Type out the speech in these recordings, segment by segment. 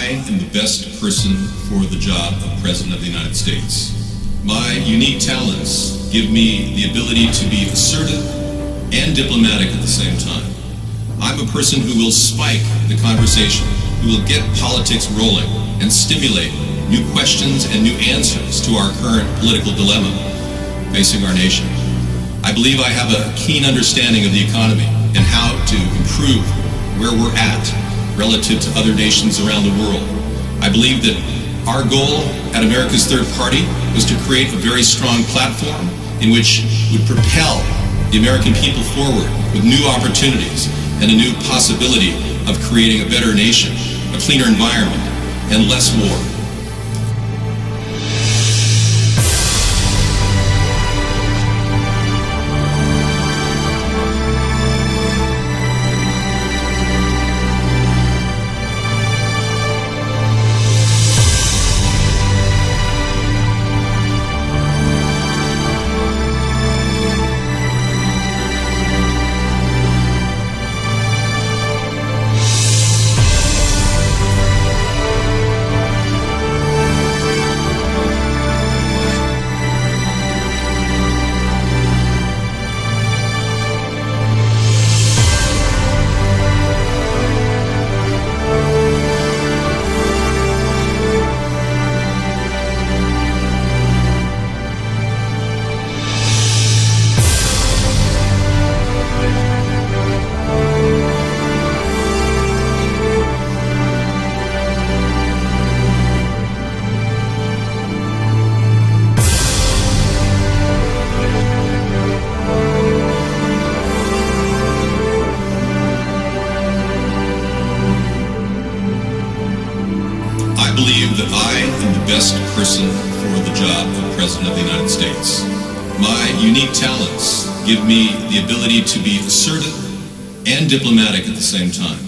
I am the best person for the job of President of the United States. My unique talents give me the ability to be assertive and diplomatic at the same time. I'm a person who will spike the conversation, who will get politics rolling and stimulate new questions and new answers to our current political dilemma facing our nation. I believe I have a keen understanding of the economy and how to improve where we're at relative to other nations around the world. I believe that our goal at America's Third Party was to create a very strong platform in which would propel the American people forward with new opportunities and a new possibility of creating a better nation, a cleaner environment, and less war. I believe that I am the best person for the job of President of the United States. My unique talents give me the ability to be assertive and diplomatic at the same time.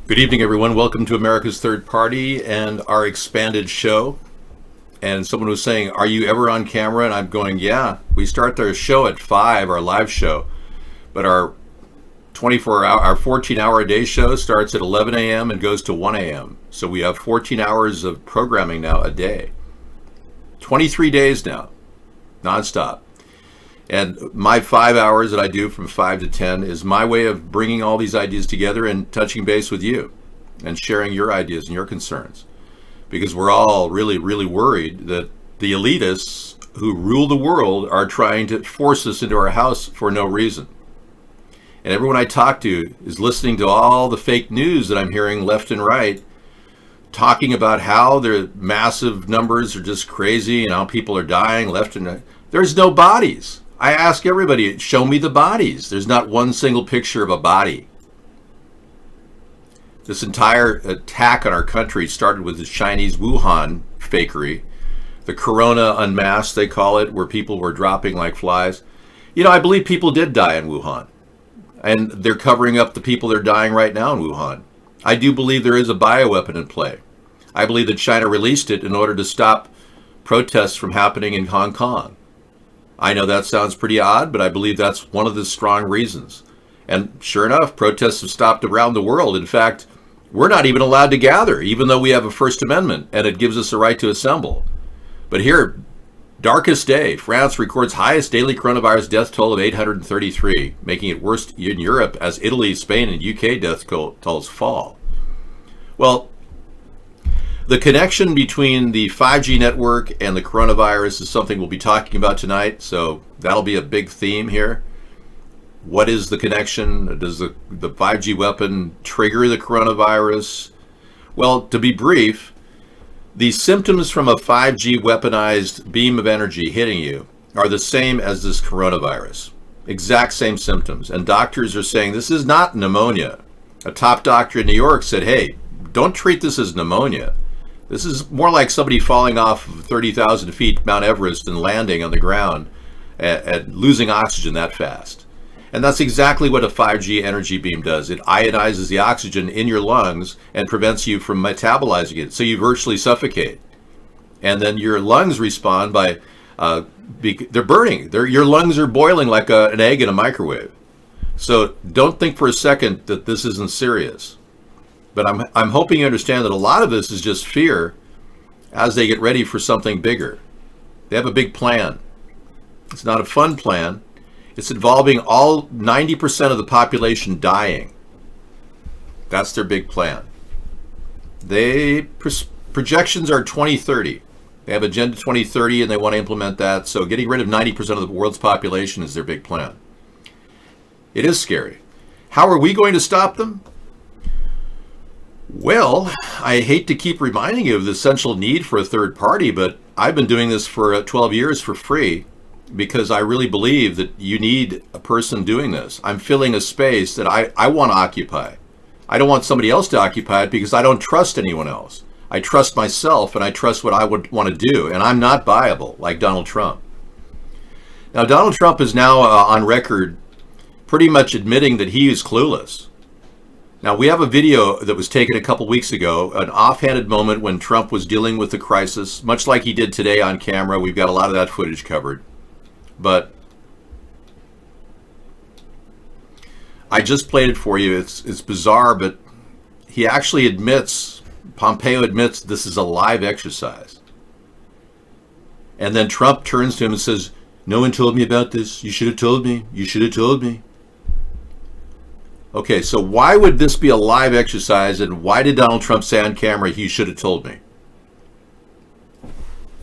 Good evening, everyone. Welcome to America's Third Party and our expanded show. And someone was saying, are you ever on camera? And I'm going, yeah. We start our show at 5, our live show. But our 14-hour-a-day show starts at 11 a.m. and goes to 1 a.m. So we have 14 hours of programming now a day. 23 days now, nonstop. And my 5 hours that I do from 5 to 10 is my way of bringing all these ideas together and touching base with you and sharing your ideas and your concerns. Because we're all really, really worried that the elitists who rule the world are trying to force us into our house for no reason. And everyone I talk to is listening to all the fake news that I'm hearing left and right, talking about how their massive numbers are just crazy and how people are dying left and right. There's no bodies. I ask everybody, show me the bodies. There's not one single picture of a body. This entire attack on our country started with the Chinese Wuhan fakery, the Corona unmasked, they call it, where people were dropping like flies. You know, I believe people did die in Wuhan, and they're covering up the people that are dying right now in Wuhan. I do believe there is a bioweapon in play. I believe that China released it in order to stop protests from happening in Hong Kong. I know that sounds pretty odd, but I believe that's one of the strong reasons. And sure enough, protests have stopped around the world. In fact, we're not even allowed to gather, even though we have a First Amendment and it gives us the right to assemble. But here, darkest day, France records highest daily coronavirus death toll of 833, making it worst in Europe as Italy, Spain, and UK death tolls fall. Well, the connection between the 5G network and the coronavirus is something we'll be talking about tonight, so that'll be a big theme here. What is the connection? Does the 5G weapon trigger the coronavirus? Well, to be brief, the symptoms from a 5G weaponized beam of energy hitting you are the same as this coronavirus. Exact same symptoms. And doctors are saying this is not pneumonia. A top doctor in New York said, hey, don't treat this as pneumonia. This is more like somebody falling off 30,000 feet Mount Everest and landing on the ground and losing oxygen that fast. And that's exactly what a 5G energy beam does. It ionizes the oxygen in your lungs and prevents you from metabolizing it, so you virtually suffocate. And then your lungs respond by, they're burning. Your lungs are boiling like an egg in a microwave. So don't think for a second that this isn't serious. But I'm hoping you understand that a lot of this is just fear as they get ready for something bigger. They have a big plan. It's not a fun plan. It's involving all 90% of the population dying. That's their big plan. Projections are 2030. They have Agenda 2030 and they want to implement that. So getting rid of 90% of the world's population is their big plan. It is scary. How are we going to stop them? Well, I hate to keep reminding you of the essential need for a third party, but I've been doing this for 12 years for free because I really believe that you need a person doing this. I'm filling a space that I want to occupy. I don't want somebody else to occupy it because I don't trust anyone else. I trust myself and I trust what I would want to do, and I'm not viable like Donald Trump. Now, Donald Trump is now on record pretty much admitting that he is clueless. Now, we have a video that was taken a couple weeks ago, an offhanded moment when Trump was dealing with the crisis, much like he did today on camera. We've got a lot of that footage covered. But I just played it for you. It's bizarre, but he actually admits, Pompeo admits this is a live exercise. And then Trump turns to him and says, "No one told me about this. You should have told me. You should have told me." Okay, so why would this be a live exercise, and why did Donald Trump say on camera, "You should have told me"?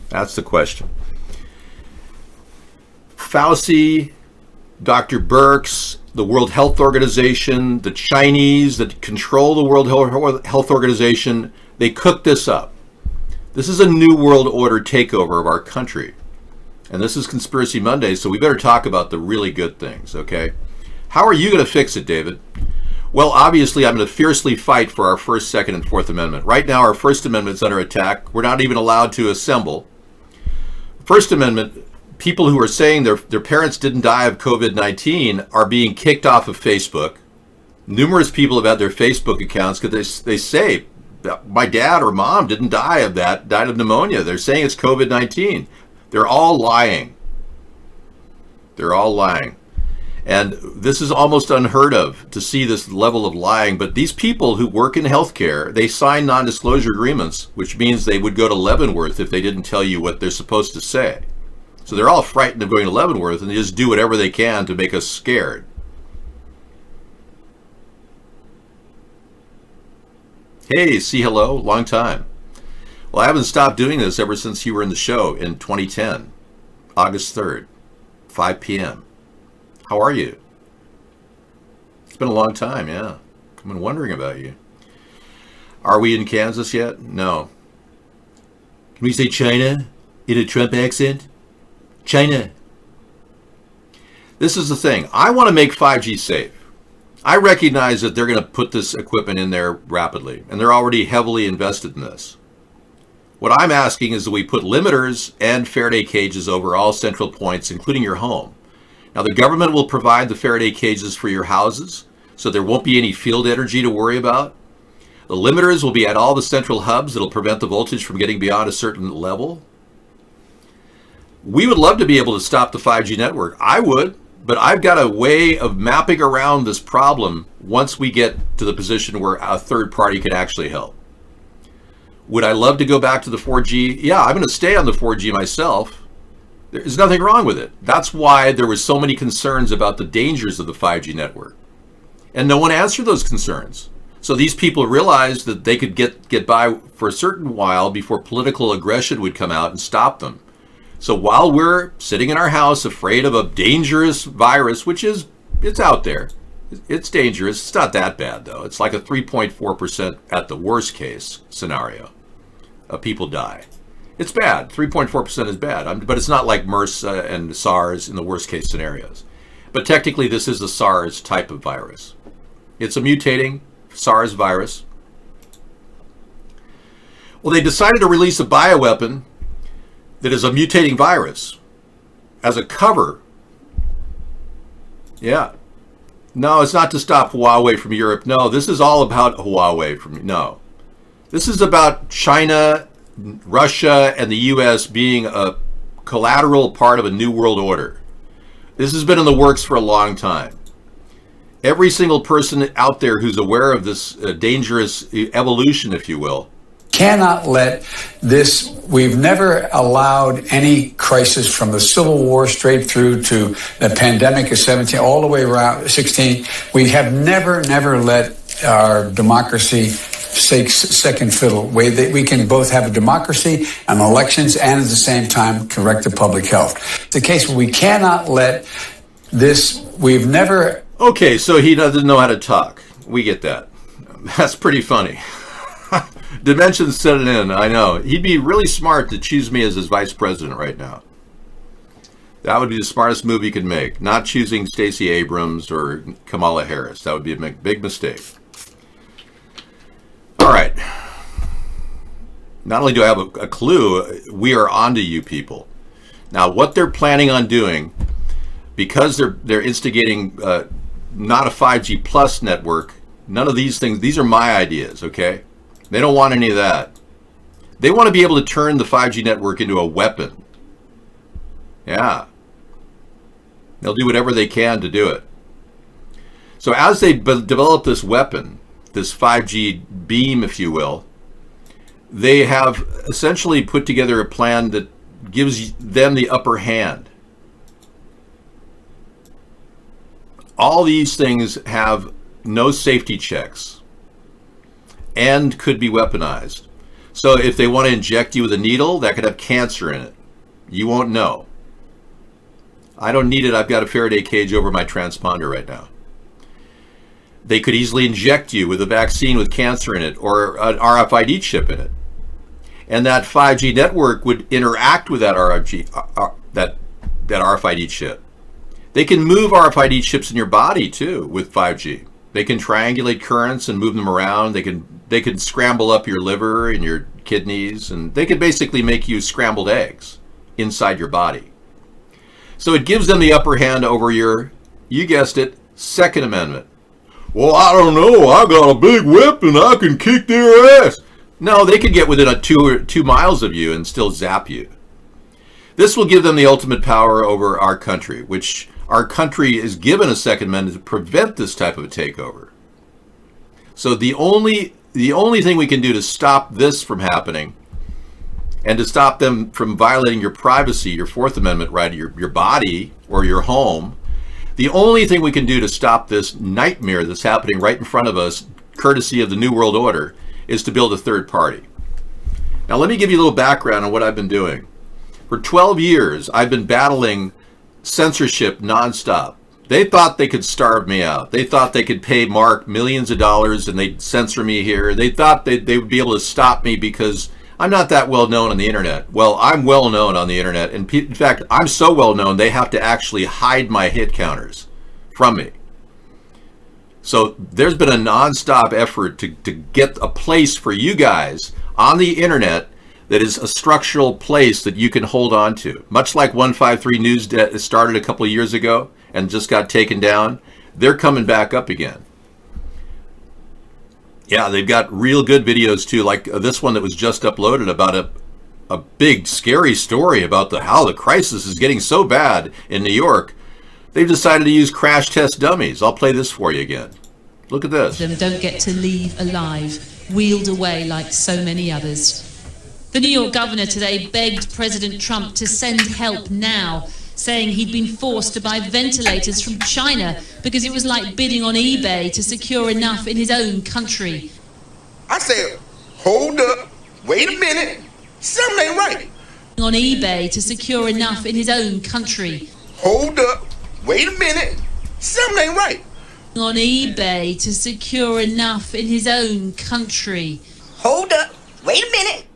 That's the question. Fauci, Dr. Birx, the World Health Organization, the Chinese that control the World Health Organization, they cooked this up. This is a new world order takeover of our country. And this is Conspiracy Monday, so we better talk about the really good things, okay? How are you going to fix it, David? Well, obviously, I'm going to fiercely fight for our First, Second, and Fourth Amendment. Right now, our First Amendment is under attack. We're not even allowed to assemble. First Amendment, people who are saying their parents didn't die of COVID-19 are being kicked off of Facebook. Numerous people have had their Facebook accounts because they say, my dad or mom didn't die of that, died of pneumonia. They're saying it's COVID-19. They're all lying. They're all lying. And this is almost unheard of to see this level of lying. But these people who work in healthcare, they sign non-disclosure agreements, which means they would go to Leavenworth if they didn't tell you what they're supposed to say. So they're all frightened of going to Leavenworth, and they just do whatever they can to make us scared. Hey, see hello, long time. Well, I haven't stopped doing this ever since you were in the show in 2010, August 3rd, 5 p.m. How are you? It's been a long time, yeah. I've been wondering about you. Are we in Kansas yet? No. Can we say China in a Trump accent? China. This is the thing. I want to make 5G safe. I recognize that they're going to put this equipment in there rapidly, and they're already heavily invested in this. What I'm asking is that we put limiters and Faraday cages over all central points, including your home. Now, the government will provide the Faraday cages for your houses, so there won't be any field energy to worry about. The limiters will be at all the central hubs that'll prevent the voltage from getting beyond a certain level. We would love to be able to stop the 5G network. I would, but I've got a way of mapping around this problem once we get to the position where a third party can actually help. Would I love to go back to the 4G? Yeah, I'm going to stay on the 4G myself. There's nothing wrong with it. That's why there were so many concerns about the dangers of the 5G network. And no one answered those concerns. So these people realized that they could get by for a certain while before political aggression would come out and stop them. So while we're sitting in our house afraid of a dangerous virus, which is, it's out there. It's dangerous. It's not that bad, though. It's like a 3.4% at the worst case scenario of people die. It's bad. 3.4% is bad. But it's not like MERS and SARS in the worst case scenarios. But technically, this is a SARS type of virus. It's a mutating SARS virus. Well, they decided to release a bioweapon that is a mutating virus as a cover. Yeah. No, it's not to stop Huawei from Europe. No, this is all about Huawei no. This is about China, Russia, and the U.S. being a collateral part of a new world order. This has been in the works for a long time. Every single person out there who's aware of this dangerous evolution, if you will, cannot let this. We've never allowed any crisis from the Civil War straight through to the pandemic of 17, all the way around 16. We have never let our democracy take second fiddle. We can both have a democracy and elections and at the same time correct the public health. It's the case where we cannot let this. We've never. Okay, so he doesn't know how to talk. We get that. That's pretty funny. Dimensions set it in, I know. He'd be really smart to choose me as his vice president right now. That would be the smartest move he could make. Not choosing Stacey Abrams or Kamala Harris. That would be a big mistake. All right. Not only do I have a clue, we are onto you people. Now, what they're planning on doing, because they're instigating not a 5G plus network, none of these things, these are my ideas, okay? They don't want any of that. They want to be able to turn the 5G network into a weapon. Yeah. They'll do whatever they can to do it. So as they develop this weapon, this 5G beam, if you will, they have essentially put together a plan that gives them the upper hand. All these things have no safety checks and could be weaponized. So if they want to inject you with a needle, that could have cancer in it. You won't know. I don't need it. I've got a Faraday cage over my transponder right now. They could easily inject you with a vaccine with cancer in it or an RFID chip in it. And that 5G network would interact with that RFID chip. They can move RFID chips in your body too with 5G. They can triangulate currents and move them around. They can scramble up your liver and your kidneys, and they could basically make you scrambled eggs inside your body. So it gives them the upper hand over your, you guessed it, Second Amendment. Well, I don't know. I got a big whip and I can kick their ass. No, they could get within 2 miles of you and still zap you. This will give them the ultimate power over our country, which our country is given a Second Amendment to prevent this type of a takeover. So the only thing we can do to stop this from happening and to stop them from violating your privacy, your Fourth Amendment right, your body or your home, the only thing we can do to stop this nightmare that's happening right in front of us, courtesy of the New World Order, is to build a third party. Now let me give you a little background on what I've been doing. For 12 years, I've been battling censorship nonstop. They thought they could starve me out. They thought they could pay Mark millions of dollars and they'd censor me here. They thought they would be able to stop me because I'm not that well known on the internet. Well, I'm well known on the internet. And in fact, I'm so well known, they have to actually hide my hit counters from me. So there's been a nonstop effort to get a place for you guys on the internet that is a structural place that you can hold on to. Much like 153 News started a couple of years ago and just got taken down, they're coming back up again. Yeah, they've got real good videos too, like this one that was just uploaded about a big scary story about how the crisis is getting so bad in New York. They've decided to use crash test dummies. I'll play this for you again. Look at this. Them don't get to leave alive, wheeled away like so many others. The New York governor today begged President Trump to send help now, saying he'd been forced to buy ventilators from China because it was like bidding on eBay to secure enough in his own country. I said, hold up, wait a minute, something ain't right. On eBay to secure enough in his own country. Hold up, wait a minute, something ain't right. On eBay to secure enough in his own country. Hold up, wait a minute.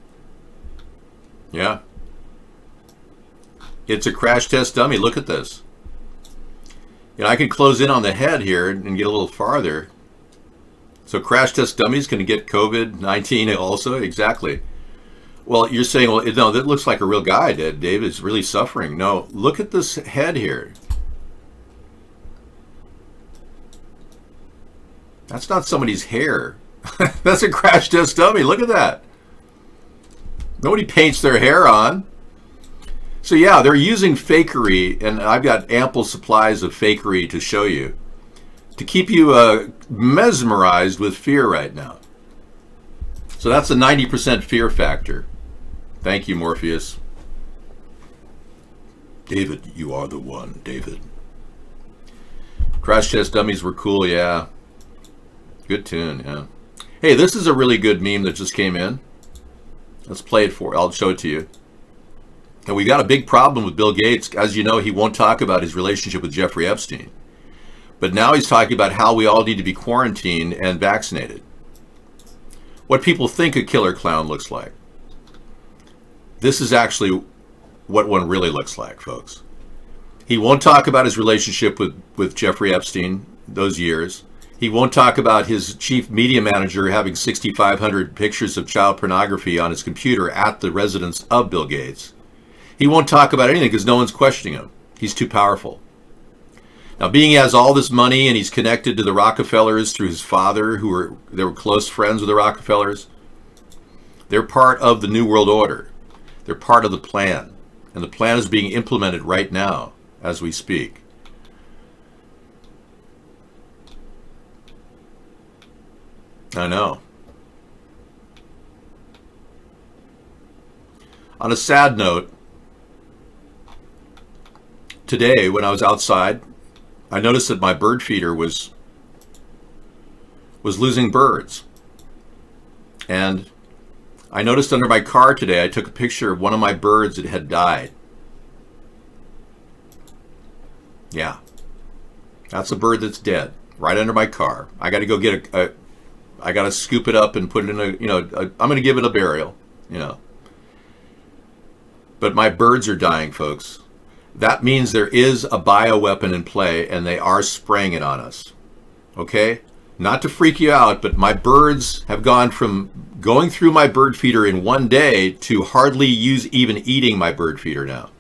Yeah. It's a crash test dummy. Look at this. You know, I could close in on the head here and get a little farther. So crash test dummies can get COVID-19 also? Exactly. Well, you're saying, well, no, that looks like a real guy. David's really suffering. No, look at this head here. That's not somebody's hair. That's a crash test dummy. Look at that. Nobody paints their hair on. So yeah, they're using fakery, and I've got ample supplies of fakery to show you, to keep you mesmerized with fear right now. So that's a 90% fear factor. Thank you, Morpheus. David, you are the one, David. Crash test dummies were cool, yeah. Good tune, yeah. Hey, this is a really good meme that just came in. Let's play it for you. I'll show it to you. And we got a big problem with Bill Gates. As you know, he won't talk about his relationship with Jeffrey Epstein. But now he's talking about how we all need to be quarantined and vaccinated. What people think a killer clown looks like. This is actually what one really looks like, folks. He won't talk about his relationship with Jeffrey Epstein, those years. He won't talk about his chief media manager having 6,500 pictures of child pornography on his computer at the residence of Bill Gates. He won't talk about anything because no one's questioning him. He's too powerful. Now, being he has all this money and he's connected to the Rockefellers through his father, they were close friends with the Rockefellers, they're part of the New World Order. They're part of the plan. And the plan is being implemented right now as we speak. I know. On a sad note, today when I was outside, I noticed that my bird feeder was losing birds. And I noticed under my car today, I took a picture of one of my birds that had died. Yeah. That's a bird that's dead, right under my car. I got to go get I got to scoop it up and put it in I'm going to give it a burial, But my birds are dying, folks. That means there is a bioweapon in play, and they are spraying it on us. Okay? Not to freak you out, but my birds have gone from going through my bird feeder in one day to hardly even eating my bird feeder now.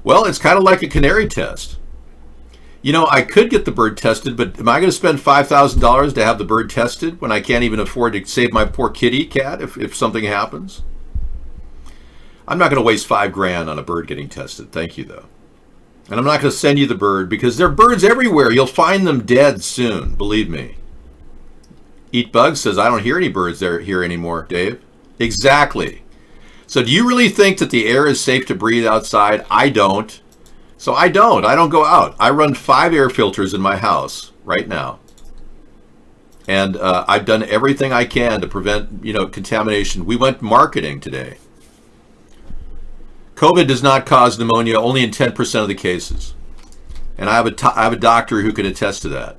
Well, it's kind of like a canary test. I could get the bird tested, but am I going to spend $5,000 to have the bird tested when I can't even afford to save my poor kitty cat if something happens? I'm not going to waste $5,000 on a bird getting tested. Thank you, though. And I'm not going to send you the bird because there are birds everywhere. You'll find them dead soon, believe me. Eat Bugs says, I don't hear any birds here anymore, Dave. Exactly. So do you really think that the air is safe to breathe outside? I don't. So I don't go out. I run 5 air filters in my house right now. And I've done everything I can to prevent, contamination. We went marketing today. COVID does not cause pneumonia only in 10% of the cases. And I have a doctor who can attest to that.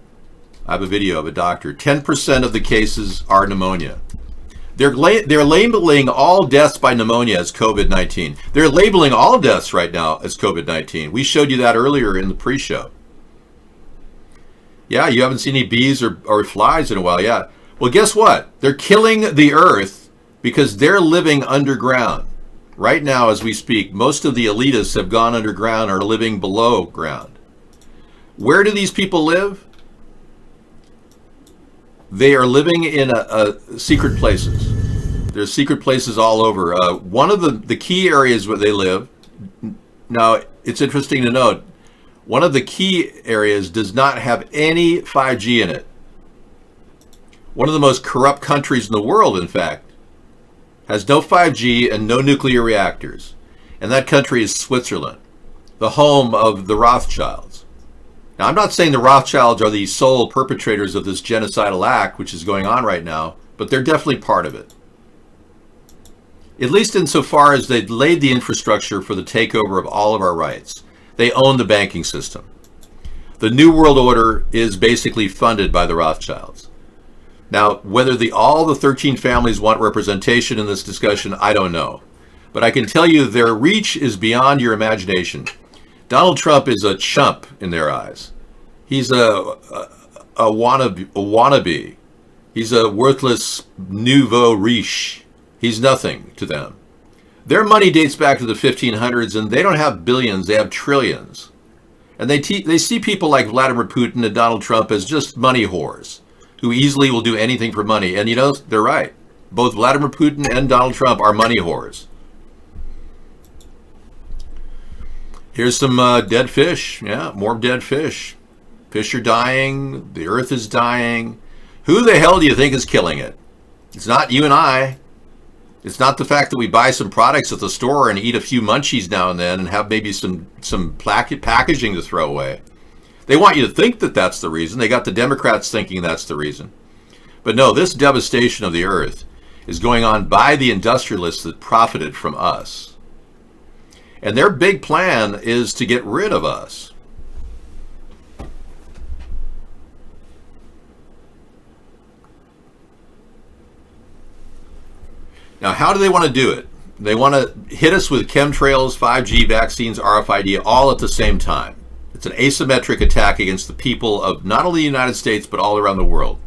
I have a video of a doctor. 10% of the cases are pneumonia. They're labeling all deaths by pneumonia as COVID-19. They're labeling all deaths right now as COVID-19. We showed you that earlier in the pre-show. Yeah, you haven't seen any bees or flies in a while. Yeah. Well, guess what? They're killing the earth because they're living underground. Right now, as we speak, most of the elitists have gone underground or are living below ground. Where do these people live? They are living in secret places. There's secret places all over. One of the key areas where they live, now it's interesting to note, one of the key areas does not have any 5G in it. One of the most corrupt countries in the world, in fact, has no 5G and no nuclear reactors. And that country is Switzerland, the home of the Rothschilds. Now, I'm not saying the Rothschilds are the sole perpetrators of this genocidal act, which is going on right now, but they're definitely part of it. At least insofar as they've laid the infrastructure for the takeover of all of our rights. They own the banking system. The New World Order is basically funded by the Rothschilds. Now, whether all the 13 families want representation in this discussion, I don't know. But I can tell you their reach is beyond your imagination. Donald Trump is a chump in their eyes. He's a wannabe. He's a worthless nouveau riche. He's nothing to them. Their money dates back to the 1500s, and they don't have billions, they have trillions. And they see people like Vladimir Putin and Donald Trump as just money whores who easily will do anything for money. And you know, they're right. Both Vladimir Putin and Donald Trump are money whores. Here's some dead fish. Yeah, more dead fish. Fish are dying. The earth is dying. Who the hell do you think is killing it? It's not you and I. It's not the fact that we buy some products at the store and eat a few munchies now and then and have maybe some packaging to throw away. They want you to think that that's the reason. They got the Democrats thinking that's the reason. But no, this devastation of the earth is going on by the industrialists that profited from us. And their big plan is to get rid of us. Now, how do they want to do it? They want to hit us with chemtrails, 5G, vaccines, RFID, all at the same time. It's an asymmetric attack against the people of not only the United States, but all around the world.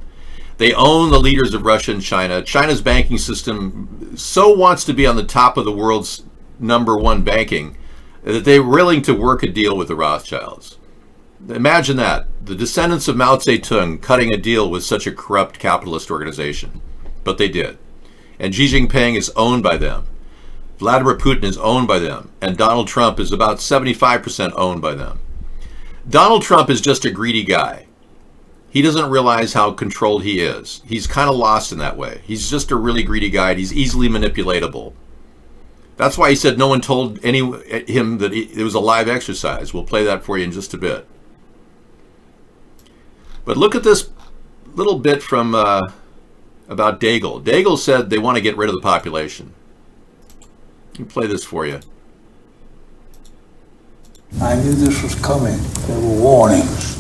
They own the leaders of Russia and China. China's banking system so wants to be on the top of the world's #1 banking that they're willing to work a deal with the Rothschilds. Imagine that. The descendants of Mao Zedong cutting a deal with such a corrupt capitalist organization. But they did. And Xi Jinping is owned by them. Vladimir Putin is owned by them. And Donald Trump is about 75% owned by them. Donald Trump is just a greedy guy. He doesn't realize how controlled he is. He's kind of lost in that way. He's just a really greedy guy. And he's easily manipulatable. That's why he said no one told him that it was a live exercise. We'll play that for you in just a bit. But look at this little bit from about Daigle. Daigle said they want to get rid of the population. Let me play this for you. I knew this was coming. There were warnings.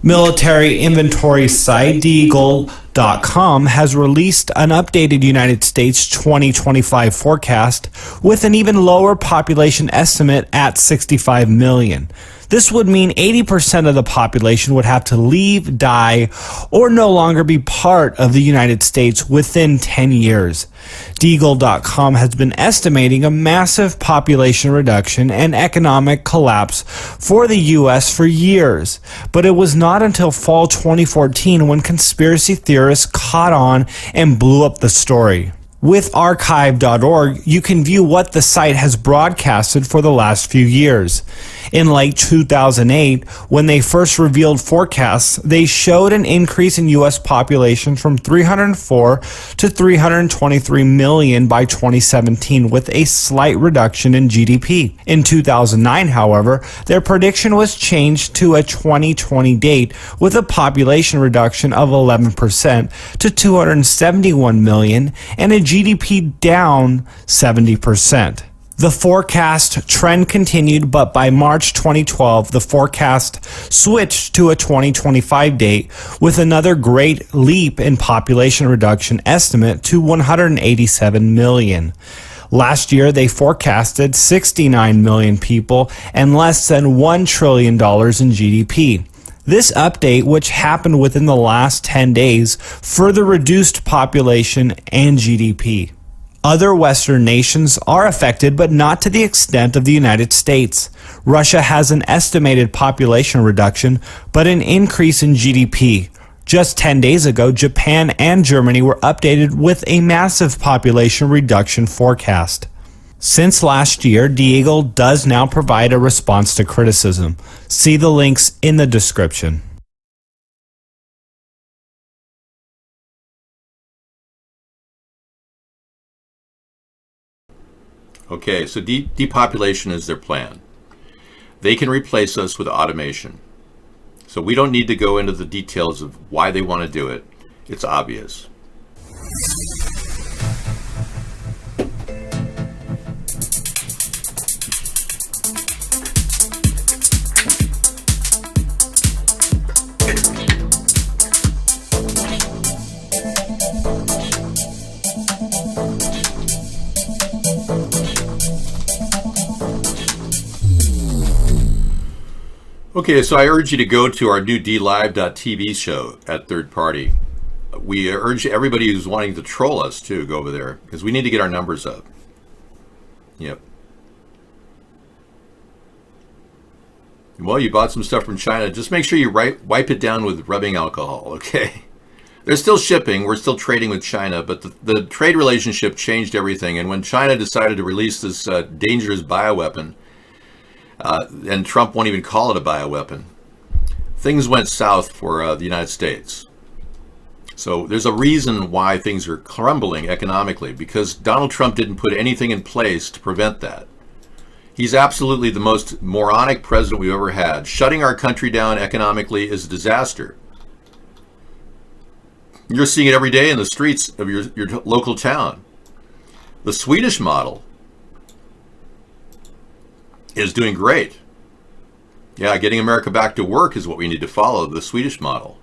Military inventory site Deagle.com has released an updated United States 2025 forecast with an even lower population estimate at 65 million. This would mean 80% of the population would have to leave, die, or no longer be part of the United States within 10 years. Deagle.com has been estimating a massive population reduction and economic collapse for the U.S. for years, but it was not until fall 2014 when conspiracy theorists caught on and blew up the story. With archive.org, you can view what the site has broadcasted for the last few years. In late 2008, when they first revealed forecasts, they showed an increase in U.S. population from 304 to 323 million by 2017, with a slight reduction in GDP. In 2009, however, their prediction was changed to a 2020 date with a population reduction of 11% to 271 million and a GDP down 70%. The forecast trend continued, but by March 2012, the forecast switched to a 2025 date with another great leap in population reduction estimate to 187 million. Last year, they forecasted 69 million people and less than $1 trillion in GDP. This update, which happened within the last 10 days, further reduced population and GDP. Other Western nations are affected, but not to the extent of the United States. Russia has an estimated population reduction, but an increase in GDP. Just 10 days ago, Japan and Germany were updated with a massive population reduction forecast. Since last year, Deagle does now provide a response to criticism. See the links in the description. Okay, so depopulation is their plan. They can replace us with automation. So we don't need to go into the details of why they want to do it. It's obvious. Okay, so I urge you to go to our new DLive.tv show at Third Party. we urge everybody who's wanting to troll us to go over there, because we need to get our numbers up. Yep. Well, you bought some stuff from China. Just make sure you wipe it down with rubbing alcohol, okay? They're still shipping. We're still trading with China, but the trade relationship changed everything. And when China decided to release this dangerous bioweapon, and Trump won't even call it a bioweapon, things went south for the United States. So there's a reason why things are crumbling economically, because Donald Trump didn't put anything in place to prevent that. He's absolutely the most moronic president we've ever had. Shutting our country down economically is a disaster. You're seeing it every day in the streets of your local town. The Swedish model is doing great. Yeah, getting America back to work is what we need to follow, the Swedish model.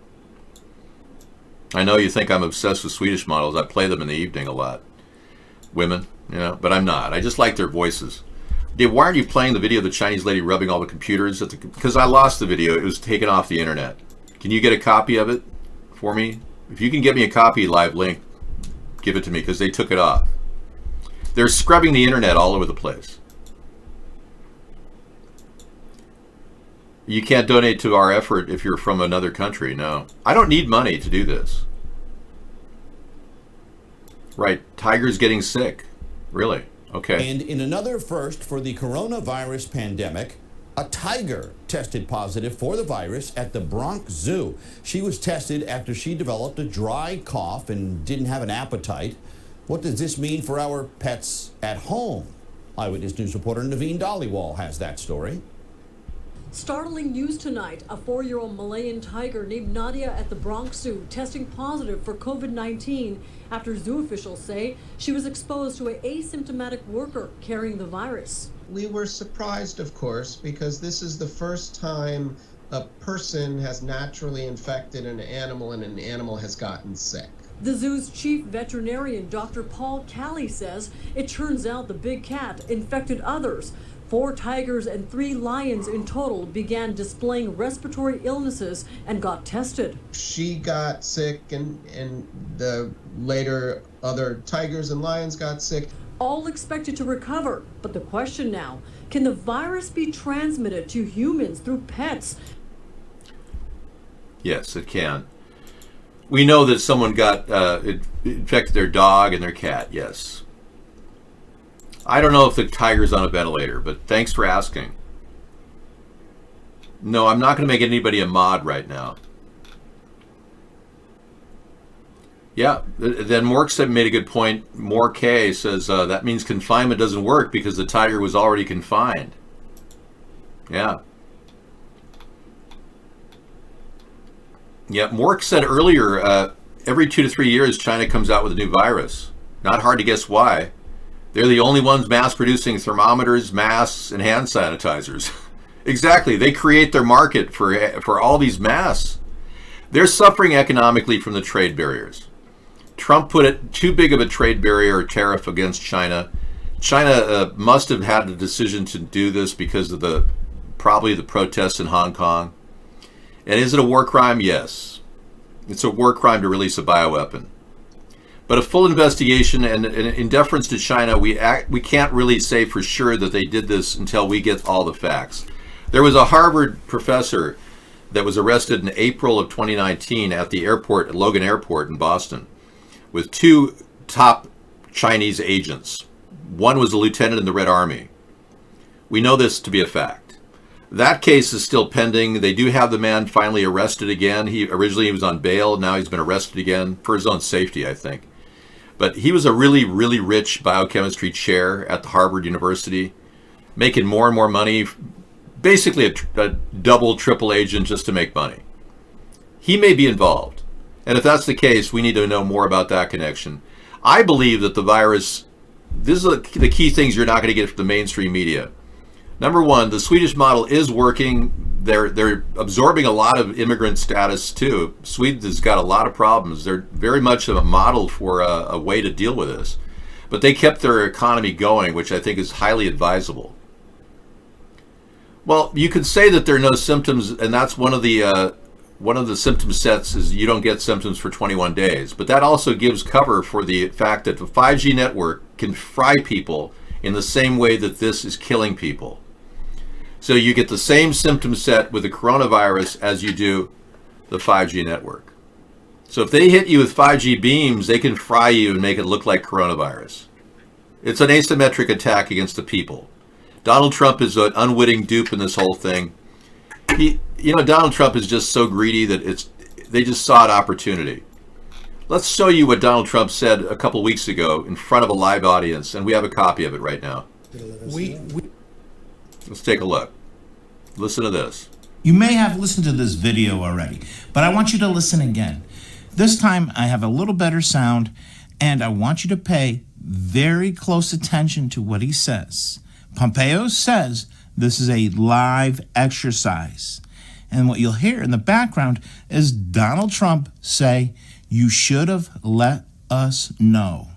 I know you think I'm obsessed with Swedish models. I play them in the evening a lot. Women, but I'm not. I just like their voices. Dave, why aren't you playing the video of the Chinese lady rubbing all the computers? Because I lost the video. It was taken off the internet. Can you get a copy of it for me? If you can get me a copy, live link, give it to me, because they took it off. They're scrubbing the internet all over the place. You can't donate to our effort if you're from another country. No. I don't need money to do this. Right. Tiger's getting sick. Really? Okay. And in another first for the coronavirus pandemic, a tiger tested positive for the virus at the Bronx Zoo. She was tested after she developed a dry cough and didn't have an appetite. What does this mean for our pets at home? Eyewitness News reporter Naveen Dhaliwal has that story. Startling news tonight. A 4-year-old Malayan tiger named Nadia at the Bronx Zoo testing positive for COVID-19 after zoo officials say she was exposed to an asymptomatic worker carrying the virus. We were surprised, of course, because this is the first time a person has naturally infected an animal and an animal has gotten sick. The zoo's chief veterinarian, Dr. Paul Calley, says it turns out the big cat infected others. 4 tigers and 3 lions in total began displaying respiratory illnesses and got tested. She got sick and the later other tigers and lions got sick. All expected to recover. But the question now, can the virus be transmitted to humans through pets? Yes, it can. We know that someone got infected their dog and their cat, yes. I don't know if the tiger's on a ventilator, but thanks for asking. No, I'm not going to make anybody a mod right now. Yeah, then Mork made a good point. More K says that means confinement doesn't work because the tiger was already confined. Yeah. Yeah, Mork said earlier, every 2 to 3 years, China comes out with a new virus. Not hard to guess why. They're the only ones mass producing thermometers, masks, and hand sanitizers. Exactly. They create their market for all these masks. They're suffering economically from the trade barriers. Trump put it too big of a trade barrier or tariff against China. China must have had the decision to do this because of probably the protests in Hong Kong. And is it a war crime? Yes. It's a war crime to release a bioweapon. But a full investigation and in deference to China, we can't really say for sure that they did this until we get all the facts. There was a Harvard professor that was arrested in April of 2019 at the airport, at Logan Airport in Boston, with 2 top Chinese agents. One was a lieutenant in the Red Army. We know this to be a fact. That case is still pending. They do have the man finally arrested again. Originally he was on bail. Now he's been arrested again for his own safety, I think. But he was a really, really rich biochemistry chair at the Harvard University, making more and more money, basically a double, triple agent just to make money. He may be involved. And if that's the case, we need to know more about that connection. I believe that the virus, this is the key things you're not going to get from the mainstream media. Number one, the Swedish model is working. They're absorbing a lot of immigrant status too. Sweden has got a lot of problems. They're very much a model for a way to deal with this. But they kept their economy going, which I think is highly advisable. Well, you could say that there are no symptoms, and that's one of the one of the symptom sets is you don't get symptoms for 21 days. But that also gives cover for the fact that the 5G network can fry people in the same way that this is killing people. So you get the same symptom set with the coronavirus as you do the 5G network. So if they hit you with 5G beams, they can fry you and make it look like coronavirus. It's an asymmetric attack against the people. Donald Trump is an unwitting dupe in this whole thing. Donald Trump is just so greedy that they just saw an opportunity. Let's show you what Donald Trump said a couple weeks ago in front of a live audience, and we have a copy of it right now. Let's take a look. Listen to this. You may have listened to this video already, but I want you to listen again. This time I have a little better sound, and I want you to pay very close attention to what he says. Pompeo says this is a live exercise. And what you'll hear in the background is Donald Trump say, "You should have let us know."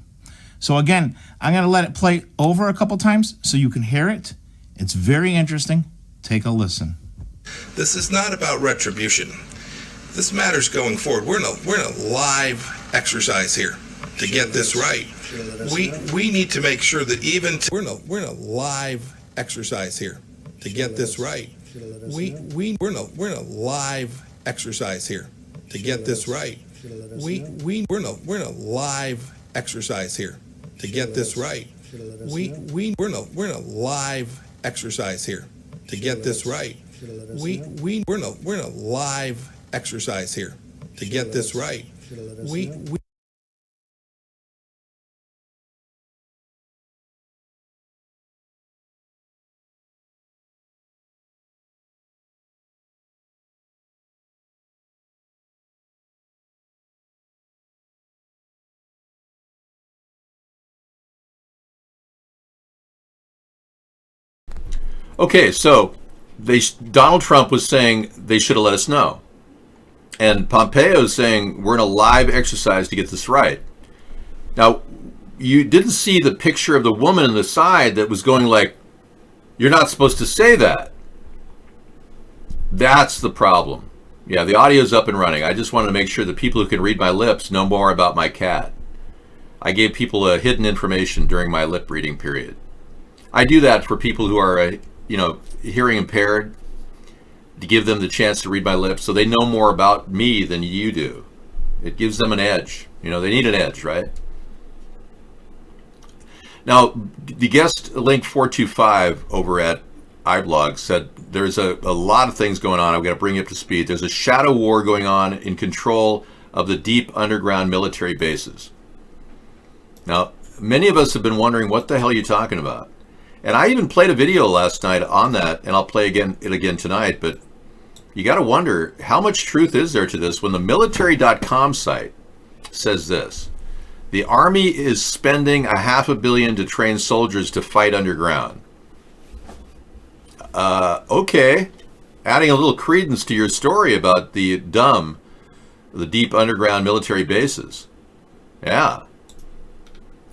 So again, I'm going to let it play over a couple times so you can hear it. It's very interesting. Take a listen. This is not about retribution. This matters going forward. We're in a live exercise here to get this right. We need to make sure that we're in a live exercise here to get this right. We're in a live exercise here to get this right. We're in a live exercise here to get this right. We're in a live exercise here to get this right. We're in a live exercise here to get this right. Okay, so Donald Trump was saying they should have let us know. And Pompeo is saying we're in a live exercise to get this right. Now, you didn't see the picture of the woman on the side that was going like, "You're not supposed to say that." That's the problem. Yeah, the audio's up and running. I just wanted to make sure that people who can read my lips know more about my cat. I gave people hidden information during my lip reading period. I do that for people who are hearing impaired, to give them the chance to read my lips so they know more about me than you do. It gives them an edge. They need an edge, right? Now, the guest link 425 over at iBlog said there's a lot of things going on. I'm going to bring you up to speed. There's a shadow war going on in control of the deep underground military bases. Now, many of us have been wondering, what the hell are you talking about? And I even played a video last night on that, and I'll play it again tonight, but you got to wonder, how much truth is there to this when the military.com site says this: the Army is spending $500 million to train soldiers to fight underground. Okay. Adding a little credence to your story about the deep underground military bases. Yeah.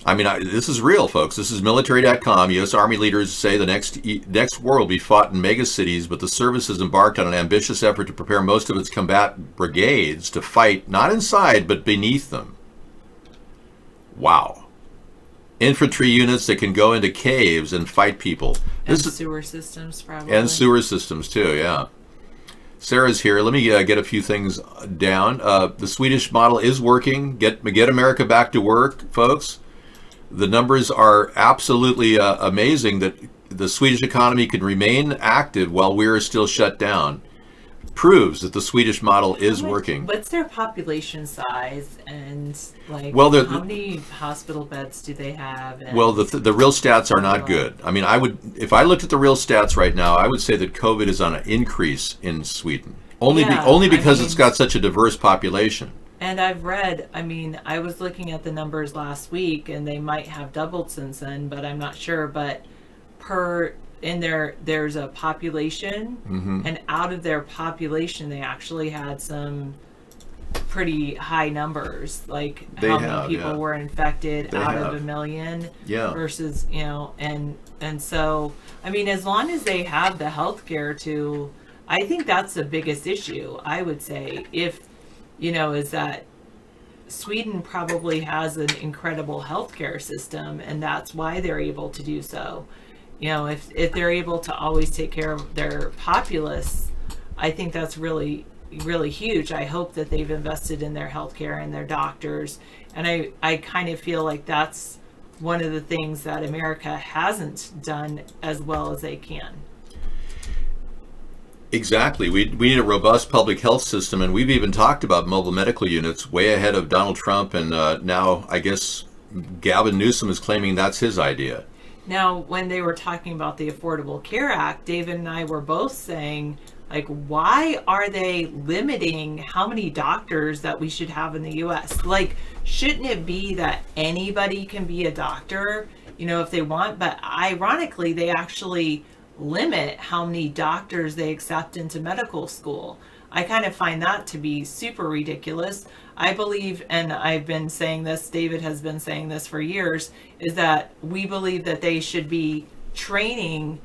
I mean, this is real, folks. This is military.com. U.S. Army leaders say the next war will be fought in mega cities, but the service has embarked on an ambitious effort to prepare most of its combat brigades to fight not inside, but beneath them. Wow. Infantry units that can go into caves and fight people. Sewer systems, probably. And sewer systems, too, yeah. Sarah's here. Let me get a few things down. The Swedish model is working. Get America back to work, folks. The numbers are absolutely amazing that the Swedish economy can remain active while we're still shut down. Proves that the Swedish model is working. What's their population size, and how many hospital beds do they have? And the real stats are not good. I mean, if I looked at the real stats right now, I would say that COVID is on an increase in Sweden. Only because it's got such a diverse population. And I've read, I was looking at the numbers last week, and they might have doubled since then, but I'm not sure. But there's a population, and out of their population, they actually had some pretty high numbers, like how many people were infected out of 1 million versus, and so, as long as they have the healthcare to, I think that's the biggest issue, I would say, if, is that Sweden probably has an incredible healthcare system, and that's why they're able to do so. If they're able to always take care of their populace, I think that's really, really huge. I hope that they've invested in their healthcare and their doctors. And I kind of feel like that's one of the things that America hasn't done as well as they can. Exactly. We need a robust public health system, and we've even talked about mobile medical units way ahead of Donald Trump, and now I guess Gavin Newsom is claiming that's his idea. Now, when they were talking about the Affordable Care Act, David and I were both saying, like, why are they limiting how many doctors that we should have in the U.S.? Like, shouldn't it be that anybody can be a doctor, if they want? But ironically, they actually limit how many doctors they accept into medical school. I kind of find that to be super ridiculous. I believe, and I've been saying this, David has been saying this for years, is that we believe that they should be training.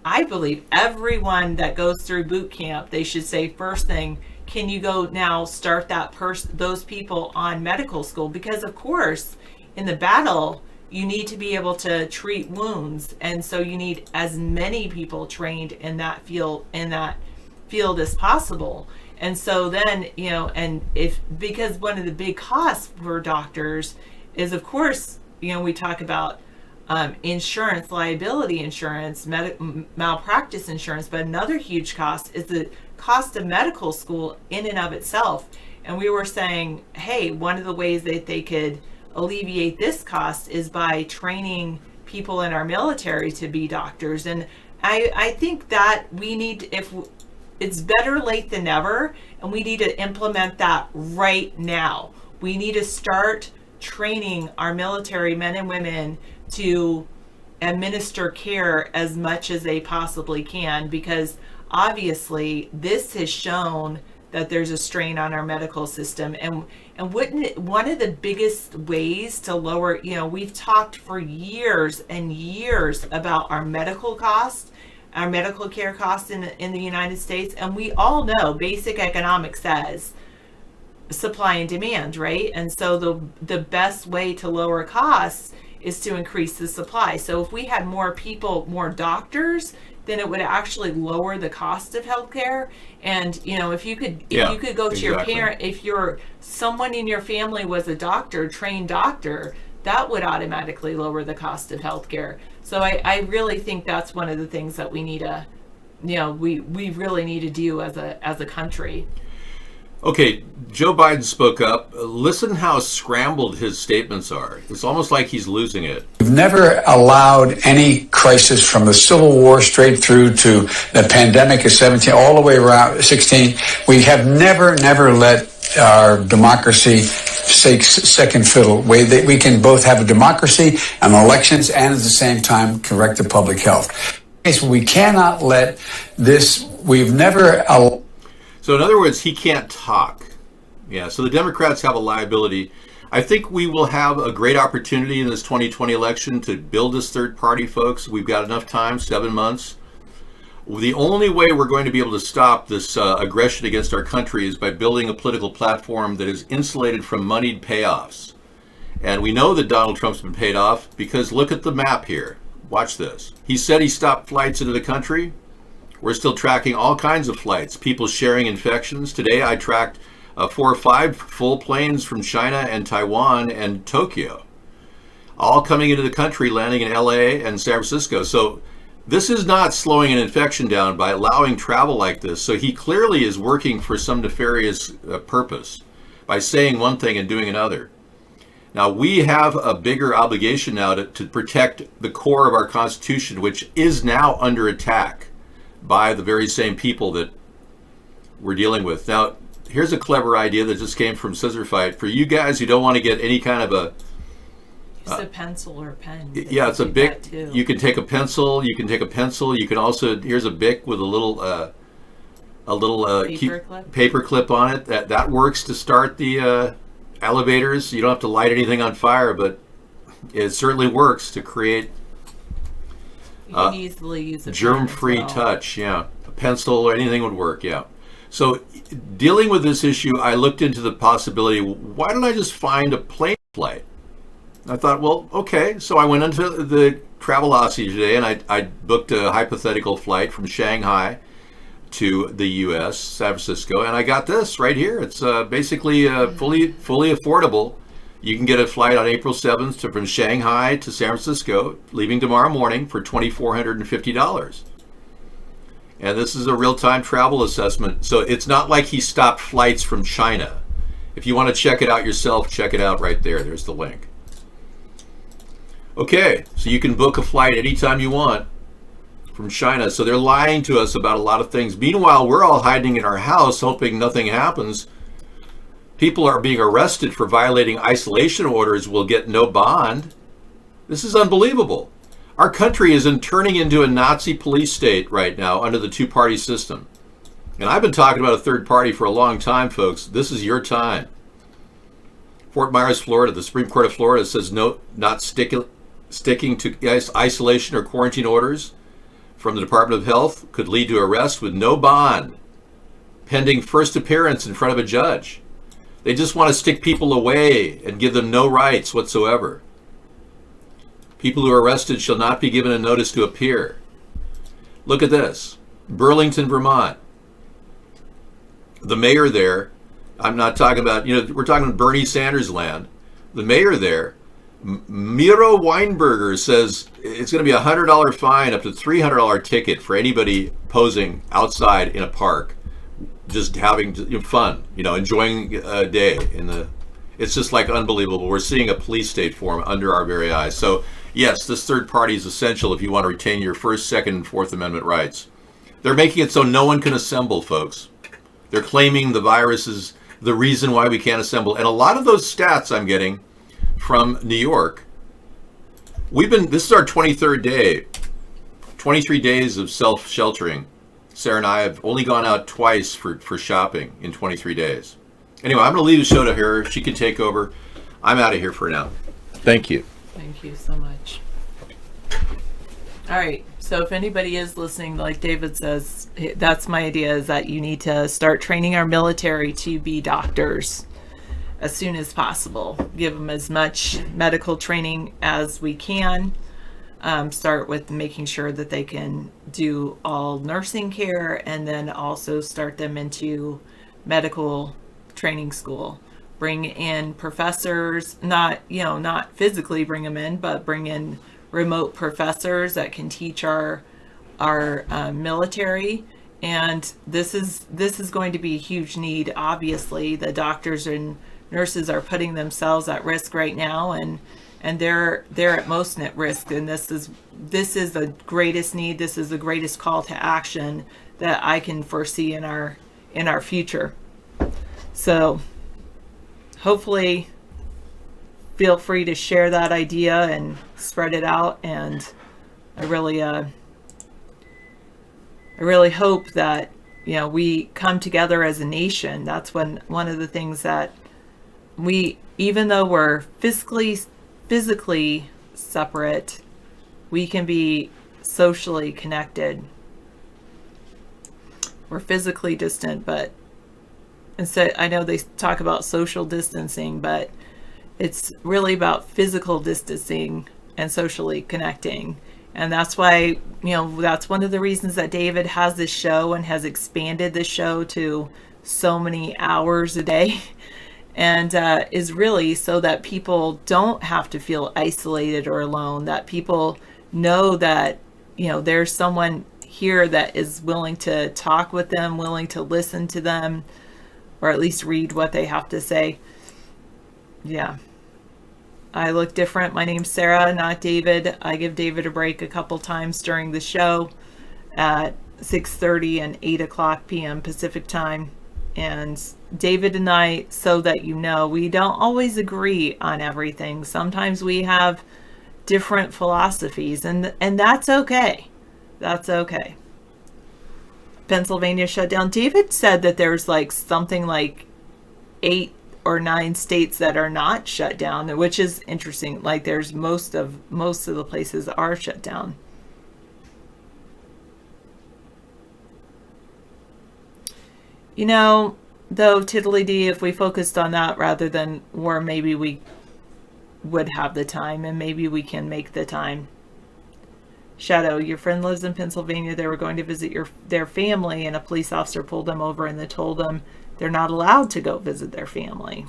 I believe everyone that goes through boot camp, they should say first thing, can you go now start those people on medical school? Because of course, in the battle, you need to be able to treat wounds, and so you need as many people trained in that field as possible. And so then, because one of the big costs for doctors is, of course, we talk about insurance, liability insurance, malpractice insurance, but another huge cost is the cost of medical school in and of itself. And we were saying, hey, one of the ways that they could alleviate this cost is by training people in our military to be doctors. And I think that we need, it's better late than never, and we need to implement that right now. We need to start training our military men and women to administer care as much as they possibly can, because obviously this has shown that there's a strain on our medical system. And wouldn't one of the biggest ways to lower, we've talked for years and years about our medical costs, our medical care costs in the United States, and we all know basic economics says supply and demand, right? And so the best way to lower costs is to increase the supply. So if we had more people, more doctors, then it would actually lower the cost of healthcare. And if you could go to your parent, if someone in your family was a doctor, trained doctor, that would automatically lower the cost of healthcare. So I really think that's one of the things that we need to, we really need to do as a country. Okay, Joe Biden spoke up. Listen how scrambled his statements are. It's almost like he's losing it. We've never allowed any crisis from the Civil War straight through to the pandemic of 17, all the way around 16. We have never let our democracy take second fiddle. We can both have a democracy and elections and at the same time correct the public health. So we cannot let this, we've never allowed. So in other words, he can't talk. Yeah, so the Democrats have a liability. I think we will have a great opportunity in this 2020 election to build this third party, folks. We've got enough time, 7 months. The only way we're going to be able to stop this aggression against our country is by building a political platform that is insulated from moneyed payoffs. And we know that Donald Trump's been paid off because look at the map here. Watch this. He said he stopped flights into the country. We're still tracking all kinds of flights, people sharing infections. Today I tracked 4 or 5 full planes from China and Taiwan and Tokyo, all coming into the country, landing in LA and San Francisco. So this is not slowing an infection down by allowing travel like this. So he clearly is working for some nefarious purpose by saying one thing and doing another. Now, we have a bigger obligation now to protect the core of our Constitution, which is now under attack by the very same people that we're dealing with. Now, here's a clever idea that just came from Scissor Fight. For you guys who don't want to get any kind of a... Use a pencil or a pen. Yeah, it's a Bic. You can take a pencil. You can take a pencil. You can also... Here's a Bic with a little paper clip on it. That works to start the elevators. You don't have to light anything on fire, but it certainly works to create... You can easily use a germ-free well. touch, yeah. pencil or anything would work, yeah. So dealing with this issue, I looked into the possibility, why don't I just find a plane flight? I thought, well, okay. So I went into the Travelocity today and I booked a hypothetical flight from Shanghai to the U.S., San Francisco, and I got this right here. It's basically fully affordable. You can get a flight on April 7th from Shanghai to San Francisco, leaving tomorrow morning for $2,450. And this is a real-time travel assessment. So it's not like he stopped flights from China. If you want to check it out yourself, check it out right there. There's the link. Okay, so you can book a flight anytime you want from China. So they're lying to us about a lot of things. Meanwhile, we're all hiding in our house hoping nothing happens. People are being arrested for violating isolation orders, will get no bond. This is unbelievable. Our country is turning into a Nazi police state right now under the two-party system. And I've been talking about a third party for a long time, folks. This is your time. Fort Myers, Florida, the Supreme Court of Florida says no, not sticking to isolation or quarantine orders from the Department of Health could lead to arrest with no bond, pending first appearance in front of a judge. They just want to stick people away and give them no rights whatsoever. People who are arrested shall not be given a notice to appear. Look at this. Burlington, Vermont. The mayor there, I'm not talking about, we're talking Bernie Sanders land. The mayor there, Miro Weinberger, says it's going to be a $100 fine, up to $300 ticket for anybody posing outside in a park, just having fun, enjoying a day it's just like unbelievable. We're seeing a police state form under our very eyes. So yes, this third party is essential if you want to retain your First, Second, and Fourth Amendment rights. They're making it so no one can assemble, folks. They're claiming the virus is the reason why we can't assemble. And a lot of those stats I'm getting from New York, this is our 23rd day, 23 days of self-sheltering. Sarah and I have only gone out twice for shopping in 23 days. Anyway, I'm going to leave the show to her. She can take over. I'm out of here for now. Thank you. Thank you so much. All right. So if anybody is listening, like David says, that's my idea, is that you need to start training our military to be doctors as soon as possible. Give them as much medical training as we can. Start with making sure that they can do all nursing care, and then also start them into medical training school. Bring in professors, not physically bring them in, but bring in remote professors that can teach our military. And this is going to be a huge need. Obviously, the doctors and nurses are putting themselves at risk right now, and they're at most at risk. And this is the greatest need. This is the greatest call to action that I can foresee in our future. So hopefully feel free to share that idea and spread it out. And I really hope that we come together as a nation. That's one of the things that even though we're physically separate, we can be socially connected. We're physically distant, but instead, I know they talk about social distancing, but it's really about physical distancing and socially connecting. And that's why, that's one of the reasons that David has this show and has expanded this show to so many hours a day. And is really so that people don't have to feel isolated or alone, that people know that, there's someone here that is willing to talk with them, willing to listen to them, or at least read what they have to say. Yeah. I look different. My name's Sarah, not David. I give David a break a couple times during the show at 6:30 and 8 o'clock p.m. Pacific time. And David and I, so that we don't always agree on everything. Sometimes we have different philosophies, and that's okay. That's okay. Pennsylvania shut down. David said that there's something like 8 or 9 states that are not shut down, which is interesting. There's most of the places are shut down. You know, though, Tiddly D, if we focused on that rather than war, maybe we would have the time, and maybe we can make the time. Shadow, your friend lives in Pennsylvania. They were going to visit their family, and a police officer pulled them over and they told them they're not allowed to go visit their family.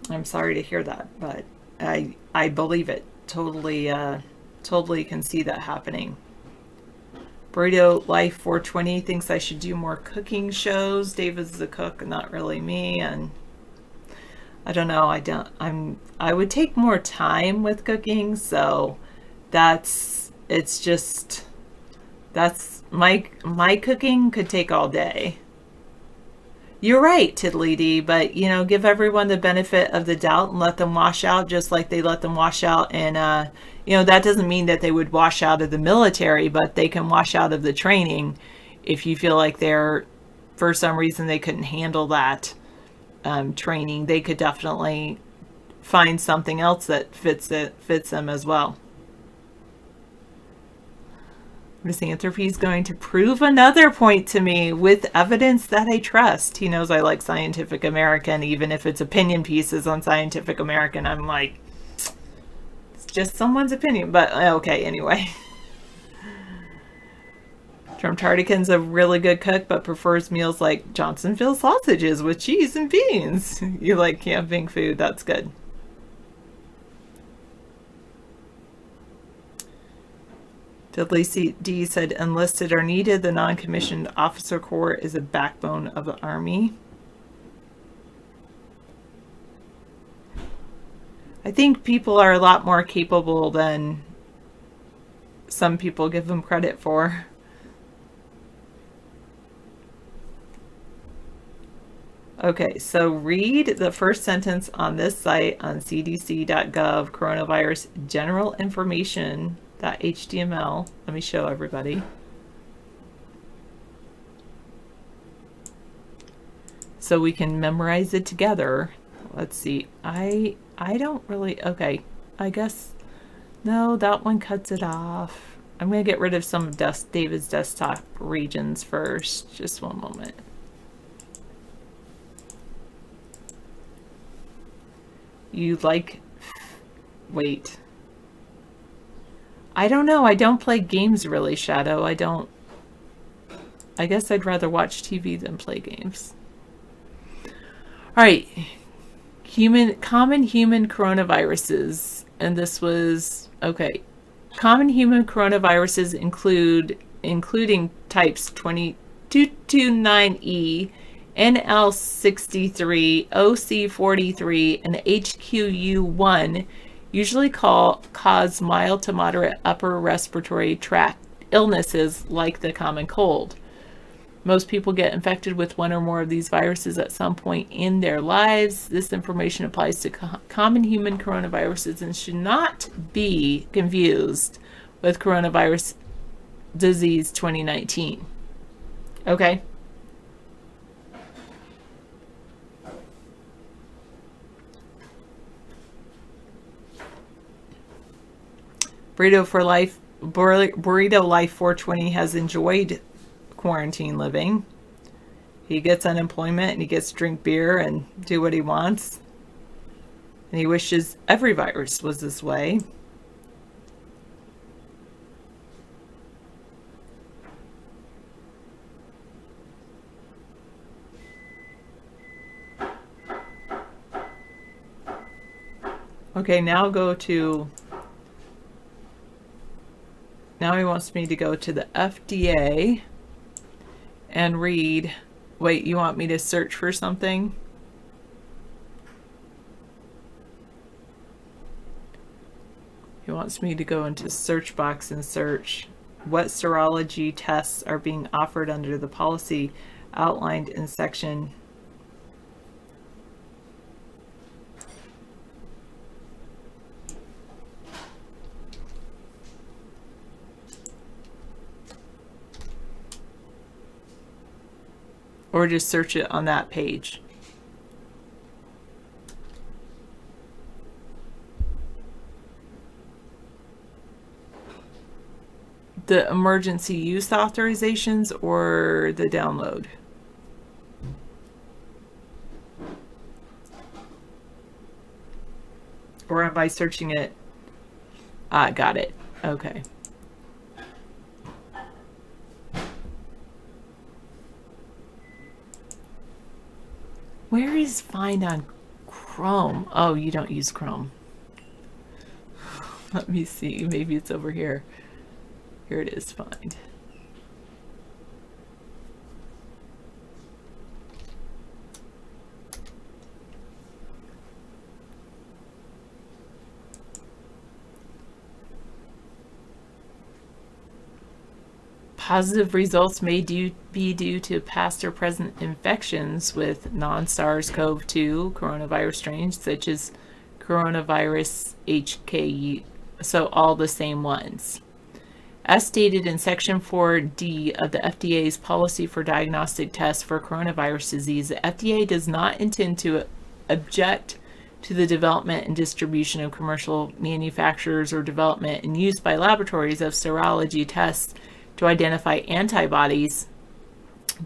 I'm sorry to hear that, but I believe it. Totally can see that happening. Burrito Life 420 thinks I should do more cooking shows. David's the cook, not really me, and I don't know. I would take more time with cooking, so that's my cooking could take all day. You're right, Tiddly D, but give everyone the benefit of the doubt and let them wash out just like they let them wash out. And that doesn't mean that they would wash out of the military, but they can wash out of the training if you feel like for some reason they couldn't handle that training. They could definitely find something else that fits them as well. Misanthropy is going to prove another point to me with evidence that I trust. He knows I like Scientific American, even if it's opinion pieces on Scientific American. I'm like, it's just someone's opinion, but okay, anyway. Drumtardican's a really good cook, but prefers meals like Johnsonville sausages with cheese and beans. You like camping food, that's good. Dudley D said, enlisted are needed. The non-commissioned officer corps is a backbone of the Army. I think people are a lot more capable than some people give them credit for. Okay, so read the first sentence on this site on cdc.gov, coronavirus general information. .html. Let me show everybody. So we can memorize it together. Let's see. I don't really, okay. I guess, no, that one cuts it off. I'm going to get rid of some of David's desktop regions first. Just one moment. You like, wait. I don't know. I don't play games really, Shadow. I guess I'd rather watch TV than play games. All right. Common human coronaviruses. And this was, okay. Common human coronaviruses including types 2229E, NL63, OC43, and HQU1 usually cause mild to moderate upper respiratory tract illnesses like the common cold. Most people get infected with one or more of these viruses at some point in their lives. This information applies to common human coronaviruses and should not be confused with coronavirus disease 2019. Okay. Burrito Life 420 has enjoyed quarantine living. He gets unemployment and he gets to drink beer and do what he wants. And he wishes every virus was this way. Okay, now he wants me to go to the FDA and read. Wait, you want me to search for something? He wants me to go into search box and search what serology tests are being offered under the policy outlined in section . Or just search it on that page. The emergency use authorizations or the download? Or am I searching it? Got it. Okay. Where is Find on Chrome? Oh, you don't use Chrome. Let me see. Maybe it's over here. Here it is, Find. Positive results may be due to past or present infections with non-SARS-CoV-2 coronavirus strains, such as coronavirus HK, so all the same ones. As stated in Section 4D of the FDA's policy for diagnostic tests for coronavirus disease, the FDA does not intend to object to the development and distribution of commercial manufacturers or development and use by laboratories of serology tests to identify antibodies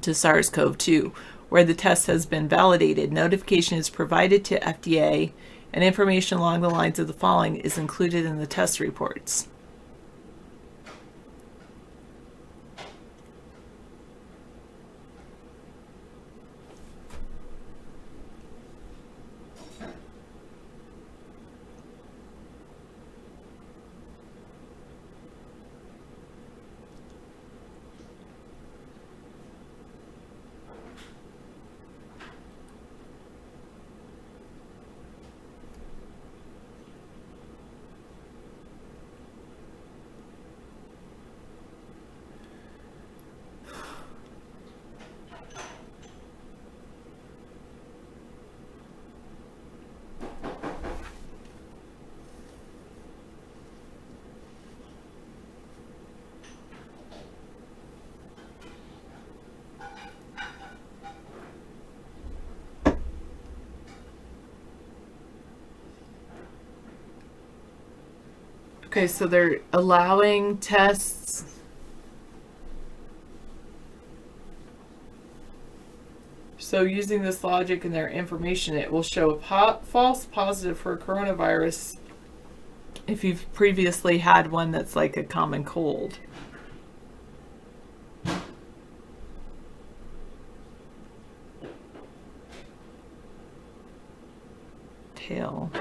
to SARS-CoV-2. Where the test has been validated, notification is provided to FDA, and information along the lines of the following is included in the test reports. Okay, so they're allowing tests. So using this logic and their information, it will show a false positive for coronavirus if you've previously had one that's like a common cold. Tail.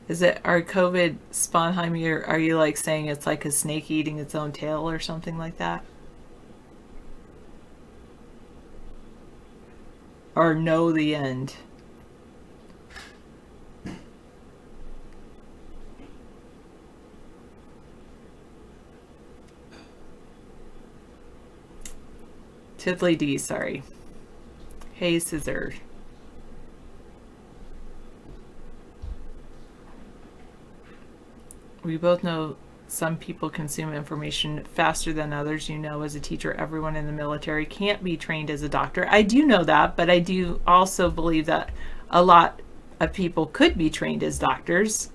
Is it, are COVID Sponheim, are you like saying it's like a snake eating its own tail or something like that? Or know the end? Tiddly D, sorry. Hey, Scissor. We both know some people consume information faster than others. You know, as a teacher, everyone in the military can't be trained as a doctor. I do know that, but I do also believe that a lot of people could be trained as doctors.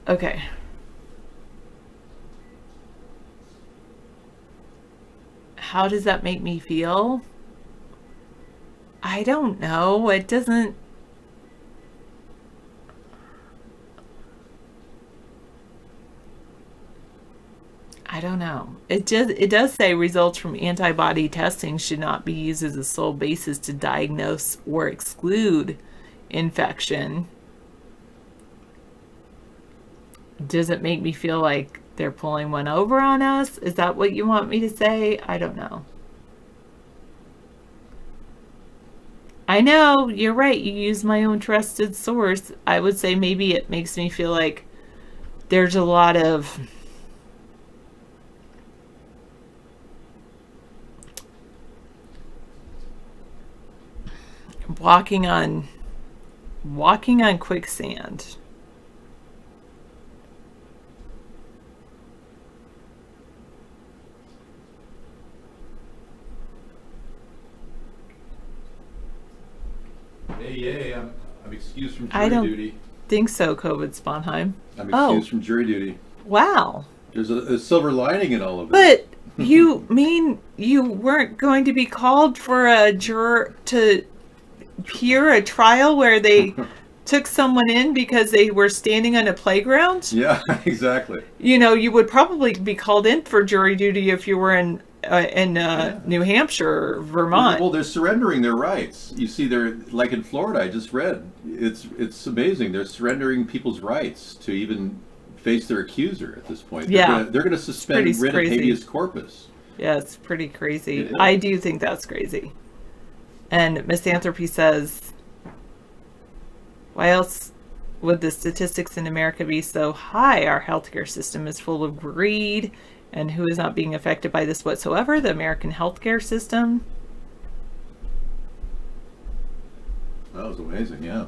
Okay. How does that make me feel? I don't know. It doesn't. I don't know. It does say results from antibody testing should not be used as a sole basis to diagnose or exclude infection. Does it make me feel like they're pulling one over on us? Is that what you want me to say? I don't know. I know, you're right. You use my own trusted source. I would say maybe it makes me feel like there's a lot of walking on quicksand. Hey, I'm excused from jury duty. Think so, COVID Sponheim. I'm excused from jury duty. Wow. There's a silver lining in all of it. But you mean you weren't going to be called for a juror to hear a trial where they took someone in because they were standing on a playground? Yeah, exactly. You know, you would probably be called in for jury duty if you were in New Hampshire or Vermont. Well, they're surrendering their rights. You see, they're like in Florida. I just read. It's amazing. They're surrendering people's rights to even face their accuser at this point. Yeah, they're going to suspend writ of habeas corpus. Yeah, it's pretty crazy. I do think that's crazy. And Misanthropy says, why else would the statistics in America be so high? Our healthcare system is full of greed. And who is not being affected by this whatsoever? The American healthcare system. That was amazing, yeah.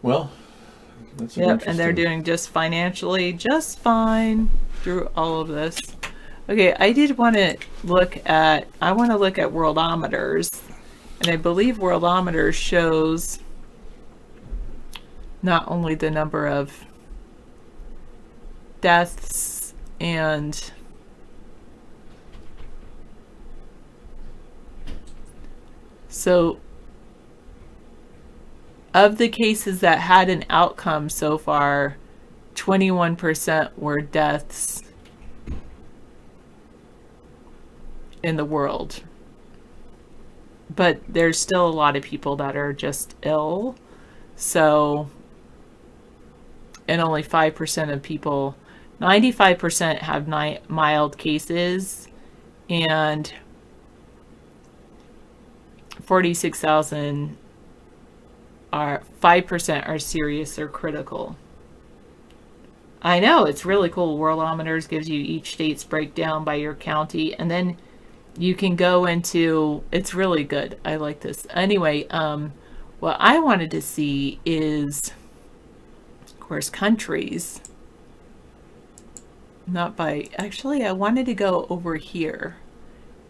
Well, that's and they're doing just financially just fine through all of this. Okay, I want to look at Worldometers, and I believe Worldometers shows not only the number of deaths and so of the cases that had an outcome so far, 21% were deaths in the world. But there's still a lot of people that are just ill. So, and only 5% of people, 95% have mild cases, and 46,000 are 5% are serious or critical. I know, it's really cool. Worldometers gives you each state's breakdown by your county, and then you can go into, it's really good. I like this. Anyway, what I wanted to see is, of course, countries. Not by, actually, I wanted to go over here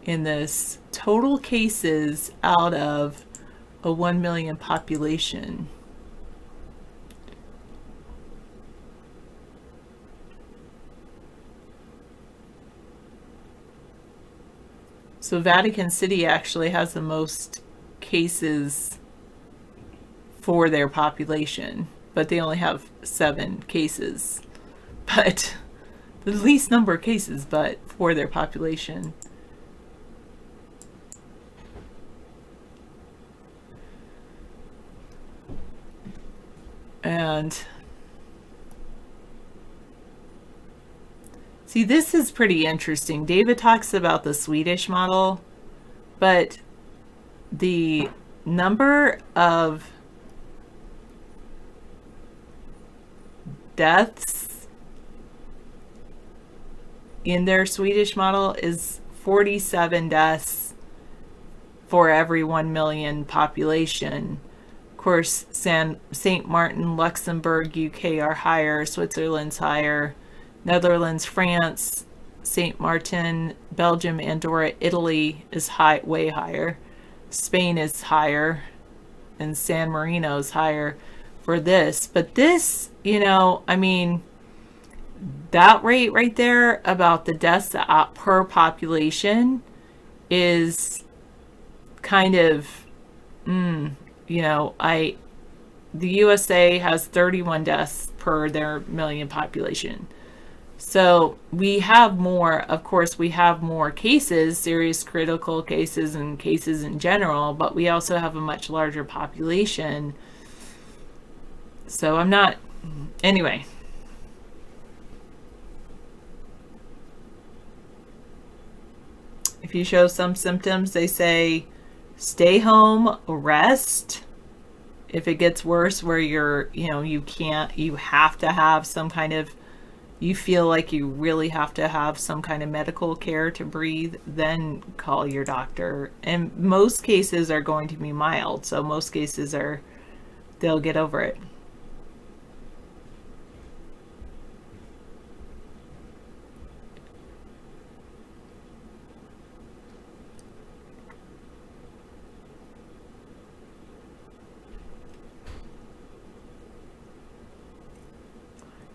in this total cases out of a 1 million population. So Vatican City actually has the most cases for their population, but they only have 7 cases. But the least number of cases, but for their population. And see, this is pretty interesting. David talks about the Swedish model, but the number of deaths in their Swedish model is 47 deaths for every 1 million population. Of course, St. Martin, Luxembourg, UK are higher, Switzerland's higher, Netherlands, France, St. Martin, Belgium, Andorra, Italy is way higher. Spain is higher, and San Marino is higher for this. But this, you know, I mean, that rate right there about the deaths per population is kind of, you know, the USA has 31 deaths per their million population. So we have more, of course, we have more cases, serious critical cases and cases in general, but we also have a much larger population. So I'm not, anyway. If you show some symptoms, they say stay home, rest. If it gets worse where you're, you know, you have to have some kind of, you feel like you really have to have some kind of medical care to breathe, then call your doctor. And most cases are going to be mild, so most cases they'll get over it.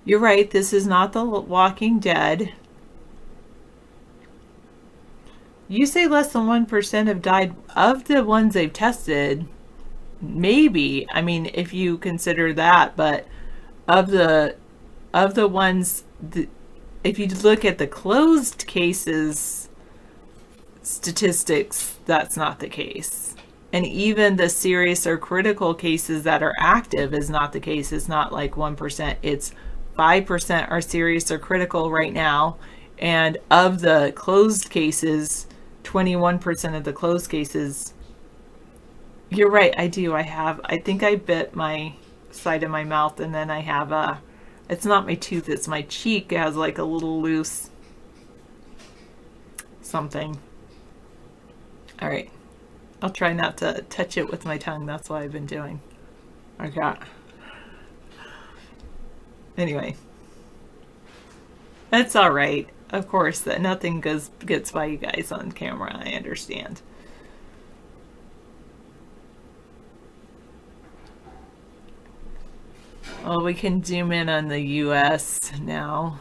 You're right, this is not The Walking Dead. You say less than 1% have died of the ones they've tested. Maybe. I mean, if you consider that, but of the ones, if you look at the closed cases statistics, that's not the case. And even the serious or critical cases that are active is not the case. It's not like 1%. It's 5% are serious or critical right now. And of the closed cases, 21% of the closed cases. You're right, I do. I think I bit my side of my mouth, and then I have it's not my tooth, it's my cheek. It has like a little loose something. All right. I'll try not to touch it with my tongue. That's what I've been doing. Okay. Anyway, that's all right. Of course, that nothing gets by you guys on camera. I understand. Well, we can zoom in on the U.S. now.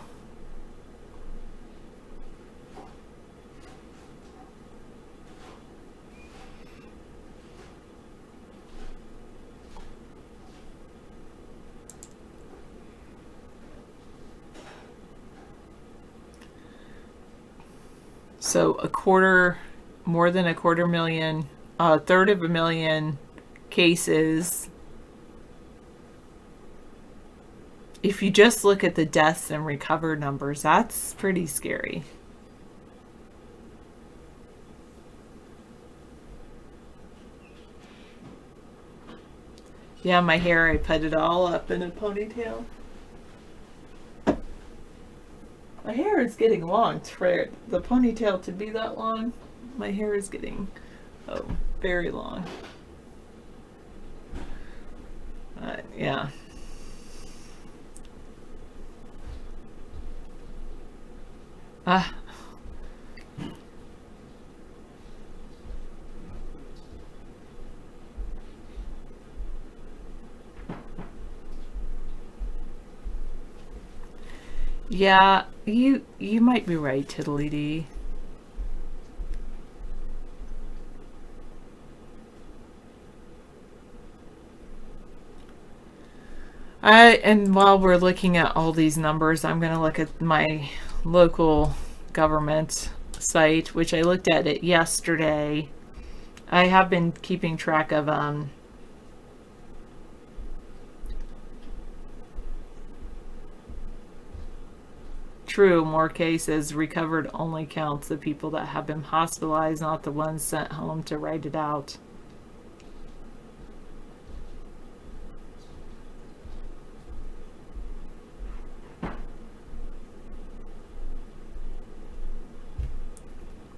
So more than a quarter million, a third of a million cases. If you just look at the deaths and recovered numbers, that's pretty scary. Yeah, my hair, I put it all up in a ponytail. My hair is getting long. For the ponytail to be that long, my hair is getting, very long. Yeah. Yeah, you might be right, Tiddly Dee. And while we're looking at all these numbers, I'm going to look at my local government site, which I looked at it yesterday. I have been keeping track of true, more cases. Recovered only counts the people that have been hospitalized, not the ones sent home to write it out.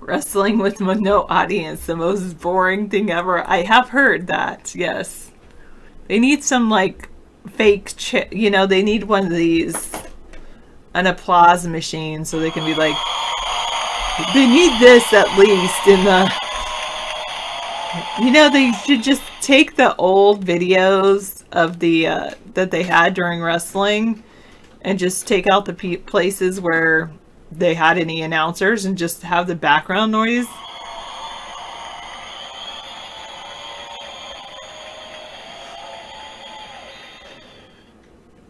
Wrestling with no audience, the most boring thing ever. I have heard that, yes. They need some like fake, they need one of these, an applause machine, so they can be like, they need this at least in the, they should just take the old videos of the, that they had during wrestling and just take out the places where they had any announcers and just have the background noise.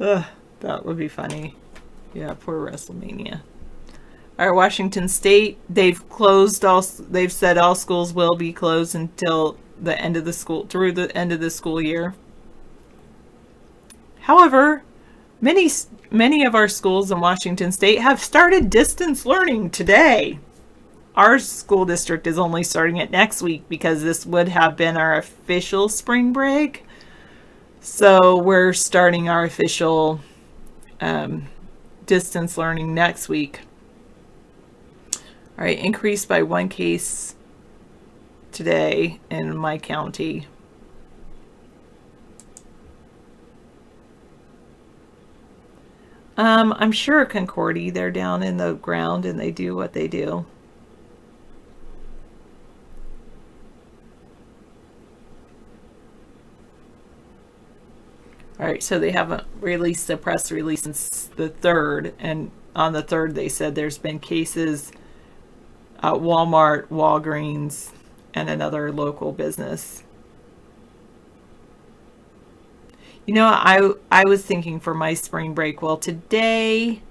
Ugh, that would be funny. Yeah, poor WrestleMania. All right, Washington State, they've said all schools will be closed until the end of the through the end of the school year. However, many of our schools in Washington State have started distance learning today. Our school district is only starting it next week because this would have been our official spring break. So we're starting our official distance learning next week. All right, increased by 1 case today in my county. I'm sure Concordia, they're down in the ground and they do what they do. All right, so they haven't released a press release since the 3rd, and on the 3rd they said there's been cases at Walmart, Walgreens, and another local business. You know, I was thinking for my spring break, well, today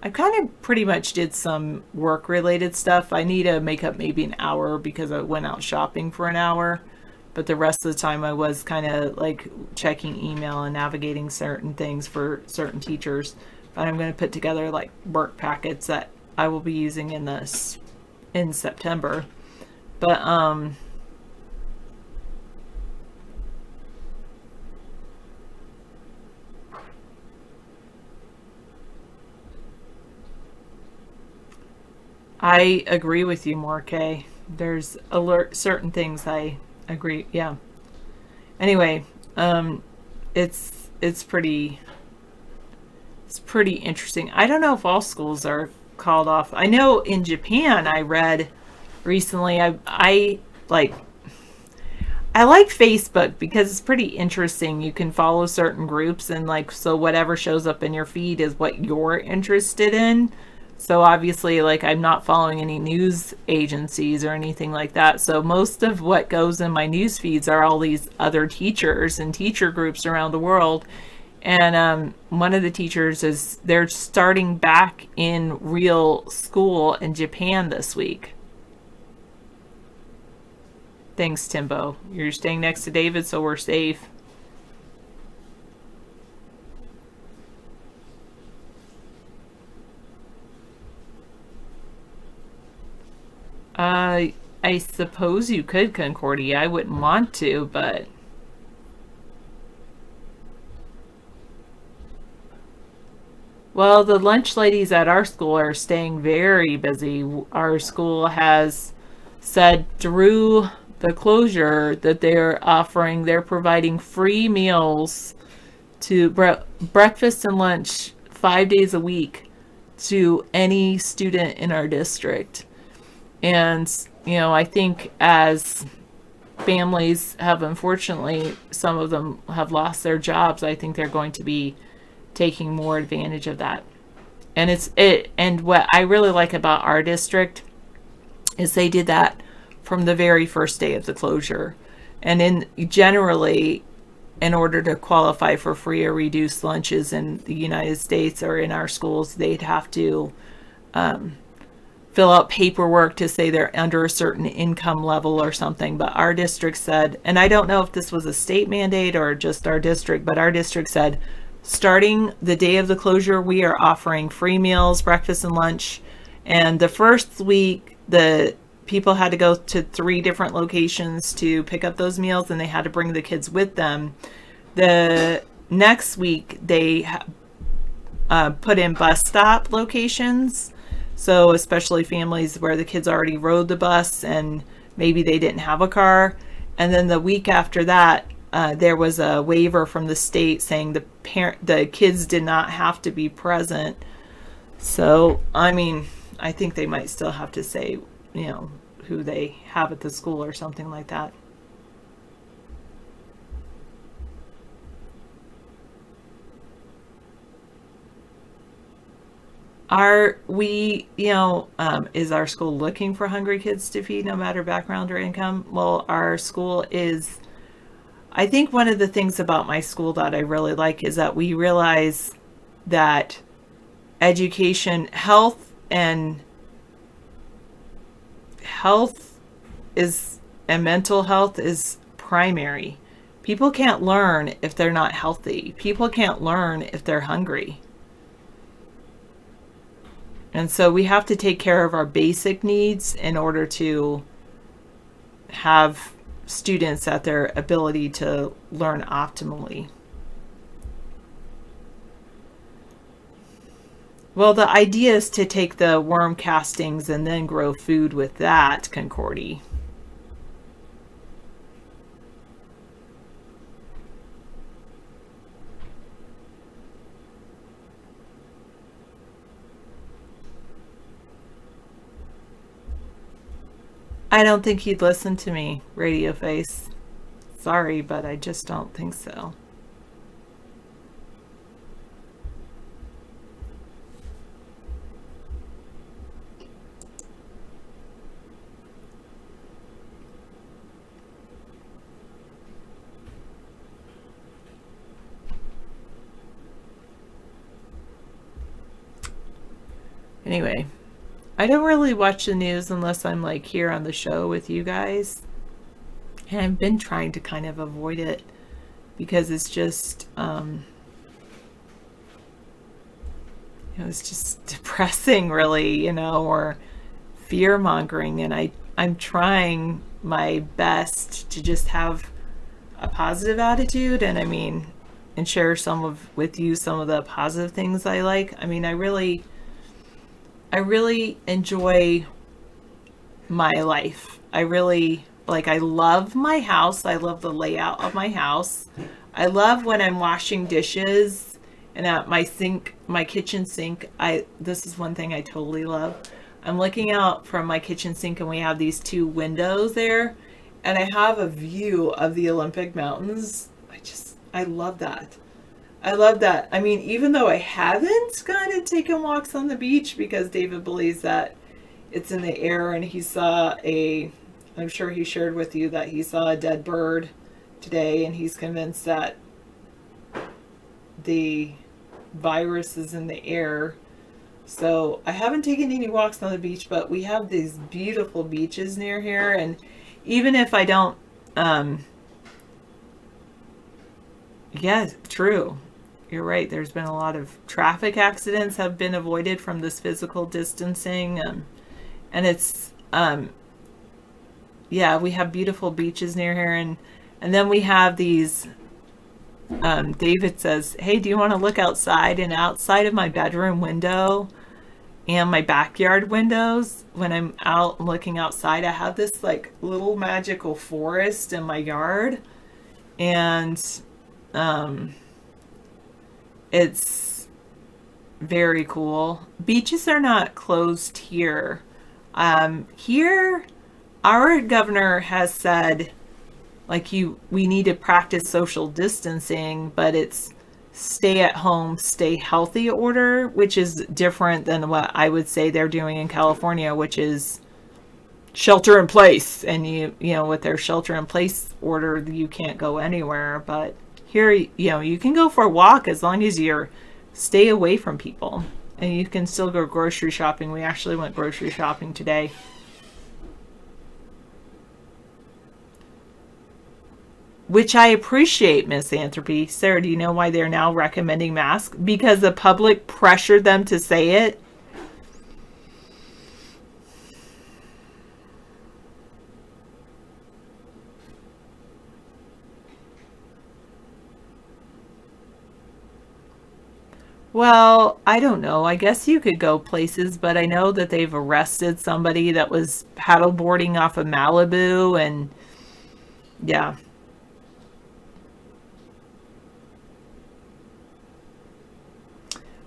I kind of pretty much did some work-related stuff. I need to make up maybe an hour because I went out shopping for an hour. But the rest of the time I was kind of like checking email and navigating certain things for certain teachers. But I'm going to put together like work packets that I will be using in September. But I agree with you, Morkay. There's certain things I agree. Yeah. Anyway, it's pretty interesting. I don't know if all schools are called off. I know in Japan, I read recently. I like Facebook because it's pretty interesting. You can follow certain groups and like so whatever shows up in your feed is what you're interested in. So obviously, like, I'm not following any news agencies or anything like that. So most of what goes in my news feeds are all these other teachers and teacher groups around the world. And one of the teachers they're starting back in real school in Japan this week. Thanks, Timbo. You're staying next to David, so we're safe. I suppose you could, Concordia. I wouldn't want to, but... Well, the lunch ladies at our school are staying very busy. Our school has said through the closure that they're providing free meals to breakfast and lunch 5 days a week to any student in our district. And, you know, I think as families have, unfortunately, some of them have lost their jobs, I think they're going to be taking more advantage of that. And what I really like about our district is they did that from the very first day of the closure. And generally, in order to qualify for free or reduced lunches in the United States or in our schools, they'd have to fill out paperwork to say they're under a certain income level or something. But our district said, and I don't know if this was a state mandate or just our district, but our district said, starting the day of the closure, we are offering free meals, breakfast and lunch. And the first week, the people had to go to 3 different locations to pick up those meals, and they had to bring the kids with them. The next week, they put in bus stop locations. So especially families where the kids already rode the bus and maybe they didn't have a car. And then the week after that, there was a waiver from the state saying the kids did not have to be present. So, I mean, I think they might still have to say, you know, who they have at the school or something like that. Is our school looking for hungry kids to feed no matter background or income? Well, our school is, I think one of the things about my school that I really like is that we realize that education, health and mental health is primary. People can't learn if they're not healthy. People can't learn if they're hungry. And so we have to take care of our basic needs in order to have students at their ability to learn optimally. Well, the idea is to take the worm castings and then grow food with that, Concordy. I don't think he'd listen to me, Radio Face. Sorry, but I just don't think so. Anyway, I don't really watch the news unless I'm like here on the show with you guys. And I've been trying to kind of avoid it because it's just, it's just depressing really, or fear mongering. And I'm trying my best to just have a positive attitude and share with you some of the positive things I like. I really enjoy my life. I love my house. I love the layout of my house. I love when I'm washing dishes and at my kitchen sink. This is one thing I totally love. I'm looking out from my kitchen sink and we have these 2 windows there and I have a view of the Olympic Mountains. I love that. I love that. Even though I haven't gone and taken walks on the beach because David believes that it's in the air and he saw I'm sure he shared with you that he saw a dead bird today and he's convinced that the virus is in the air. So I haven't taken any walks on the beach, but we have these beautiful beaches near here. And even if I don't, yeah, true. You're right. There's been a lot of traffic accidents have been avoided from this physical distancing. And it's, yeah, we have beautiful beaches near here. And then we have these, David says, hey, do you want to look outside? And outside of my bedroom window and my backyard windows, when I'm out looking outside, I have this like little magical forest in my yard. And, it's very cool. Beaches are not closed here. Here, our governor has said, we need to practice social distancing, but it's stay at home, stay healthy order, which is different than what I would say they're doing in California, which is shelter in place. And with their shelter in place order, you can't go anywhere. But here, you can go for a walk as long as stay away from people, and you can still go grocery shopping. We actually went grocery shopping today. Which I appreciate, Misanthropy. Sarah, do you know why they're now recommending masks? Because the public pressured them to say it. Well, I don't know. I guess you could go places, but I know that they've arrested somebody that was paddleboarding off of Malibu, and yeah.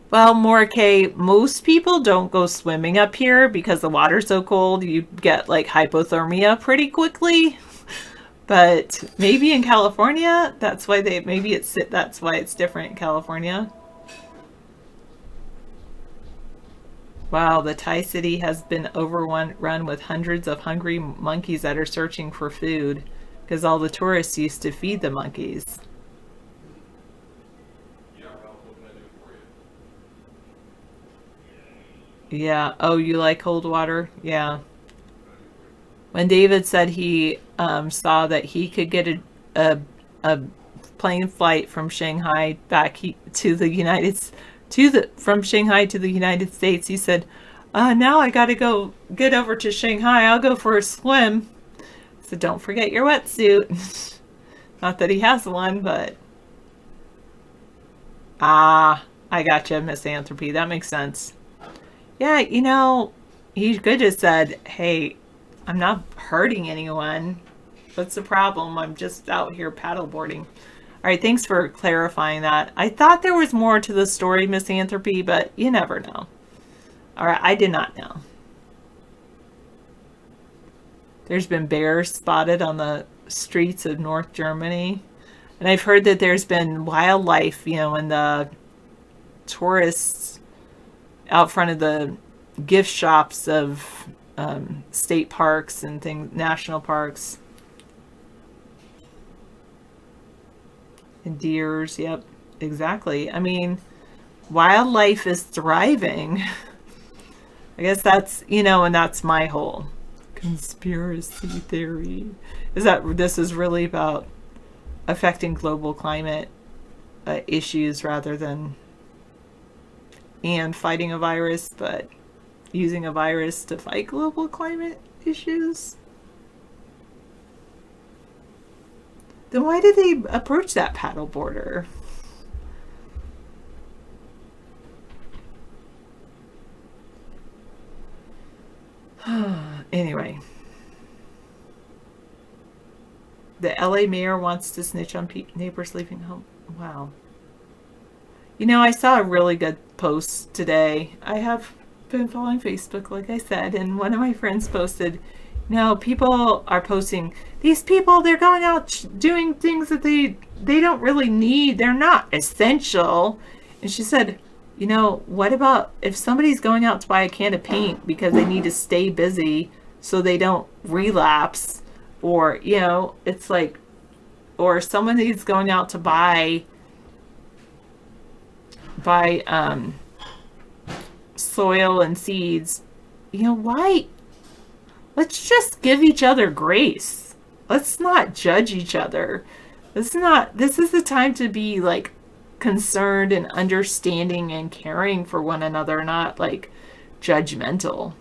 Well, Morikay, most people don't go swimming up here because the water's so cold. You get like hypothermia pretty quickly. But maybe in California, that's why it's different in California. Wow, the Thai city has been overrun with hundreds of hungry monkeys that are searching for food because all the tourists used to feed the monkeys. Yeah. Oh, you like cold water? Yeah. When David said he saw that he could get a plane flight from Shanghai back to the from Shanghai to the United States, he said, now I got to go get over to Shanghai. I'll go for a swim. So don't forget your wetsuit. Not that he has one, but I I gotcha, Misanthropy. That makes sense. Yeah, you know, he could have said, hey, I'm not hurting anyone. What's the problem? I'm just out here paddleboarding. All right, thanks for clarifying that. I thought there was more to the story, Misanthropy, but you never know. All right, I did not know. There's been bears spotted on the streets of North Germany. And I've heard that there's been wildlife, you know, in the tourists out front of the gift shops of state parks and things, national parks. And deers, yep, exactly. I mean, wildlife is thriving. I guess that's, you know, and that's my whole conspiracy theory, is that this is really about affecting global climate issues rather than and fighting a virus, but using a virus to fight global climate issues. Then why did they approach that paddleboarder? Anyway. The LA mayor wants to snitch on neighbors leaving home. Wow. You know, I saw a really good post today. I have been following Facebook, like I said, and one of my friends posted, you know, people are posting, these people, they're going out doing things that they don't really need. They're not essential. And she said, you know, what about if somebody's going out to buy a can of paint because they need to stay busy so they don't relapse? Or, you know, it's like, or someone is going out to buy soil and seeds. You know, why? Let's just give each other grace. Let's not judge each other. This is the time to be like concerned and understanding and caring for one another, not like judgmental.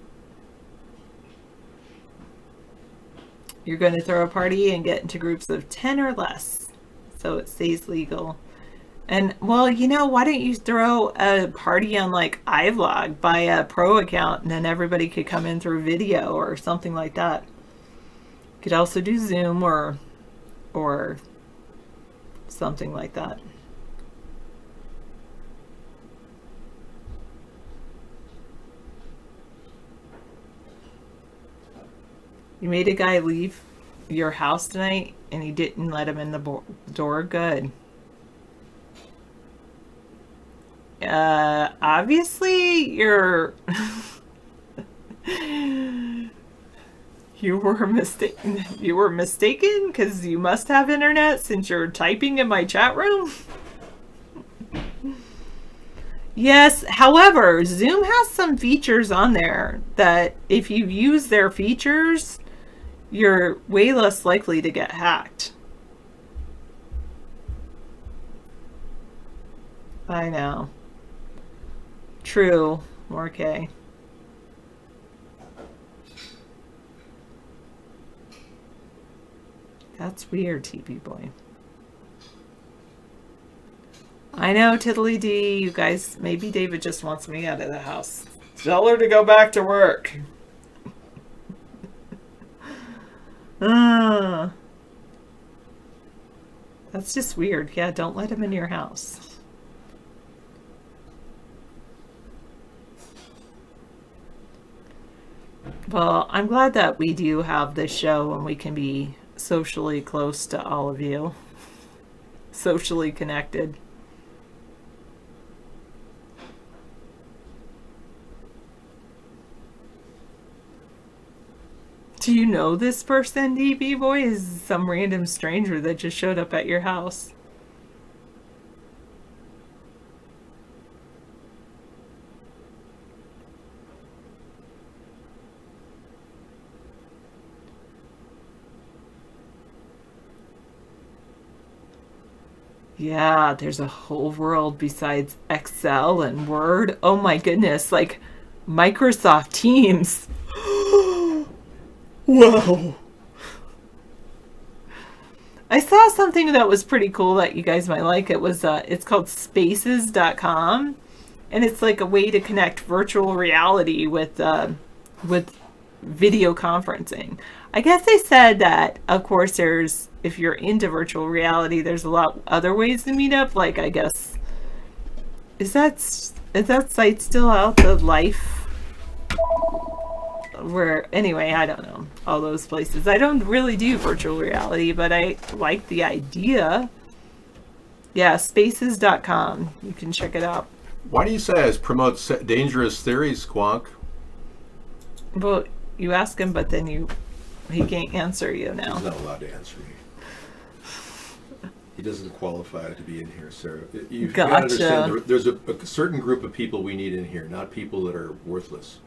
You're going to throw a party and get into groups of 10 or less, so it stays legal. And, well, you know, why don't you throw a party on, like, iVlog, buy a pro account, and then everybody could come in through video or something like that. You could also do Zoom or something like that. You made a guy leave your house tonight and you didn't let him in the door? Good. Obviously you're you were mistaken. You were mistaken because you must have internet since you're typing in my chat room. Yes, however, Zoom has some features on there that if you use their features, you're way less likely to get hacked. I know. True, Morkay. That's weird, TV boy. I know, Tiddly D, you guys, maybe David just wants me out of the house. Tell her to go back to work. That's just weird. Yeah, don't let him in your house. Well, I'm glad that we do have this show and we can be socially close to all of you. Socially connected. Do you know this person, DB boy? Is some random stranger that just showed up at your house? Yeah, there's a whole world besides Excel and Word. Oh my goodness, like Microsoft Teams. Whoa. I saw something that was pretty cool that you guys might like. It was it's called Spaces.com, and it's like a way to connect virtual reality with video conferencing. I guess they said that, of course, if you're into virtual reality, there's a lot other ways to meet up. Like, I guess, is that site still out? The Life, where, anyway, I don't know, all those places. I don't really do virtual reality, but I like the idea. Yeah, Spaces.com. You can check it out. Why do you say it promotes dangerous theories, Squonk? Well, you ask him, but then he can't answer you now. He's not allowed to answer me. He doesn't qualify to be in here, Sarah. You've got to understand, there's a certain group of people we need in here, not people that are worthless.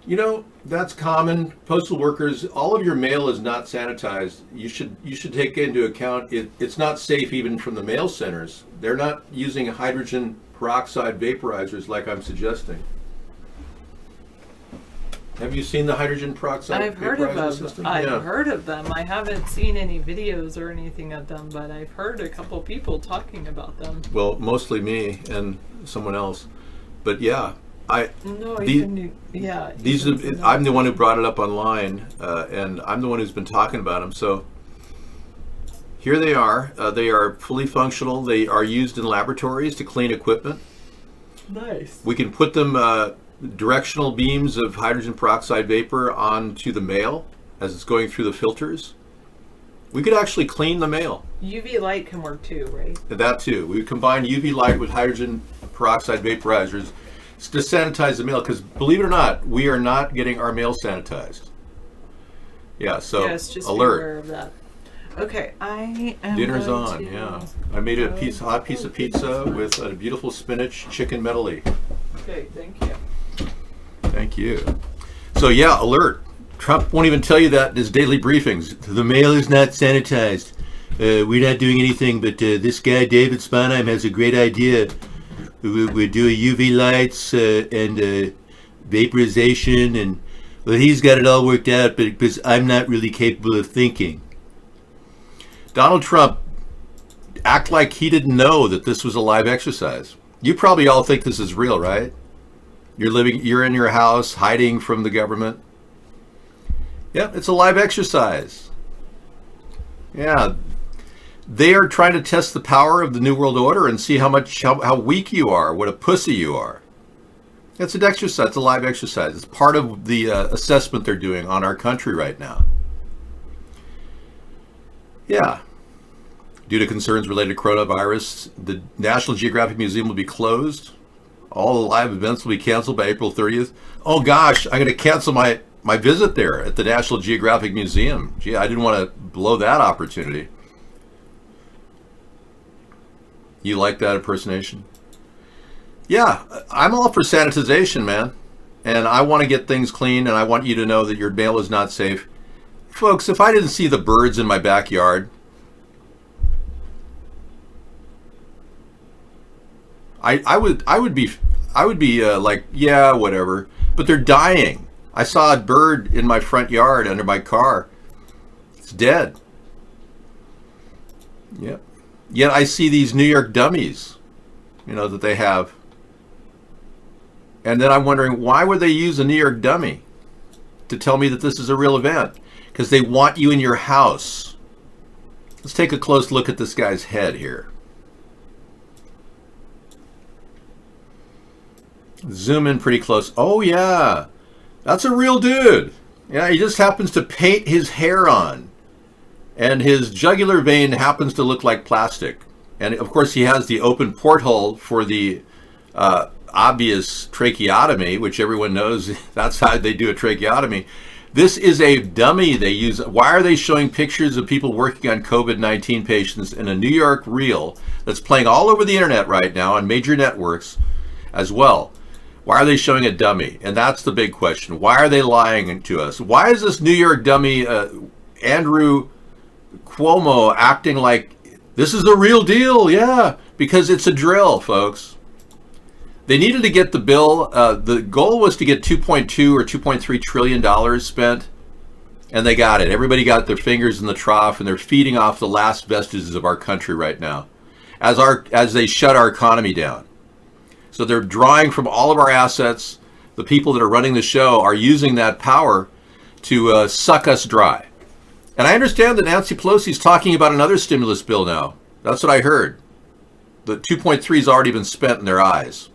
You know, that's common. Postal workers, all of your mail is not sanitized. You should take into account it's not safe even from the mail centers. They're not using hydrogen peroxide vaporizers like I'm suggesting. Have you seen the hydrogen peroxide I've heard of them. system? I've heard of them. I haven't seen any videos or anything of them, but I've heard a couple people talking about them. Well, mostly me and someone else. But yeah, I'm the one who brought it up online, and I'm the one who's been talking about them. So here they are. They are fully functional. They are used in laboratories to clean equipment. Nice. We can put them directional beams of hydrogen peroxide vapor onto the mail as it's going through the filters. We could actually clean the mail. UV light can work too, right? That too. We combine UV light with hydrogen peroxide vaporizers to sanitize the mail, because believe it or not, we are not getting our mail sanitized. Yeah, so yes, just alert. Be aware of that. Okay, I am Dinner's on, yeah. I made a hot piece of pizza with a beautiful spinach chicken medley. Okay, thank you. Thank you. So yeah, alert. Trump won't even tell you that in his daily briefings. The mail is not sanitized. We're not doing anything, but this guy, David Sponheim, has a great idea. We're doing UV lights and vaporization, and well, he's got it all worked out, but because I'm not really capable of thinking. Donald Trump act like he didn't know that this was a live exercise. You probably all think this is real, right? You're in your house hiding from the government. Yeah, it's a live exercise. Yeah, they are trying to test the power of the New World Order and see how weak you are, what a pussy you are. It's an exercise, it's a live exercise. It's part of the assessment they're doing on our country right now. Yeah. Due to concerns related to coronavirus, the National Geographic Museum will be closed. All the live events will be canceled by April 30th. Oh gosh, I'm going to cancel my visit there at the National Geographic Museum. Gee, I didn't want to blow that opportunity. You like that impersonation? Yeah, I'm all for sanitization, man. And I want to get things clean, and I want you to know that your mail is not safe. Folks, if I didn't see the birds in my backyard, I would be like, yeah, whatever. But they're dying. I saw a bird in my front yard under my car. It's dead. Yep. Yet I see these New York dummies, that they have. And then I'm wondering, why would they use a New York dummy to tell me that this is a real event? Because they want you in your house. Let's take a close look at this guy's head here. Zoom in pretty close. Oh yeah, that's a real dude. Yeah, he just happens to paint his hair on. And his jugular vein happens to look like plastic. And of course he has the open porthole for the obvious tracheotomy, which everyone knows that's how they do a tracheotomy. This is a dummy they use. Why are they showing pictures of people working on COVID-19 patients in a New York reel that's playing all over the internet right now on major networks as well? Why are they showing a dummy? And that's the big question. Why are they lying to us? Why is this New York dummy, Andrew Cuomo, acting like this is the real deal? Yeah, because it's a drill, folks. They needed to get the bill. The goal was to get $2.2 or $2.3 trillion spent, and they got it. Everybody got their fingers in the trough, and they're feeding off the last vestiges of our country right now, as they shut our economy down. So they're drawing from all of our assets. The people that are running the show are using that power to suck us dry. And I understand that Nancy Pelosi's talking about another stimulus bill now. That's what I heard. The 2.3 has already been spent in their eyes.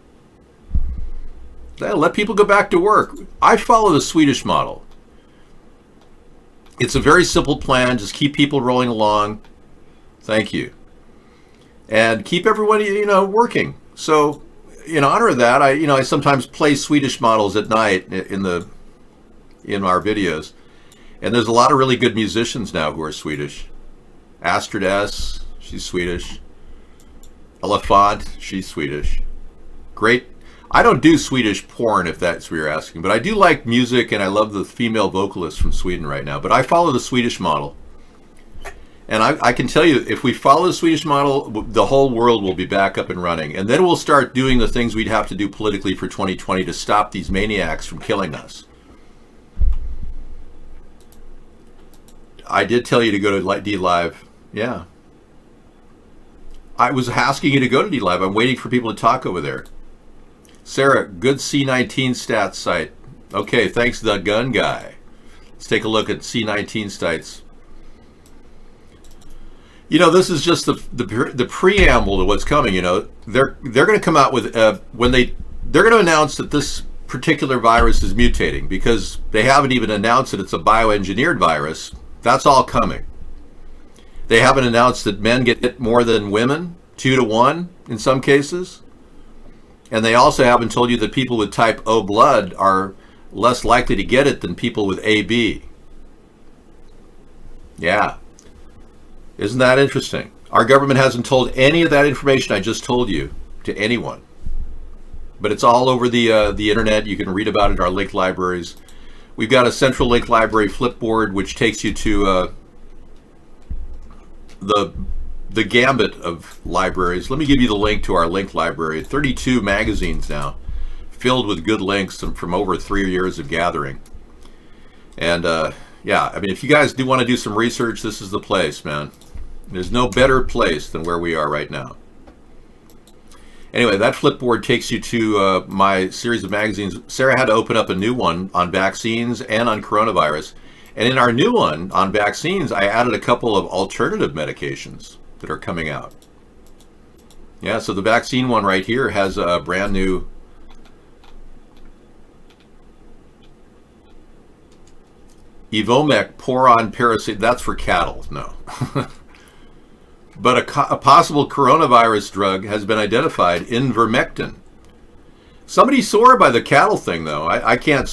Let people go back to work. I follow the Swedish model. It's a very simple plan. Just keep people rolling along. Thank you. And keep everyone, working. So, in honor of that, I sometimes play Swedish models at night in our videos. And there's a lot of really good musicians now who are Swedish. Astrid S, she's Swedish. Elefant, she's Swedish. Great. I don't do Swedish porn, if that's what you're asking, but I do like music, and I love the female vocalists from Sweden right now. But I follow the Swedish model. And I can tell you, if we follow the Swedish model, the whole world will be back up and running. And then we'll start doing the things we'd have to do politically for 2020 to stop these maniacs from killing us. I did tell you to go to DLive. Yeah. I was asking you to go to DLive. I'm waiting for people to talk over there. Sarah, good C19 stats site. Okay, thanks, the gun guy. Let's take a look at C19 stats. This is just the preamble to what's coming. They're going to come out with they're going to announce that this particular virus is mutating, because they haven't even announced that it's a bioengineered virus. That's all coming. They haven't announced that men get it more than women, 2 to 1 in some cases. And they also haven't told you that people with type O blood are less likely to get it than people with AB. Yeah. Isn't that interesting? Our government hasn't told any of that information I just told you to anyone. But it's all over the internet. You can read about it in our link libraries. We've got a central link library flipboard which takes you to the gambit of libraries. Let me give you the link to our link library. 32 magazines now, filled with good links from over 3 years of gathering. And if you guys do want to do some research, this is the place, man. There's no better place than where we are right now. Anyway, that flipboard takes you to my series of magazines. Sarah had to open up a new one on vaccines and on coronavirus. And in our new one on vaccines, I added a couple of alternative medications that are coming out. Yeah, so the vaccine one right here has a brand new Ivomec Poron Parasite. That's for cattle, no. But a possible coronavirus drug has been identified in Vermectin. Somebody swore by the cattle thing, though. I can't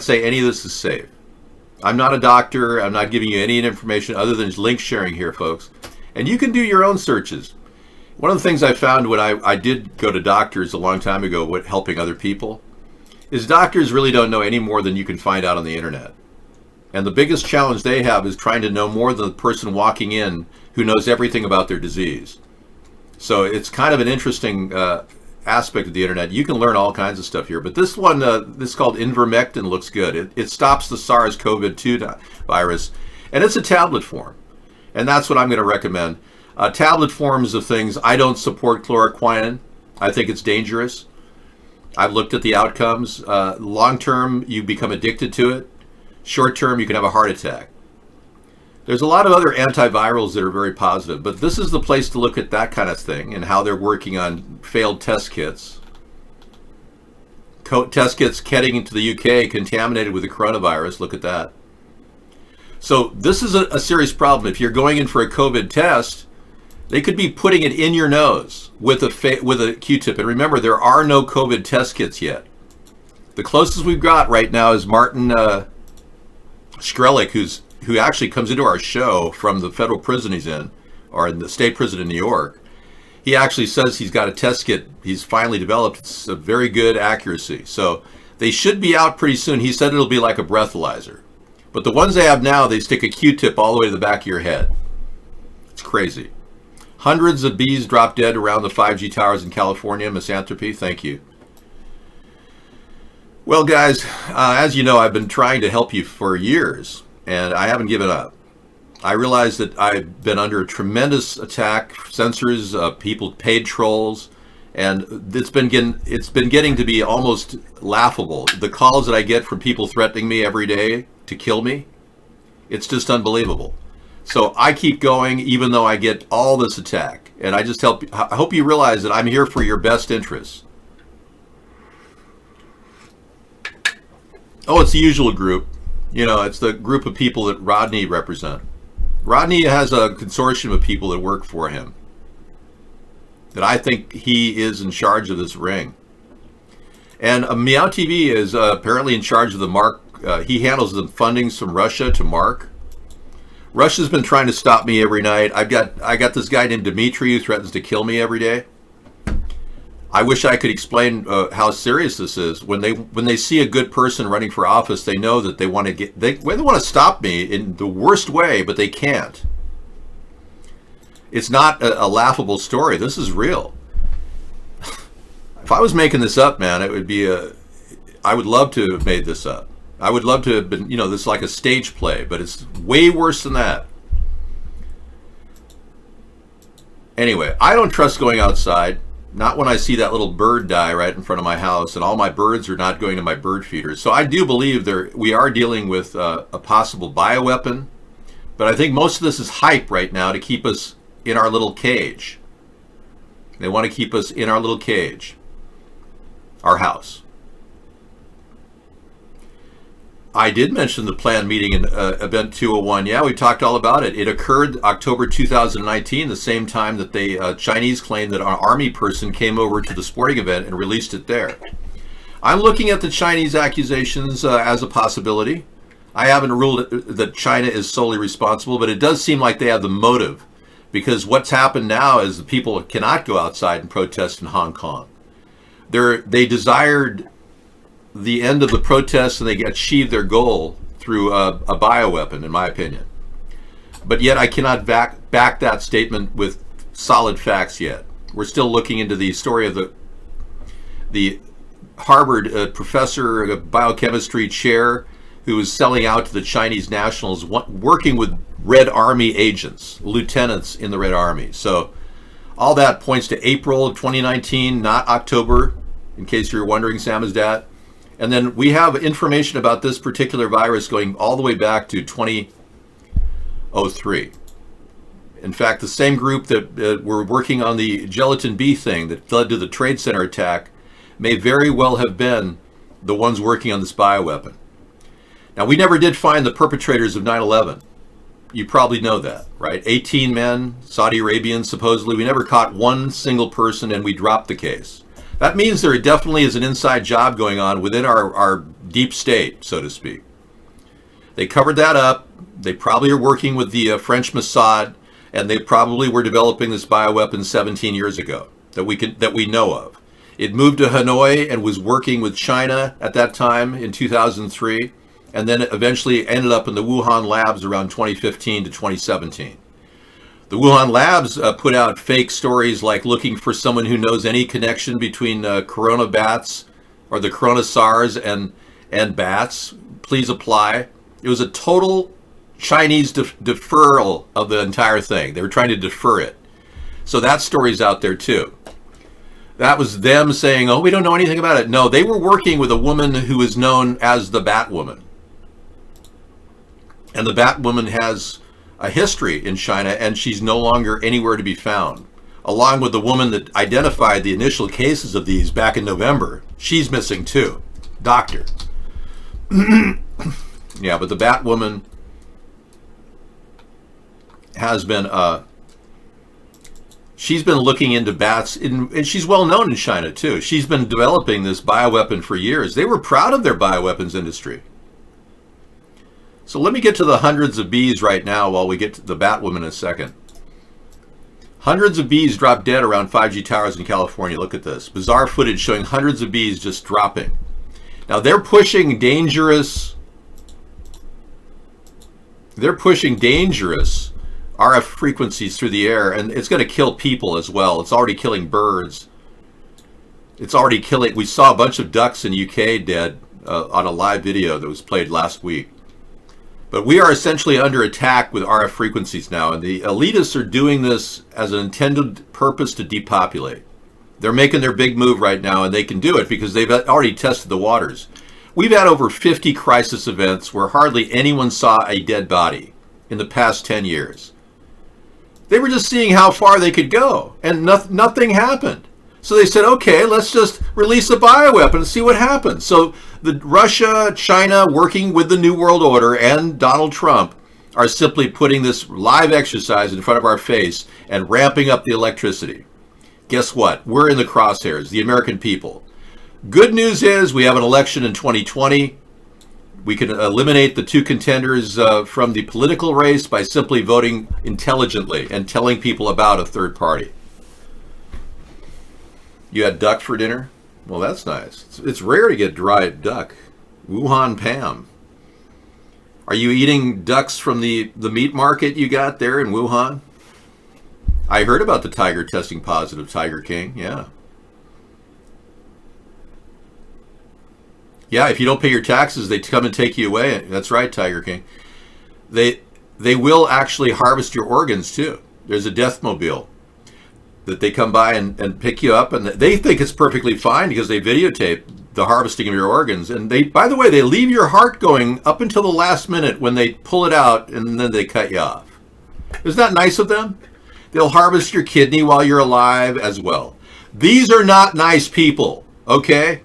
say any of this is safe. I'm not a doctor. I'm not giving you any information other than link sharing here, folks. And you can do your own searches. One of the things I found when I did go to doctors a long time ago, helping other people, is doctors really don't know any more than you can find out on the internet. And the biggest challenge they have is trying to know more than the person walking in who knows everything about their disease. So it's kind of an interesting aspect of the internet. You can learn all kinds of stuff here. But this one, this is called Ivermectin, looks good. It stops the SARS-CoV-2 virus, and it's a tablet form. And that's what I'm going to recommend. Tablet forms of things. I don't support chloroquine. I think it's dangerous. I've looked at the outcomes. Long term, you become addicted to it. Short term, you can have a heart attack. There's a lot of other antivirals that are very positive, but this is the place to look at that kind of thing and how they're working on failed test kits. Test kits heading into the UK contaminated with the coronavirus. Look at that. So this is a serious problem. If you're going in for a COVID test, they could be putting it in your nose with a Q-tip. And remember, there are no COVID test kits yet. The closest we've got right now is Martin Shkreli, who actually comes into our show from the federal prison he's in, or in the state prison in New York. He actually says he's got a test kit he's finally developed. It's a very good accuracy. So they should be out pretty soon. He said it'll be like a breathalyzer. But the ones they have now, they stick a Q-tip all the way to the back of your head. It's crazy. Hundreds of bees dropped dead around the 5G towers in California. Misanthropy, thank you. Well, guys, as you know, I've been trying to help you for years, and I haven't given up. I realize that I've been under a tremendous attack, censors, people, paid trolls, and it's been getting to be almost laughable. The calls that I get from people threatening me every day to kill me, it's just unbelievable. So I keep going even though I get all this attack, and I hope you realize that I'm here for your best interests. Oh, it's the usual group. You know, it's the group of people that Rodney represents. Rodney has a consortium of people that work for him. That I think he is in charge of this ring. And Meow TV is apparently in charge of the Mark. He handles the fundings from Russia to Mark. Russia's been trying to stop me every night. I got this guy named Dmitry who threatens to kill me every day. I wish I could explain how serious this is. When they see a good person running for office, they know that they want to stop me in the worst way, but they can't. It's not a laughable story. This is real. If I was making this up, man, it would be I would love to have made this up. I would love to have been, this is like a stage play, but it's way worse than that. Anyway, I don't trust going outside. Not when I see that little bird die right in front of my house, and all my birds are not going to my bird feeders. So I do believe we are dealing with a possible bioweapon, but I think most of this is hype right now to keep us in our little cage. They want to keep us in our little cage, our house. I did mention the planned meeting in Event 201. Yeah, we talked all about it. It occurred October 2019, the same time that the Chinese claimed that an army person came over to the sporting event and released it there. I'm looking at the Chinese accusations as a possibility. I haven't ruled that China is solely responsible, but it does seem like they have the motive, because what's happened now is the people cannot go outside and protest in Hong Kong. They desired the end of the protests, and they achieved their goal through a bioweapon, in my opinion. But yet I cannot back that statement with solid facts yet. We're still looking into the story of the Harvard professor of biochemistry chair who was selling out to the Chinese nationals, working with Red Army agents, lieutenants in the Red Army. So all that points to April of 2019, not October, in case you're wondering, Samizdat. And then we have information about this particular virus going all the way back to 2003. In fact, the same group that were working on the gelatin bee thing that led to the Trade Center attack may very well have been the ones working on this bioweapon. Now, we never did find the perpetrators of 9/11. You probably know that, right? 18 men, Saudi Arabians, supposedly. We never caught one single person, and we dropped the case. That means there definitely is an inside job going on within our deep state, so to speak. They covered that up. They probably are working with the French Mossad, and they probably were developing this bioweapon 17 years ago that we know of. It moved to Hanoi and was working with China at that time in 2003, and then it eventually ended up in the Wuhan labs around 2015 to 2017. The Wuhan labs put out fake stories like looking for someone who knows any connection between corona bats or the corona SARS and bats. Please apply. It was a total Chinese deferral of the entire thing. They were trying to defer it. So that story's out there too. That was them saying, oh, we don't know anything about it. No, they were working with a woman who is known as the Batwoman. And the Batwoman has a history in China, and she's no longer anywhere to be found. Along with the woman that identified the initial cases of these back in November, she's missing too. Doctor. Yeah, but the Batwoman has been, she's been looking into bats, and she's well known in China too. She's been developing this bioweapon for years. They were proud of their bioweapons industry. So let me get to the hundreds of bees right now while we get to the Batwoman in a second. Hundreds of bees dropped dead around 5G towers in California. Look at this. Bizarre footage showing hundreds of bees just dropping. Now they're pushing dangerous RF frequencies through the air, and it's going to kill people as well. It's already killing birds. It's already killing, we saw a bunch of ducks in UK dead on a live video that was played last week. But we are essentially under attack with RF frequencies now, and the elitists are doing this as an intended purpose to depopulate. They're making their big move right now, and they can do it because they've already tested the waters. We've had over 50 crisis events where hardly anyone saw a dead body in the past 10 years. They were just seeing how far they could go, and nothing happened. So they said, okay, let's just release a bioweapon and see what happens. So Russia, China, working with the New World Order, and Donald Trump are simply putting this live exercise in front of our face and ramping up the electricity. Guess what? We're in the crosshairs, the American people. Good news is we have an election in 2020. We can eliminate the two contenders from the political race by simply voting intelligently and telling people about a third party. You had duck for dinner? Well, that's nice. It's rare to get dried duck. Wuhan Pam. Are you eating ducks from the meat market you got there in Wuhan? I heard about the tiger testing positive, Tiger King. Yeah. Yeah, if you don't pay your taxes, they come and take you away. That's right, Tiger King. They will actually harvest your organs too. There's a death mobile that they come by and pick you up, and they think it's perfectly fine because they videotape the harvesting of your organs. And they, by the way, they leave your heart going up until the last minute when they pull it out, and then they cut you off. Isn't that nice of them? They'll harvest your kidney while you're alive as well. These are not nice people, okay?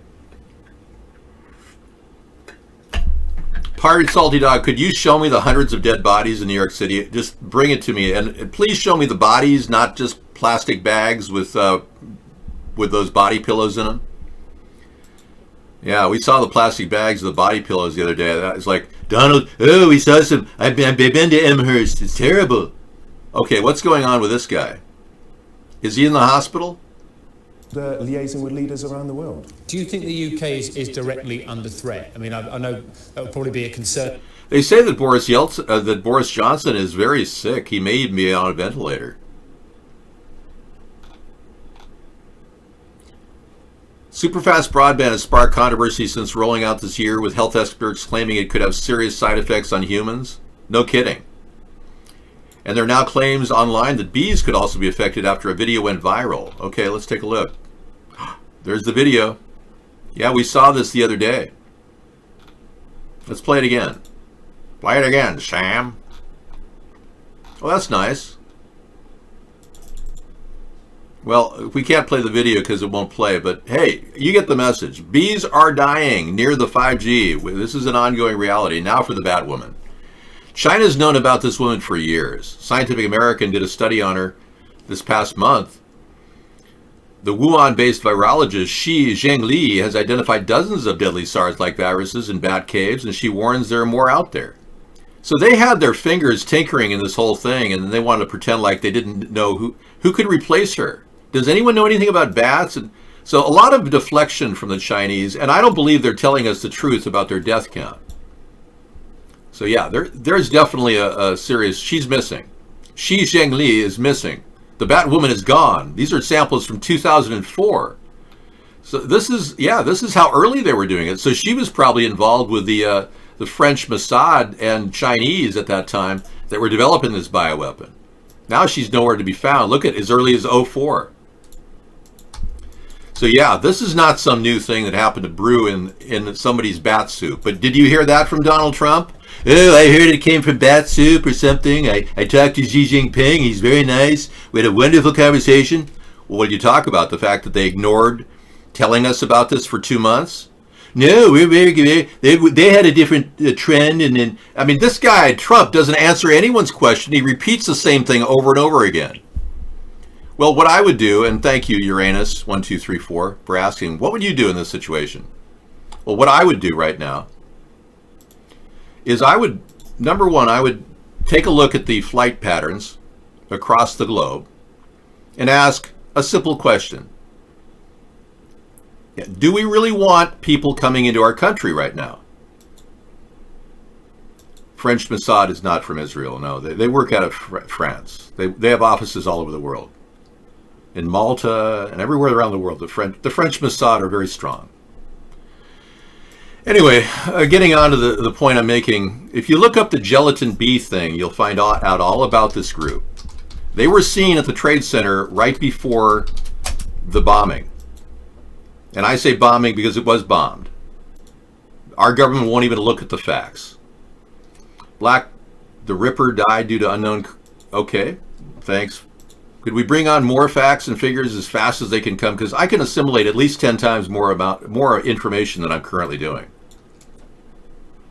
Pirate Salty Dog, could you show me the hundreds of dead bodies in New York City? Just bring it to me, and please show me the bodies, not just plastic bags with those body pillows in them. Yeah, we saw the plastic bags of the body pillows the other day. That was like, Donald, oh, we saw some. I've been to Amherst. It's terrible. Okay, what's going on with this guy? Is he in the hospital? Liaising with leaders around the world. Do you think the UK is directly under threat? I mean, I know that would probably be a concern. They say that Boris Johnson is very sick. He may even be on a ventilator. Superfast broadband has sparked controversy since rolling out this year, with health experts claiming it could have serious side effects on humans. No kidding. And there are now claims online that bees could also be affected after a video went viral. Okay, let's take a look. There's the video. Yeah, we saw this the other day. Let's play it again. Play it again, Sam. Oh, that's nice. Well, we can't play the video because it won't play, but hey, you get the message. Bees are dying near the 5G. This is an ongoing reality. Now for the Batwoman. China's known about this woman for years. Scientific American did a study on her this past month. The Wuhan-based virologist Shi Zhengli has identified dozens of deadly SARS-like viruses in bat caves, and she warns there are more out there. So they had their fingers tinkering in this whole thing, and they wanted to pretend like they didn't know who could replace her. Does anyone know anything about bats? And so a lot of deflection from the Chinese, and I don't believe they're telling us the truth about their death count. So yeah, there's definitely a serious, she's missing. Shi Zhengli is missing. The Batwoman is gone. These are samples from 2004. So this is how early they were doing it. So she was probably involved with the French Mossad and Chinese at that time that were developing this bioweapon. Now she's nowhere to be found. Look at as early as 2004. So yeah, this is not some new thing that happened to brew in somebody's bat soup. But did you hear that from Donald Trump? Oh, I heard it came from bat soup or something. I talked to Xi Jinping. He's very nice. We had a wonderful conversation. Well, what did you talk about? The fact that they ignored telling us about this for 2 months? No, we're very good. They had a different trend. And then, I mean, this guy, Trump, doesn't answer anyone's question. He repeats the same thing over and over again. Well, what I would do, and thank you, Uranus1234, for asking, what would you do in this situation? Well, what I would do right now is number one, I would take a look at the flight patterns across the globe and ask a simple question. Do we really want people coming into our country right now? French Mossad is not from Israel, no. They work out of France. They have offices all over the world. In Malta and everywhere around the world, the French Mossad are very strong. Anyway, getting on to the point I'm making, if you look up the Gelatin B thing, you'll find out all about this group. They were seen at the Trade Center right before the bombing. And I say bombing because it was bombed. Our government won't even look at the facts. Black the Ripper died due to unknown... Okay, thanks. Could we bring on more facts and figures as fast as they can come? Because I can assimilate at least 10 times more information than I'm currently doing.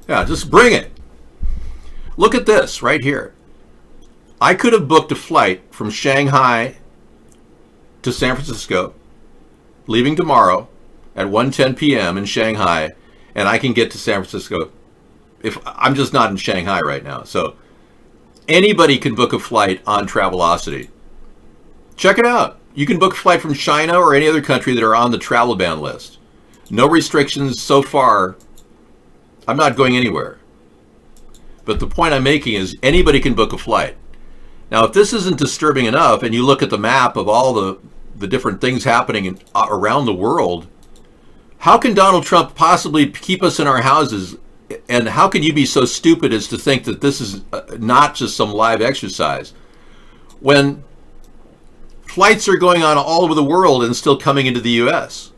Yeah, just bring it. Look at this right here. I could have booked a flight from Shanghai to San Francisco, leaving tomorrow at 1:10 p.m. in Shanghai, and I can get to San Francisco. If I'm just not in Shanghai right now. So anybody can book a flight on Travelocity. Check it out. You can book a flight from China or any other country that are on the travel ban list. No restrictions so far. I'm not going anywhere. But the point I'm making is anybody can book a flight. Now, if this isn't disturbing enough, and you look at the map of all the different things happening around the world, how can Donald Trump possibly keep us in our houses? And how can you be so stupid as to think that this is not just some live exercise when flights are going on all over the world and still coming into the U.S.?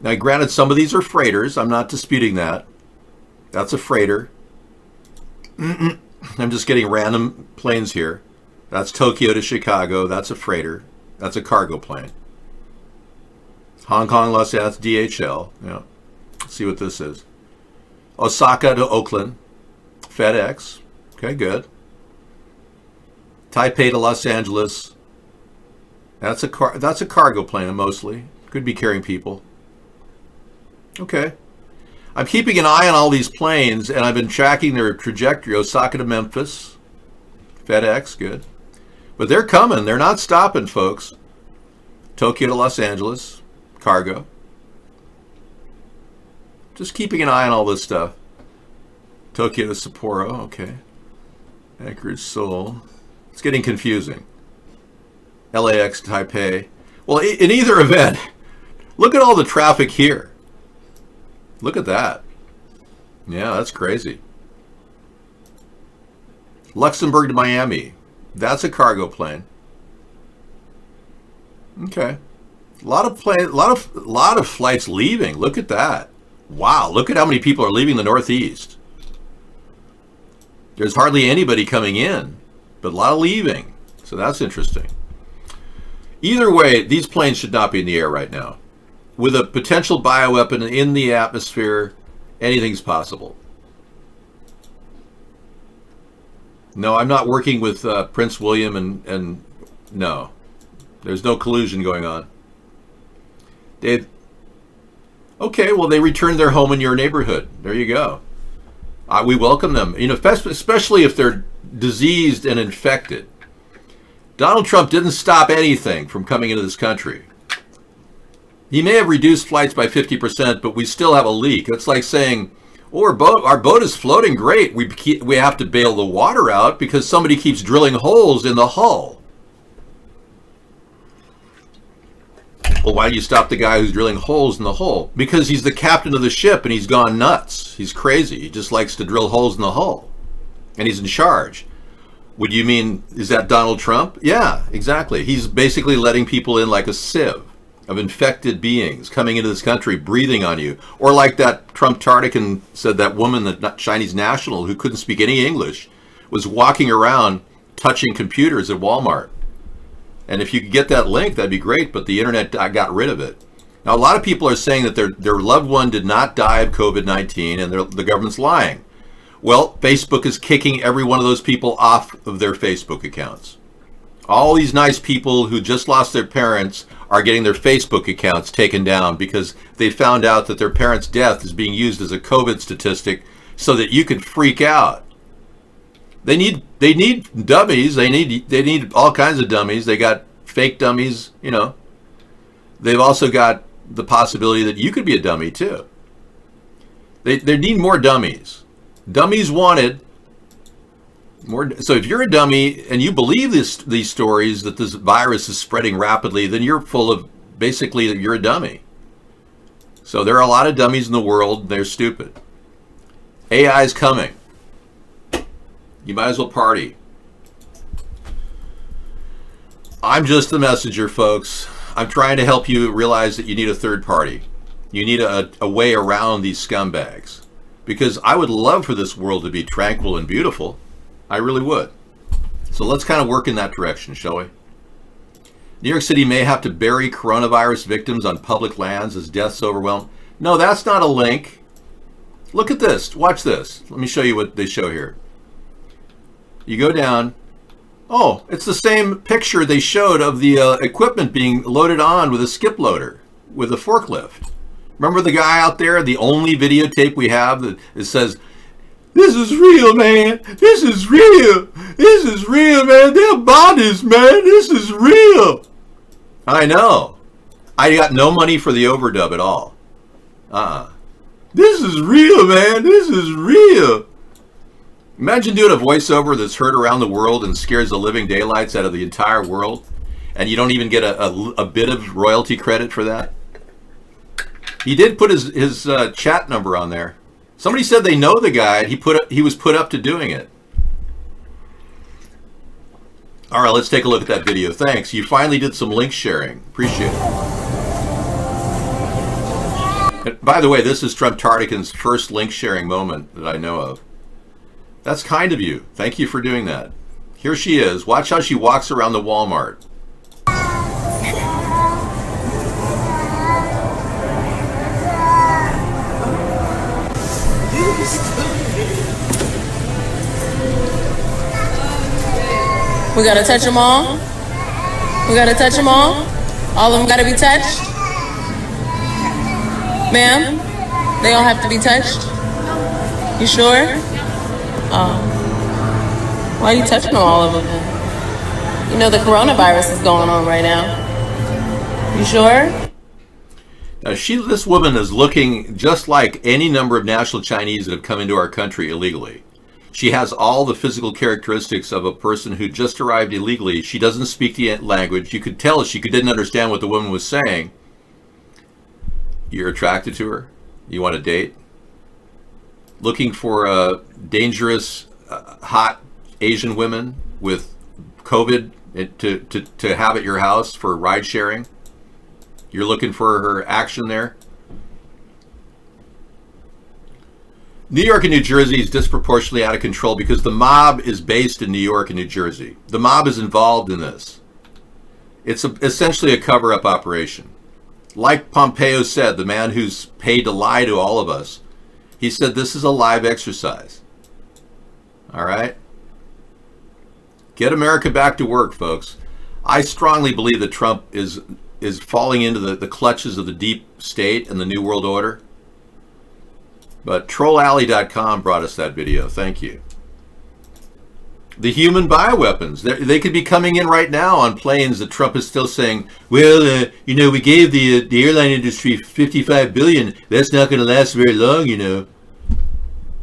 Now, granted, some of these are freighters. I'm not disputing that. That's a freighter. I'm just getting random planes here. That's Tokyo to Chicago. That's a freighter. That's a cargo plane. Hong Kong, Los Angeles, DHL. Yeah. Let's see what this is. Osaka to Oakland. FedEx. Okay, good. Taipei to Los Angeles. That's a cargo plane mostly. Could be carrying people. Okay. I'm keeping an eye on all these planes, and I've been tracking their trajectory. Osaka to Memphis. FedEx, good. But they're coming. They're not stopping, folks. Tokyo to Los Angeles. Cargo. Just keeping an eye on all this stuff. Tokyo to Sapporo, okay. Anchorage, Seoul. It's getting confusing. LAX, Taipei. Well, in either event, look at all the traffic here. Look at that. Yeah, that's crazy. Luxembourg to Miami. That's a cargo plane. Okay. A lot of flights leaving. Look at that. Wow, look at how many people are leaving the Northeast. There's hardly anybody coming in, but a lot of leaving. So that's interesting. Either way, these planes should not be in the air right now. With a potential bioweapon in the atmosphere, anything's possible. No, I'm not working with Prince William and no. There's no collusion going on. Dave. Okay, well, they returned their home in your neighborhood. There you go. We welcome them, especially if they're diseased and infected. Donald Trump didn't stop anything from coming into this country. He may have reduced flights by 50%, but we still have a leak. It's like saying, oh, our boat is floating great. We have to bail the water out because somebody keeps drilling holes in the hull. Well, why do you stop the guy who's drilling holes in the hull? Because he's the captain of the ship and he's gone nuts. He's crazy. He just likes to drill holes in the hull. And he's in charge. Would you mean, is that Donald Trump? Yeah, exactly. He's basically letting people in like a sieve of infected beings coming into this country, breathing on you. Or like that Trump Tartican said, that woman, the Chinese national who couldn't speak any English, was walking around touching computers at Walmart. And if you could get that link, that'd be great, but the internet got rid of it. Now, a lot of people are saying that their loved one did not die of COVID-19 and the government's lying. Well, Facebook is kicking every one of those people off of their Facebook accounts. All these nice people who just lost their parents are getting their Facebook accounts taken down because they found out that their parents' death is being used as a COVID statistic so that you can freak out. They need dummies. They need all kinds of dummies. They got fake dummies, They've also got the possibility that you could be a dummy too. They need more dummies. Dummies wanted more. So if you're a dummy and you believe these stories that this virus is spreading rapidly, then you're full of, basically, you're a dummy. So there are a lot of dummies in the world. They're stupid. AI is coming. You might as well party. I'm just the messenger, folks. I'm trying to help you realize that you need a third party. You need a way around these scumbags. Because I would love for this world to be tranquil and beautiful. I really would. So let's kind of work in that direction, shall we? New York City may have to bury coronavirus victims on public lands as deaths overwhelm. No, that's not a link. Look at this. Watch this. Let me show you what they show here. You go down. Oh, it's the same picture they showed of the equipment being loaded on with a skip loader, with a forklift. Remember the guy out there, the only videotape we have that it says, "This is real, man. This is real. This is real, man. They're bodies, man. This is real." I know. I got no money for the overdub at all. This is real, man. This is real. Imagine doing a voiceover that's heard around the world and scares the living daylights out of the entire world, and you don't even get a bit of royalty credit for that. He did put his chat number on there. Somebody said they know the guy, and he was put up to doing it. All right, let's take a look at that video. Thanks. You finally did some link sharing. Appreciate it. And by the way, this is Trump Tardican's first link sharing moment that I know of. That's kind of you. Thank you for doing that. Here she is. Watch how she walks around the Walmart. We gotta touch them all. We gotta touch them all. All of them gotta be touched. Ma'am, they all have to be touched. You sure? Why are you touching all of them? You know the coronavirus is going on right now. You sure? Now this woman is looking just like any number of national Chinese that have come into our country illegally. She has all the physical characteristics of a person who just arrived illegally. She doesn't speak the language. You could tell she didn't understand what the woman was saying. You're attracted to her. You want to date. Looking for dangerous, hot Asian women with COVID to have at your house for ride sharing. You're looking for her action there. New York and New Jersey is disproportionately out of control because the mob is based in New York and New Jersey. The mob is involved in this. It's essentially a cover-up operation. Like Pompeo said, the man who's paid to lie to all of us, he said this is a live exercise. All right? Get America back to work, folks. I strongly believe that Trump is falling into the clutches of the deep state and the New World Order. But TrollAlley.com brought us that video. Thank you. The human bioweapons. They could be coming in right now on planes that Trump is still saying, well, you know, we gave the airline industry $55 billion. That's not going to last very long, you know.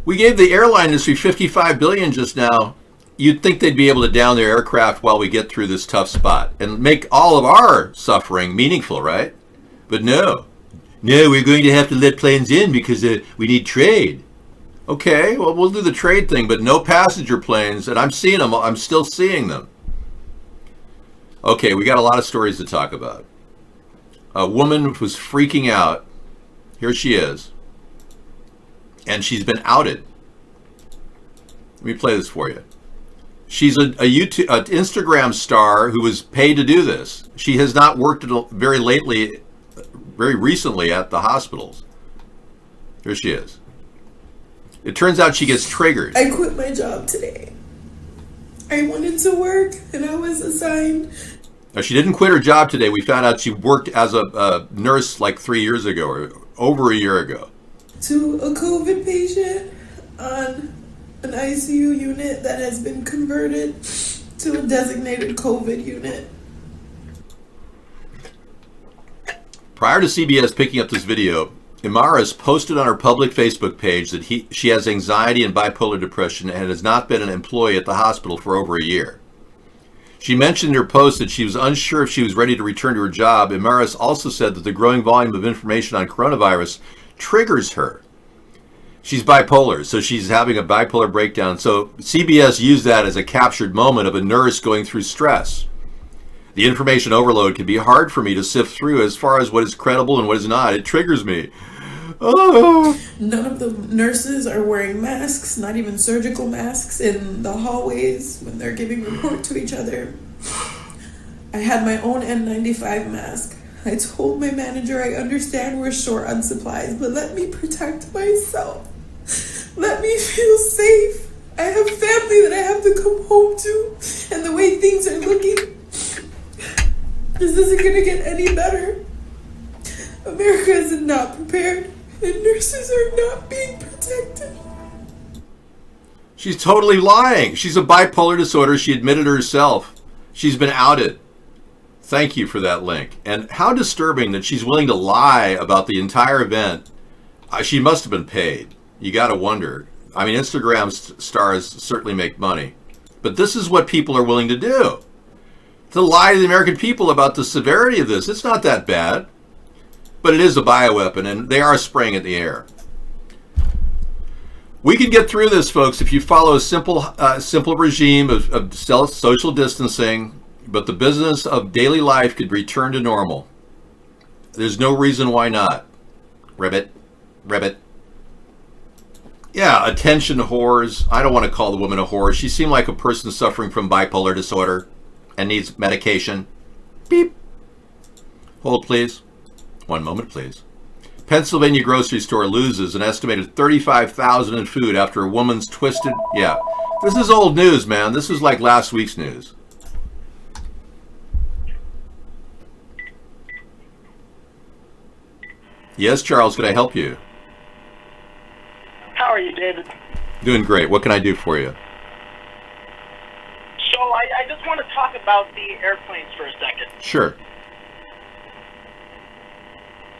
We gave the airline industry $55 billion just now. You'd think they'd be able to down their aircraft while we get through this tough spot and make all of our suffering meaningful, right? But no. No, we're going to have to let planes in because we need trade. Okay, well, we'll do the trade thing, but no passenger planes, and I'm seeing them. I'm still seeing them. Okay, we got a lot of stories to talk about. A woman was freaking out. Here she is. And she's been outed. Let me play this for you. She's an Instagram star who was paid to do this. She has not worked very recently at the hospitals. Here she is. It turns out she gets triggered. I quit my job today. I wanted to work and I was assigned. Now, she didn't quit her job today. We found out she worked as a nurse like 3 years ago or over a year ago. To a COVID patient on an ICU unit that has been converted to a designated COVID unit. Prior to CBS picking up this video, Imaris posted on her public Facebook page that she has anxiety and bipolar depression and has not been an employee at the hospital for over a year. She mentioned in her post that she was unsure if she was ready to return to her job. Imaris also said that the growing volume of information on coronavirus triggers her. She's bipolar, so she's having a bipolar breakdown. So CBS used that as a captured moment of a nurse going through stress. The information overload can be hard for me to sift through as far as what is credible and what is not. It triggers me. Oh. None of the nurses are wearing masks, not even surgical masks, in the hallways when they're giving report to each other. I had my own N95 mask. I told my manager I understand we're short on supplies, but let me protect myself. Let me feel safe. I have family that I have to come home to, and the way things are looking, this isn't gonna get any better. America is not prepared, and nurses are not being protected. She's totally lying. She's a bipolar disorder. She admitted herself. She's been outed. Thank you for that link. And how disturbing that she's willing to lie about the entire event. She must have been paid. You got to wonder. I mean, Instagram stars certainly make money. But this is what people are willing to do. To lie to the American people about the severity of this. It's not that bad. But it is a bioweapon, and they are spraying it in the air. We can get through this, folks, if you follow a simple regime of social distancing, but the business of daily life could return to normal. There's no reason why not. Ribbit. Yeah, attention whores. I don't want to call the woman a whore. She seemed like a person suffering from bipolar disorder and needs medication. Beep. Hold, please. One moment, please. Pennsylvania grocery store loses an estimated $35,000 in food after a woman's twisted... Yeah, this is old news, man. This is like last week's news. Yes, Charles, can I help you? How are you, David? Doing great. What can I do for you? So I just want to talk about the airplanes for a second. Sure.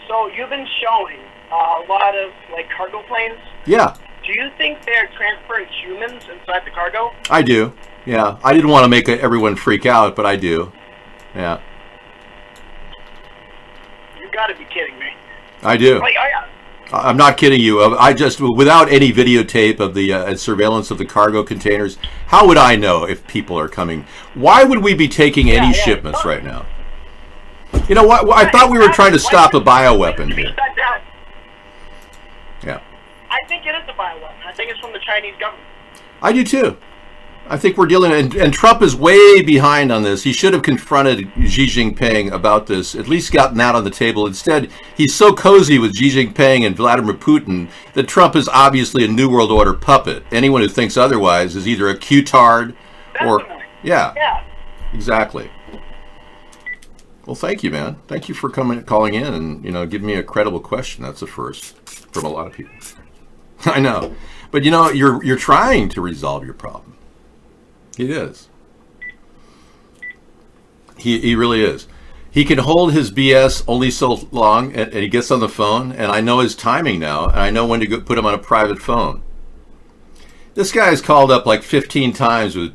So you've been showing a lot of cargo planes. Yeah. Do you think they're transferring humans inside the cargo? I do. Yeah. I didn't want to make everyone freak out, but I do. Yeah. You got to be kidding me. I do. I'm not kidding you. I just, without any videotape of the surveillance of the cargo containers, how would I know if people are coming? Why would we be taking any shipments right now? You know what? I thought we were trying to stop a bioweapon here. Yeah. I think it is a bioweapon. I think it's from the Chinese government. I do too. I think we're dealing, and Trump is way behind on this. He should have confronted Xi Jinping about this, at least gotten that on the table. Instead, he's so cozy with Xi Jinping and Vladimir Putin that Trump is obviously a New World Order puppet. Anyone who thinks otherwise is either a Q-tard or... Yeah, exactly. Well, thank you, man. Thank you for calling in and, giving me a credible question. That's a first from a lot of people. I know. But, you're trying to resolve your problem. He is. He really is. He can hold his BS only so long, and he gets on the phone, and I know his timing now, and I know when to put him on a private phone. This guy has called up like 15 times with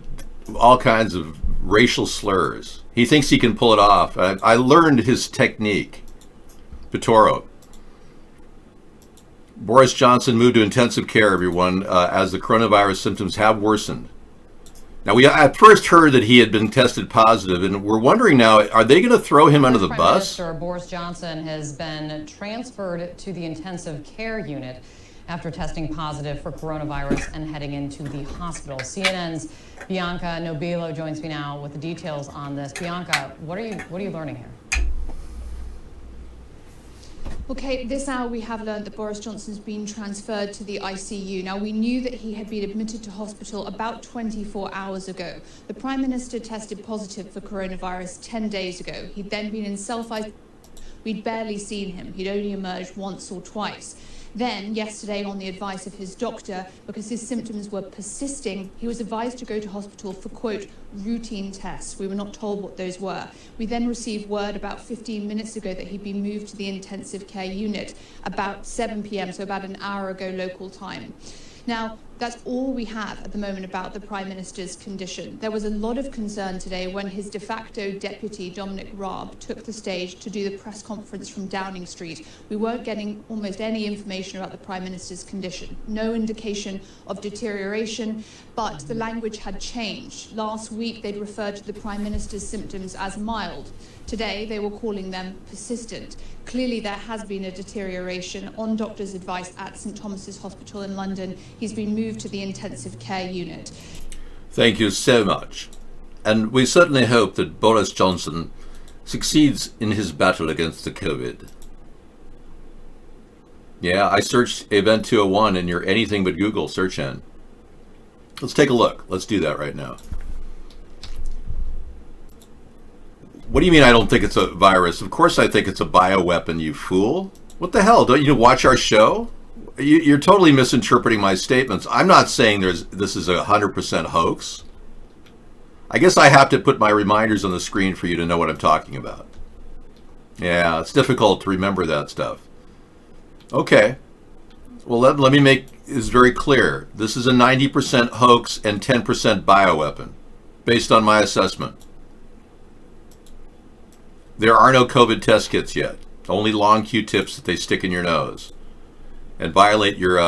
all kinds of racial slurs. He thinks he can pull it off. I learned his technique. Pittoro. Boris Johnson moved to intensive care, everyone, as the coronavirus symptoms have worsened. Now, we at first heard that he had been tested positive, and we're wondering now, are they going to throw him under the bus? Prime Minister Boris Johnson has been transferred to the intensive care unit after testing positive for coronavirus and heading into the hospital. CNN's Bianca Nobilo joins me now with the details on this. Bianca, what are you learning here? Okay, this hour we have learned that Boris Johnson's been transferred to the ICU. Now, we knew that he had been admitted to hospital about 24 hours ago. The Prime Minister tested positive for coronavirus 10 days ago. He'd then been in self-isolation. We'd barely seen him. He'd only emerged once or twice. Then, yesterday, on the advice of his doctor, because his symptoms were persisting, he was advised to go to hospital for, quote, routine tests. We were not told what those were. We then received word about 15 minutes ago that he'd been moved to the intensive care unit about 7 p.m., so about an hour ago local time. Now, That's all we have at the moment about the Prime Minister's condition. There was a lot of concern today when his de facto deputy, Dominic Raab, took the stage to do the press conference from Downing Street. We weren't getting almost any information about the Prime Minister's condition. No indication of deterioration, but the language had changed. Last week, they'd referred to the Prime Minister's symptoms as mild. Today, they were calling them persistent. Clearly, there has been a deterioration. On doctor's advice at St Thomas's Hospital in London, he's been moved to the intensive care unit. Thank you so much. And we certainly hope that Boris Johnson succeeds in his battle against the COVID. Yeah, I searched Event 201 in your anything but Google search engine. Let's take a look. Let's do that right now. What do you mean I don't think it's a virus? Of course I think it's a bioweapon, you fool. What the hell? Don't you watch our show? You're totally misinterpreting my statements. I'm not saying this is a 100% hoax. I guess I have to put my reminders on the screen for you to know what I'm talking about. Yeah, it's difficult to remember that stuff. Okay. Well, let me make this very clear. This is a 90% hoax and 10% bioweapon, based on my assessment. There are no COVID test kits yet. Only long Q-tips that they stick in your nose and violate your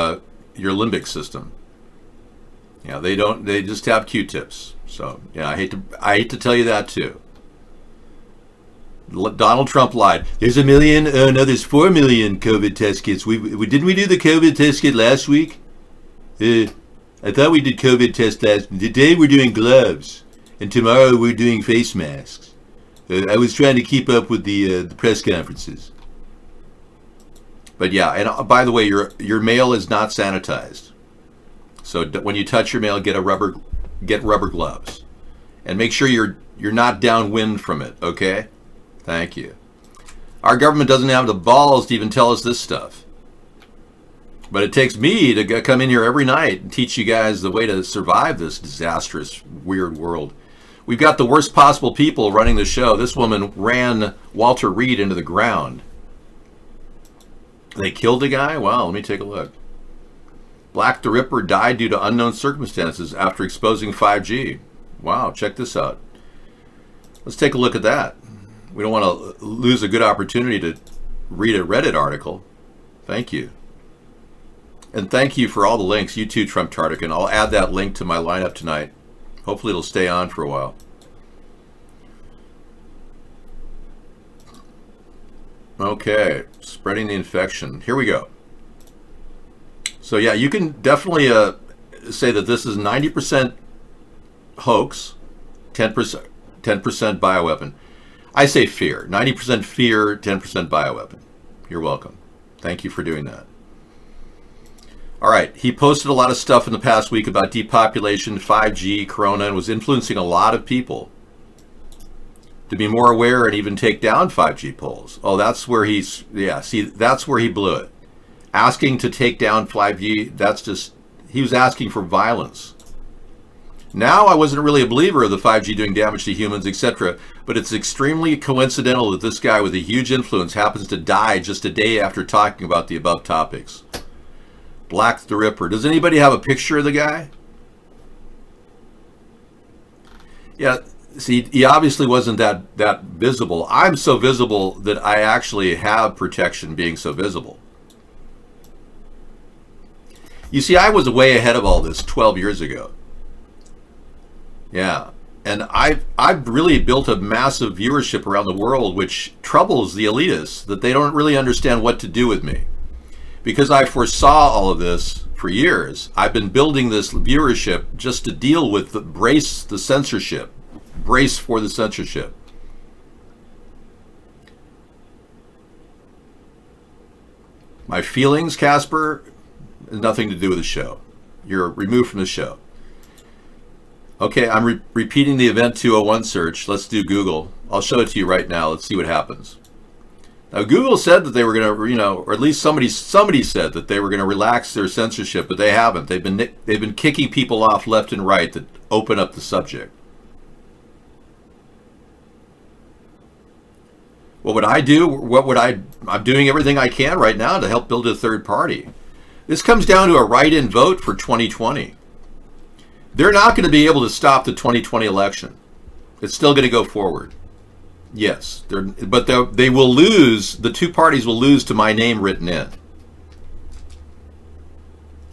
limbic system. Yeah, they don't. They just have Q-tips. So yeah, I hate to tell you that too. Donald Trump lied. There's 1 million. Oh no, there's 4 million COVID test kits. Didn't we do the COVID test kit last week? I thought we did COVID test last. Today we're doing gloves, and tomorrow we're doing face masks. I was trying to keep up with the press conferences. But yeah, and by the way, your mail is not sanitized. So when you touch your mail, get rubber gloves, and make sure you're not downwind from it. Okay, thank you. Our government doesn't have the balls to even tell us this stuff, but it takes me to come in here every night and teach you guys the way to survive this disastrous, weird world. We've got the worst possible people running the show. This woman ran Walter Reed into the ground. They killed the guy? Wow, let me take a look. Black the Ripper died due to unknown circumstances after exposing 5G. Wow, check this out. Let's take a look at that. We don't want to lose a good opportunity to read a Reddit article. Thank you. And thank you for all the links. You too, Trump Tartican. I'll add that link to my lineup tonight. Hopefully it'll stay on for a while. Okay, spreading the infection. Here we go. So yeah, you can definitely say that this is 90% hoax, 10% bioweapon. I say fear. 90% fear, 10% bioweapon. You're welcome. Thank you for doing that. All right, he posted a lot of stuff in the past week about depopulation, 5G, Corona, and was influencing a lot of people to be more aware and even take down 5G poles. Oh, that's where that's where he blew it. Asking to take down 5G, he was asking for violence. Now, I wasn't really a believer of the 5G doing damage to humans, etc., but it's extremely coincidental that this guy with a huge influence happens to die just a day after talking about the above topics. Black the Ripper. Does anybody have a picture of the guy? Yeah, see, he obviously wasn't that visible. I'm so visible that I actually have protection being so visible. You see, I was way ahead of all this 12 years ago. Yeah, and I've really built a massive viewership around the world, which troubles the elitists, that they don't really understand what to do with me. Because I foresaw all of this for years, I've been building this viewership just to deal with brace the censorship. Brace for the censorship. My feelings, Casper, has nothing to do with the show. You're removed from the show. Okay, I'm repeating the Event 201 search. Let's do Google. I'll show it to you right now. Let's see what happens. Now, Google said that they were going to, or at least somebody said that they were going to relax their censorship, but they haven't. They've been kicking people off left and right that open up the subject. What would I do? I'm doing everything I can right now to help build a third party. This comes down to a write-in vote for 2020. They're not going to be able to stop the 2020 election. It's still going to go forward. Yes, but they will lose. The two parties will lose to my name written in.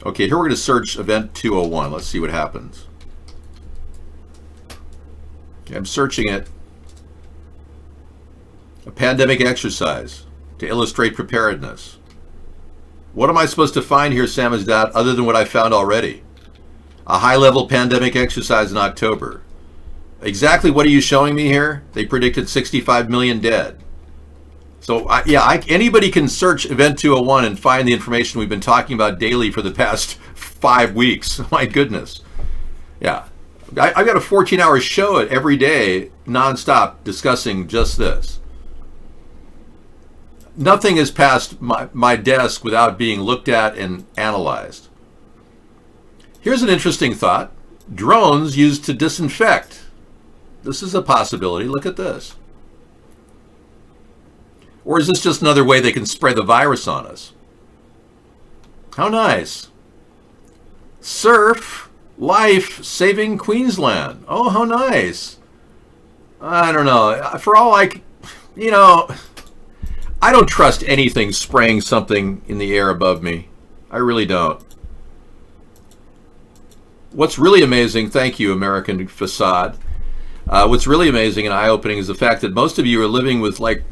Okay, here we're going to search Event 201. Let's see what happens. Okay, I'm searching it. A pandemic exercise to illustrate preparedness. What am I supposed to find here, Samizdat, other than what I found already? A high-level pandemic exercise in October. Exactly what are you showing me here? They predicted 65 million dead. So, anybody can search Event 201 and find the information we've been talking about daily for the past 5 weeks. My goodness. Yeah. I've got a 14-hour show every day, nonstop, discussing just this. Nothing has passed my desk without being looked at and analyzed. Here's an interesting thought. Drones used to disinfect. This is a possibility. Look at this. Or is this just another way they can spray the virus on us? How nice. Surf Life Saving Queensland. Oh, how nice. I don't know. For all I don't trust anything spraying something in the air above me. I really don't. What's really amazing, thank you, American Facade. What's really amazing and eye-opening is the fact that most of you are living with like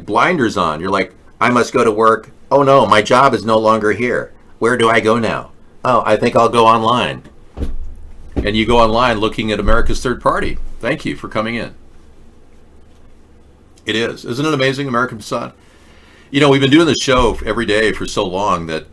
blinders on. You're like, I must go to work. Oh no, my job is no longer here. Where do I go now? Oh, I think I'll go online. And you go online looking at America's Third Party. Thank you for coming in. It is. Isn't it amazing, American Facade? You know, we've been doing this show every day for so long that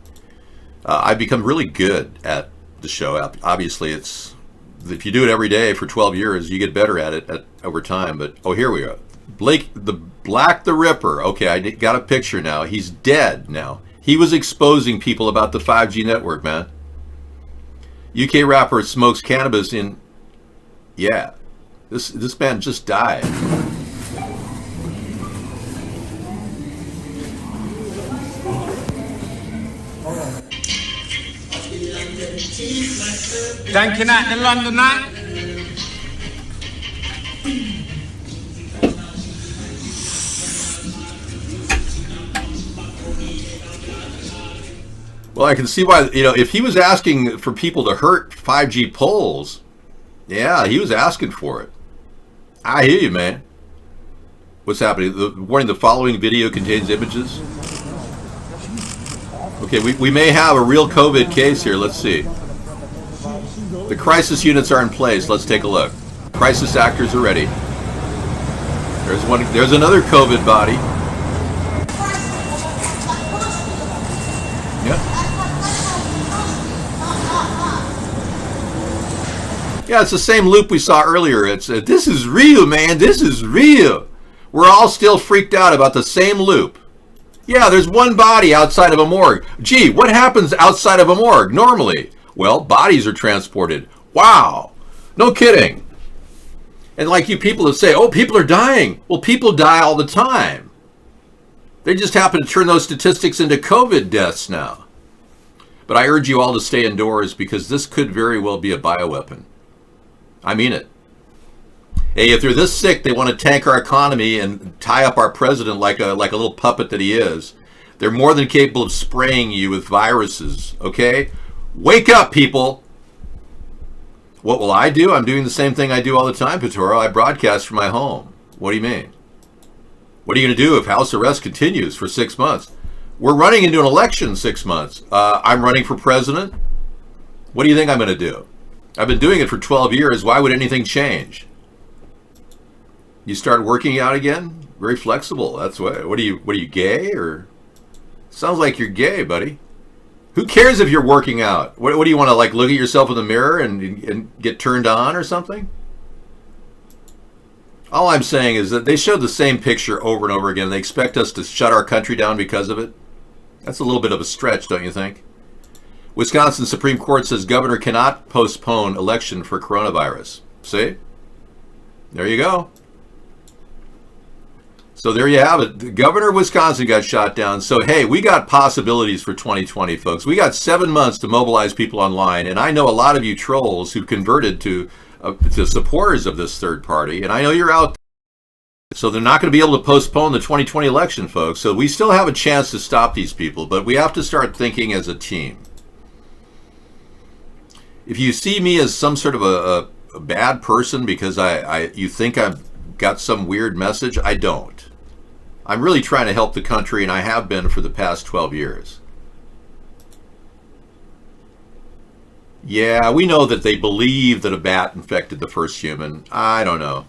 I've become really good at the show. Obviously, if you do it every day for 12 years, you get better at it over time. But, oh, here we go. Black the Ripper. Okay, I got a picture now. He's dead now. He was exposing people about the 5G network, man. UK rapper smokes cannabis in... Yeah. This man just died. Danking out the London night. Well, I can see why, if he was asking for people to hurt 5G poles, yeah, he was asking for it. I hear you, man. What's happening? Warning, the following video contains images. Okay, we may have a real COVID case here. Let's see. The crisis units are in place. Let's take a look. Crisis actors are ready. There's another COVID body. Yeah, it's the same loop we saw earlier. It's this is real, man. This is real. We're all still freaked out about the same loop. Yeah, there's one body outside of a morgue. Gee, what happens outside of a morgue normally? Well, bodies are transported. Wow. No kidding. And like you people that say, oh, people are dying. Well, people die all the time. They just happen to turn those statistics into COVID deaths now. But I urge you all to stay indoors because this could very well be a bioweapon. I mean it. Hey, if they're this sick, they want to tank our economy and tie up our president like a little puppet that he is. They're more than capable of spraying you with viruses, okay? Wake up, people! What will I do? I'm doing the same thing I do all the time, Petoro. I broadcast from my home. What do you mean? What are you going to do if house arrest continues for 6 months? We're running into an election in 6 months. I'm running for president. What do you think I'm going to do? I've been doing it for 12 years. Why would anything change? You start working out again? Very flexible. That's what are you gay or? Sounds like you're gay, buddy. Who cares if you're working out? What do you want to look at yourself in the mirror and get turned on or something? All I'm saying is that they show the same picture over and over again. They expect us to shut our country down because of it. That's a little bit of a stretch, don't you think? Wisconsin Supreme Court says governor cannot postpone election for coronavirus. See? There you go. So there you have it. The governor of Wisconsin got shot down. So, hey, we got possibilities for 2020, folks. We got 7 months to mobilize people online. And I know a lot of you trolls who converted to supporters of this third party. And I know you're out there. So they're not going to be able to postpone the 2020 election, folks. So we still have a chance to stop these people. But we have to start thinking as a team. If you see me as some sort of a bad person because you think I've got some weird message, I don't. I'm really trying to help the country, and I have been for the past 12 years. Yeah, we know that they believe that a bat infected the first human. I don't know.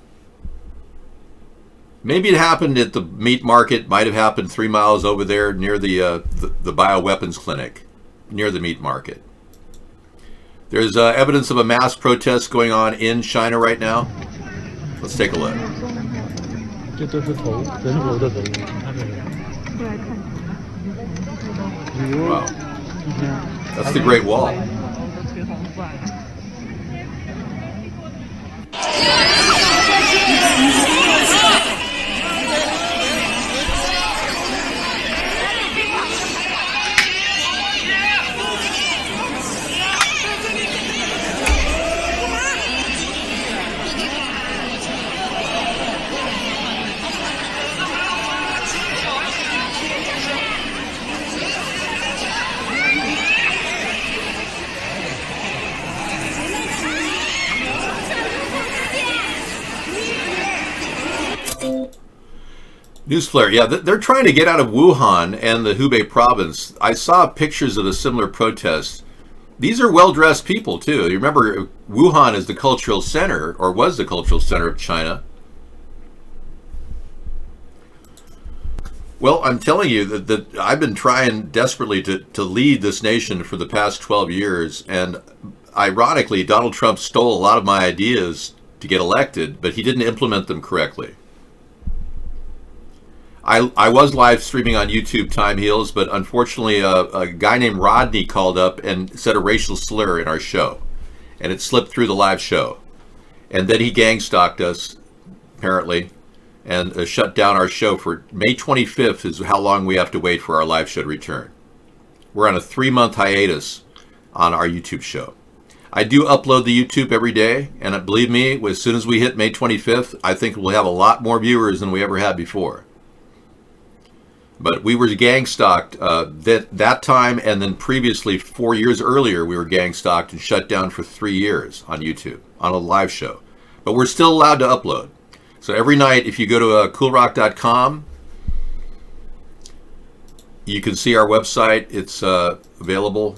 Maybe it happened at the meat market. Might have happened 3 miles over there near the bioweapons clinic, near the meat market. There's evidence of a mass protest going on in China right now. Let's take a look. Wow. That's the Great Wall. Newsflare, yeah, they're trying to get out of Wuhan and the Hubei province. I saw pictures of a similar protest. These are well-dressed people, too. You remember, Wuhan is the cultural center, or was the cultural center of China. Well, I'm telling you that I've been trying desperately to lead this nation for the past 12 years, and ironically, Donald Trump stole a lot of my ideas to get elected, but he didn't implement them correctly. I was live streaming on YouTube Time Heals, but unfortunately a guy named Rodney called up and said a racial slur in our show, and it slipped through the live show. And then he gang stalked us, apparently, and shut down our show for May 25th is how long we have to wait for our live show to return. We're on a 3-month hiatus on our YouTube show. I do upload the YouTube every day, and believe me, as soon as we hit May 25th, I think we'll have a lot more viewers than we ever had before. But we were gang stalked that time, and then previously 4 years earlier we were gang stalked and shut down for 3 years on YouTube on a live show. But we're still allowed to upload. So every night, if you go to coolrock.com, you can see our website. It's available.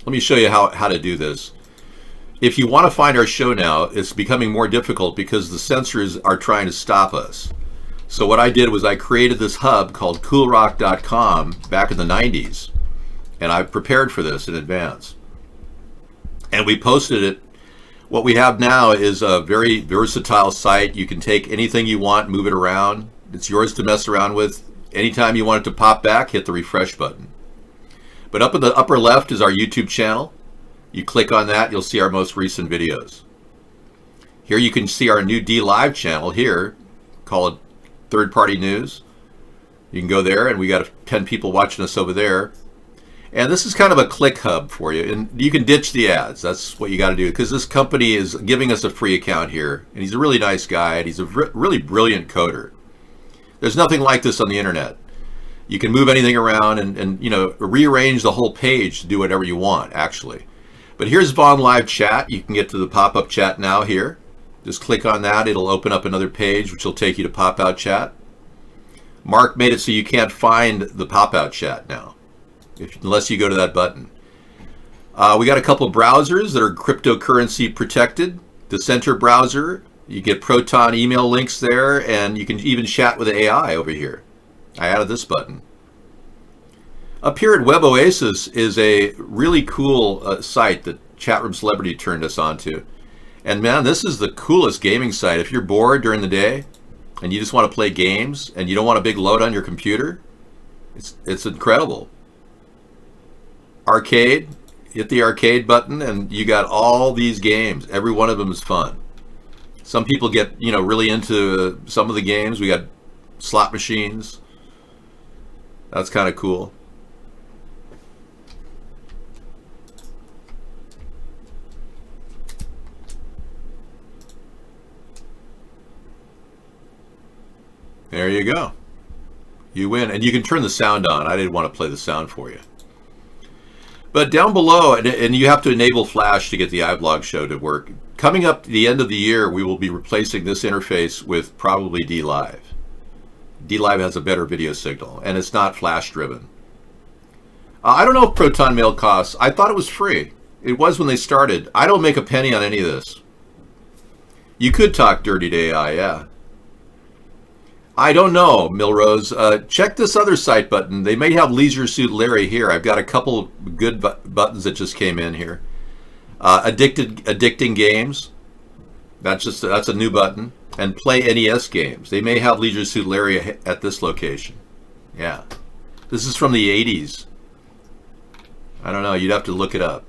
Let me show you how to do this. If you want to find our show now, it's becoming more difficult because the censors are trying to stop us. So what I did was I created this hub called coolrock.com back in the 90s. And I prepared for this in advance. And we posted it. What we have now is a very versatile site. You can take anything you want, move it around. It's yours to mess around with. Anytime you want it to pop back, hit the refresh button. But up in the upper left is our YouTube channel. You click on that, you'll see our most recent videos. Here you can see our new DLive channel here, called Third Party News. You can go there, and we got 10 people watching us over there. And this is kind of a click hub for you, and you can ditch the ads. That's what you got to do, because this company is giving us a free account here, and he's a really nice guy, and he's a really brilliant coder. There's nothing like this on the internet. You can move anything around and you know, rearrange the whole page to do whatever you want, actually. But here's Vaughn Live Chat. You can get to the pop-up chat now here. Just click on that. It'll open up another page, which will take you to pop-out chat. Mark made it so you can't find the pop-out chat now, unless you go to that button. We got a couple browsers that are cryptocurrency protected. The Center browser, you get Proton email links there, and you can even chat with AI over here. I added this button. Up here at Web Oasis is a really cool site that Chatroom Celebrity turned us on to. And man, this is the coolest gaming site. If you're bored during the day and you just want to play games and you don't want a big load on your computer, it's incredible. Arcade, hit the arcade button, and you got all these games. Every one of them is fun. Some people get, really into some of the games. We got slot machines. That's kind of cool. There you go. You win. And you can turn the sound on. I didn't want to play the sound for you. But down below, and you have to enable Flash to get the iBlog show to work. Coming up to the end of the year, we will be replacing this interface with probably DLive. DLive has a better video signal, and it's not Flash driven. I don't know if Proton Mail costs. I thought it was free. It was when they started. I don't make a penny on any of this. You could talk dirty to AI, yeah. I don't know, Milrose. Check this other site button. They may have Leisure Suit Larry here. I've got a couple good buttons that just came in here. Addicting Games. That's a new button. And Play NES Games. They may have Leisure Suit Larry at this location. Yeah. This is from the 80s. I don't know. You'd have to look it up.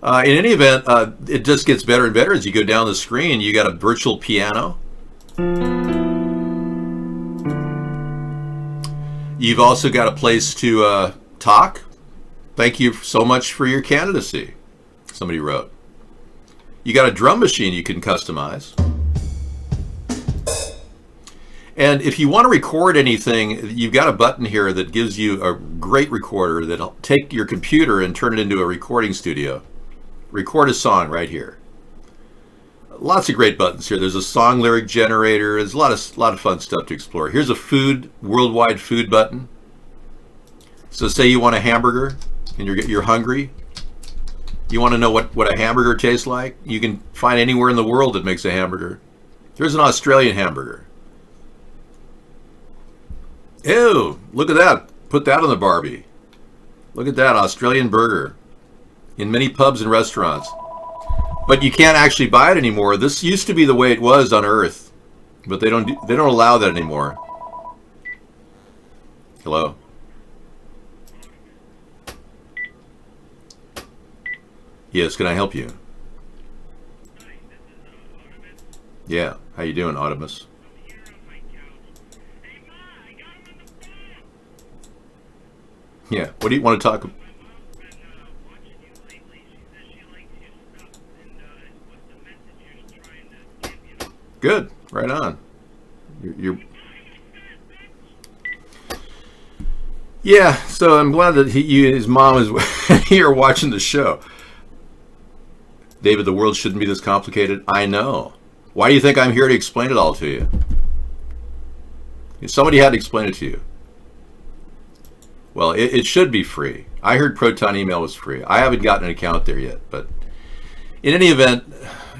In any event, it just gets better and better as you go down the screen. You got a virtual piano. You've also got a place to talk. Thank you so much for your candidacy, somebody wrote. You got a drum machine you can customize. And if you want to record anything, you've got a button here that gives you a great recorder that'll take your computer and turn it into a recording studio. Record a song right here. Lots of great buttons here. There's a song lyric generator. There's a lot of fun stuff to explore. Here's a worldwide food button. So say you want a hamburger and you're hungry. You want to know what a hamburger tastes like? You can find anywhere in the world that makes a hamburger. Here's an Australian hamburger. Ew, look at that. Put that on the Barbie. Look at that Australian burger in many pubs and restaurants. But you can't actually buy it anymore. This used to be the way it was on Earth, but they don't allow that anymore. Hello. Yes, can I help you? Yeah, how you doing, Audimus? Yeah, what do you want to talk about? Good, right on. You're... Yeah, so I'm glad that his mom is here watching the show. David, the world shouldn't be this complicated. I know. Why do you think I'm here to explain it all to you? Somebody had to explain it to you. Well, it should be free. I heard Proton Email was free. I haven't gotten an account there yet, but in any event,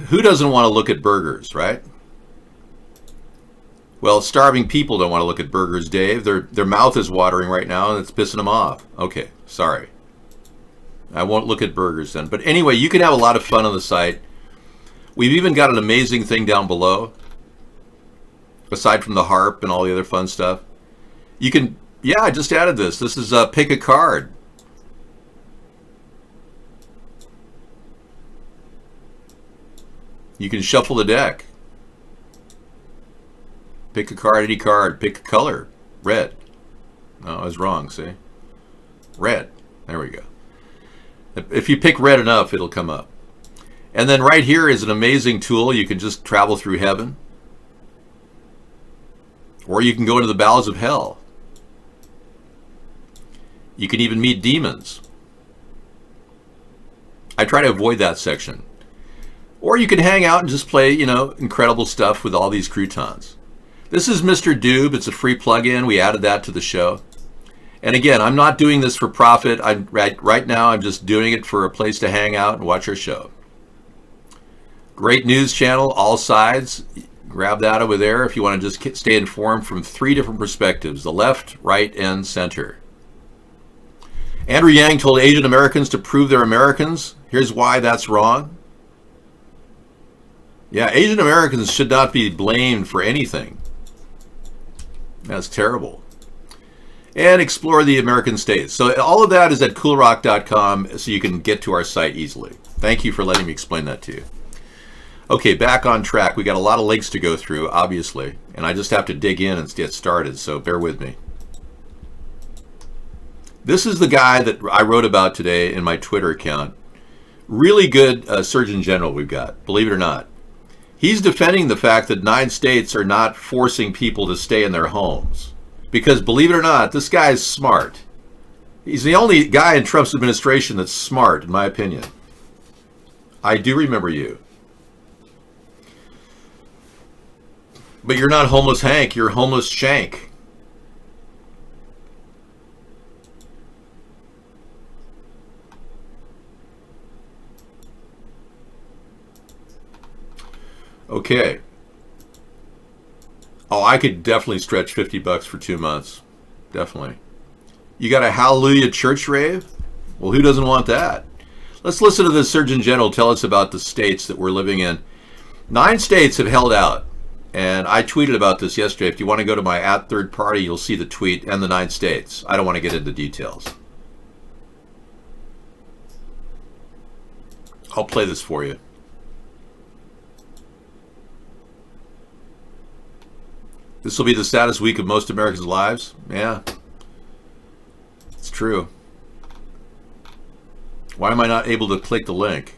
who doesn't want to look at burgers, right? Well, starving people don't want to look at burgers, Dave. Their mouth is watering right now, and it's pissing them off. Okay, sorry. I won't look at burgers then. But anyway, you can have a lot of fun on the site. We've even got an amazing thing down below. Aside from the harp and all the other fun stuff. You can, yeah, I just added this. This is pick a card. You can shuffle the deck. Pick a card, any card. Pick a color. Red. No, I was wrong, see? Red. There we go. If you pick red enough, it'll come up. And then right here is an amazing tool. You can just travel through heaven. Or you can go into the bowels of hell. You can even meet demons. I try to avoid that section. Or you can hang out and just play, incredible stuff with all these croutons. This is Mr. Doob. It's a free plugin. We added that to the show. And again, I'm not doing this for profit. Right now, I'm just doing it for a place to hang out and watch our show. Great news channel, all sides. Grab that over there if you want to just stay informed from 3 different perspectives, the left, right, and center. Andrew Yang told Asian Americans to prove they're Americans. Here's why that's wrong. Yeah, Asian Americans should not be blamed for anything. That's terrible. and explore the American states. So all of that is at coolrock.com, so you can get to our site easily. Thank you for letting me explain that to you. Okay, back on track. We got a lot of links to go through, obviously, and I just have to dig in and get started, so bear with me. This is the guy that I wrote about today in my Twitter account. Really good Surgeon General we've got, believe it or not. He's defending the fact that 9 states are not forcing people to stay in their homes. Because believe it or not, this guy is smart. He's the only guy in Trump's administration that's smart, in my opinion. I do remember you. But you're not homeless Hank, you're homeless Shank. Okay. Oh, I could definitely stretch $50 for 2 months. Definitely. You got a Hallelujah Church rave? Well, who doesn't want that? Let's listen to the Surgeon General tell us about the states that we're living in. 9 states have held out. And I tweeted about this yesterday. If you want to go to my @ThirdParty, you'll see the tweet and the 9 states. I don't want to get into details. I'll play this for you. This will be the saddest week of most Americans' lives. Yeah, it's true. Why am I not able to click the link?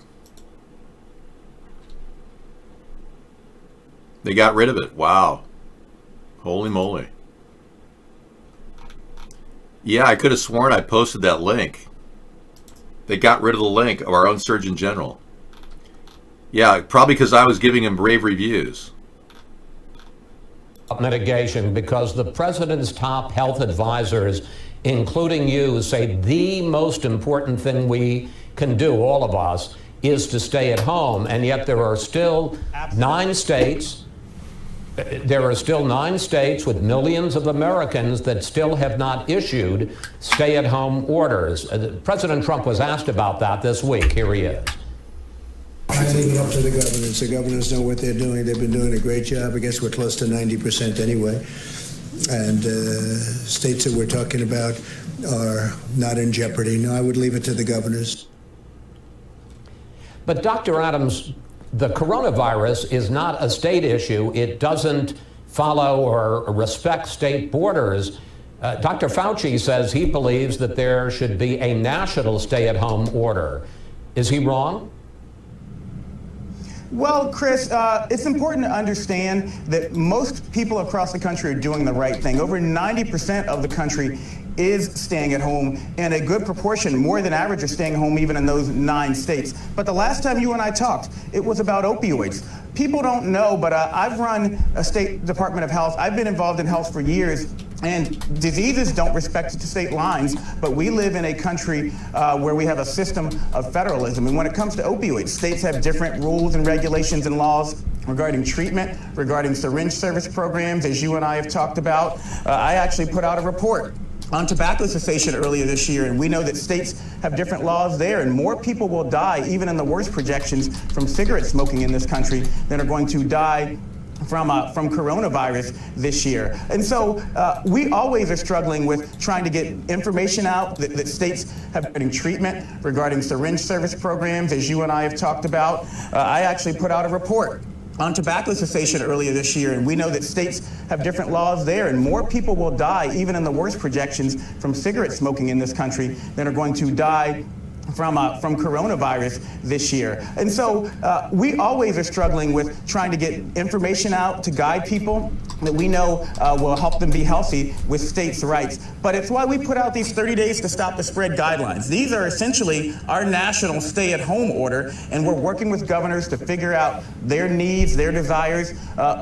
They got rid of it. Wow. Holy moly. Yeah, I could have sworn I posted that link. They got rid of the link of our own Surgeon General. Yeah, probably because I was giving him rave reviews. Mitigation, because the president's top health advisors, including you, say the most important thing we can do, all of us, is to stay at home. And yet there are still 9 states. There are still 9 states with millions of Americans that still have not issued stay-at-home orders. President Trump was asked about that this week. Here he is. I leave it up to the governors. The governors know what they're doing. They've been doing a great job. I guess we're close to 90% anyway. And states that we're talking about are not in jeopardy. No, I would leave it to the governors. But Dr. Adams, the coronavirus is not a state issue. It doesn't follow or respect state borders. Dr. Fauci says he believes that there should be a national stay-at-home order. Is he wrong? Well, Chris, it's important to understand that most people across the country are doing the right thing. Over 90% of the country is staying at home, and a good proportion, more than average, are staying home even in those 9 states. But the last time you and I talked, it was about opioids. People don't know, but I've run a state Department of Health. I've been involved in health for years, and diseases don't respect state lines, but we live in a country where we have a system of federalism. And when it comes to opioids, states have different rules and regulations and laws regarding treatment, regarding syringe service programs, as you and I have talked about. I actually put out a report on tobacco cessation earlier this year, and we know that states have different laws there, and more people will die, even in the worst projections, from cigarette smoking in this country than are going to die from coronavirus this year. And so we always are struggling with trying to get information out that states have been treatment regarding syringe service programs, as you and I have talked about. I actually put out a report on tobacco cessation earlier this year, and we know that states have different laws there, and more people will die, even in the worst projections, from cigarette smoking in this country than are going to die from coronavirus this year. And so we always are struggling with trying to get information out to guide people that we know will help them be healthy with states' rights. But it's why we put out these 30 days to stop the spread guidelines. These are essentially our national stay-at-home order, and we're working with governors to figure out their needs, their desires.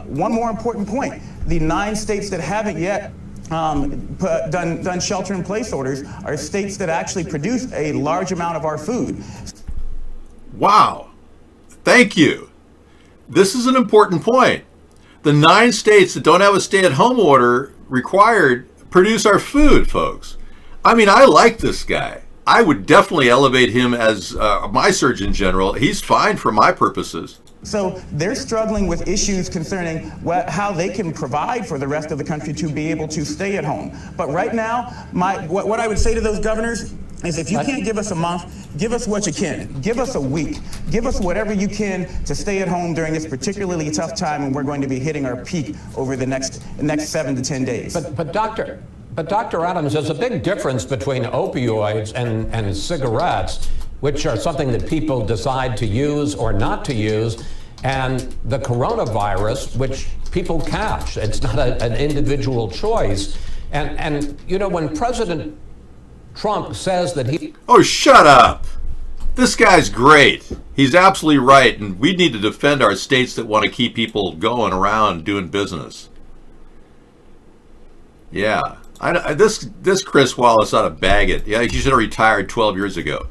One more important point, the 9 states that haven't yet done shelter-in-place orders are states that actually produce a large amount of our food. Wow. Thank you. This is an important point. The 9 states that don't have a stay-at-home order required produce our food, folks. I mean, I like this guy. I would definitely elevate him as my Surgeon General. He's fine for my purposes. So they're struggling with issues concerning how they can provide for the rest of the country to be able to stay at home. But right now, what I would say to those governors is if you can't give us a month, give us what you can. Give us a week. Give us whatever you can to stay at home during this particularly tough time when we're going to be hitting our peak over the next 7 to 10 days. But Dr. Adams, there's a big difference between opioids and cigarettes, which are something that people decide to use or not to use, and the coronavirus, which people catch. It's not an individual choice. And you know, when President Trump says that he... Oh, shut up. This guy's great. He's absolutely right, and we need to defend our states that want to keep people going around doing business. Yeah. This Chris Wallace ought to bag it. Yeah, he should have retired 12 years ago.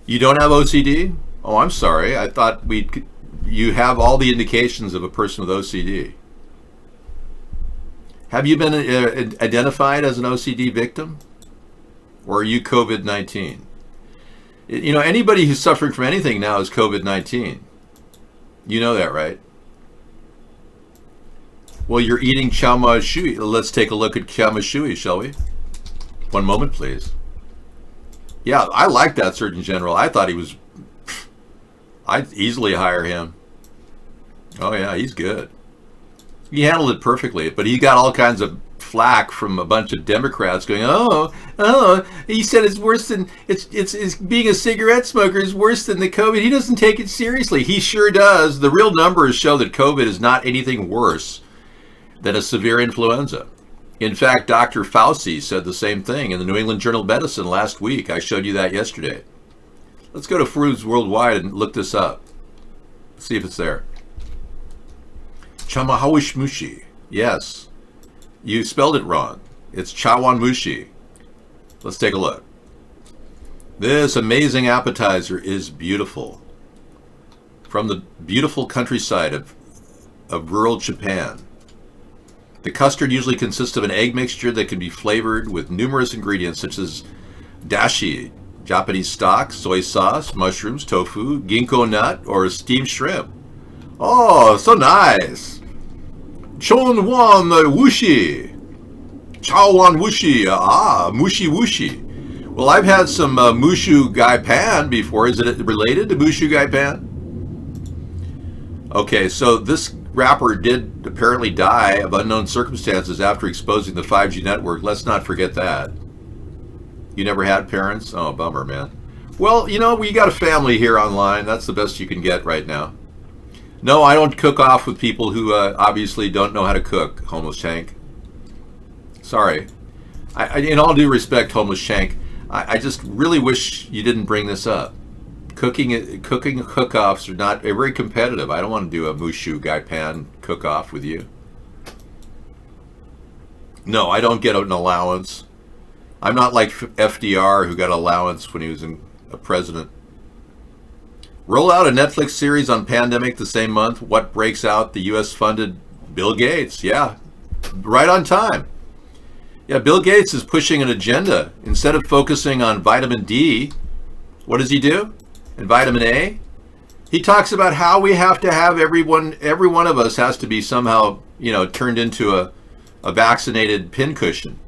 You don't have OCD? Oh, I'm sorry. I thought you have all the indications of a person with OCD. Have you been identified as an OCD victim? Or are you COVID-19? You know, anybody who's suffering from anything now is COVID-19. You know that, right? Well, you're eating chow mein shui. Let's take a look at chow mein shui, shall we? One moment, please. Yeah, I like that Surgeon General. I thought he was... I'd easily hire him. Oh, yeah, he's good. He handled it perfectly, but he got all kinds of flack from a bunch of Democrats going, oh, he said it's worse than, it's being a cigarette smoker is worse than the COVID. He doesn't take it seriously. He sure does. The real numbers show that COVID is not anything worse than a severe influenza. In fact, Dr. Fauci said the same thing in the New England Journal of Medicine last week. I showed you that yesterday. Let's go to Foods Worldwide and look this up. See if it's there. Chawanmushi. Yes. You spelled it wrong. It's Chawanmushi. Let's take a look. This amazing appetizer is beautiful. From the beautiful countryside of rural Japan. The custard usually consists of an egg mixture that can be flavored with numerous ingredients such as dashi, Japanese stock, soy sauce, mushrooms, tofu, ginkgo nut, or steamed shrimp. Oh, so nice. Chonwan wushi. Chawan wushi. Ah, mushi wushi. Well, I've had some mushu gai pan before. Is it related to mushu gai pan? Okay, so this rapper did apparently die of unknown circumstances after exposing the 5G network. Let's not forget that. You never had parents? Oh, bummer, man. Well, you know, we got a family here online. That's the best you can get right now. No, I don't cook off with people who obviously don't know how to cook, Homeless Shank. Sorry. In all due respect, Homeless Shank, I just really wish you didn't bring this up. Cooking cook-offs are not very competitive. I don't want to do a mushu gai pan cook-off with you. No, I don't get an allowance. I'm not like FDR, who got allowance when he was a president. Roll out a Netflix series on pandemic the same month. What breaks out? The U.S.-funded Bill Gates. Yeah, right on time. Yeah, Bill Gates is pushing an agenda. Instead of focusing on vitamin D, what does he do? And vitamin A? He talks about how we have to have every one of us has to be somehow, turned into a vaccinated pincushion.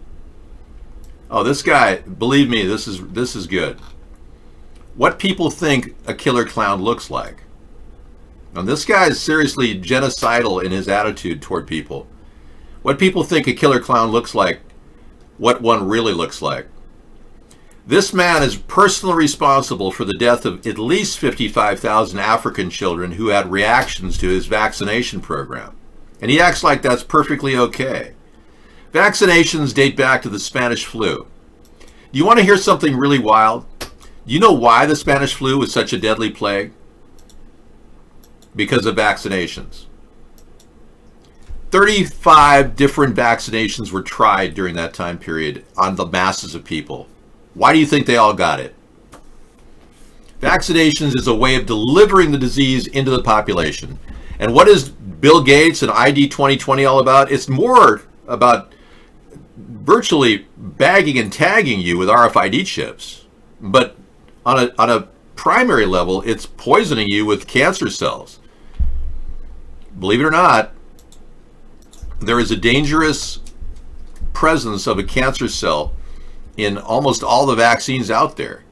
Oh, this guy, believe me, this is good. What people think a killer clown looks like. Now, this guy is seriously genocidal in his attitude toward people. What people think a killer clown looks like, what one really looks like. This man is personally responsible for the death of at least 55,000 African children who had reactions to his vaccination program. And he acts like that's perfectly okay. Vaccinations date back to the Spanish flu. Do you want to hear something really wild? Do you know why the Spanish flu was such a deadly plague? Because of vaccinations. 35 different vaccinations were tried during that time period on the masses of people. Why do you think they all got it? Vaccinations is a way of delivering the disease into the population. And what is Bill Gates and ID 2020 all about? It's more about virtually bagging and tagging you with RFID chips, but on a primary level, it's poisoning you with cancer cells. Believe it or not, there is a dangerous presence of a cancer cell in almost all the vaccines out there.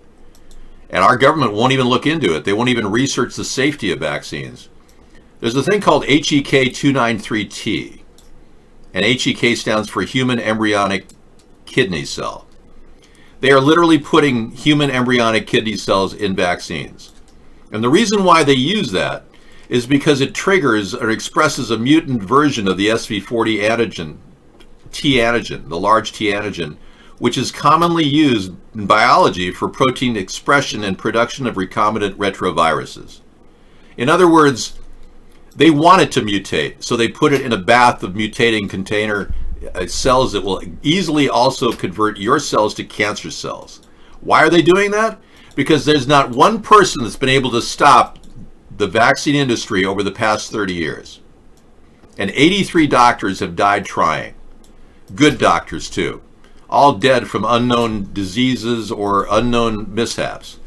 And our government won't even look into it. They won't even research the safety of vaccines. There's a thing called HEK293T. And HEK stands for human embryonic kidney cell. They are literally putting human embryonic kidney cells in vaccines. And the reason why they use that is because it triggers or expresses a mutant version of the SV40 antigen, T antigen, the large T antigen, which is commonly used in biology for protein expression and production of recombinant retroviruses. In other words, they want it to mutate, so they put it in a bath of mutating container cells that will easily also convert your cells to cancer cells. Why are they doing that? Because there's not one person that's been able to stop the vaccine industry over the past 30 years. And 83 doctors have died trying. Good doctors, too. All dead from unknown diseases or unknown mishaps.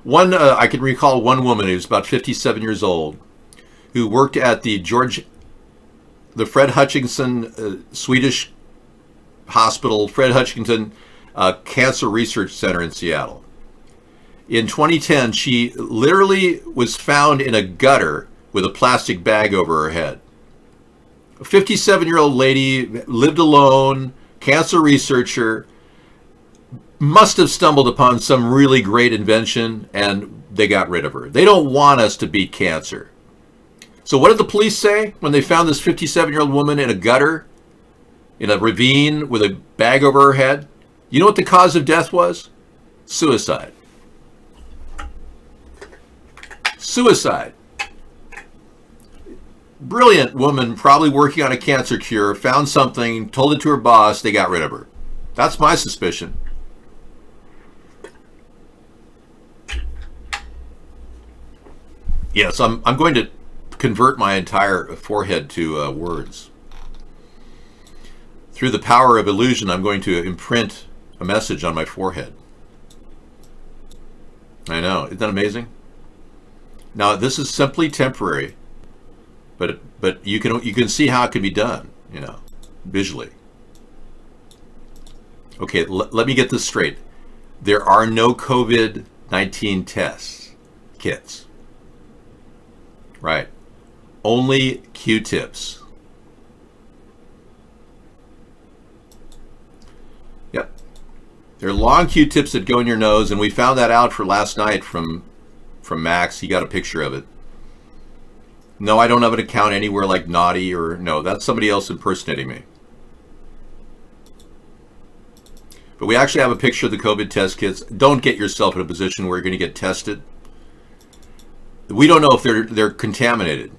I can recall one woman who was about 57 years old who worked at the Fred Hutchinson Swedish hospital, Fred Hutchinson Cancer Research Center in Seattle. In 2010, she literally was found in a gutter with a plastic bag over her head. A 57-year-old lady, lived alone, cancer researcher, must have stumbled upon some really great invention, and they got rid of her. They don't want us to beat cancer. So what did the police say when they found this 57-year-old woman in a gutter, in a ravine with a bag over her head? You know what the cause of death was? Suicide. Suicide. Brilliant woman, probably working on a cancer cure, found something, told it to her boss, they got rid of her. That's my suspicion. Yes, I'm going to convert my entire forehead to words. Through the power of illusion, I'm going to imprint a message on my forehead. I know, isn't that amazing? Now, this is simply temporary, but you can see how it can be done, visually. Okay, let me get this straight. There are no COVID-19 kits. Right. Only Q-tips. Yep. They're long Q-tips that go in your nose, and we found that out for last night from Max. He got a picture of it. No, I don't have an account anywhere like Naughty no, that's somebody else impersonating me. But we actually have a picture of the COVID test kits. Don't get yourself in a position where you're going to get tested. We don't know if they're contaminated.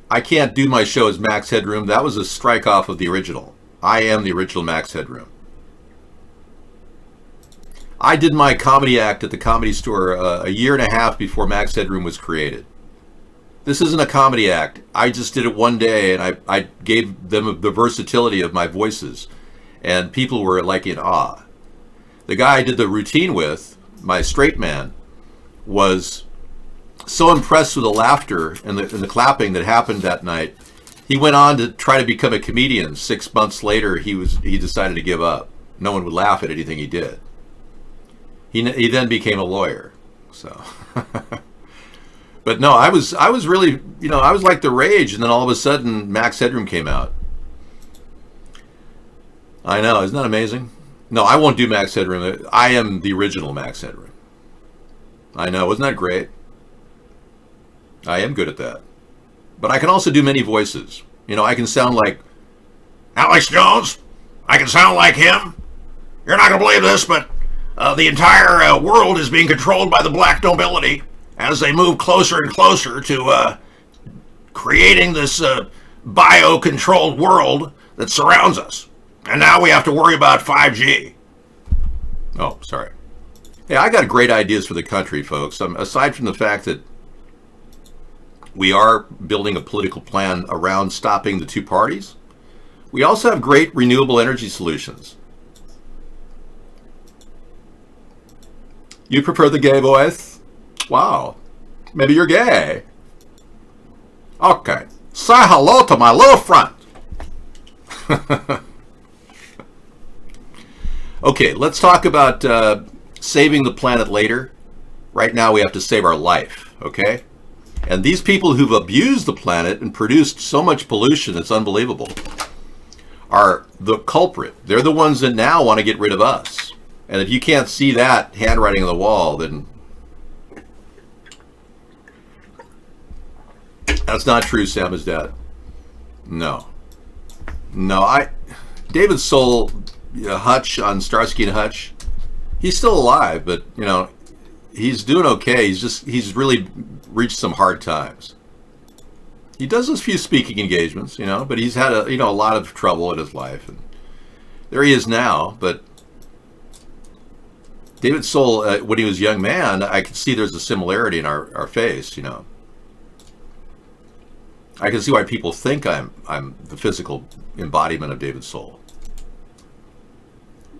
I can't do my show as Max Headroom. That was a strike off of the original. I am the original Max Headroom. I did my comedy act at the Comedy Store a year and a half before Max Headroom was created. This isn't a comedy act. I just did it one day, and I gave them the versatility of my voices, and people were like in awe. The guy I did the routine with, my straight man, was so impressed with the laughter and the clapping that happened that night. He went on to try to become a comedian. 6 months later, he decided to give up. No one would laugh at anything he did. He then became a lawyer. So, but no, I was really, I was like the rage, and then all of a sudden, Max Headroom came out. I know, isn't that amazing? No, I won't do Max Headroom. I am the original Max Headroom. I know, isn't that great? I am good at that. But I can also do many voices. I can sound like Alex Jones. I can sound like him. You're not going to believe this, but the entire world is being controlled by the black nobility as they move closer and closer to creating this bio-controlled world that surrounds us. And now we have to worry about 5G. Oh, sorry. Hey, I got great ideas for the country, folks. Aside from the fact that we are building a political plan around stopping the two parties, we also have great renewable energy solutions. You prefer the gay voice? Wow. Maybe you're gay. Okay. Say hello to my little friend. Okay, let's talk about saving the planet later. Right now we have to save our life, okay? And these people who've abused the planet and produced so much pollution that's unbelievable are the culprit. They're the ones that now want to get rid of us. And if you can't see that handwriting on the wall, then that's not true, Sam is dead. No. David Soul, Hutch on Starsky and Hutch, he's still alive, but, you know, he's doing okay. He's really reached some hard times. He does a few speaking engagements, you know, but he's had a lot of trouble in his life. And there he is now, but David Soul, when he was a young man, I could see there's a similarity in our face, you know. I can see why people think I'm the physical embodiment of David Soul.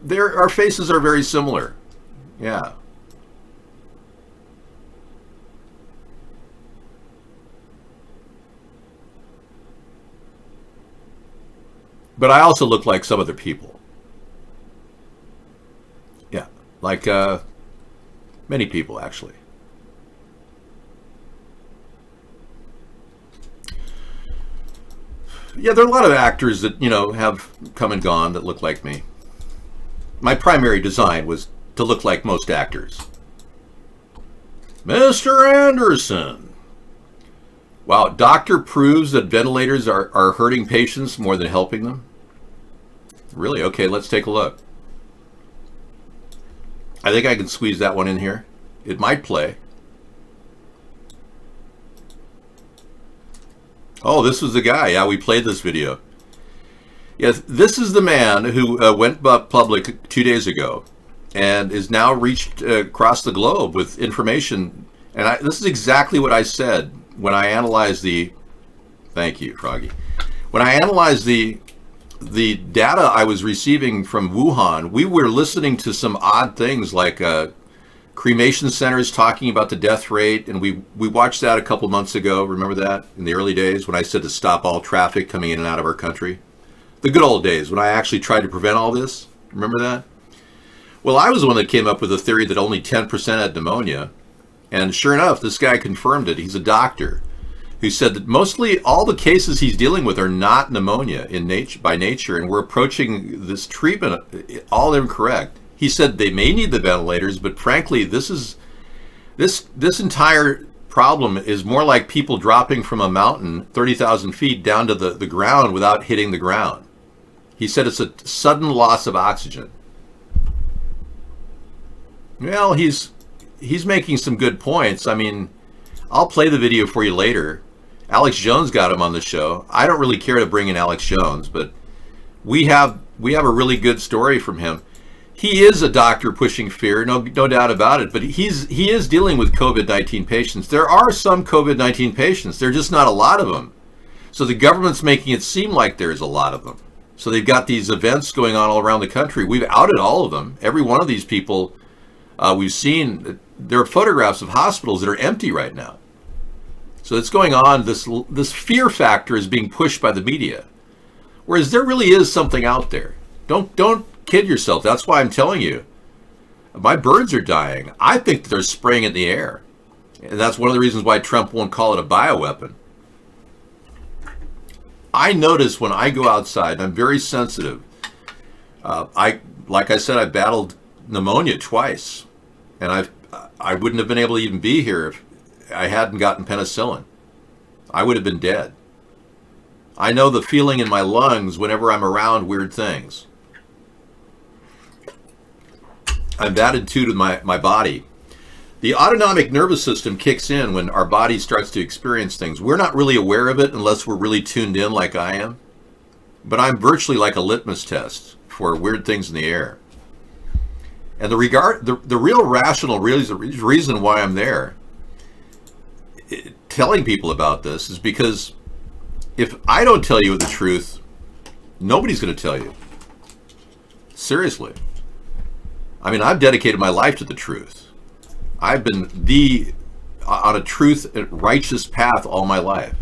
Our faces are very similar. Yeah. But I also look like some other people. Yeah, like many people, actually. Yeah, there are a lot of actors that, you know, have come and gone that look like me. My primary design was to look like most actors. Mr. Anderson. Wow, doctor proves that ventilators are hurting patients more than helping them? Really? Okay, let's take a look. I think I can squeeze that one in here. It might play. Oh, this was the guy. Yeah, we played this video. Yes, this is the man who went public 2 days ago and is now reached across the globe with information. And this is exactly what I said when I analyzed the... Thank you, Froggy. When I analyzed the data I was receiving from Wuhan, we were listening to some odd things like cremation centers talking about the death rate, and we watched that a couple months ago. Remember that? In the early days when I said to stop all traffic coming in and out of our country? The good old days when I actually tried to prevent all this. Remember that? Well, I was the one that came up with a theory that only 10% had pneumonia. And sure enough, this guy confirmed it. He's a doctor who said that mostly all the cases he's dealing with are not pneumonia by nature, and we're approaching this treatment all incorrect. He said they may need the ventilators, but frankly, this entire problem is more like people dropping from a mountain 30,000 feet down to the ground without hitting the ground. He said it's a sudden loss of oxygen. Well, he's making some good points. I mean, I'll play the video for you later. Alex Jones got him on the show. I don't really care to bring in Alex Jones, but we have a really good story from him. He is a doctor pushing fear, no doubt about it, but he is dealing with COVID-19 patients. There are some COVID-19 patients. There are just not a lot of them. So the government's making it seem like there's a lot of them. So they've got these events going on all around the country. We've outed all of them. Every one of these people we've seen, there are photographs of hospitals that are empty right now. So it's going on. This fear factor is being pushed by the media, whereas there really is something out there. Don't kid yourself. That's why I'm telling you, my birds are dying. I think they're spraying in the air, and that's one of the reasons why Trump won't call it a bioweapon. I notice when I go outside, I'm very sensitive. Like I said, I battled pneumonia twice, and I wouldn't have been able to even be here if I hadn't gotten penicillin. I would have been dead. I know the feeling in my lungs whenever I'm around weird things. I'm that in tune with my body. The autonomic nervous system kicks in when our body starts to experience things. We're not really aware of it unless we're really tuned in like I am. But I'm virtually like a litmus test for weird things in the air. And the real rational reason why I'm there, telling people about this, is because if I don't tell you the truth, nobody's going to tell you. Seriously. I mean, I've dedicated my life to the truth. I've been on a truth and righteous path all my life.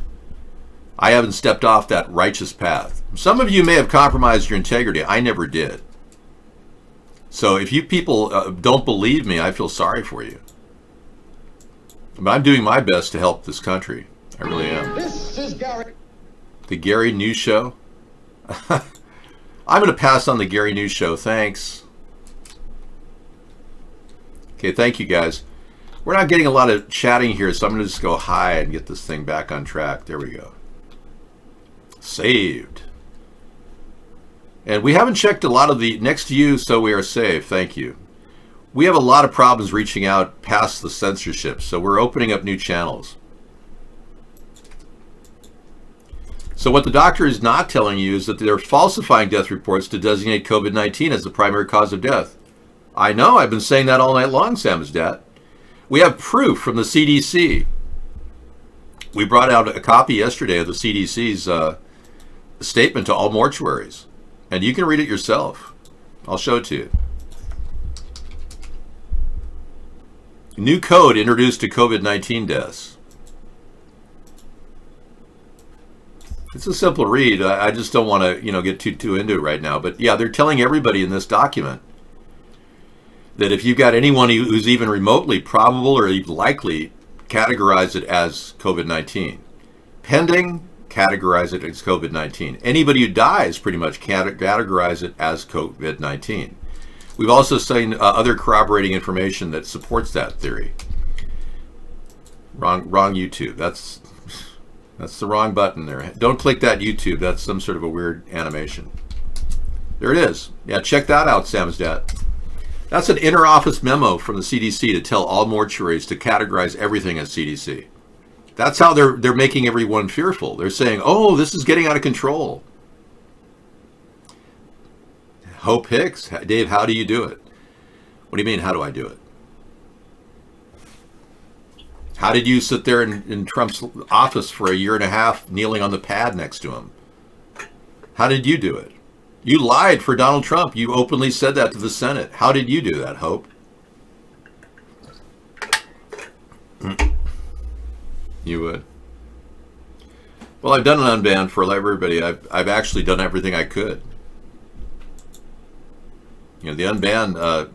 I haven't stepped off that righteous path. Some of you may have compromised your integrity. I never did. So if you people don't believe me, I feel sorry for you. But I'm doing my best to help this country. I really am. This is Gary. The Gary News Show. I'm going to pass on the Gary News Show. Thanks. Okay, thank you guys. We're not getting a lot of chatting here, so I'm going to just go hi and get this thing back on track. There we go. Saved. And we haven't checked a lot of the next to you, so we are safe. Thank you. We have a lot of problems reaching out past the censorship, so we're opening up new channels. So what the doctor is not telling you is that they're falsifying death reports to designate COVID-19 as the primary cause of death. I know, I've been saying that all night long, Samizdat. We have proof from the CDC. We brought out a copy yesterday of the CDC's statement to all mortuaries. And you can read it yourself. I'll show it to you. New code introduced to COVID-19 deaths. It's a simple read. I just don't want to, get too into it right now. But yeah, they're telling everybody in this document that if you've got anyone who's even remotely probable or even likely, categorize it as COVID-19. Pending, categorize it as COVID-19. Anybody who dies, pretty much categorize it as COVID-19. We've also seen other corroborating information that supports that theory. Wrong YouTube. That's the wrong button there. Don't click that YouTube. That's some sort of a weird animation. There it is. Yeah, check that out, Samizdat. That's an inter-office memo from the CDC to tell all mortuaries to categorize everything as CDC. That's how they're making everyone fearful. They're saying, oh, this is getting out of control. Hope Hicks. Dave, how do you do it? What do you mean, how do I do it? How did you sit there in Trump's office for a year and a half kneeling on the pad next to him? How did you do it? You lied for Donald Trump. You openly said that to the Senate. How did you do that, Hope? You would. Well, I've done an unban for everybody. I've actually done everything I could. The unban,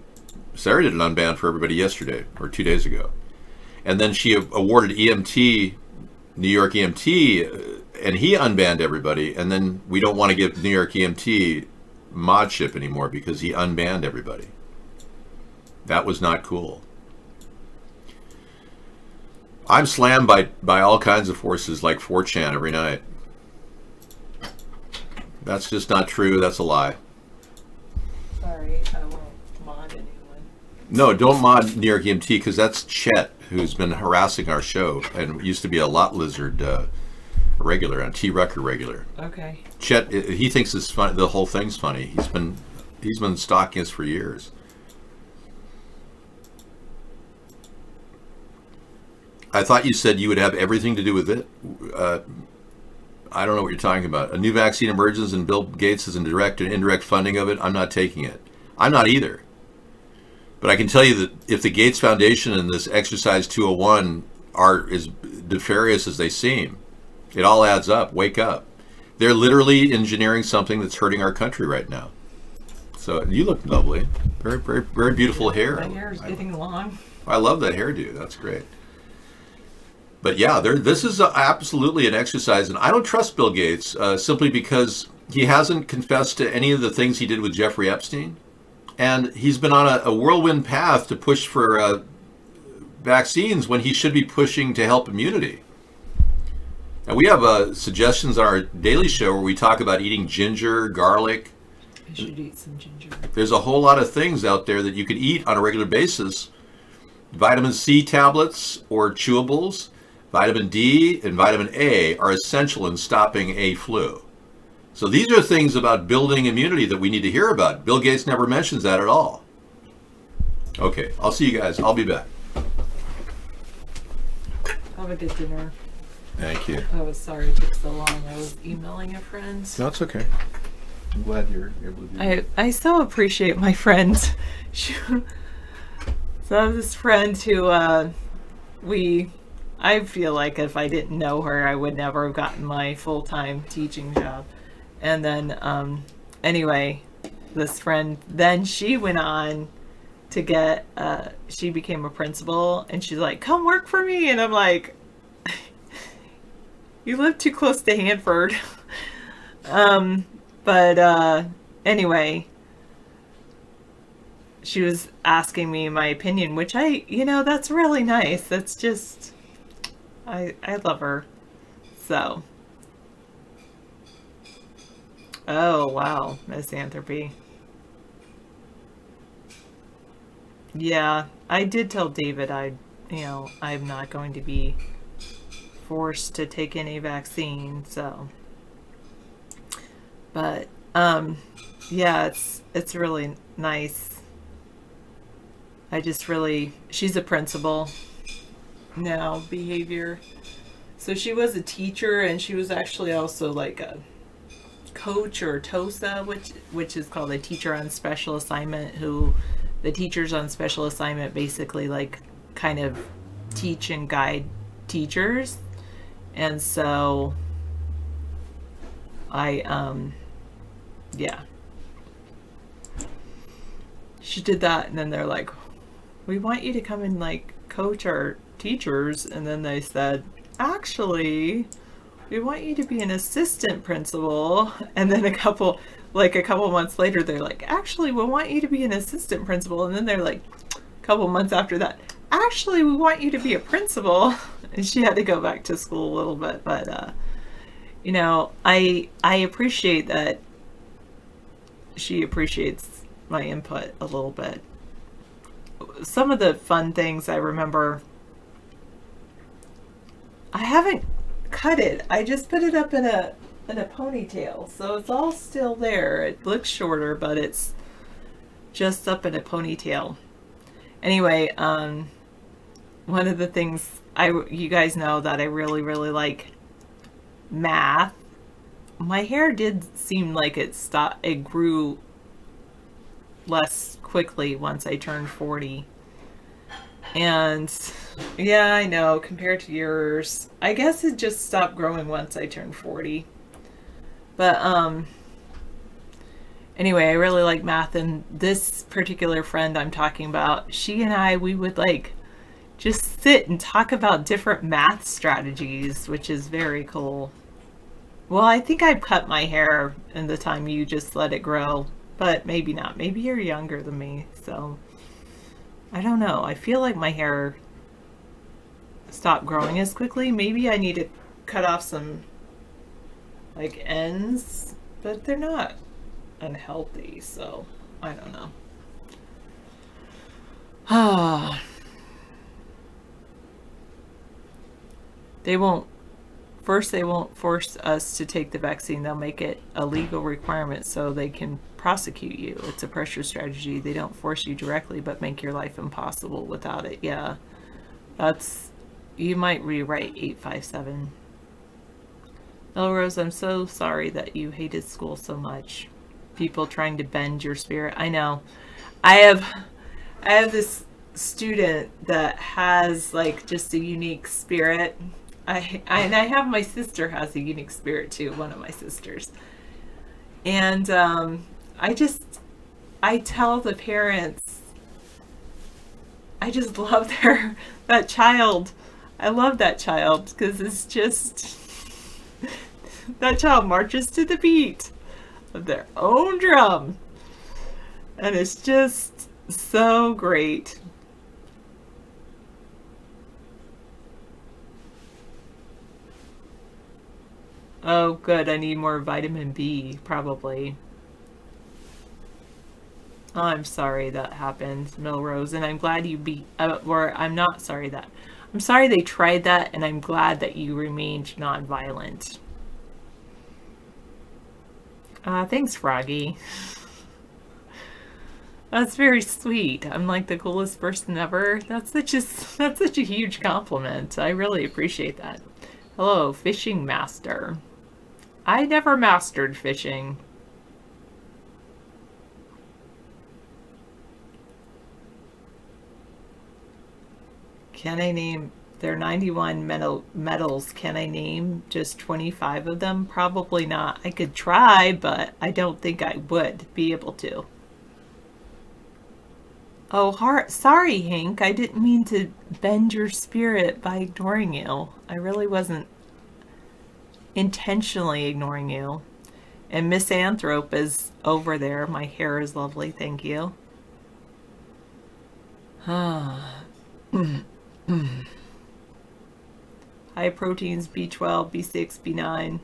Sarah did an unban for everybody yesterday or 2 days ago. And then she awarded EMT, New York EMT, and he unbanned everybody. And then we don't want to give New York EMT modship anymore because he unbanned everybody. That was not cool. I'm slammed by all kinds of forces like 4chan every night. That's just not true. That's a lie. Sorry, I won't mod anyone. No, don't mod New York EMT because that's Chet, who's been harassing our show and used to be a Lot Lizard regular and T Rucker regular. Okay. Chet, he thinks it's fun. The whole thing's funny. He's been stalking us for years. I thought you said you would have everything to do with it. I don't know what you're talking about. A new vaccine emerges and Bill Gates is in direct and indirect funding of it. I'm not taking it. I'm not either. But I can tell you that if the Gates Foundation and this Exercise 201 are as nefarious as they seem, it all adds up. Wake up. They're literally engineering something that's hurting our country right now. So you look lovely. Very, very, very beautiful hair. My hair is getting long. I love that hairdo. That's great. But yeah, this is absolutely an exercise. And I don't trust Bill Gates simply because he hasn't confessed to any of the things he did with Jeffrey Epstein. And he's been on a whirlwind path to push for vaccines when he should be pushing to help immunity. And we have suggestions on our daily show where we talk about eating ginger, garlic. I should eat some ginger. There's a whole lot of things out there that you can eat on a regular basis. Vitamin C tablets or chewables, vitamin D and vitamin A are essential in stopping a flu. So these are things about building immunity that we need to hear about. Bill Gates never mentions that at all. Okay, I'll see you guys. I'll be back. Have a good dinner. Thank you. I was sorry it took so long. I was emailing a friend. No, it's okay. I'm glad you're able to do that. I so appreciate my friends. So I have this friend who I feel like if I didn't know her, I would never have gotten my full-time teaching job. And then, anyway, this friend, then she went on to get, she became a principal, and she's like, come work for me. And I'm like, you live too close to Hanford. Anyway, she was asking me my opinion, which that's really nice. That's just, I love her. So. Oh, wow, misanthropy. Yeah, I did tell David I'm not going to be forced to take any vaccine, so. But, yeah, it's really nice. She's a principal now, behavior. So she was a teacher, and she was actually also like a coach or TOSA, which is called a teacher on special assignment, who the teachers on special assignment basically like kind of teach and guide teachers. And so she did that, and then they're like, we want you to come and like coach our teachers. And then they said, actually, we want you to be an assistant principal. And then a couple months later, they're like, actually, we want you to be an assistant principal. And then they're like, a couple months after that, actually, we want you to be a principal. And she had to go back to school a little bit. But, I appreciate that she appreciates my input a little bit. Some of the fun things I remember, I haven't cut it. I just put it up in a ponytail, so it's all still there. It looks shorter, but it's just up in a ponytail. Anyway, one of the things you guys know that I really, really like math. My hair did seem like it grew less quickly once I turned 40. And yeah, I know, compared to yours, I guess it just stopped growing once I turned 40. But anyway, I really like math, and this particular friend I'm talking about, she and we would like just sit and talk about different math strategies, which is very cool. Well, I think I've cut my hair in the time you just let it grow, but maybe not. Maybe you're younger than me, so I don't know. I feel like my hair stopped growing as quickly. Maybe I need to cut off some like ends, but they're not unhealthy, so I don't know. They won't force us to take the vaccine. They'll make it a legal requirement so they can prosecute you. It's a pressure strategy. They don't force you directly, but make your life impossible without it. Yeah, you might rewrite 857. Melrose, I'm so sorry that you hated school so much. People trying to bend your spirit. I know. I have this student that has like just a unique spirit. I have my sister has a unique spirit too, one of my sisters. And I tell the parents, I just love that child. I love that child because it's just, that child marches to the beat of their own drum. And it's just so great. Oh, good. I need more vitamin B, probably. Oh, I'm sorry that happened, Melrose, and I'm glad you I'm not sorry that. I'm sorry they tried that, and I'm glad that you remained nonviolent. Thanks, Froggy. That's very sweet. I'm like the coolest person ever. That's such a huge compliment. I really appreciate that. Hello, fishing master. I never mastered fishing. Can I name, there are 91 medals. Can I name just 25 of them? Probably not. I could try, but I don't think I would be able to. Oh, sorry, Hank. I didn't mean to bend your spirit by ignoring you. I really wasn't intentionally ignoring you. And Miss Anthrope is over there. My hair is lovely. Thank you. High proteins, B12, B6, B9.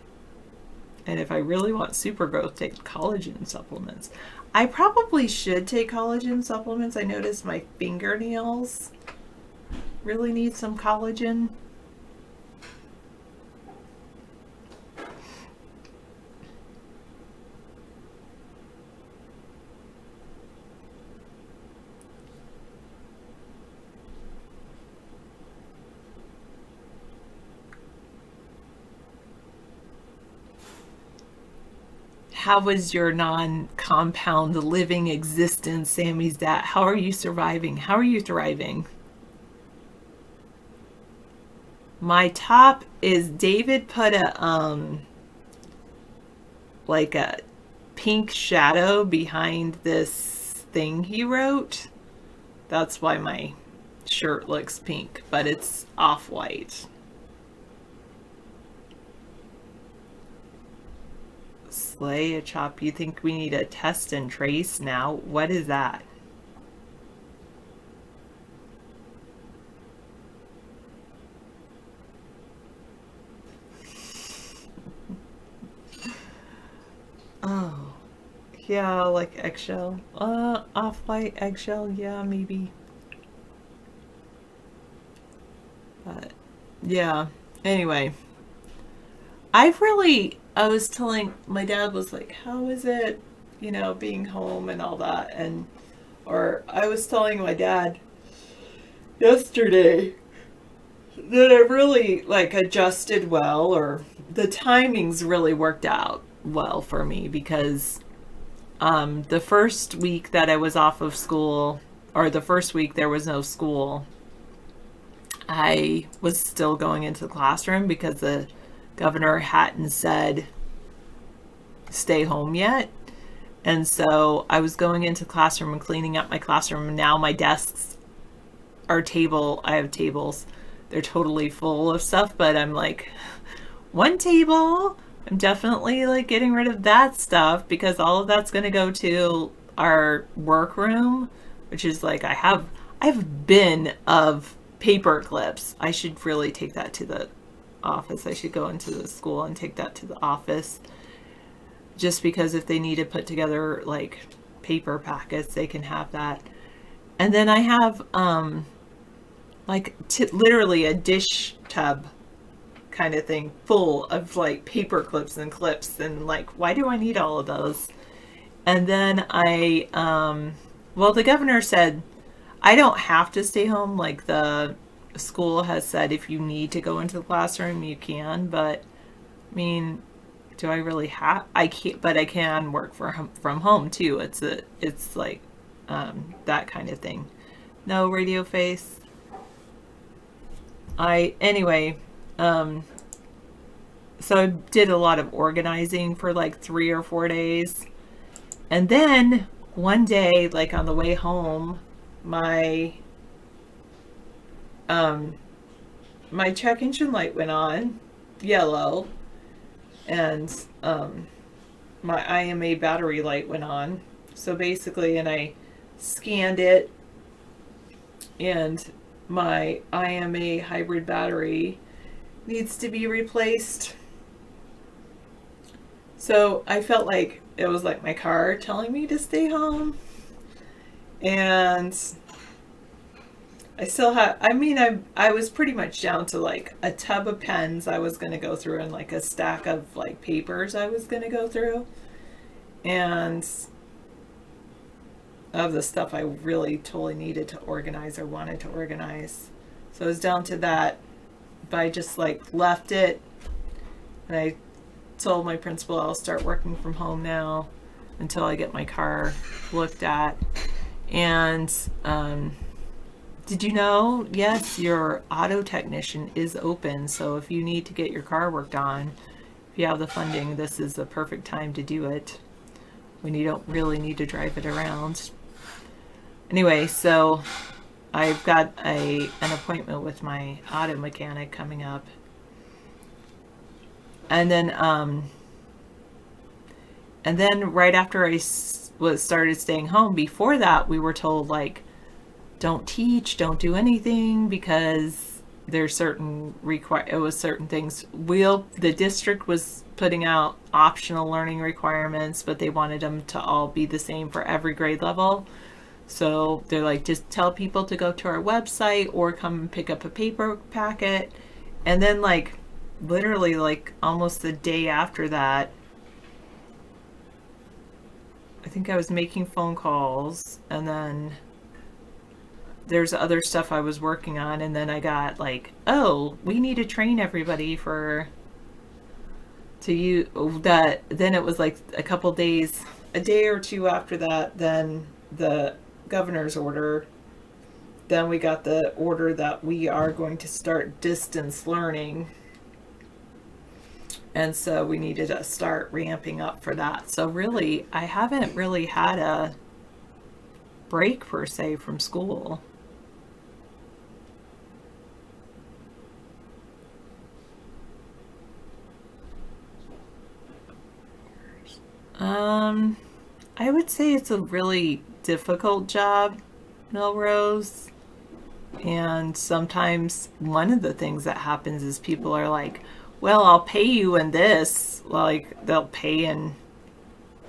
And if I really want super growth, take collagen supplements. I probably should take collagen supplements. I noticed my fingernails really need some collagen. How was your non-compound living existence, Sammy's dad? How are you surviving? How are you thriving? My top is David put a like a pink shadow behind this thing he wrote. That's why my shirt looks pink, but it's off-white. Slay a chop. You think we need a test and trace now? What is that? Oh, yeah, like eggshell. Off-white eggshell. Yeah, maybe. But yeah. Anyway, I was telling, my dad was like, how is it, you know, being home and all that, or I was telling my dad yesterday that I really like adjusted well, or the timings really worked out well for me, because the first week that I was off of school, or the first week there was no school, I was still going into the classroom because the governor hadn't said stay home yet. And so I was going into classroom and cleaning up my classroom, and now my desks are I have tables. They're totally full of stuff, but I'm like, one table, I'm definitely like getting rid of that stuff, because all of that's going to go to our workroom, which is like, I have a bin of paper clips. I should really take that to the office. I should go into the school and take that to the office, just because if they need to put together like paper packets, they can have that. And then I have like literally a dish tub kind of thing full of like paper clips and clips, and like, why do I need all of those? And then well, the governor said I don't have to stay home. Like, the school has said if you need to go into the classroom, you can, but I mean, do I really have? I can't, but I can work from home too. It's like that kind of thing. No, Radio Face. Anyway, so I did a lot of organizing for like 3 or 4 days, and then one day, like on the way home, my check engine light went on, yellow, and my IMA battery light went on. So basically, and I scanned it, and my IMA hybrid battery needs to be replaced. So I felt like it was like my car telling me to stay home. And I still have, I was pretty much down to like a tub of pens I was going to go through, and like a stack of like papers I was going to go through, and of the stuff I really totally needed to organize or wanted to organize. So I was down to that, but I just like left it, and I told my principal I'll start working from home now until I get my car looked at. And Did you know? Yes, your auto technician is open. So if you need to get your car worked on, if you have the funding, this is the perfect time to do it when you don't really need to drive it around. Anyway, so I've got an appointment with my auto mechanic coming up. And then right after I started staying home, before that, we were told, like, don't teach, don't do anything, because there's certain things. The district was putting out optional learning requirements, but they wanted them to all be the same for every grade level. So they're like, just tell people to go to our website or come pick up a paper packet. And then, like, literally, like, almost the day after that, I think I was making phone calls, and then there's other stuff I was working on, and then I got like, oh, we need to train everybody to use that. Then it was like a couple days, a day or two after that, then the governor's order. Then we got the order that we are going to start distance learning. And so we needed to start ramping up for that. So really, I haven't really had a break per se from school. I would say it's a really difficult job, Melrose. And sometimes one of the things that happens is people are like, well, I'll pay you in this. Like, they'll pay in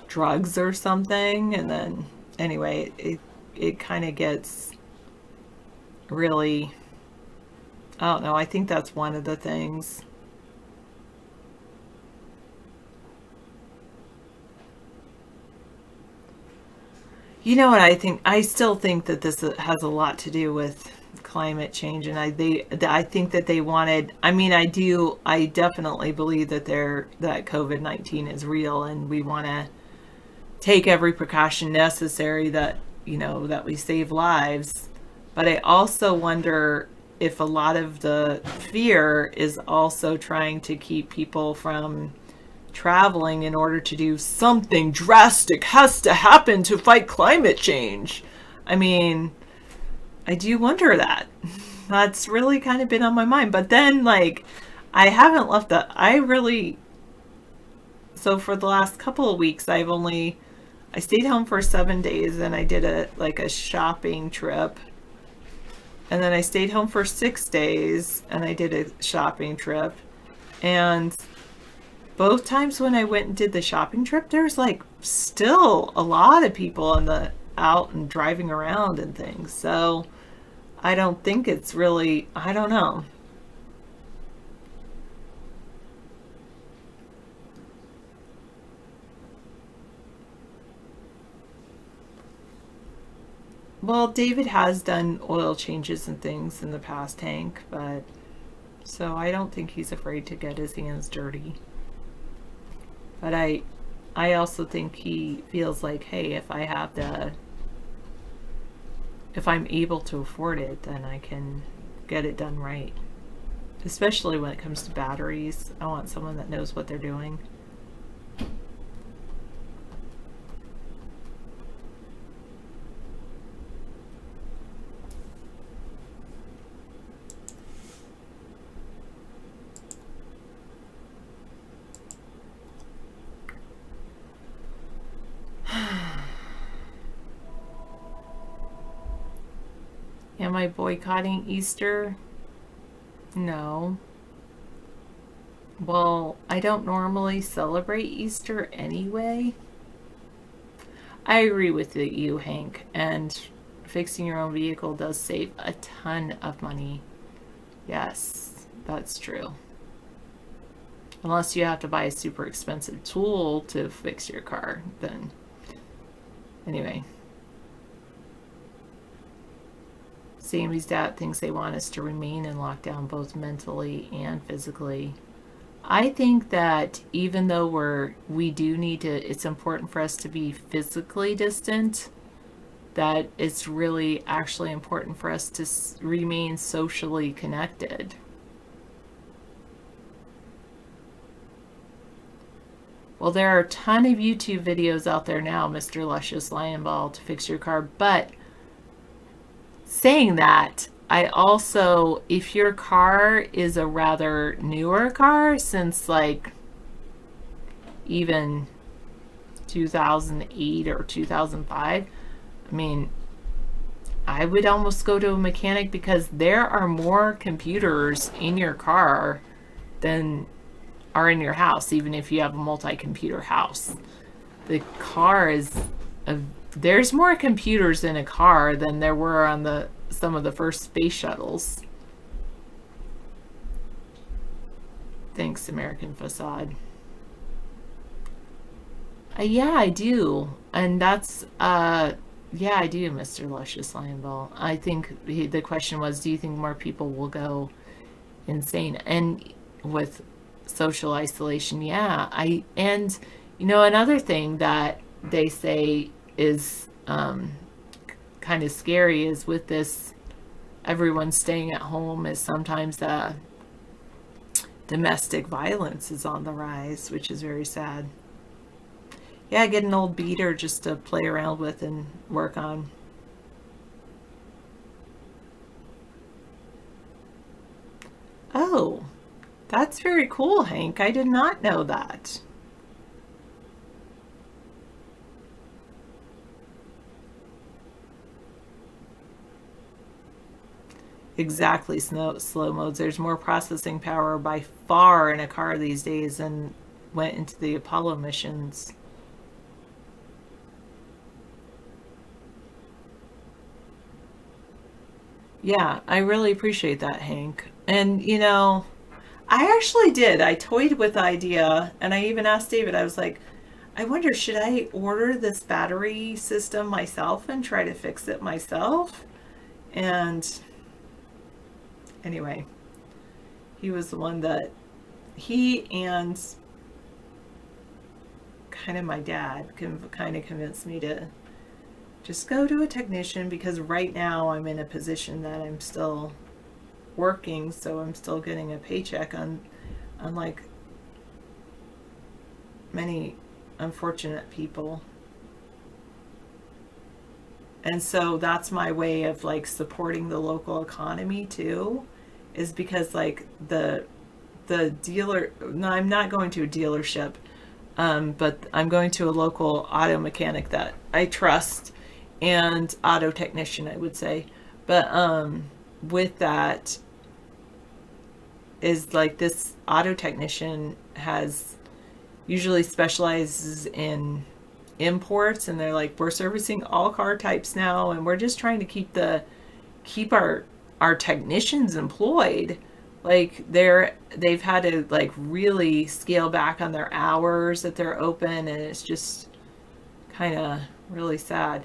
drugs or something. And then, anyway, it kind of gets really, I don't know. I think that's one of the things. You know what I think? I still think that this has a lot to do with climate change, and I think that they wanted. I mean, I definitely believe that that COVID-19 is real, and we want to take every precaution necessary that we save lives. But I also wonder if a lot of the fear is also trying to keep people from traveling in order to do something drastic has to happen to fight climate change. I mean, I do wonder that. That's really kind of been on my mind. But then, like, I haven't left that. So for the last couple of weeks, I stayed home for 7 days, and I did a shopping trip. And then I stayed home for 6 days, and I did a shopping trip. And both times when I went and did the shopping trip, there's like still a lot of people out and driving around and things. So I don't think it's really, I don't know. Well, David has done oil changes and things in the past, Hank, but so I don't think he's afraid to get his hands dirty. But I also think he feels like, hey, if I'm able to afford it, then I can get it done right. Especially when it comes to batteries. I want someone that knows what they're doing. Am I boycotting Easter? No. Well, I don't normally celebrate Easter anyway. I agree with you, Hank, and fixing your own vehicle does save a ton of money. Yes, that's true. Unless you have to buy a super expensive tool to fix your car, then anyway. Sammy's dad thinks they want us to remain in lockdown both mentally and physically. I think that even though we do need to, it's important for us to be physically distant, that it's really actually important for us to remain socially connected. Well, there are a ton of YouTube videos out there now, Mr. Luscious Lionball, to fix your car. But saying that, I also, if your car is a rather newer car, since like even 2008 or 2005, I mean, I would almost go to a mechanic, because there are more computers in your car than are in your house, even if you have a multi-computer house. The car is there's more computers in a car than there were on some of the first space shuttles. Thanks, American Facade. Yeah, I do. And that's yeah, I do, Mr. Luscious Lionball. I think the question was, do you think more people will go insane? And with social isolation, yeah. And you know, another thing that they say is kind of scary is with this, everyone staying at home, is sometimes domestic violence is on the rise, which is very sad. Yeah, get an old beater just to play around with and work on. Oh, that's very cool, Hank. I did not know that. Exactly, slow modes. There's more processing power by far in a car these days than went into the Apollo missions. Yeah, I really appreciate that, Hank. And, you know, I actually did. I toyed with the idea, and I even asked David, I was like, I wonder, should I order this battery system myself and try to fix it myself? And anyway, he was the one that, he and kind of my dad kind of convinced me to just go to a technician, because right now I'm in a position that I'm still working, so I'm still getting a paycheck, unlike many unfortunate people. And so that's my way of like supporting the local economy too, is because like the dealer, no, I'm not going to a dealership, but I'm going to a local auto mechanic that I trust, and auto technician, I would say. But with that is like, this auto technician usually specializes in imports, and they're like, we're servicing all car types now, and we're just trying to keep our technicians employed. Like they've had to like really scale back on their hours that they're open, and it's just kind of really sad.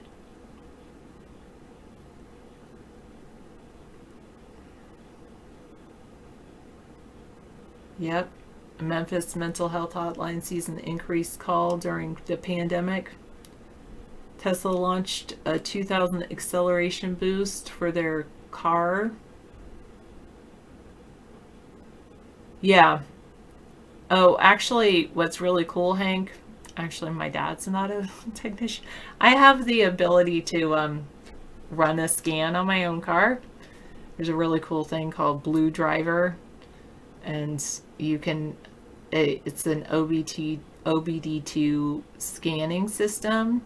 Yep. Memphis mental health hotline sees an increased call during the pandemic. Tesla launched a 2,000 acceleration boost for their car. Yeah. Oh, actually, what's really cool, Hank, actually my dad's an auto technician. I have the ability to run a scan on my own car. There's a really cool thing called Blue Driver, and you can, it's an OBD2 scanning system.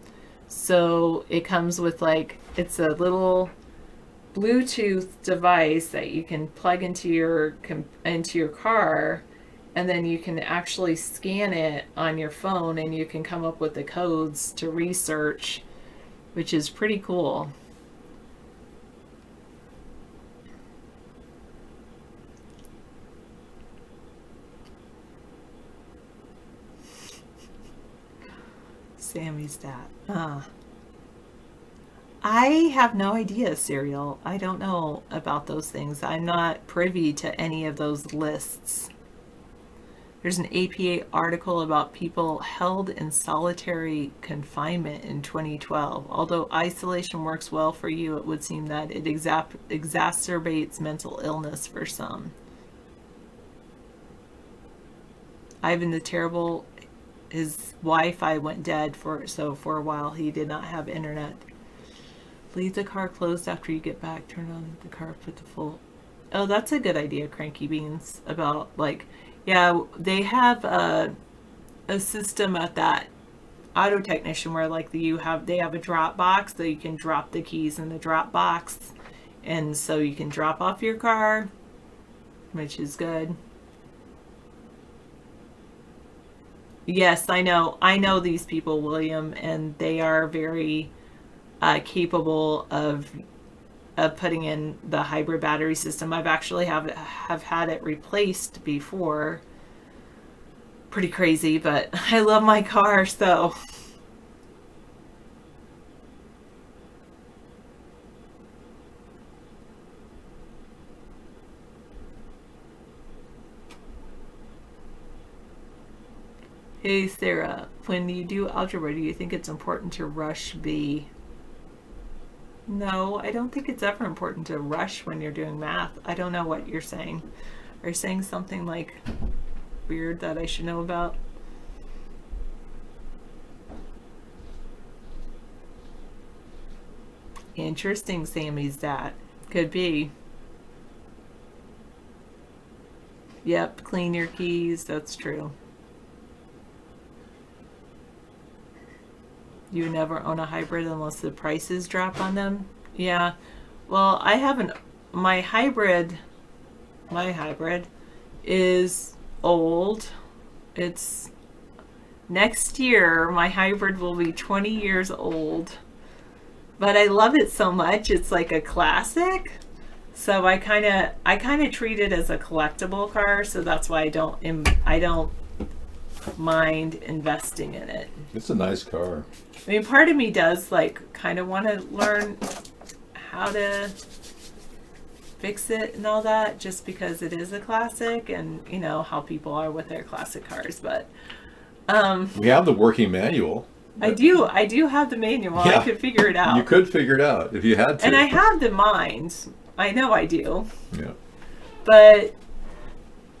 So it comes with like, it's a little Bluetooth device that you can plug into your car, and then you can actually scan it on your phone, and you can come up with the codes to research, which is pretty cool. Sammy's dad. I have no idea, Serial. I don't know about those things. I'm not privy to any of those lists. There's an APA article about people held in solitary confinement in 2012. Although isolation works well for you, it would seem that it exacerbates mental illness for some. Ivan the Terrible, his Wi-Fi went dead for a while he did not have internet. Leave the car closed after you get back. Turn on the car, put the full... Oh, that's a good idea, Cranky Beans, about like... Yeah, they have a system at that auto technician where like they have a drop box so you can drop the keys in the drop box, and so you can drop off your car, which is good. Yes, I know these people, William, and they are very capable of putting in the hybrid battery system. I've actually have had it replaced before. Pretty crazy, but I love my car, so. Hey Sarah, when you do algebra, do you think it's important to rush B? No, I don't think it's ever important to rush when you're doing math. I don't know what you're saying. Are you saying something like weird that I should know about? Interesting, Sammy's dad. Could be. Yep, clean your keys. That's true. You never own a hybrid unless the prices drop on them? Yeah. Well, I haven't. My hybrid is old. It's next year. My hybrid will be 20 years old. But I love it so much. It's like a classic. So I kind of treat it as a collectible car. So that's why I don't mind investing in it. It's a nice car. I mean, part of me does like kind of want to learn how to fix it and all that, just because it is a classic, and you know how people are with their classic cars. But we have the working manual. I do have the manual. Yeah, I could figure it out. You could figure it out if you had to. And I have the mind. I know I do. Yeah. But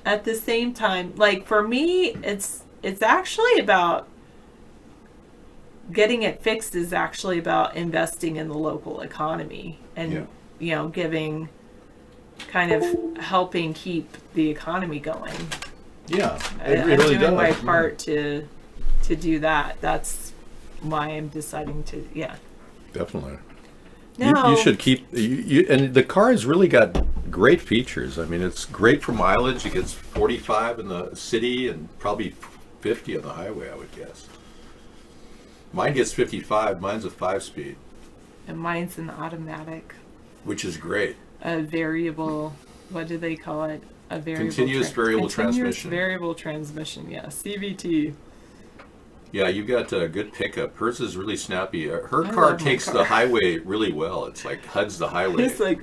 at the same time, like for me, it's actually about getting it fixed is actually about investing in the local economy and, you know, kind of helping keep the economy going. Yeah, I'm doing my part to do that. That's why I'm deciding to, Definitely. No. You should keep, and the car has really got great features. I mean, it's great for mileage. It gets 45 in the city and probably 50 on the highway, I would guess. Mine gets 55. Mine's a 5-speed. And mine's an automatic. Which is great. A variable, what do they call it? A variable Continuous variable transmission. Continuous variable transmission, yeah. CVT. Yeah, you've got a good pickup. Hers is really snappy. Her car takes the highway really well. It's like hugs the highway. It's like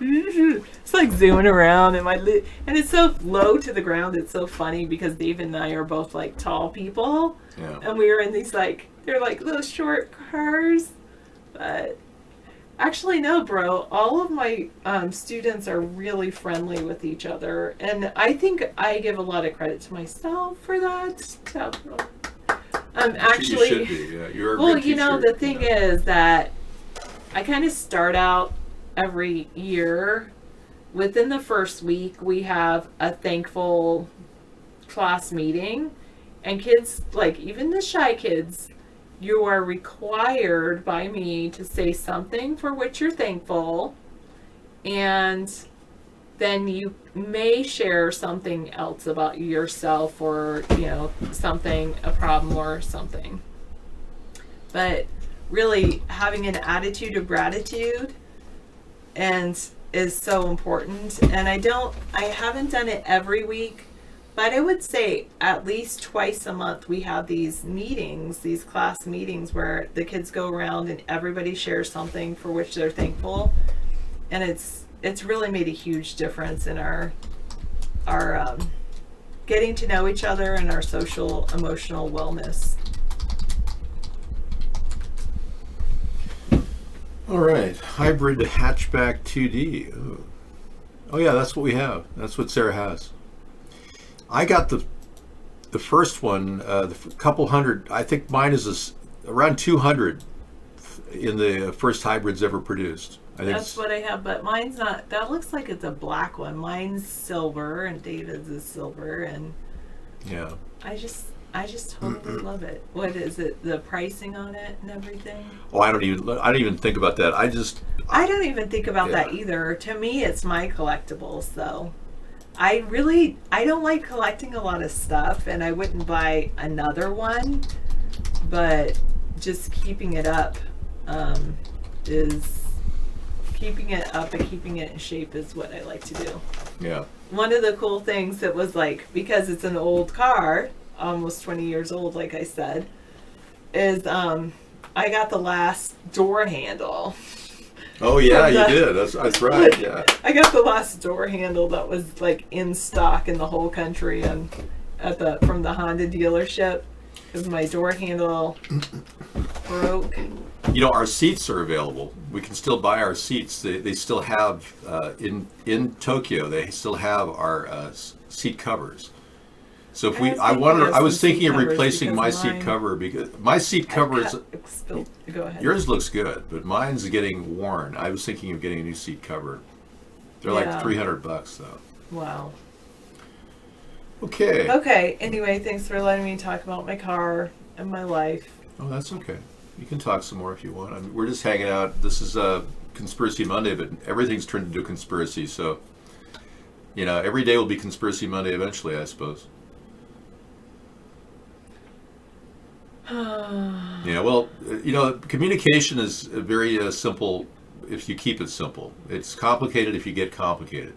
zooming around, and and it's so low to the ground. It's so funny because David and I are both like tall people, and we were in these they're like little short cars. But actually, no, bro. All of my students are really friendly with each other, and I think I give a lot of credit to myself for that. Actually, you should be. Yeah, you're a well, good you know, teacher, the thing is that I kind of start out every year. Within the first week, we have a thankful class meeting, and kids, like even the shy kids, you are required by me to say something for which you're thankful, and then you may share something else about yourself, or you know, a problem or something. But really having an attitude of gratitude is so important. And I haven't done it every week, but I would say at least twice a month we have these meetings, these class meetings, where the kids go around and everybody shares something for which they're thankful. And it's really made a huge difference in our getting to know each other and our social emotional wellness. All right, hybrid hatchback 2D. Ooh. Oh yeah, that's what we have. That's what Sarah has. I got the first one, the couple hundred. I think mine is around 200 in the first hybrids ever produced. I think that's what I have, but mine's not. That looks like it's a black one. Mine's silver, and David's is silver, and yeah. I just totally love it. What is it? The pricing on it and everything? Oh, I don't even think about that. I don't even think about that either. To me, it's my collectibles, though. I don't like collecting a lot of stuff, and I wouldn't buy another one, but just keeping it up is keeping it up and keeping it in shape is what I like to do. Yeah. One of the cool things that was like, because it's an old car, almost 20 years old, like I said, is I got the last door handle. Oh yeah, you did. That's right. Yeah. I got the last door handle that was like in stock in the whole country and from the Honda dealership, because my door handle broke. You know, our seats are available. We can still buy our seats. They still have in Tokyo. They still have our seat covers. So if I was thinking of replacing my seat cover, because my seat cover is. Go ahead. Yours looks good, but mine's getting worn. I was thinking of getting a new seat cover. They're like $300 though. Wow. Okay. Okay. Anyway, thanks for letting me talk about my car and my life. Oh, that's okay. You can talk some more if you want. I mean, we're just hanging out. This is a Conspiracy Monday, but everything's turned into a conspiracy. So, you know, every day will be Conspiracy Monday eventually, I suppose. Yeah, well, you know, communication is very simple if you keep it simple. It's complicated if you get complicated.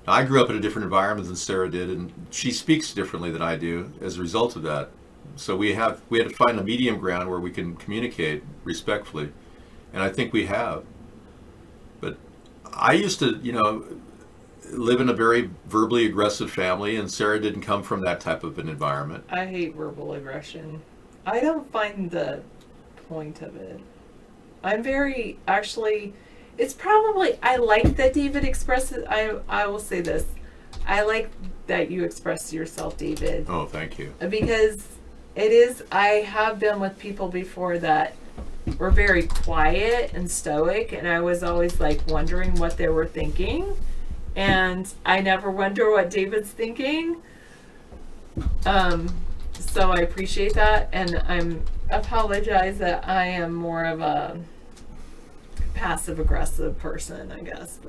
Now, I grew up in a different environment than Sarah did, and she speaks differently than I do as a result of that. So we had to find a medium ground where we can communicate respectfully, and I think we have. But I used to, you know, live in a very verbally aggressive family, and Sarah didn't come from that type of an environment. I hate verbal aggression. I don't find the point of it. I'm very, actually, it's probably, I like that David expresses, I will say this, I like that you express yourself, David. Oh, thank you. Because it is, I have been with people before that were very quiet and stoic, and I was always like wondering what they were thinking, and I never wonder what David's thinking. So I appreciate that, and I apologize that I am more of a passive aggressive person, I guess,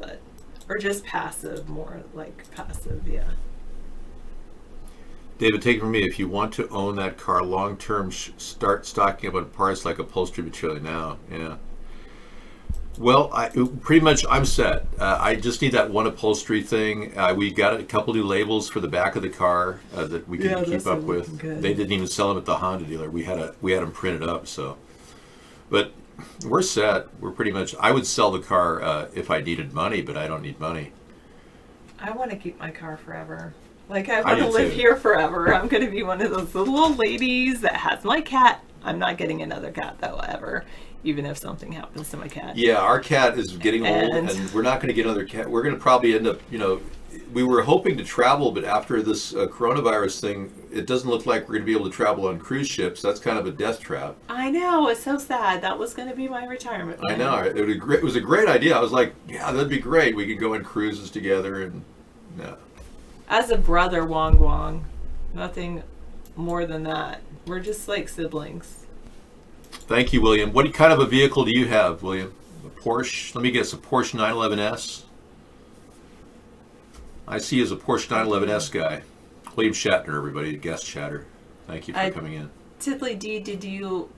or just passive, more like passive, yeah. David, take it from me. If you want to own that car long term, start stocking up on parts like upholstery material now. Yeah. Well, I'm set. I just need that one upholstery thing. We got a couple new labels for the back of the car that we can keep up with. Good. They didn't even sell them at the Honda dealer. We had them printed up. So, but we're set. We're pretty much. I would sell the car if I needed money, but I don't need money. I want to keep my car forever. Like, I want to live here forever. I'm going to be one of those little old ladies that has my cat. I'm not getting another cat, though, ever, even if something happens to my cat. Yeah, our cat is getting old, and we're not going to get another cat. We're going to probably end up, you know, we were hoping to travel, but after this coronavirus thing, it doesn't look like we're going to be able to travel on cruise ships. That's kind of a death trap. I know. It's so sad. That was going to be my retirement plan. I know. It was a great idea. I was like, yeah, that'd be great. We could go on cruises together, and no. As a brother, Wong Wong, nothing more than that. We're just like siblings. Thank you, William. What kind of a vehicle do you have, William? A Porsche? Let me guess, a Porsche 911S? I see you as a Porsche 911S guy. William Shatner, everybody, guest chatter. Thank you for coming in. Tiffany D, did you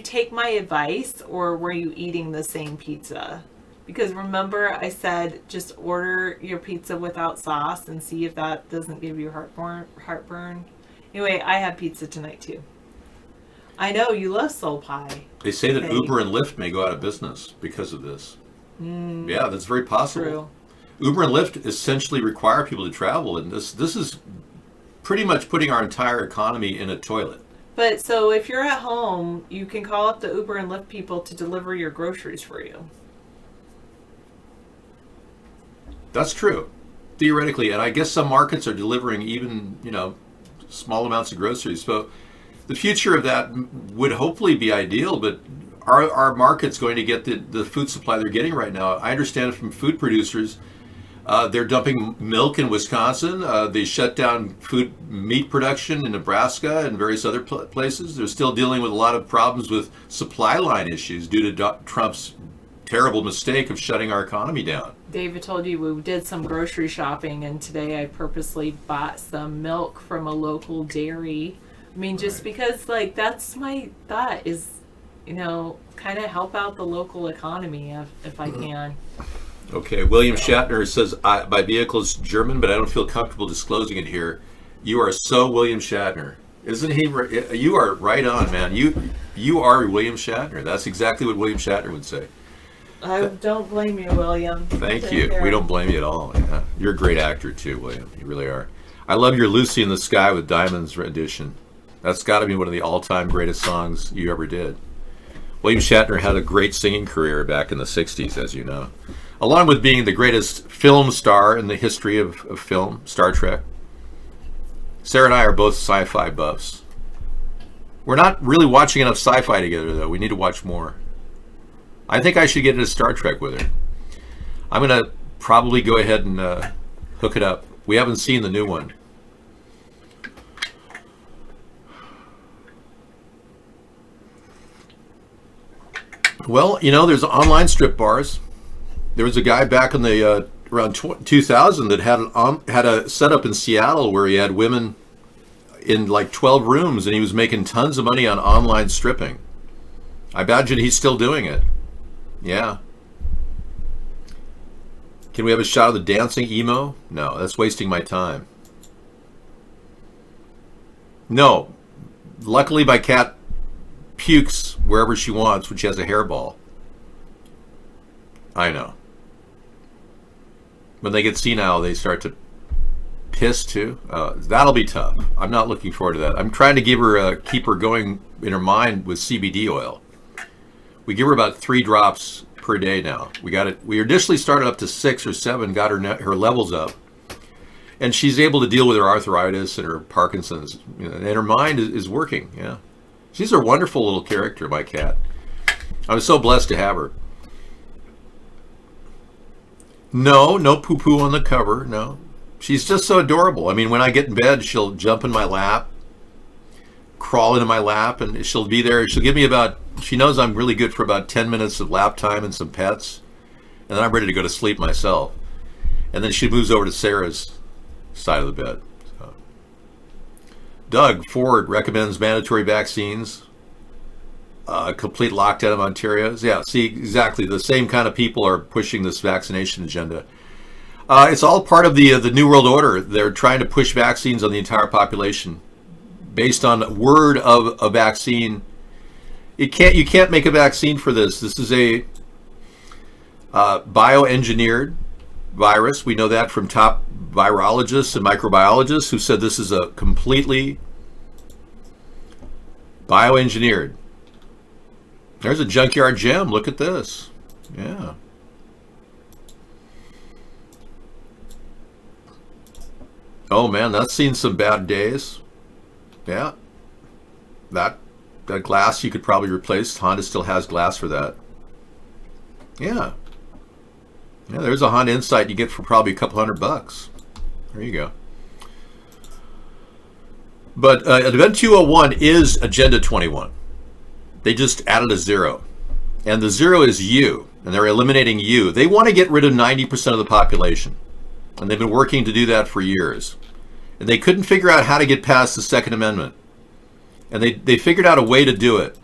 take my advice, or were you eating the same pizza? Because remember I said just order your pizza without sauce and see if that doesn't give you heartburn. Anyway, I had pizza tonight too. I know you love soul pie. They say that Uber and Lyft may go out of business because of this. Yeah, that's very possible. True. Uber and Lyft essentially require people to travel, and this is pretty much putting our entire economy in a toilet. But so if you're at home, you can call up the Uber and Lyft people to deliver your groceries for you. That's true, theoretically, and I guess some markets are delivering even, small amounts of groceries. So the future of that would hopefully be ideal, but are markets going to get the food supply they're getting right now? I understand from food producers, they're dumping milk in Wisconsin. They shut down meat production in Nebraska and various other places. They're still dealing with a lot of problems with supply line issues due to Trump's terrible mistake of shutting our economy down. David told you we did some grocery shopping, and today I purposely bought some milk from a local dairy. I mean, just because, that's my thought is, kind of help out the local economy if I can. Okay, William Shatner says, my vehicle is German, but I don't feel comfortable disclosing it here. You are so William Shatner. Isn't he? You are right on, man. You are William Shatner. That's exactly what William Shatner would say. I don't blame you, William. Thank you. We don't blame you at all. Yeah. You're a great actor too, William. You really are. I love your Lucy in the Sky with Diamonds rendition. That's got to be one of the all-time greatest songs you ever did. William Shatner had a great singing career back in the 60s, as you know. Along with being the greatest film star in the history of film, Star Trek. Sarah and I are both sci-fi buffs. We're not really watching enough sci-fi together, though. We need to watch more. I think I should get into Star Trek with her. I'm going to probably go ahead and hook it up. We haven't seen the new one. Well, there's online strip bars. There was a guy back in the around 2000 that had a setup in Seattle where he had women in 12 rooms, and he was making tons of money on online stripping. I imagine he's still doing it. Yeah. Can we have a shot of the dancing emo? No, that's wasting my time. No. Luckily, my cat pukes wherever she wants when she has a hairball. I know. When they get senile, they start to piss too. That'll be tough. I'm not looking forward to that. I'm trying to keep her going in her mind with CBD oil. We give her about 3 drops per day now. We initially started up to 6 or 7, got her levels up, and she's able to deal with her arthritis and her Parkinson's, and her mind is working. Yeah, she's a wonderful little character, my cat. I was so blessed to have her. No poo-poo on the cover. No, she's just so adorable. I mean, when I get in bed, she'll jump in my lap, crawl into my lap, and she'll be there. She'll give me she knows I'm really good for about 10 minutes of lap time and some pets, and then I'm ready to go to sleep myself. And then she moves over to Sarah's side of the bed. So. Doug Ford recommends mandatory vaccines, complete lockdown of Ontario. Yeah, see, exactly. The same kind of people are pushing this vaccination agenda. It's all part of the New World Order. They're trying to push vaccines on the entire population based on word of a vaccine. You can't make a vaccine for this. This is a bioengineered virus. We know that from top virologists and microbiologists who said this is a completely bioengineered. There's a junkyard gem. Look at this. Yeah. Oh man, that's seen some bad days. Yeah. That glass you could probably replace. Honda still has glass for that. Yeah. Yeah, there's a Honda Insight you get for probably a couple $100. There you go. But Event 201 is Agenda 21. They just added a 0. And the 0 is you. And they're eliminating you. They want to get rid of 90% of the population. And they've been working to do that for years. And they couldn't figure out how to get past the Second Amendment. And they figured out a way to do it.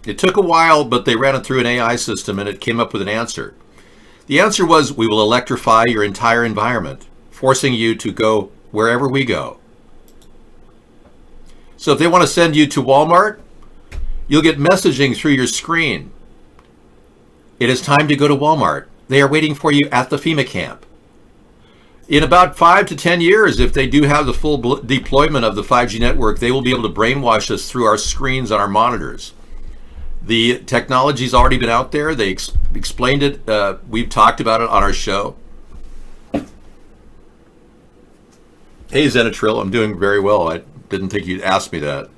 It took a while, but they ran it through an AI system and it came up with an answer. The answer was, we will electrify your entire environment, forcing you to go wherever we go. So if they want to send you to Walmart, you'll get messaging through your screen. It is time to go to Walmart. They are waiting for you at the FEMA camp. In about 5 to 10 years, if they do have the full deployment of the 5G network, they will be able to brainwash us through our screens on our monitors. The technology's already been out there. They explained it. We've talked about it on our show. Hey, Zenatril, I'm doing very well. I didn't think you'd ask me that.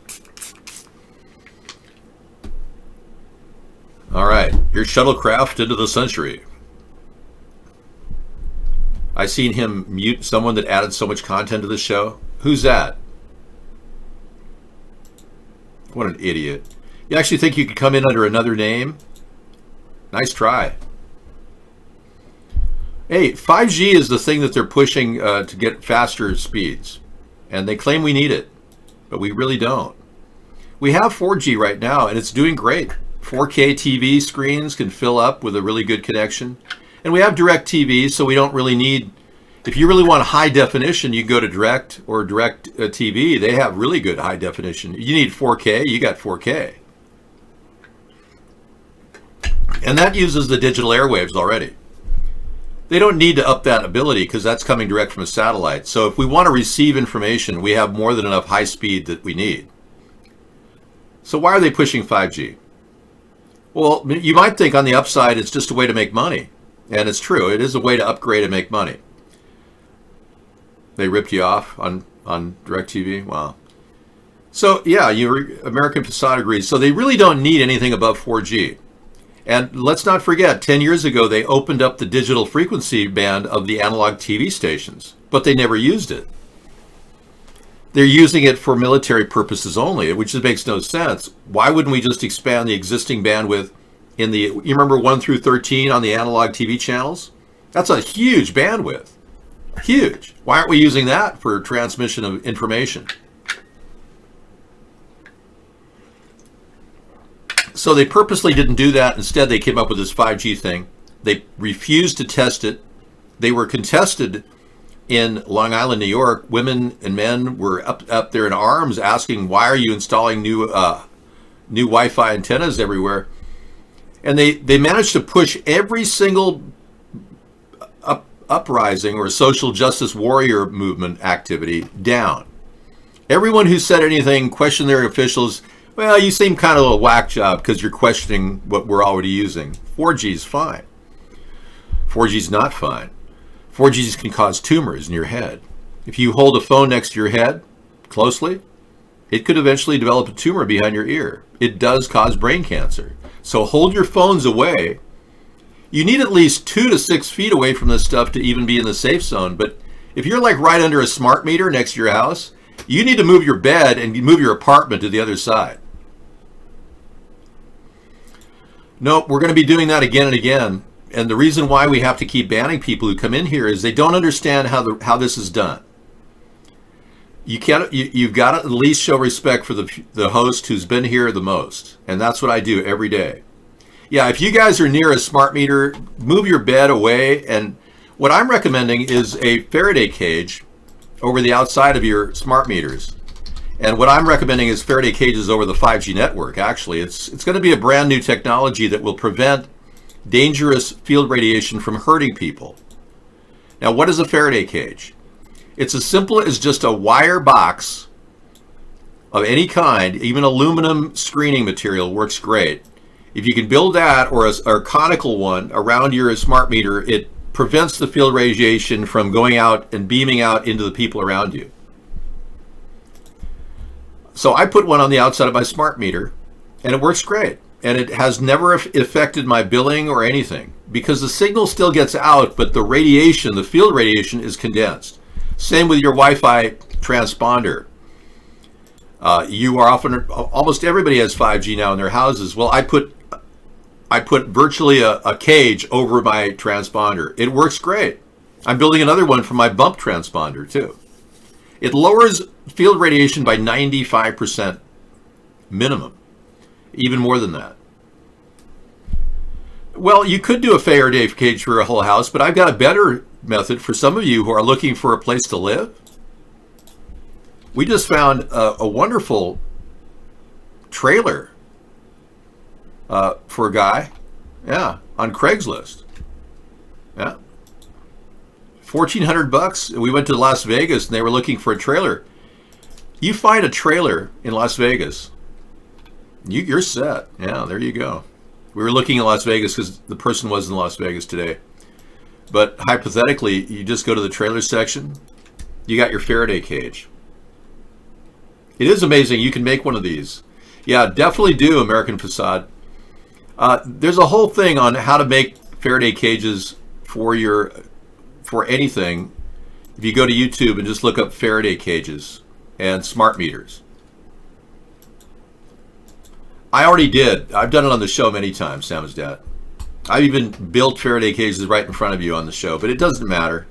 All right, your shuttlecraft into the century. I seen him mute someone that added so much content to the show. Who's that? What an idiot. You actually think you could come in under another name? Nice try. Hey, 5G is the thing that they're pushing to get faster speeds. And they claim we need it, but we really don't. We have 4G right now, and it's doing great. 4K TV screens can fill up with a really good connection. And we have DirecTV, so we don't really need... If you really want high definition, you go to Direct or Direct TV. They have really good high definition. You need 4K, you got 4K. And that uses the digital airwaves already. They don't need to up that ability because that's coming direct from a satellite. So if we want to receive information, we have more than enough high speed that we need. So why are they pushing 5G? Well, you might think on the upside it's just a way to make money. And it's true. It is a way to upgrade and make money. They ripped you off on DirecTV? Wow. So yeah, American Facade agrees. So they really don't need anything above 4G. And let's not forget, 10 years ago, they opened up the digital frequency band of the analog TV stations, but they never used it. They're using it for military purposes only, which makes no sense. Why wouldn't we just expand the existing bandwidth in the, you remember 1 through 13 on the analog TV channels? That's a huge bandwidth. Huge. Why aren't we using that for transmission of information? So they purposely didn't do that. Instead, they came up with this 5G thing. They refused to test it. They were contested in Long Island, New York. Women and men were up there in arms asking, why are you installing new Wi-Fi antennas everywhere? And they managed to push every single uprising or social justice warrior movement activity down. Everyone who said anything, questioned their officials, well, you seem kind of a whack job because you're questioning what we're already using. 4G is fine. 4G is not fine. 4G can cause tumors in your head. If you hold a phone next to your head closely, it could eventually develop a tumor behind your ear. It does cause brain cancer. So hold your phones away. You need at least 2 to 6 feet away from this stuff to even be in the safe zone. But if you're like right under a smart meter next to your house, you need to move your bed and move your apartment to the other side. Nope, we're going to be doing that again and again. And the reason why we have to keep banning people who come in here is they don't understand how this is done. You've got to at least show respect for the host who's been here the most. And that's what I do every day. Yeah, if you guys are near a smart meter, move your bed away. And what I'm recommending is a Faraday cage over the outside of your smart meters. And what I'm recommending is Faraday cages over the 5G network, actually. It's going to be a brand new technology that will prevent dangerous field radiation from hurting people. Now, what is a Faraday cage? It's as simple as just a wire box of any kind. Even aluminum screening material works great. If you can build that or a conical one around your smart meter, it prevents the field radiation from going out and beaming out into the people around you. So I put one on the outside of my smart meter, and it works great. And it has never affected my billing or anything because the signal still gets out, but the radiation, the field radiation, is condensed. Same with your Wi-Fi transponder. You are often, almost everybody has 5G now in their houses. Well, I put virtually a cage over my transponder. It works great. I'm building another one for my bump transponder too. It lowers field radiation by 95% minimum, even more than that. Well, you could do a Faraday cage for a whole house, but I've got a better method for some of you who are looking for a place to live. We just found a wonderful trailer for a guy, yeah, on Craigslist. Yeah. $1,400. We went to Las Vegas and they were looking for a trailer. You find a trailer in Las Vegas, you're set. Yeah, there you go. We were looking at Las Vegas because the person was in Las Vegas today. But hypothetically, you just go to the trailer section. You got your Faraday cage. It is amazing. You can make one of these. Yeah, definitely do, American Facade. There's a whole thing on how to make Faraday cages for anything. If you go to YouTube and just look up Faraday cages and smart meters. I already did. I've done it on the show many times, Samizdat. I've even built Faraday cages right in front of you on the show, but it doesn't matter.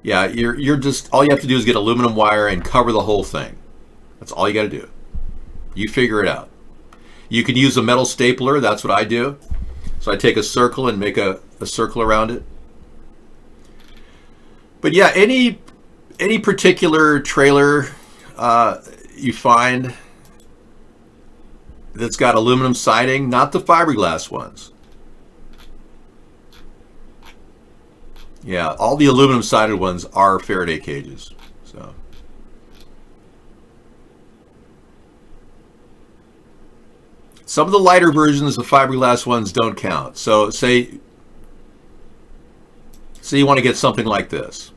Yeah, you're just, all you have to do is get aluminum wire and cover the whole thing. That's all you got to do. You figure it out. You can use a metal stapler. That's what I do. So I take a circle and make a circle around it. But yeah, any particular trailer you find that's got aluminum siding, not the fiberglass ones. Yeah, all the aluminum sided ones are Faraday cages. So some of the lighter versions, the fiberglass ones, don't count. So say you want to get something like this.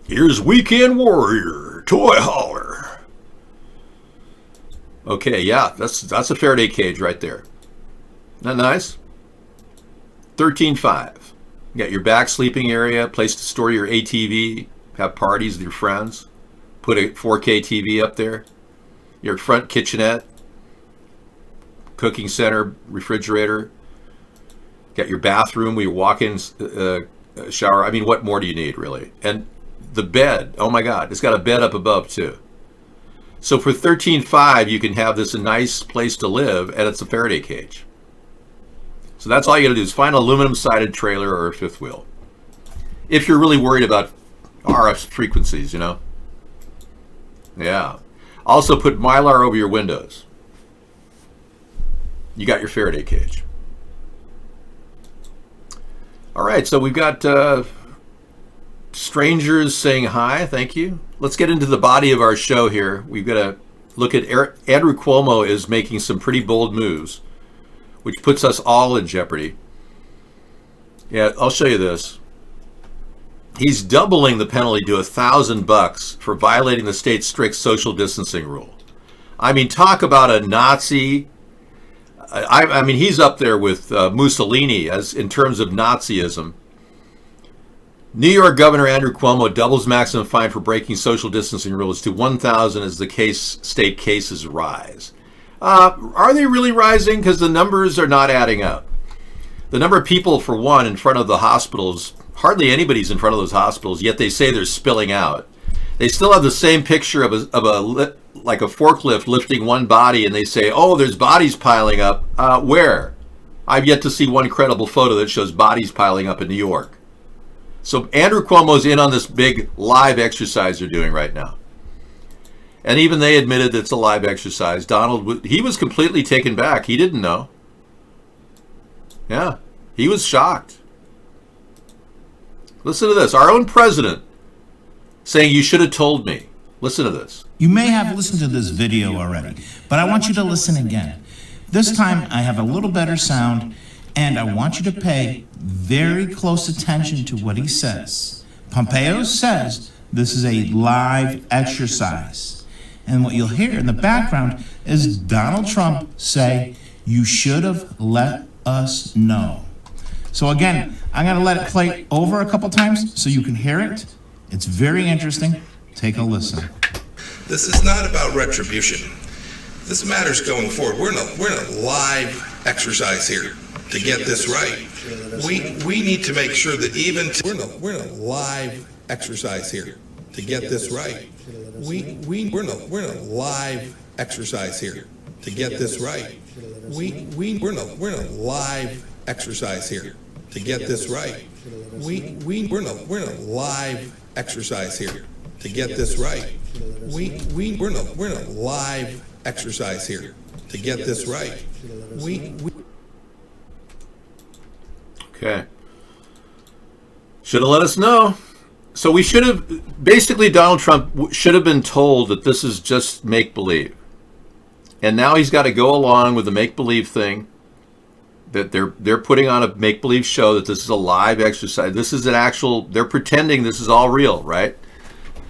Here's Weekend Warrior Toy Hauler. Okay, yeah, that's a Faraday cage right there. Isn't that nice? $13,500. You got your back sleeping area, place to store your ATV, have parties with your friends, put a 4K TV up there, your front kitchenette, cooking center, refrigerator, got your bathroom where you walk in, shower. I mean, what more do you need, really? And the bed, oh my God, it's got a bed up above too. So for $13,500, you can have this a nice place to live, and it's a Faraday cage. So that's all you got to do is find an aluminum-sided trailer or a fifth wheel. If you're really worried about RF frequencies, you know. Yeah. Also put Mylar over your windows. You got your Faraday cage. All right, so we've got strangers saying hi. Thank you. Let's get into the body of our show here. We've got to look at Andrew Cuomo is making some pretty bold moves, which puts us all in jeopardy. Yeah, I'll show you this. He's doubling the penalty to $1,000 for violating the state's strict social distancing rule. I mean, talk about a Nazi. I mean, he's up there with Mussolini as in terms of Nazism. New York Governor Andrew Cuomo doubles maximum fine for breaking social distancing rules to $1,000 as the state cases rise. Are they really rising? Because the numbers are not adding up. The number of people, for one, in front of the hospitals, hardly anybody's in front of those hospitals, yet they say they're spilling out. They still have the same picture of a like a forklift lifting one body, and they say, oh, there's bodies piling up. Where? I've yet to see one credible photo that shows bodies piling up in New York. So Andrew Cuomo's in on this big live exercise they're doing right now. And even they admitted that it's a live exercise. Donald, he was completely taken back. He didn't know. Yeah, he was shocked. Listen to this. Our own president saying, you should have told me. Listen to this. You may have listened to this video already, but I want you to listen again. This time I have a little better sound, and I want you to pay very close attention to what he says. Pompeo says this is a live exercise. And what you'll hear in the background is Donald Trump say, you should have let us know. So again, I'm going to let it play over a couple times so you can hear it. It's very interesting. Take a listen. This is not about retribution. This matters going forward. We're in a live exercise here to get this right. We need to make sure that even we're in a live exercise here to get this right. We're in a live exercise here to get this right. We're in a live exercise here to get this right. We're in a live exercise here to get this right. We're in a live exercise here to get this right. Okay. Should have let us know. So we should have, basically Donald Trump should have been told that this is just make-believe. And now he's got to go along with the make-believe thing, that they're putting on a make-believe show, that this is a live exercise. This is an actual, they're pretending this is all real, right?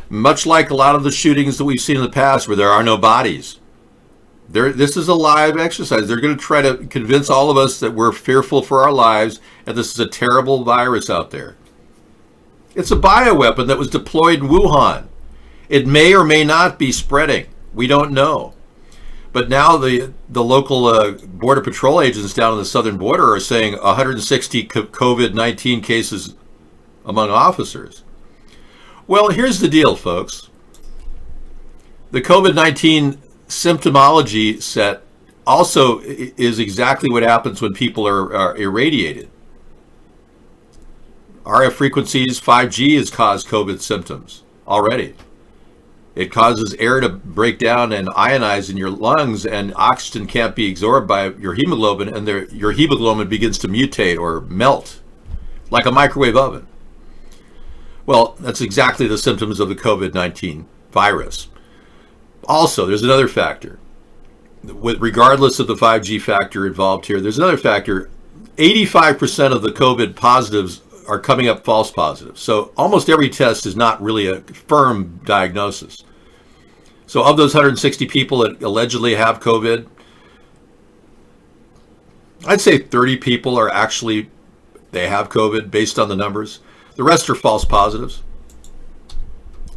Much like a lot of the shootings that we've seen in the past where there are no bodies. This is a live exercise. They're going to try to convince all of us that we're fearful for our lives and this is a terrible virus out there. It's a bioweapon that was deployed in Wuhan. It may or may not be spreading. We don't know. But now the local Border Patrol agents down on the southern border are saying 160 COVID-19 cases among officers. Well, here's the deal, folks. The COVID-19 symptomology set also is exactly what happens when people are irradiated. RF frequencies, 5G has caused COVID symptoms already. It causes air to break down and ionize in your lungs, and oxygen can't be absorbed by your hemoglobin, and your hemoglobin begins to mutate or melt like a microwave oven. Well, that's exactly the symptoms of the COVID-19 virus. Also, there's another factor. Regardless of the 5G factor involved here, there's another factor. 85% of the COVID positives are coming up false positives. So almost every test is not really a firm diagnosis. So of those 160 people that allegedly have COVID, I'd say 30 people are actually, they have COVID based on the numbers. The rest are false positives.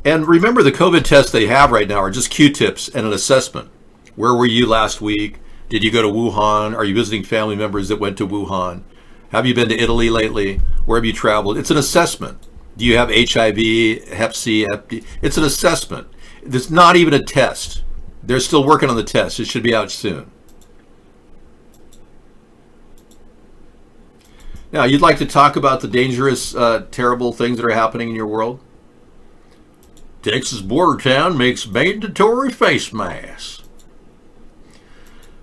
And remember, the COVID tests they have right now are just Q-tips and an assessment. Where were you last week? Did you go to Wuhan? Are you visiting family members that went to Wuhan? Have you been to Italy lately? Where have you traveled? It's an assessment. Do you have HIV, Hep C, Hep D? It's an assessment. It's not even a test. They're still working on the test. It should be out soon. Now, you'd like to talk about the dangerous, terrible things that are happening in your world? Texas border town makes mandatory face masks.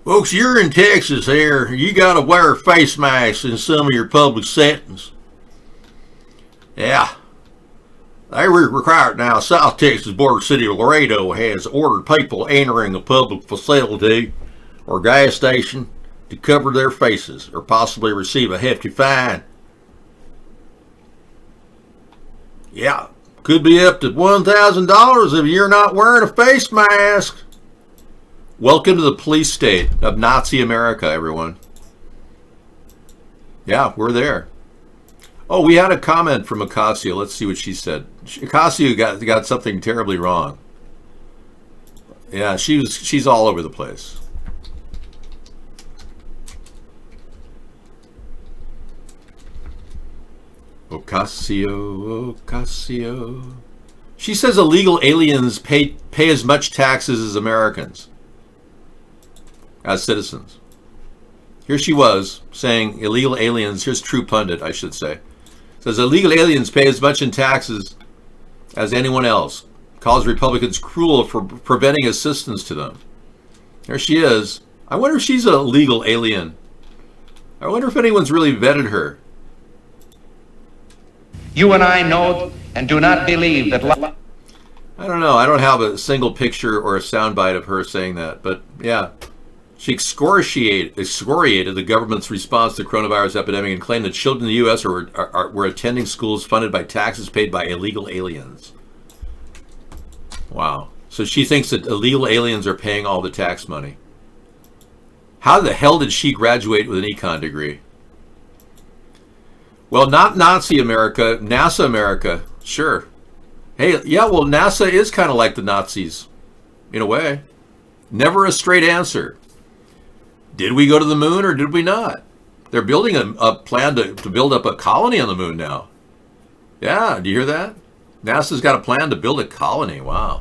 Folks, you're in Texas here. You got to wear face masks in some of your public settings. Yeah. They require it now. South Texas border city of Laredo has ordered people entering a public facility or gas station to cover their faces or possibly receive a hefty fine. Yeah. Could be up to $1,000 if you're not wearing a face mask. Welcome to the police state of Nazi America, everyone. Yeah, we're there. Oh, we had a comment from Ocasio. Let's see what she said. Ocasio got something terribly wrong. Yeah, she's all over the place. Ocasio. She says illegal aliens pay as much taxes as Americans, as citizens. Here she was saying illegal aliens, here's True Pundit, I should say, says illegal aliens pay as much in taxes as anyone else, calls Republicans cruel for preventing assistance to them. There she is. I wonder if she's a legal alien. I wonder if anyone's really vetted her. You and I know and do not believe that... I don't know. I don't have a single picture or a soundbite of her saying that. But yeah, she excoriated the government's response to the coronavirus epidemic and claimed that children in the U.S. were attending schools funded by taxes paid by illegal aliens. Wow. So she thinks that illegal aliens are paying all the tax money. How the hell did she graduate with an econ degree? Well, not Nazi America, NASA America, sure. Hey, yeah, well, NASA is kind of like the Nazis, in a way. Never a straight answer. Did we go to the moon or did we not? They're building a plan to build up a colony on the moon now. Yeah, do you hear that? NASA's got a plan to build a colony, wow.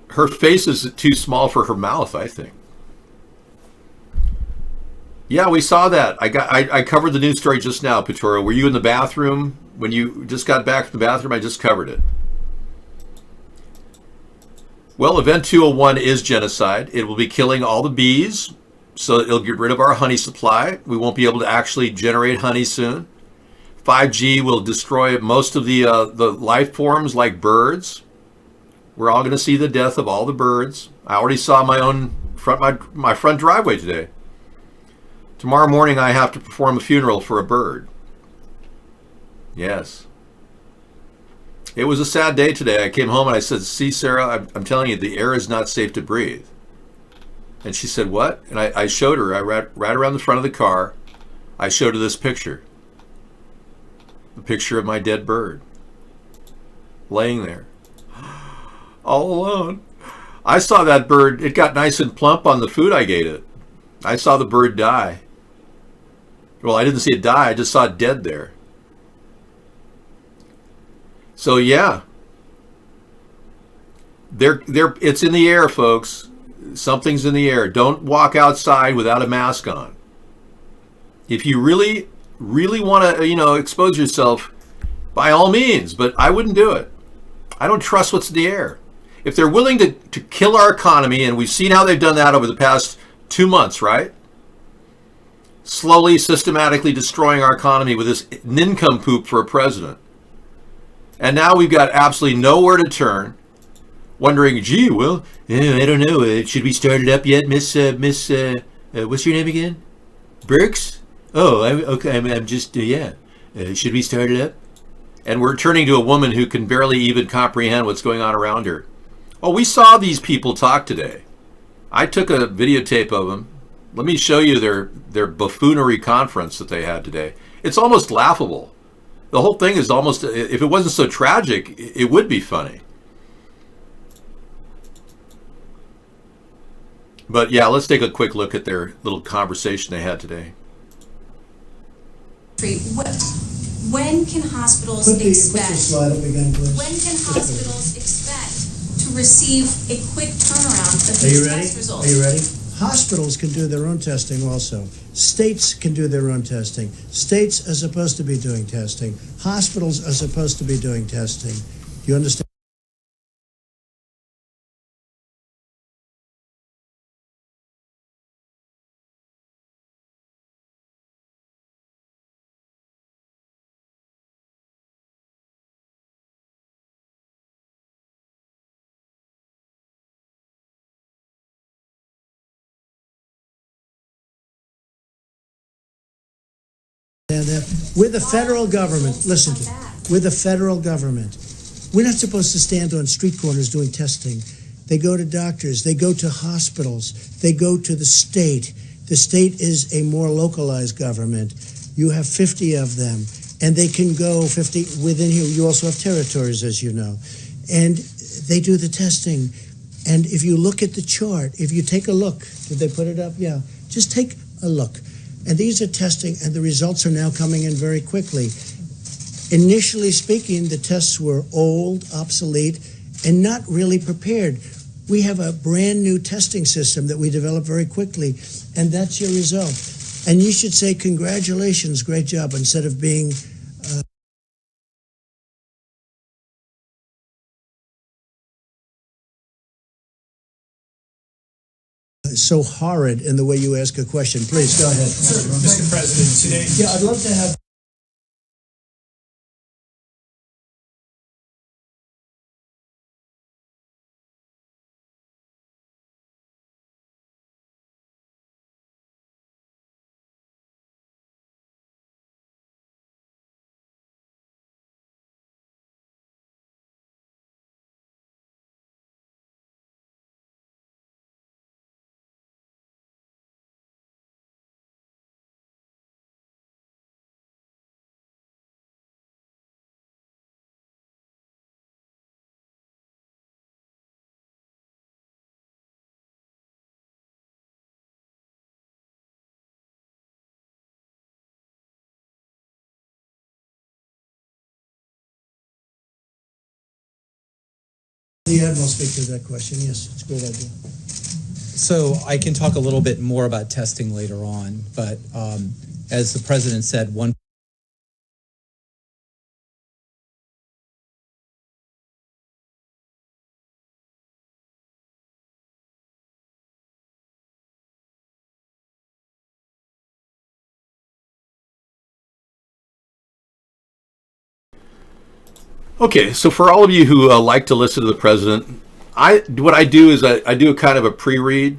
Her face is too small for her mouth, I think. Yeah, we saw that. I covered the news story just now, Petoro. Were you in the bathroom when you just got back from the bathroom? I just covered it. Well, Event 201 is genocide. It will be killing all the bees, so it'll get rid of our honey supply. We won't be able to actually generate honey soon. 5G will destroy most of the life forms like birds. We're all going to see the death of all the birds. I already saw my front driveway today. Tomorrow morning I have to perform a funeral for a bird. Yes. It was a sad day today. I came home and I said, see, Sarah, I'm telling you, the air is not safe to breathe. And she said, what? And I showed her, right around the front of the car, I showed her this picture. The picture of my dead bird. Laying there. All alone. I saw that bird, it got nice and plump on the food I gave it. I saw the bird die. Well, I didn't see it die, I just saw it dead there. So yeah, it's in the air, folks. Something's in the air. Don't walk outside without a mask on. If you really want to, expose yourself, by all means, but I wouldn't do it. I don't trust what's in the air. If they're willing to kill our economy, and we've seen how they've done that over the past 2 months, right? Slowly, systematically destroying our economy with this nincompoop for a president. And now we've got absolutely nowhere to turn, wondering, gee, well, I don't know, should we start it up yet, Miss, what's your name again? Burks? Oh, I'm just, yeah. Should we start it up? And we're turning to a woman who can barely even comprehend what's going on around her. Oh, we saw these people talk today. I took a videotape of them. Let me show you their buffoonery conference that they had today. It's almost laughable. The whole thing is almost, if it wasn't so tragic, it would be funny. But yeah, let's take a quick look at their little conversation they had today. When can hospitals expect? When can hospitals expect to receive a quick turnaround of these test results? Are you ready? Hospitals can do their own testing also. States can do their own testing. States are supposed to be doing testing. Hospitals are supposed to be doing testing. Do you understand? We're the federal government. Listen to me. We're the federal government. We're not supposed to stand on street corners doing testing. They go to doctors. They go to hospitals. They go to the state. The state is a more localized government. You have 50 of them, and they can go 50 within here. You also have territories, as you know, and they do the testing. And if you look at the chart, if you take a look, did they put it up? Yeah. Just take a look. And these are testing, and the results are now coming in very quickly. Initially speaking, the tests were old, obsolete, and not really prepared. We have a brand new testing system that we developed very quickly, and that's your result. And you should say, congratulations, great job, instead of being so horrid in the way you ask a question. Please, go ahead. Mr. President, today... Yeah, I'd love to have... The Admiral speak to that question. Yes, it's a great idea. So I can talk a little bit more about testing later on, but as the president said, one Okay, so for all of you who like to listen to the president, what I do is I do a kind of a pre-read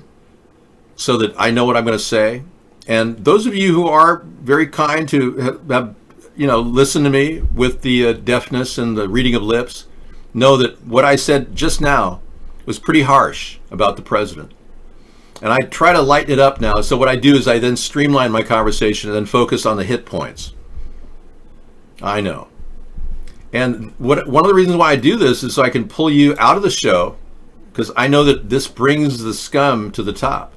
so that I know what I'm going to say. And those of you who are very kind to have listen to me with the deafness and the reading of lips, know that what I said just now was pretty harsh about the president. And I try to lighten it up now. So what I do is I then streamline my conversation and then focus on the hit points. I know. And one of the reasons why I do this is so I can pull you out of the show, because I know that this brings the scum to the top.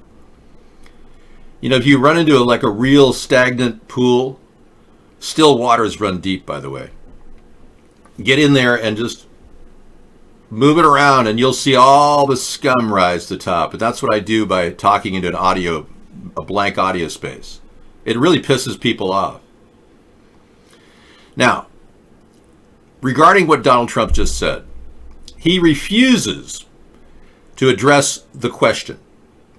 If you run into a real stagnant pool, still waters run deep, by the way. Get in there and just move it around and you'll see all the scum rise to the top. And that's what I do by talking into a blank audio space. It really pisses people off. Now, regarding what Donald Trump just said, he refuses to address the question.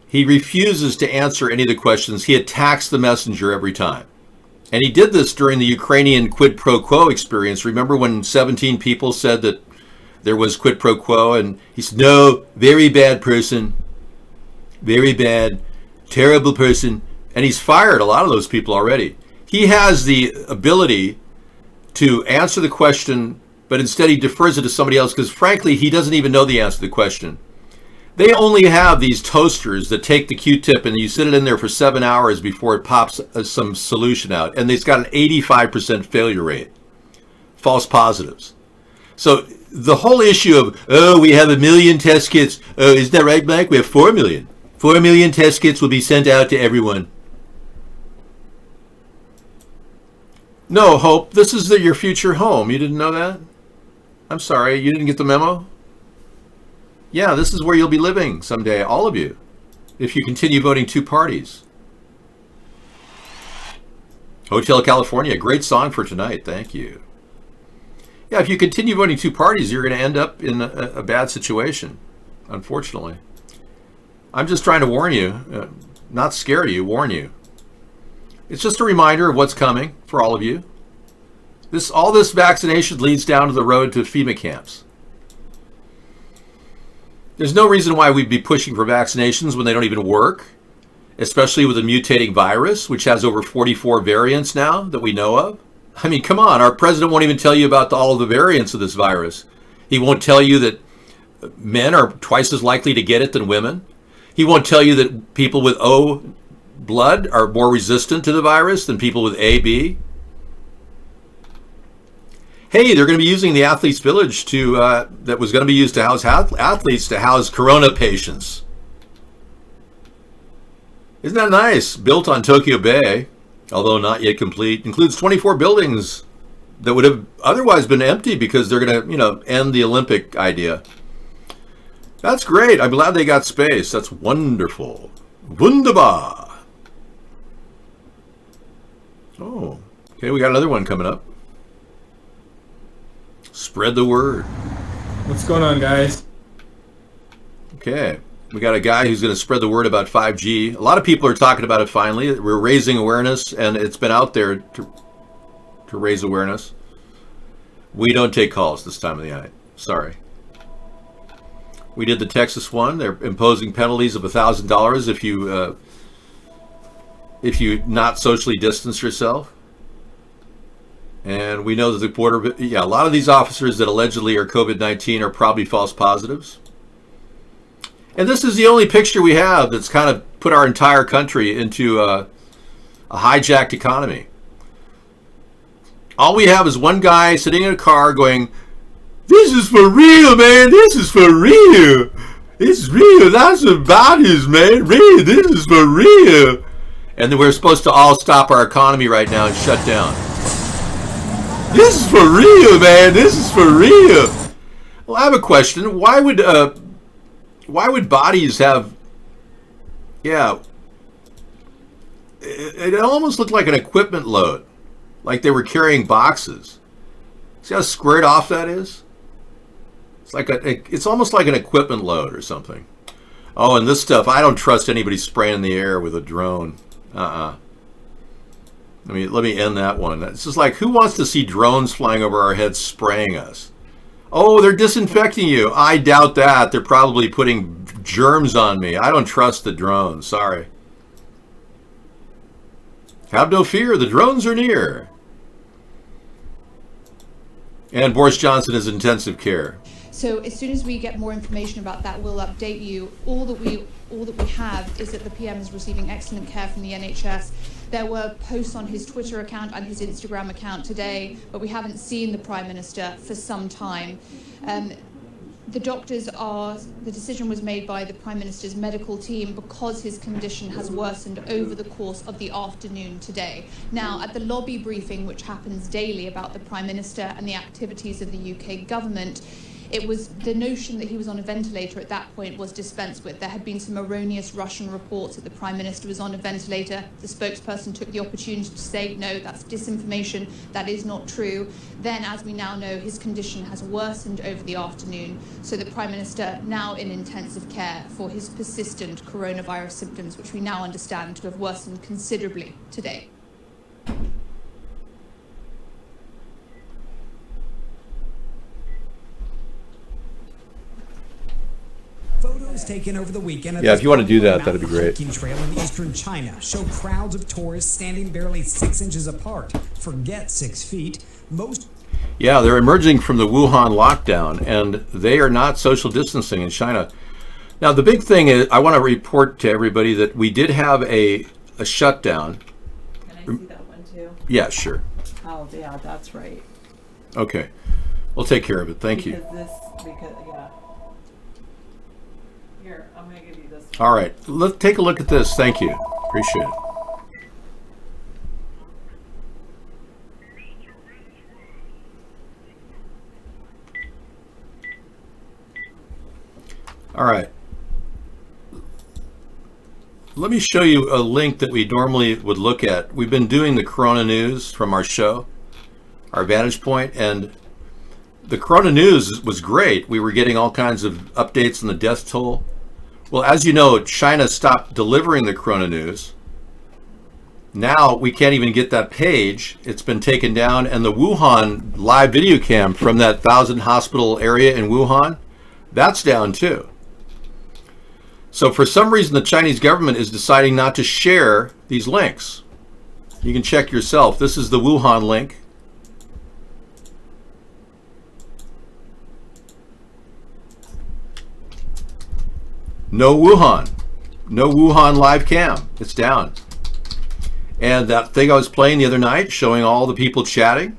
He refuses to answer any of the questions. He attacks the messenger every time. And he did this during the Ukrainian quid pro quo experience. Remember when 17 people said that there was quid pro quo? And he said, no, very bad person, very bad, terrible person. And he's fired a lot of those people already. He has the ability to answer the question, but instead he defers it to somebody else because, frankly, he doesn't even know the answer to the question. They only have these toasters that take the Q-tip and you sit it in there for 7 hours before it pops some solution out. And it's got an 85% failure rate. False positives. So the whole issue of, we have 1 million test kits. Oh, isn't that right, Mike? We have 4 million. 4 million test kits will be sent out to everyone. No, Hope, this is your future home. You didn't know that? I'm sorry, you didn't get the memo? Yeah, this is where you'll be living someday, all of you, if you continue voting two parties. Hotel California, great song for tonight. Thank you. Yeah, if you continue voting two parties, you're going to end up in a bad situation, unfortunately. I'm just trying to warn you, not scare you, warn you. It's just a reminder of what's coming for all of you. All this vaccination leads down to the road to FEMA camps. There's no reason why we'd be pushing for vaccinations when they don't even work, especially with a mutating virus, which has over 44 variants now that we know of. I mean, come on, our president won't even tell you about all of the variants of this virus. He won't tell you that men are twice as likely to get it than women. He won't tell you that people with O blood are more resistant to the virus than people with AB. Hey, they're going to be using the Athletes Village that was going to be used to house athletes to house corona patients. Isn't that nice? Built on Tokyo Bay, although not yet complete. Includes 24 buildings that would have otherwise been empty because they're going to, end the Olympic idea. That's great. I'm glad they got space. That's wonderful. Wunderbar. Oh, okay, we got another one coming up. Spread the word. What's going on, guys? Okay, we got a guy who's going to spread the word about 5G. A lot of people are talking about it finally. We're raising awareness, and it's been out there to raise awareness. We don't take calls this time of the night. Sorry. We did the Texas one. They're imposing penalties of $1,000 if you not socially distance yourself. And we know that the border, a lot of these officers that allegedly are COVID-19 are probably false positives. And this is the only picture we have that's kind of put our entire country into a hijacked economy. All we have is one guy sitting in a car going, "This is for real, man. This is for real. It's real. That's what bodies, man. Real. This is for real." And then we're supposed to all stop our economy right now and shut down. This is for real, man. This is for real. Well, I have a question. Why would bodies have? Yeah, it almost looked like an equipment load, like they were carrying boxes. See how squared off that is? It's almost like an equipment load or something. Oh, and this stuff, I don't trust anybody spraying in the air with a drone. Let me end that one. It's just like, who wants to see drones flying over our heads spraying us? Oh, they're disinfecting you. I doubt that. They're probably putting germs on me. I don't trust the drones. Sorry. Have no fear. The drones are near. And Boris Johnson is intensive care. So as soon as we get more information about that, we'll update you. All that we have is that the PM is receiving excellent care from the NHS. There were posts on his Twitter account and his Instagram account today, but we haven't seen the Prime Minister for some time. The decision was made by the Prime Minister's medical team because his condition has worsened over the course of the afternoon today. Now, at the lobby briefing, which happens daily about the Prime Minister and the activities of the UK government, it was the notion that he was on a ventilator at that point was dispensed with. There had been some erroneous Russian reports that the Prime Minister was on a ventilator. The spokesperson took the opportunity to say, no, that's disinformation, that is not true. Then, as we now know, his condition has worsened over the afternoon. So the Prime Minister now in intensive care for his persistent coronavirus symptoms, which we now understand to have worsened considerably today. Photos taken over the weekend. Yeah, if you want to do that, that'd be great. Hiking trail in eastern China show crowds of tourists standing barely 6 inches apart. Forget 6 feet. Yeah, they're emerging from the Wuhan lockdown, and they are not social distancing in China. Now, the big thing is, I want to report to everybody that we did have a shutdown. Can I see that one too? Yeah, sure. Oh, yeah, that's right. Okay, we'll take care of it. Thank you. Yeah. Here, I'm going to give you this one. All right, let's take a look at this. Thank you. Appreciate it. All right. Let me show you a link that we normally would look at. We've been doing the Corona News from our show, our Vantage Point, and the Corona News was great. We were getting all kinds of updates on the death toll. Well, as you know, China stopped delivering the Corona News. Now we can't even get that page. It's been taken down, and the Wuhan live video cam from that 1,000 hospital area in Wuhan, that's down too. So for some reason, the Chinese government is deciding not to share these links. You can check yourself. This is the Wuhan link. No Wuhan. No Wuhan live cam. It's down. And that thing I was playing the other night, showing all the people chatting,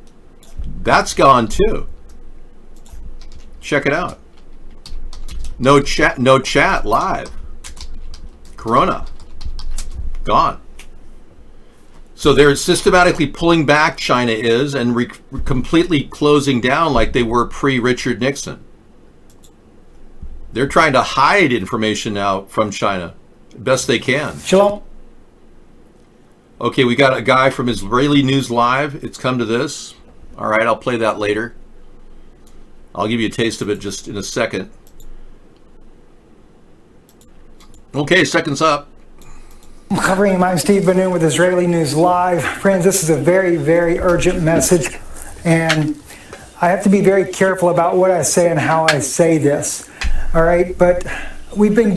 that's gone too. Check it out. No chat live. Corona. Gone. So they're systematically pulling back, China is, and completely closing down like they were pre-Richard Nixon. They're trying to hide information now from China best they can. Shalom. Okay, we got a guy from Israeli News Live. It's come to this. All right, I'll play that later. I'll give you a taste of it just in a second. Okay, seconds up. I'm covering. I'm Steve Benoon with Israeli News Live. Friends, this is a very, very urgent message, and I have to be very careful about what I say and how I say this. All right, but we've been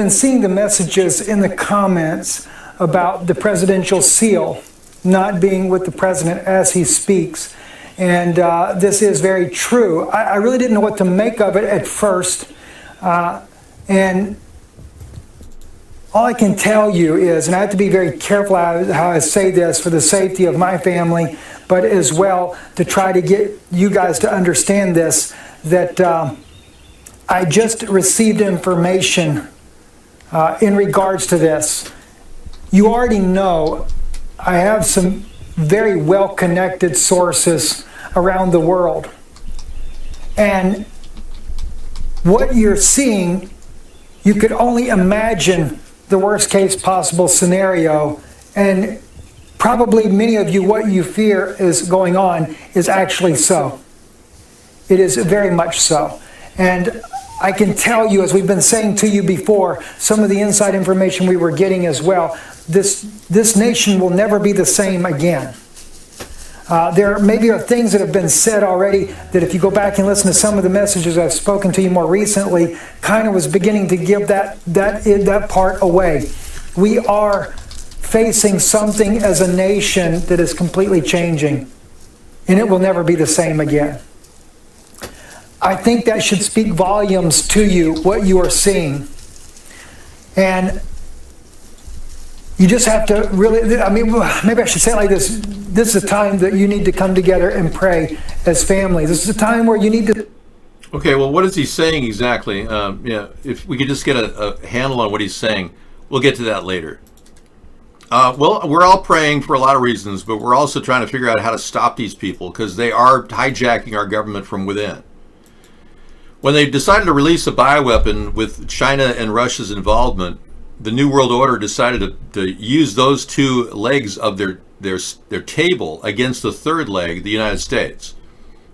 seeing the messages in the comments about the presidential seal not being with the president as he speaks, and this is very true. I really didn't know what to make of it at first, and all I can tell you is, and I have to be very careful how I say this for the safety of my family, but as well to try to get you guys to understand this, that I just received information in regards to this. You already know I have some very well-connected sources around the world. And what you're seeing, you could only imagine the worst case possible scenario, and probably many of you, what you fear is going on is actually so. It is very much so. And I can tell you, as we've been saying to you before, some of the inside information we were getting as well, this nation will never be the same again. There maybe are things that have been said already that if you go back and listen to some of the messages I've spoken to you more recently, kind of was beginning to give that part away. We are facing something as a nation that is completely changing, and it will never be the same again. I think that should speak volumes to you, what you are seeing. And you just have to really, I mean, maybe I should say it like this. This is a time that you need to come together and pray as families. This is a time where you need to... Okay, well, what is he saying exactly? If we could just get a handle on what he's saying, we'll get to that later. Well, we're all praying for a lot of reasons, but we're also trying to figure out how to stop these people because they are hijacking our government from within. When they decided to release a bioweapon with China and Russia's involvement, the New World Order decided to use those two legs of their table against the third leg, the United States.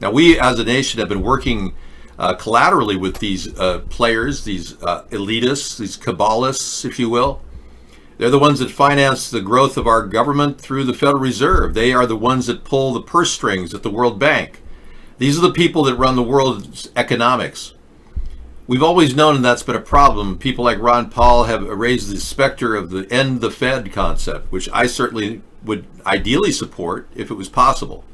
Now, we as a nation have been working collaterally with these players, these elitists, these Kabbalists, if you will. They're the ones that finance the growth of our government through the Federal Reserve. They are the ones that pull the purse strings at the World Bank. These are the people that run the world's economics. We've always known that's been a problem. People like Ron Paul have raised the specter of the end the Fed concept, which I certainly would ideally support if it was possible.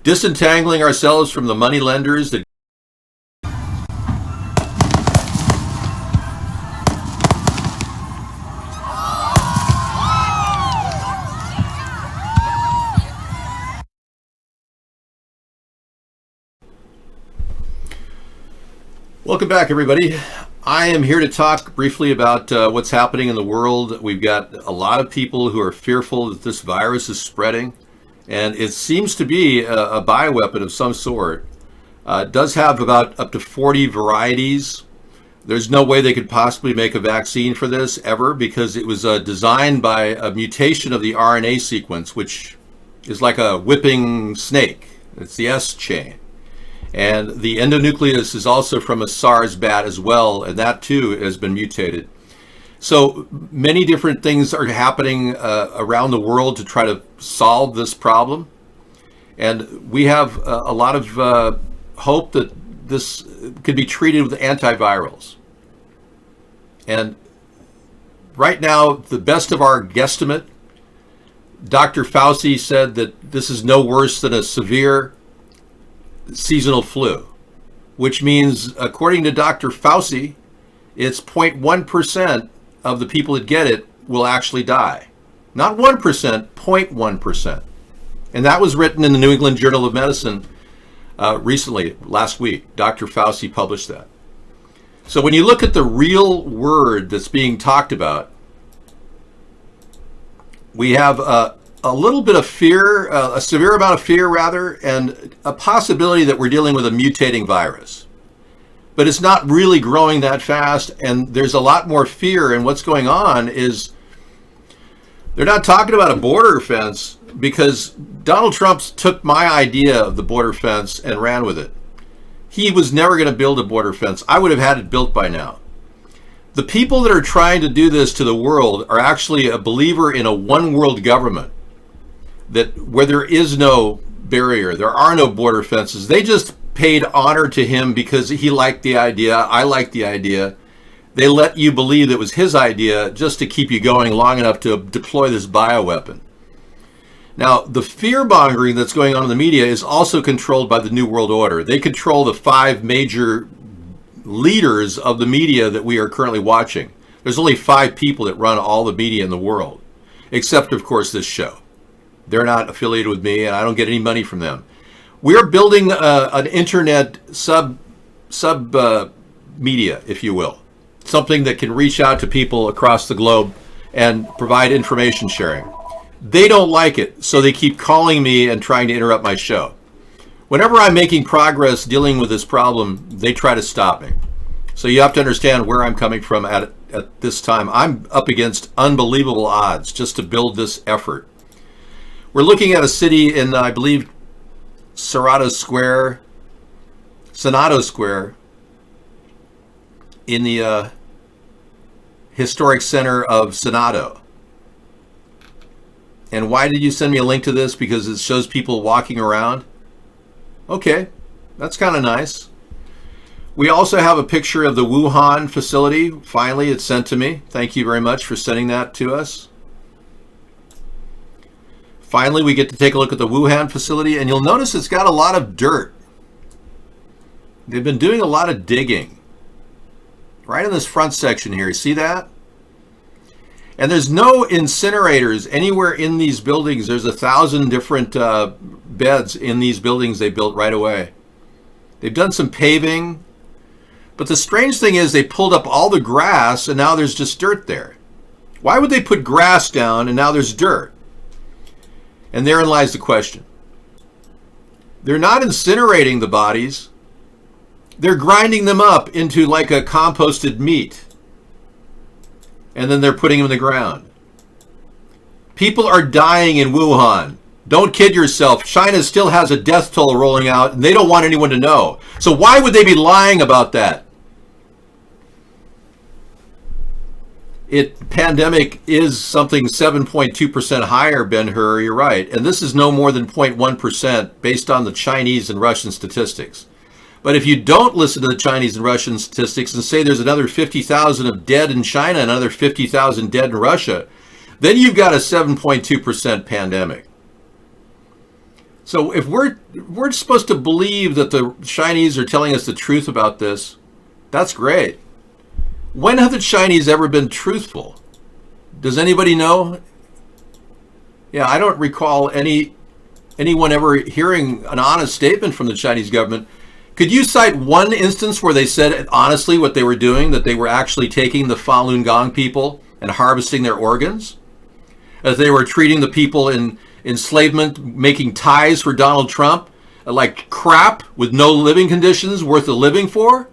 Disentangling ourselves from the money lenders that Welcome back, everybody. I am here to talk briefly about what's happening in the world. We've got a lot of people who are fearful that this virus is spreading, and it seems to be a bioweapon of some sort. It does have about up to 40 varieties. There's no way they could possibly make a vaccine for this ever because it was designed by a mutation of the RNA sequence, which is like a whipping snake. It's the S chain. And the endonucleus is also from a SARS bat as well, and that too has been mutated. So many different things are happening around the world to try to solve this problem. And we have a lot of hope that this could be treated with antivirals. And right now, the best of our guesstimate, Dr. Fauci said that this is no worse than a severe seasonal flu, which means, according to Dr. Fauci, it's 0.1% of the people that get it will actually die. Not 1%, 0.1%. And that was written in the New England Journal of Medicine recently, last week. Dr. Fauci published that. So when you look at the real word that's being talked about, we have a little bit of fear, a severe amount of fear rather, and a possibility that we're dealing with a mutating virus. But it's not really growing that fast, and there's a lot more fear, and what's going on is they're not talking about a border fence because Donald Trump took my idea of the border fence and ran with it. He was never going to build a border fence. I would have had it built by now. The people that are trying to do this to the world are actually a believer in a one world government, that where there is no barrier, there are no border fences. They just paid honor to him because he liked the idea, I liked the idea. They let you believe it was his idea just to keep you going long enough to deploy this bioweapon. Now, the fear-mongering that's going on in the media is also controlled by the New World Order. They control the 5 major leaders of the media that we are currently watching. There's only 5 people that run all the media in the world, except, of course, this show. They're not affiliated with me, and I don't get any money from them. We're building an internet sub media, if you will, something that can reach out to people across the globe and provide information sharing. They don't like it, so they keep calling me and trying to interrupt my show. Whenever I'm making progress dealing with this problem, they try to stop me. So you have to understand where I'm coming from at this time. I'm up against unbelievable odds just to build this effort. We're looking at a city in, I believe, Senado Square, in the historic center of Senado. And why did you send me a link to this? Because it shows people walking around. Okay, that's kind of nice. We also have a picture of the Wuhan facility. Finally, it's sent to me. Thank you very much for sending that to us. Finally, we get to take a look at the Wuhan facility, and you'll notice it's got a lot of dirt. They've been doing a lot of digging. Right in this front section here, see that? And there's no incinerators anywhere in these buildings. There's 1,000 different beds in these buildings they built right away. They've done some paving. But the strange thing is they pulled up all the grass and now there's just dirt there. Why would they put grass down and now there's dirt? And therein lies the question. They're not incinerating the bodies. They're grinding them up into like a composted meat. And then they're putting them in the ground. People are dying in Wuhan. Don't kid yourself. China still has a death toll rolling out, and they don't want anyone to know. So why would they be lying about that? Pandemic is something 7.2% higher, Ben-Hur, you're right. And this is no more than 0.1% based on the Chinese and Russian statistics. But if you don't listen to the Chinese and Russian statistics and say there's another 50,000 of dead in China and another 50,000 dead in Russia, then you've got a 7.2% pandemic. So if we're supposed to believe that the Chinese are telling us the truth about this, that's great. When have the Chinese ever been truthful? Does anybody know? Yeah, I don't recall anyone ever hearing an honest statement from the Chinese government. Could you cite one instance where they said honestly what they were doing, that they were actually taking the Falun Gong people and harvesting their organs? As they were treating the people in enslavement, making ties for Donald Trump like crap with no living conditions worth a living for?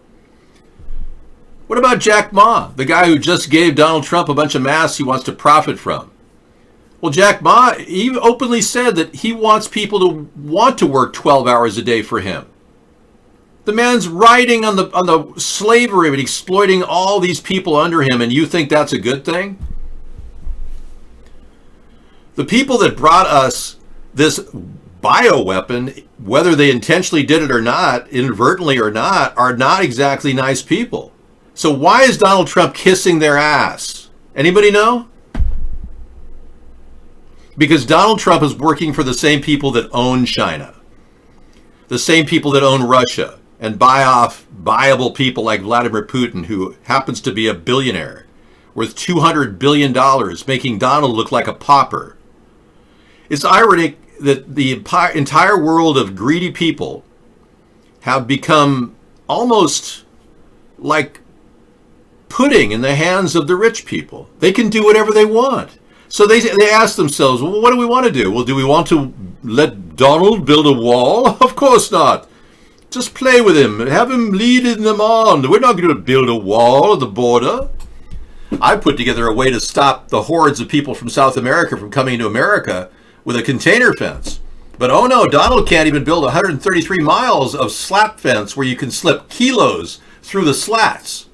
What about Jack Ma, the guy who just gave Donald Trump a bunch of masks he wants to profit from? Well, Jack Ma, he openly said that he wants people to want to work 12 hours a day for him. The man's riding on the slavery and exploiting all these people under him, and you think that's a good thing? The people that brought us this bioweapon, whether they intentionally did it or not, inadvertently or not, are not exactly nice people. So why is Donald Trump kissing their ass? Anybody know? Because Donald Trump is working for the same people that own China, the same people that own Russia, and buy off viable people like Vladimir Putin, who happens to be a billionaire worth $200 billion, making Donald look like a pauper. It's ironic that the entire world of greedy people have become almost like pudding in the hands of the rich people. They can do whatever they want. So they ask themselves, well, what do we want to do? Well, do we want to let Donald build a wall? Of course not. Just play with him. Have him leading them on. We're not going to build a wall at the border. I put together a way to stop the hordes of people from South America from coming to America with a container fence. But oh no, Donald can't even build 133 miles of slat fence where you can slip kilos through the slats.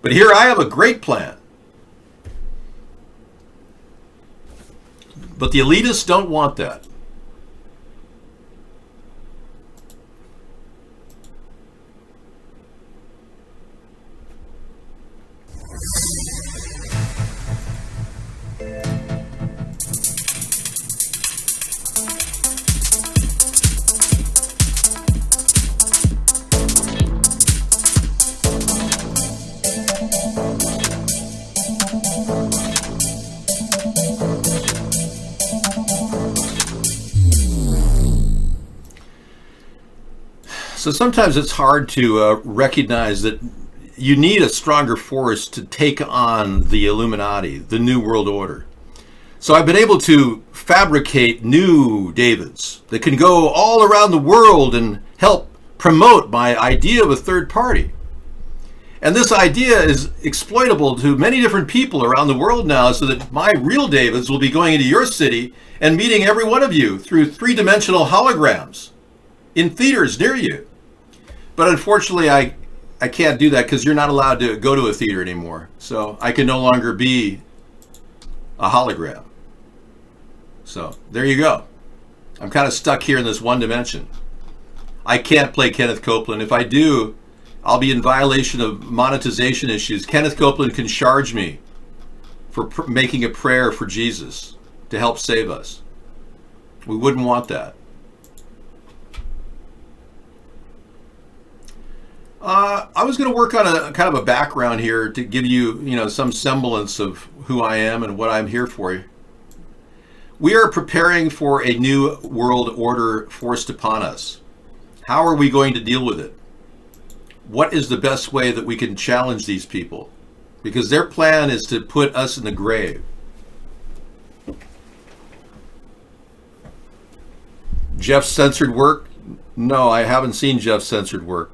But here I have a great plan. But the elitists don't want that. So sometimes it's hard to recognize that you need a stronger force to take on the Illuminati, the New World Order. So I've been able to fabricate new Davids that can go all around the world and help promote my idea of a third party. And this idea is exploitable to many different people around the world now, so that my real Davids will be going into your city and meeting every one of you through three-dimensional holograms in theaters near you. But unfortunately, I can't do that because you're not allowed to go to a theater anymore. So I can no longer be a hologram. So there you go. I'm kind of stuck here in this one dimension. I can't play Kenneth Copeland. If I do, I'll be in violation of monetization issues. Kenneth Copeland can charge me for making a prayer for Jesus to help save us. We wouldn't want that. I was going to work on a kind of a background here to give you, some semblance of who I am and what I'm here for. We are preparing for a new world order forced upon us. How are we going to deal with it? What is the best way that we can challenge these people? Because their plan is to put us in the grave. Jeff's censored work? No, I haven't seen Jeff's censored work.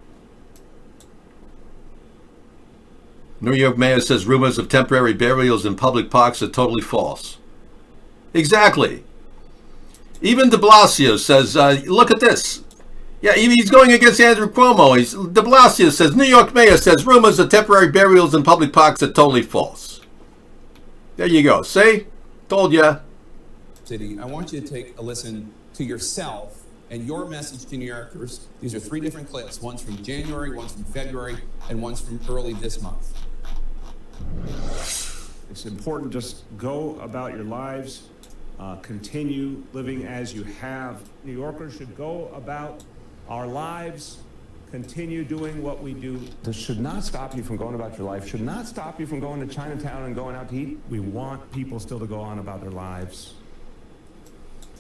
New York Mayor says rumors of temporary burials in public parks are totally false. Exactly. Even de Blasio says, look at this. Yeah, he's going against Andrew Cuomo. De Blasio says, New York Mayor says rumors of temporary burials in public parks are totally false. There you go. See? Told ya. City, I want you to take a listen to yourself and your message to New Yorkers. These are 3 different clips. One's from January, one's from February, and one's from early this month. It's important to just go about your lives, continue living as you have. New Yorkers should go about our lives, continue doing what we do. This should not stop you from going about your life, should not stop you from going to Chinatown and going out to eat. We want people still to go on about their lives.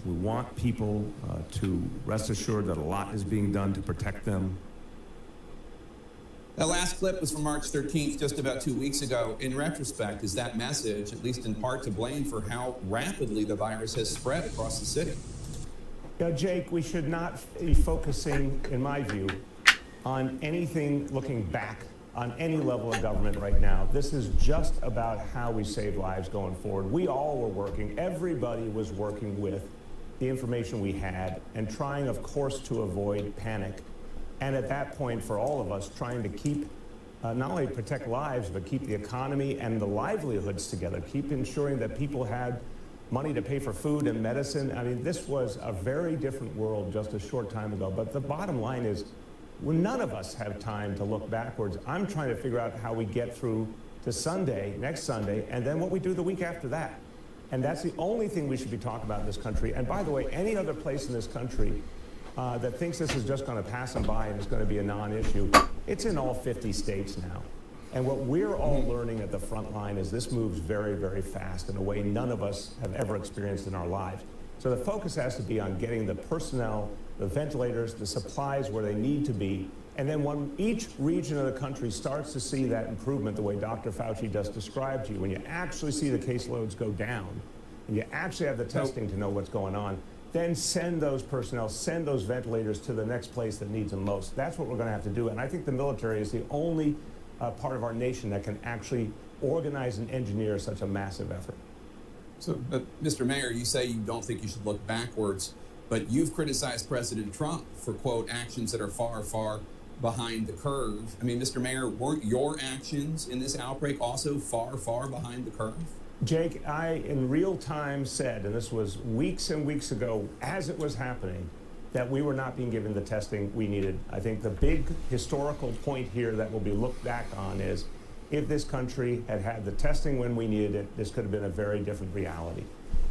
We want people to rest assured that a lot is being done to protect them. That last clip was from March 13th, just about 2 weeks ago. In retrospect, is that message, at least in part, to blame for how rapidly the virus has spread across the city? Yeah, Jake, we should not be focusing, in my view, on anything looking back on any level of government right now. This is just about how we save lives going forward. We all were working, everybody was working with the information we had and trying, of course, to avoid panic. And at that point, for all of us, trying to keep, not only protect lives, but keep the economy and the livelihoods together, keep ensuring that people had money to pay for food and medicine. I mean, this was a very different world just a short time ago. But the bottom line is, none of us have time to look backwards. I'm trying to figure out how we get through to Sunday, next Sunday, and then what we do the week after that. And that's the only thing we should be talking about in this country. And by the way, any other place in this country that thinks this is just going to pass them by and it's going to be a non-issue, it's in all 50 states now. And what we're all learning at the front line is this moves very, very fast in a way none of us have ever experienced in our lives. So the focus has to be on getting the personnel, the ventilators, the supplies where they need to be. And then when each region of the country starts to see that improvement, the way Dr. Fauci just described to you, when you actually see the caseloads go down, and you actually have the testing to know what's going on, then send those personnel, send those ventilators to the next place that needs them most. That's what we're going to have to do. And I think the military is the only part of our nation that can actually organize and engineer such a massive effort. So, Mr. Mayor, you say you don't think you should look backwards, but you've criticized President Trump for, quote, actions that are far, far behind the curve. I mean, Mr. Mayor, weren't your actions in this outbreak also far, far behind the curve? Jake, I in real time said, and this was weeks and weeks ago as it was happening, that we were not being given the testing we needed. I think the big historical point here that will be looked back on is if this country had had the testing when we needed it, this could have been a very different reality.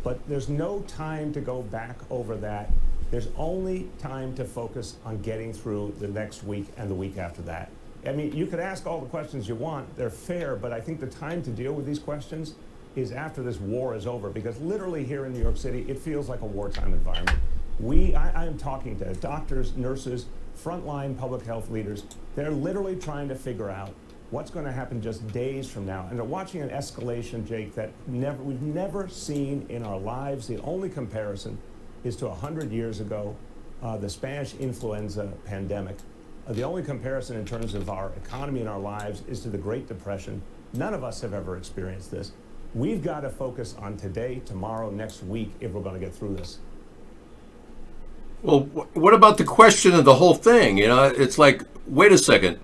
But there's no time to go back over that. There's only time to focus on getting through the next week and the week after that. I mean, you could ask all the questions you want. They're fair, but I think the time to deal with these questions is after this war is over, because literally here in New York City, it feels like a wartime environment. I am talking to doctors, nurses, frontline public health leaders. They're literally trying to figure out what's going to happen just days from now. And they're watching an escalation, Jake, that we've never seen in our lives. The only comparison is to 100 years ago, the Spanish influenza pandemic. The only comparison in terms of our economy and our lives is to the Great Depression. None of us have ever experienced this. We've got to focus on today, tomorrow, next week if we're going to get through this. Well, what about the question of the whole thing? You know, it's like, wait a second.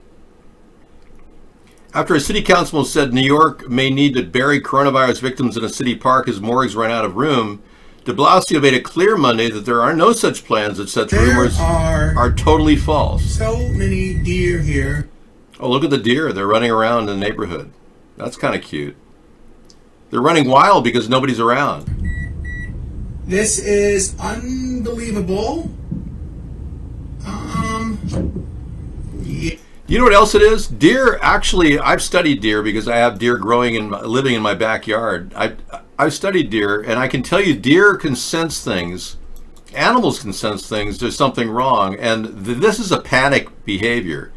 After a city councilman said New York may need to bury coronavirus victims in a city park as morgues run out of room, De Blasio made it clear Monday that there are no such plans, that such rumors are totally false. So many deer here. Oh, look at the deer. They're running around in the neighborhood. That's kind of cute. They're running wild because nobody's around. This is unbelievable. Yeah. You know what else it is? Deer, actually, I've studied deer because I have deer growing and living in my backyard. I've studied deer, and I can tell you deer can sense things. Animals can sense things. There's something wrong, and this is a panic behavior.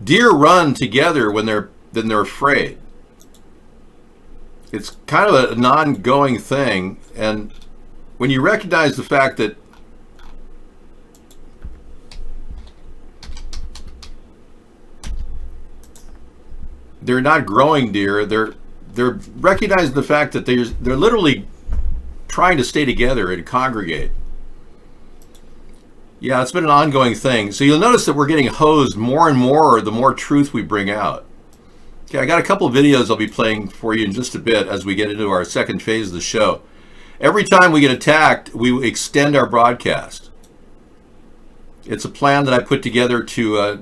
Deer run together when they're afraid. It's kind of an ongoing thing, and when you recognize the fact that they're not growing deer, they're recognizing the fact that they're literally trying to stay together and congregate. Yeah, it's been an ongoing thing. So you'll notice that we're getting hosed more and more the more truth we bring out. Okay, I got a couple of videos I'll be playing for you in just a bit as we get into our second phase of the show. Every time we get attacked, we extend our broadcast. It's a plan that I put together to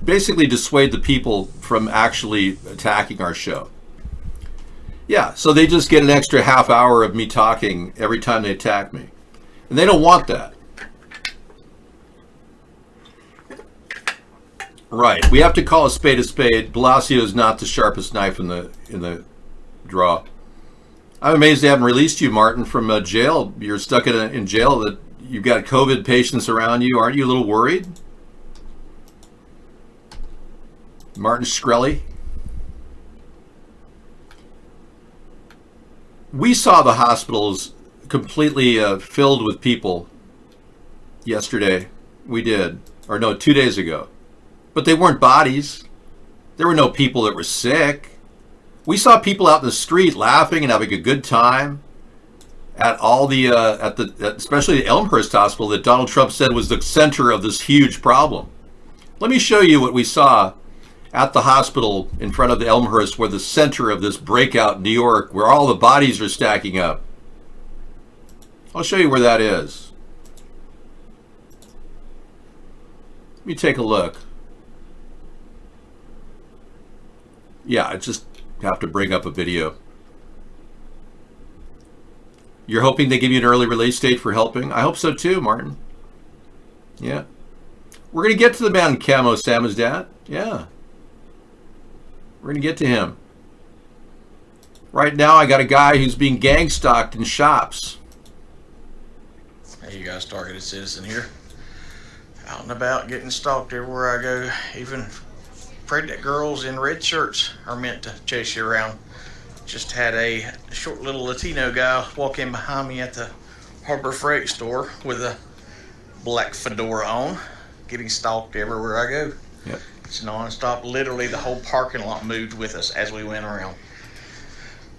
basically dissuade the people from actually attacking our show. Yeah, so they just get an extra half hour of me talking every time they attack me. And they don't want that. Right, we have to call a spade a spade. Blasio is not the sharpest knife in the draw. I'm amazed they haven't released you, Martin, from jail. You're stuck in jail. That you've got COVID patients around you. Aren't you a little worried? Martin Shkreli. We saw the hospitals completely filled with people yesterday. We did. Or no, 2 days ago. But they weren't bodies. There were no people that were sick. We saw people out in the street laughing and having a good time at all the, especially the Elmhurst Hospital that Donald Trump said was the center of this huge problem. Let me show you what we saw at the hospital in front of the Elmhurst, where the center of this breakout in New York, where all the bodies are stacking up. I'll show you where that is. Let me take a look. Yeah, I just have to bring up a video. You're hoping they give you an early release date for helping? I hope so too, Martin. Yeah. We're going to get to the man in camo, Samizdat. Yeah. We're going to get to him. Right now, I got a guy who's being gang stalked in shops. Hey, you guys, targeted citizen here. Out and about, getting stalked everywhere I go. Even pregnant girls in red shirts are meant to chase you around. Just had a short little Latino guy walk in behind me at the Harbor Freight store with a black fedora on, getting stalked everywhere I go. Yep. It's non-stop. Literally, the whole parking lot moved with us as we went around.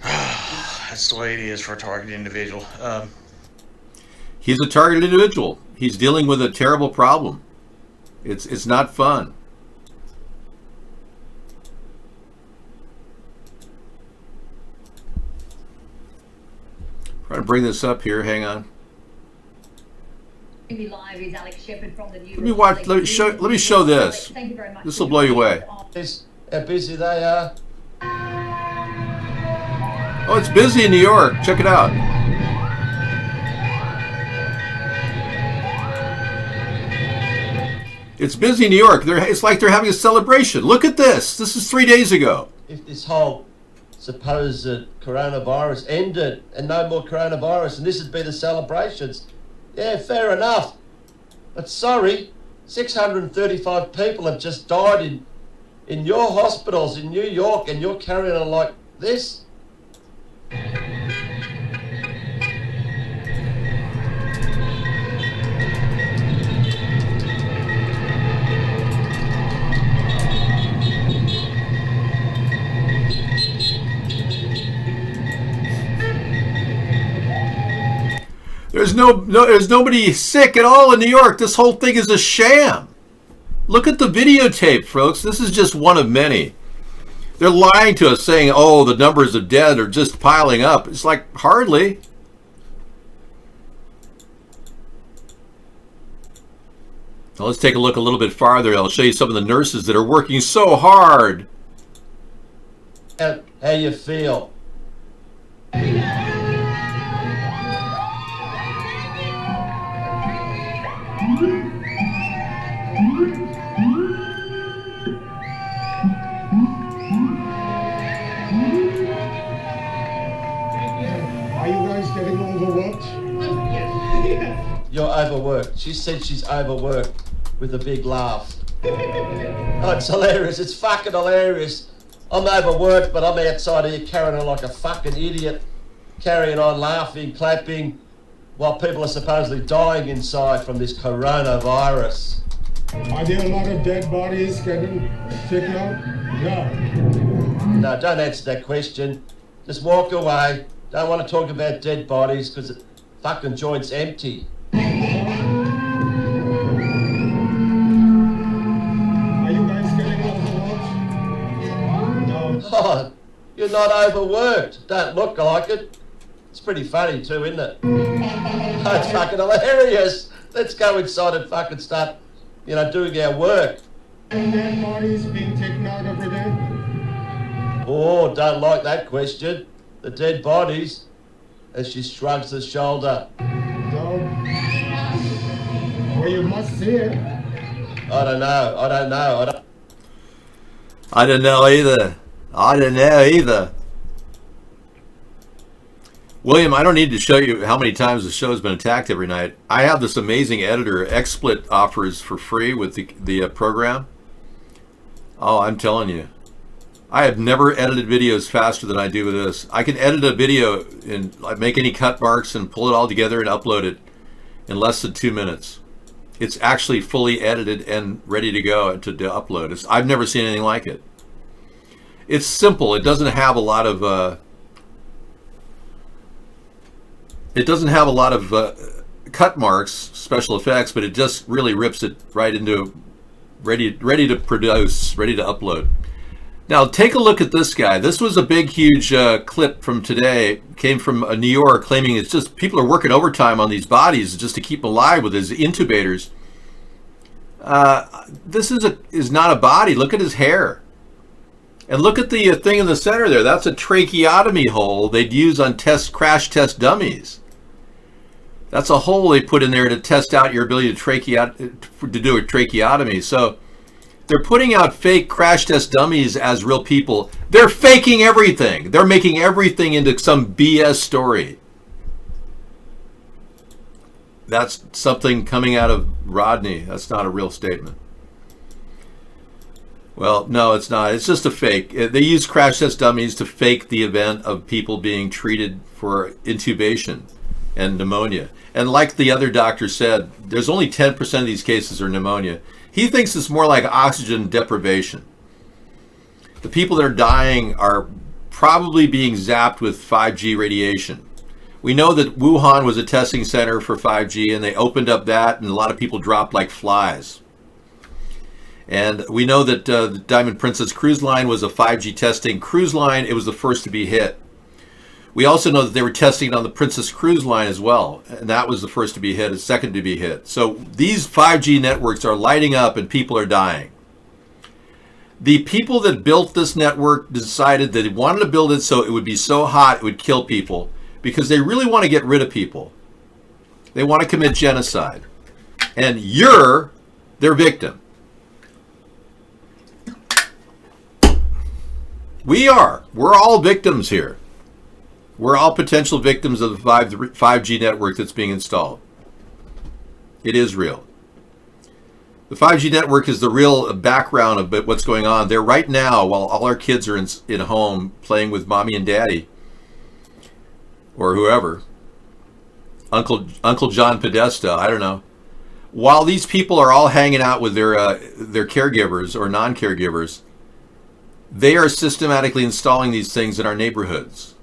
That's the way it is for a targeted individual. He's a targeted individual. He's dealing with a terrible problem. It's not fun. Trying to bring this up here. Hang on. Live is Alex Shepherd from the New Let me watch. Let me show this. Thank you very much. This will blow you away. How busy they are. Oh, it's busy in New York. Check it out. It's busy in New York. It's like they're having a celebration. Look at this. This is 3 days ago. If this whole supposed coronavirus ended and no more coronavirus and this would be the celebrations, yeah, fair enough. But sorry, 635 people have just died in your hospitals in New York, and you're carrying on like this? There's nobody sick at all in New York. This whole thing is a sham. Look at the videotape, folks. This is just one of many. They're lying to us, saying, oh, the numbers of dead are just piling up. It's like, hardly. Now let's take a look a little bit farther. I'll show you some of the nurses that are working so hard. How you feel? Are you guys getting overworked? You're overworked. She said she's overworked with a big laugh. Oh, it's hilarious. It's fucking hilarious. I'm overworked, but I'm outside here carrying on like a fucking idiot, carrying on laughing, clapping, while people are supposedly dying inside from this coronavirus. Are there a lot of dead bodies getting taken out? No, don't answer that question. Just walk away. Don't want to talk about dead bodies because the fucking joint's empty. Are you guys getting overworked? No. Oh, you're not overworked. Don't look like it. It's pretty funny too, isn't it? Oh, it's fucking hilarious. Let's go inside and fucking start, doing our work. And dead bodies being taken out every day? Oh, don't like that question. The dead bodies, as she shrugs her shoulder. No. Well, you must see it. I don't know. I don't know either. William, I don't need to show you how many times the show's been attacked every night. I have this amazing editor. XSplit offers for free with the program. Oh, I'm telling you. I have never edited videos faster than I do with this. I can edit a video and make any cut marks and pull it all together and upload it in less than 2 minutes. It's actually fully edited and ready to go to upload. I've never seen anything like it. It's simple. It doesn't have a lot of cut marks, special effects, but it just really rips it right into ready to produce, ready to upload. Now take a look at this guy. This was a big, huge clip from today. Came from New York, claiming it's just people are working overtime on these bodies just to keep them alive with his intubators. This is not a body. Look at his hair, and look at the thing in the center there. That's a tracheotomy hole they'd use on crash test dummies. That's a hole they put in there to test out your ability to do a tracheotomy. So they're putting out fake crash test dummies as real people. They're faking everything. They're making everything into some BS story. That's something coming out of Rodney. That's not a real statement. Well, no, it's not. It's just a fake. They use crash test dummies to fake the event of people being treated for intubation and pneumonia. And like the other doctor said, there's only 10% of these cases are pneumonia. He thinks it's more like oxygen deprivation. The people that are dying are probably being zapped with 5G radiation. We know that Wuhan was a testing center for 5G, and they opened up that, and a lot of people dropped like flies. And we know that the Diamond Princess cruise line was a 5G testing cruise line. It was the first to be hit. We also know that they were testing it on the Princess Cruise line as well, and that was the first to be hit, the second to be hit. So these 5G networks are lighting up and people are dying. The people that built this network decided that they wanted to build it so it would be so hot it would kill people because they really want to get rid of people. They want to commit genocide. And you're their victim. We're all victims here. We're all potential victims of the 5G network that's being installed. It is real. The 5G network is the real background of what's going on. There right now, while all our kids are in home playing with mommy and daddy, or whoever, Uncle John Podesta, I don't know. While these people are all hanging out with their caregivers or non-caregivers, they are systematically installing these things in our neighborhoods.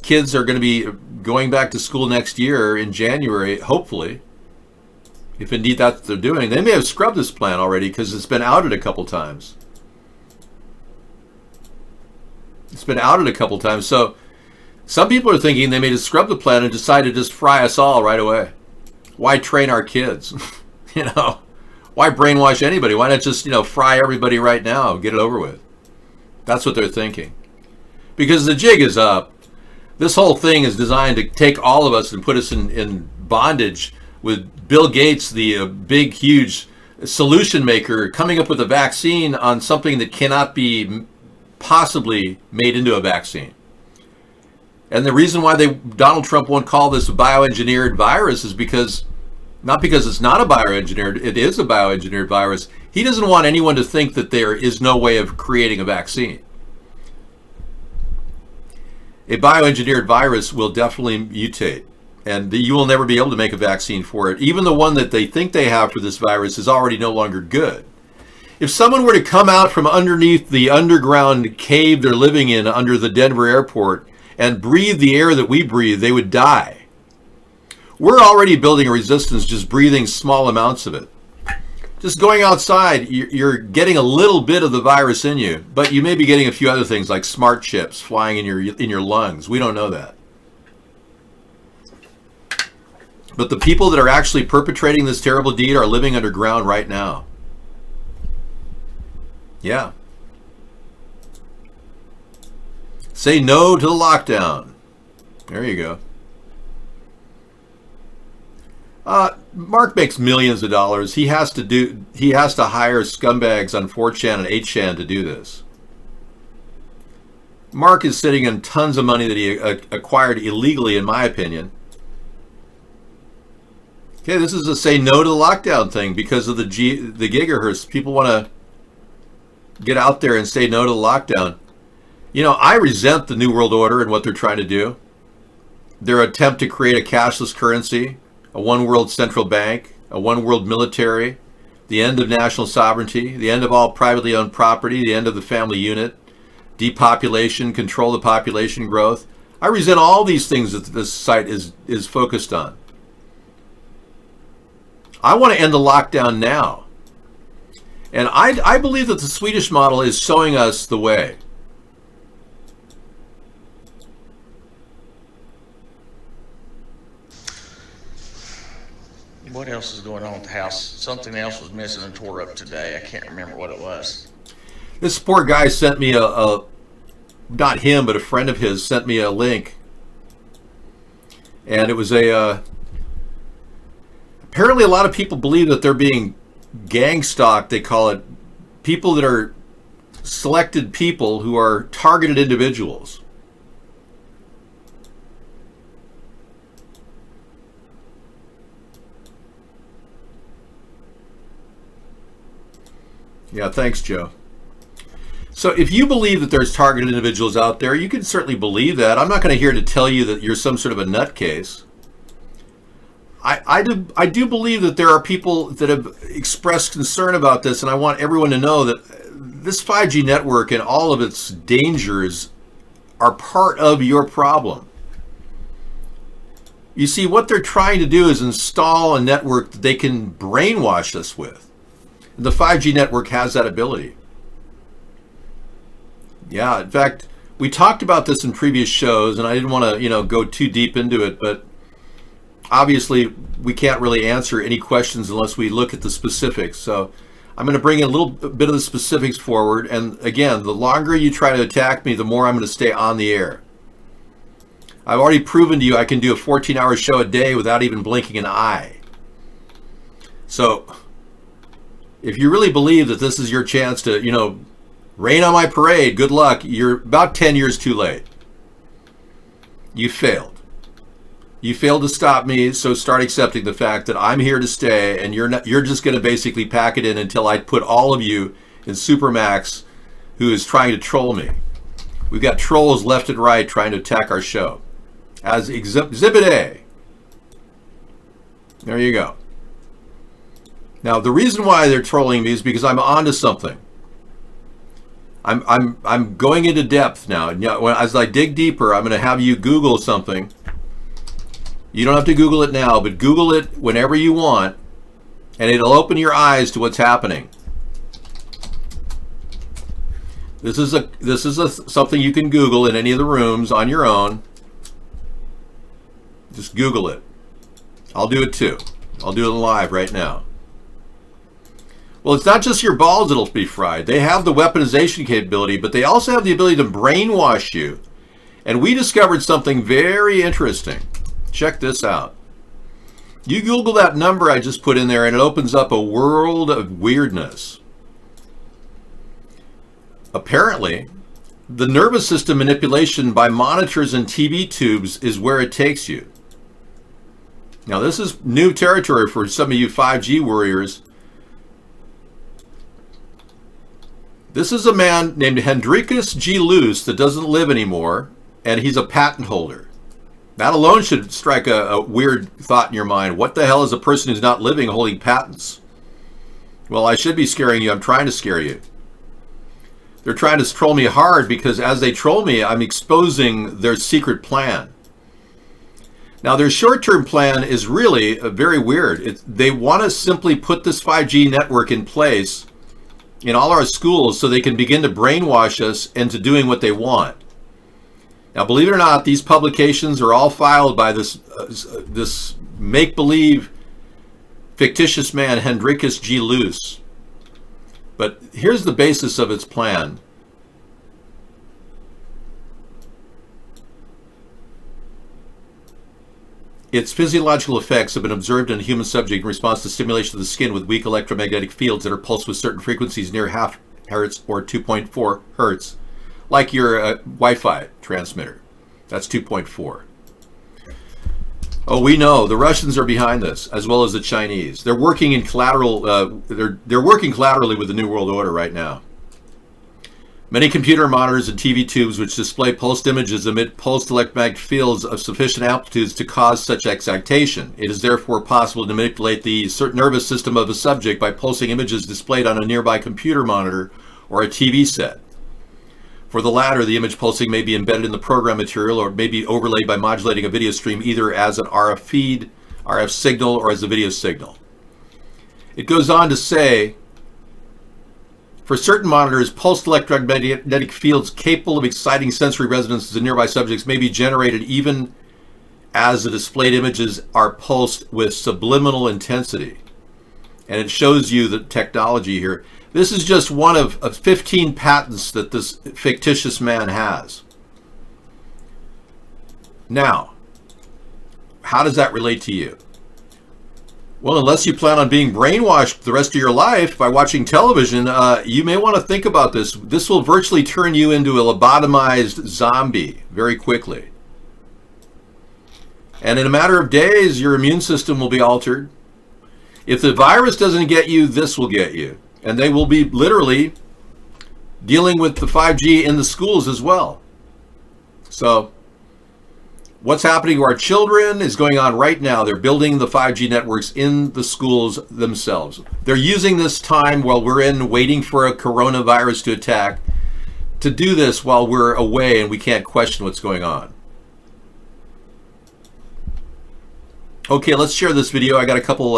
Kids are going to be going back to school next year in January, hopefully, if indeed that's what they're doing. They may have scrubbed this plan already because it's been outed a couple times. So some people are thinking they may just scrub the plan and decide to just fry us all right away. Why train our kids? You know, why brainwash anybody? Why not just, fry everybody right now, get it over with? That's what they're thinking. Because the jig is up. This whole thing is designed to take all of us and put us in bondage with Bill Gates, the big, huge solution maker, coming up with a vaccine on something that cannot be possibly made into a vaccine. And the reason why Donald Trump won't call this a bioengineered virus is because, not because it's not a bioengineered, it is a bioengineered virus. He doesn't want anyone to think that there is no way of creating a vaccine. A bioengineered virus will definitely mutate, and you will never be able to make a vaccine for it. Even the one that they think they have for this virus is already no longer good. If someone were to come out from underneath the underground cave they're living in under the Denver airport and breathe the air that we breathe, they would die. We're already building a resistance just breathing small amounts of it. Just going outside, you're getting a little bit of the virus in you, but you may be getting a few other things like smart chips flying in your lungs. We don't know that. But the people that are actually perpetrating this terrible deed are living underground right now. Yeah. Say no to the lockdown. There you go. Mark makes millions of dollars. He has to hire scumbags on 4chan and 8chan to do this. Mark is sitting on tons of money that he acquired illegally, in my opinion. Okay, this is a say no to the lockdown thing because of the gigahertz. People want to get out there and say no to the lockdown. I resent the New World Order and what they're trying to do. Their attempt to create a cashless currency, a one world central bank, a one world military, the end of national sovereignty, the end of all privately owned property, the end of the family unit, depopulation, control of population growth. I resent all these things that this site is focused on. I want to end the lockdown now. And I believe that the Swedish model is showing us the way. What else is going on with the house? Something else was missing and tore up today. I can't remember what it was. This poor guy sent me not him, but a friend of his sent me a link. And it was apparently a lot of people believe that they're being gang stalked, they call it. People that are selected people who are targeted individuals. Yeah, thanks, Joe. So if you believe that there's targeted individuals out there, you can certainly believe that. I'm not going to here to tell you that you're some sort of a nutcase. I do believe that there are people that have expressed concern about this, and I want everyone to know that this 5G network and all of its dangers are part of your problem. You see, what they're trying to do is install a network that they can brainwash us with. The 5G network has that ability. Yeah, in fact, we talked about this in previous shows, and I didn't want to, go too deep into it, but obviously we can't really answer any questions unless we look at the specifics. So I'm going to bring a little bit of the specifics forward, and again, the longer you try to attack me, the more I'm going to stay on the air. I've already proven to you I can do a 14-hour show a day without even blinking an eye. So if you really believe that this is your chance to, rain on my parade, good luck. You're about 10 years too late. You failed. You failed to stop me, so start accepting the fact that I'm here to stay, and you're just going to basically pack it in until I put all of you in Supermax, who is trying to troll me. We've got trolls left and right trying to attack our show. As Exhibit A. There you go. Now, the reason why they're trolling me is because I'm onto something. I'm going into depth now. As I dig deeper, I'm going to have you Google something. You don't have to Google it now, but Google it whenever you want, and it'll open your eyes to what's happening. This is something you can Google in any of the rooms on your own. Just Google it. I'll do it too. I'll do it live right now. Well, it's not just your balls that'll be fried. They have the weaponization capability, but they also have the ability to brainwash you. And we discovered something very interesting. Check this out. You Google that number I just put in there, and it opens up a world of weirdness. Apparently, the nervous system manipulation by monitors and TV tubes is where it takes you. Now, this is new territory for some of you 5G warriors. This is a man named Hendrikus G. Luce that doesn't live anymore, and he's a patent holder. That alone should strike a weird thought in your mind. What the hell is a person who's not living holding patents? Well, I should be scaring you. I'm trying to scare you. They're trying to troll me hard because as they troll me, I'm exposing their secret plan. Now, their short-term plan is really very weird. They want to simply put this 5G network in place in all our schools so they can begin to brainwash us into doing what they want. Now, believe it or not, these publications are all filed by this make-believe fictitious man, Hendrikus G. Luce. But here's the basis of its plan. Its physiological effects have been observed in a human subject in response to stimulation of the skin with weak electromagnetic fields that are pulsed with certain frequencies near half hertz or 2.4 hertz, like your Wi-Fi transmitter. That's 2.4. Oh, we know the Russians are behind this, as well as the Chinese. They're working in collateral. They're working collaterally with the New World Order right now. Many computer monitors and TV tubes which display pulsed images emit pulsed electromagnetic fields of sufficient amplitudes to cause such excitation. It is therefore possible to manipulate the nervous system of a subject by pulsing images displayed on a nearby computer monitor or a TV set. For the latter, the image pulsing may be embedded in the program material or may be overlaid by modulating a video stream either as an RF feed, RF signal, or as a video signal. It goes on to say, for certain monitors, pulsed electromagnetic fields capable of exciting sensory resonances in nearby subjects may be generated even as the displayed images are pulsed with subliminal intensity. And it shows you the technology here. This is just one of 15 patents that this fictitious man has. Now, how does that relate to you? Well, unless you plan on being brainwashed the rest of your life by watching television, you may want to think about this. This will virtually turn you into a lobotomized zombie very quickly. And in a matter of days, your immune system will be altered. If the virus doesn't get you, this will get you. And they will be literally dealing with the 5G in the schools as well. So what's happening to our children is going on right now. They're building the 5G networks in the schools themselves. They're using this time while we're waiting for a coronavirus to attack to do this while we're away and we can't question what's going on. Okay, let's share this video. I got a couple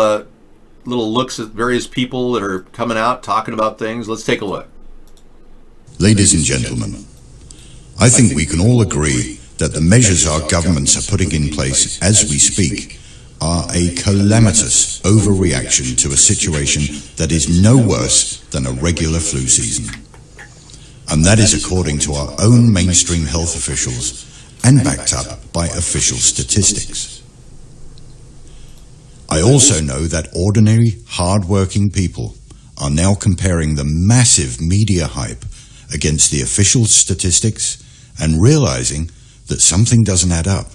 little looks at various people that are coming out talking about things. Let's take a look. Ladies and gentlemen, I think we can all agree that the measures our governments are putting in place as we speak are a calamitous overreaction to a situation that is no worse than a regular flu season. And that is according to our own mainstream health officials and backed up by official statistics. I also know that ordinary, hard-working people are now comparing the massive media hype against the official statistics and realizing that something doesn't add up.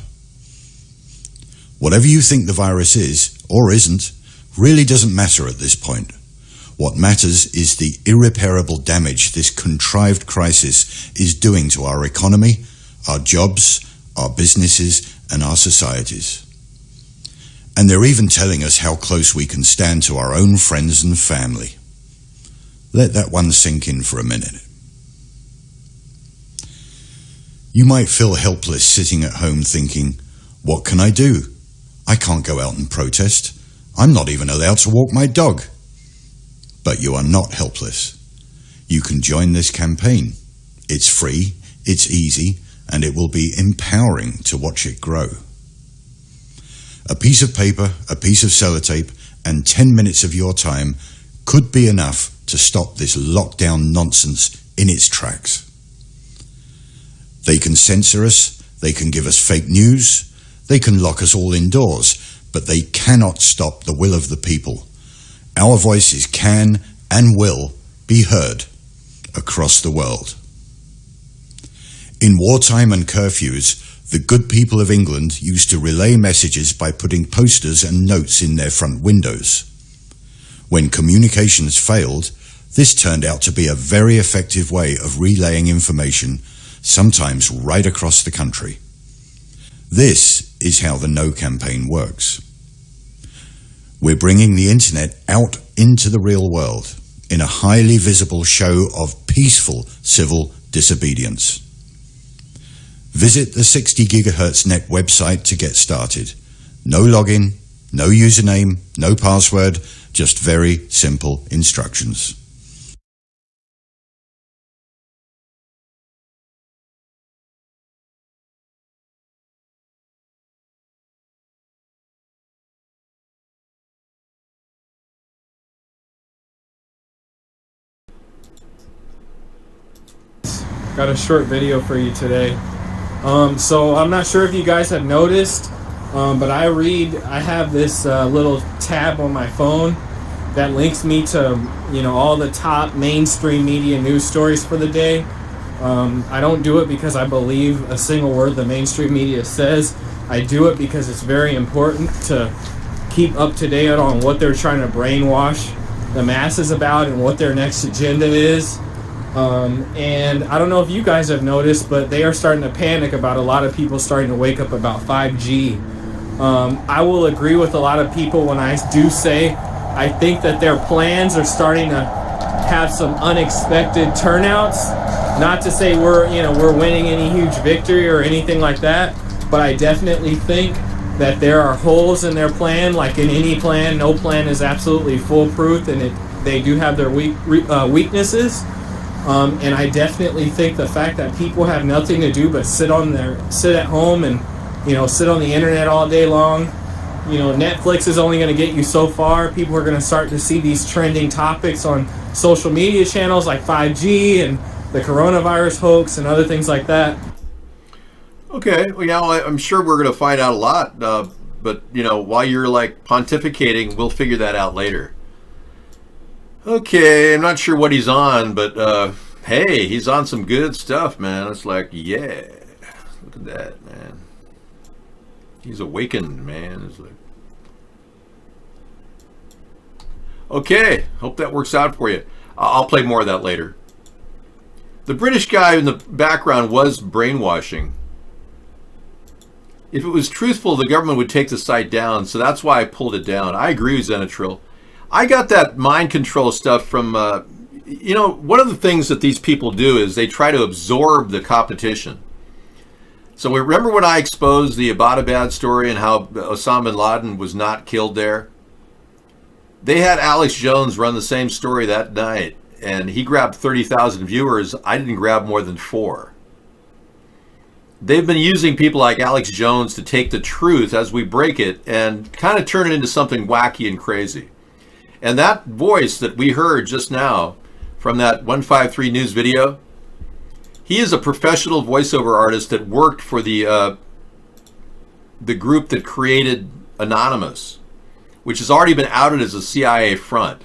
Whatever you think the virus is, or isn't, really doesn't matter at this point. What matters is the irreparable damage this contrived crisis is doing to our economy, our jobs, our businesses, and our societies. And they're even telling us how close we can stand to our own friends and family. Let that one sink in for a minute. You might feel helpless sitting at home thinking, what can I do? I can't go out and protest. I'm not even allowed to walk my dog. But you are not helpless. You can join this campaign. It's free, it's easy, and it will be empowering to watch it grow. A piece of paper, a piece of sellotape, and 10 minutes of your time could be enough to stop this lockdown nonsense in its tracks. They can censor us, they can give us fake news, they can lock us all indoors, but they cannot stop the will of the people. Our voices can and will be heard across the world. In wartime and curfews, the good people of England used to relay messages by putting posters and notes in their front windows. When communications failed, this turned out to be a very effective way of relaying information, sometimes right across the country. This is how the No campaign works. We're bringing the internet out into the real world in a highly visible show of peaceful civil disobedience. Visit the 60 GHz net website to get started. No login, no username, no password, just very simple instructions. Got a short video for you today. So I'm not sure if you guys have noticed, but I have this little tab on my phone that links me to, all the top mainstream media news stories for the day. I don't do it because I believe a single word the mainstream media says. I do it because it's very important to keep up to date on what they're trying to brainwash the masses about and what their next agenda is. And I don't know if you guys have noticed, but they are starting to panic about a lot of people starting to wake up about 5G. I will agree with a lot of people when I do say I think that their plans are starting to have some unexpected turnouts. Not to say we're winning any huge victory or anything like that, but I definitely think that there are holes in their plan. Like in any plan, no plan is absolutely foolproof, and they do have their weaknesses. And I definitely think the fact that people have nothing to do but sit at home and sit on the internet all day long. Netflix is only going to get you so far. People are going to start to see these trending topics on social media channels like 5G and the coronavirus hoax and other things like that. Okay, well, I'm sure we're going to find out a lot, but while you're pontificating, we'll figure that out later. Okay, I'm not sure what he's on, but hey, he's on some good stuff, man. It's yeah, look at that, man. He's awakened, man. It's okay, hope that works out for you. I'll play more of that later. The British guy in the background was brainwashing. If it was truthful, the government would take the site down, so that's why I pulled it down. I agree with Zenetril. I got that mind control stuff from, one of the things that these people do is they try to absorb the competition. So remember when I exposed the Abbottabad story and how Osama bin Laden was not killed there? They had Alex Jones run the same story that night, and he grabbed 30,000 viewers. I didn't grab more than 4. They've been using people like Alex Jones to take the truth as we break it and kind of turn it into something wacky and crazy. And that voice that we heard just now from that 153 News video, he is a professional voiceover artist that worked for the group that created Anonymous, which has already been outed as a CIA front.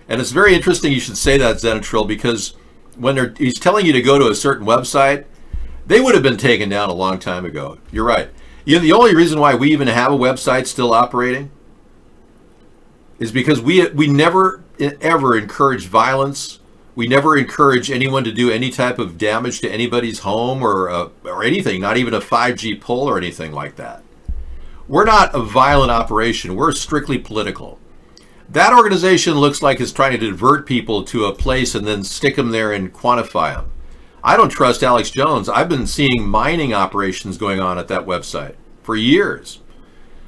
And it's very interesting you should say that, Zenetril, because when he's telling you to go to a certain website, they would have been taken down a long time ago. You're right. The only reason why we even have a website still operating is because we never ever encourage violence. We never encourage anyone to do any type of damage to anybody's home or anything, not even a 5G pull or anything like that. We're not a violent operation. We're strictly political. That organization looks like it's trying to divert people to a place and then stick them there and quantify them. I don't trust Alex Jones. I've been seeing mining operations going on at that website for years.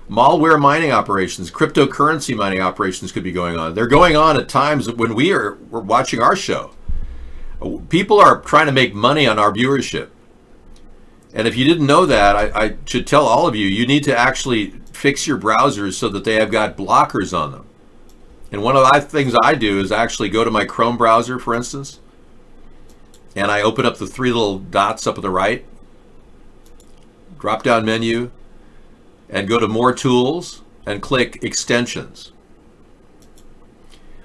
Malware mining operations, cryptocurrency mining operations could be going on. They're going on at times when we're watching our show. People are trying to make money on our viewership. And if you didn't know that, I should tell all of you, you need to actually fix your browsers so that they have got blockers on them. And one of the things I do is actually go to my Chrome browser, for instance, and I open up the 3 little dots up at the right, drop down menu, and go to More Tools and click Extensions.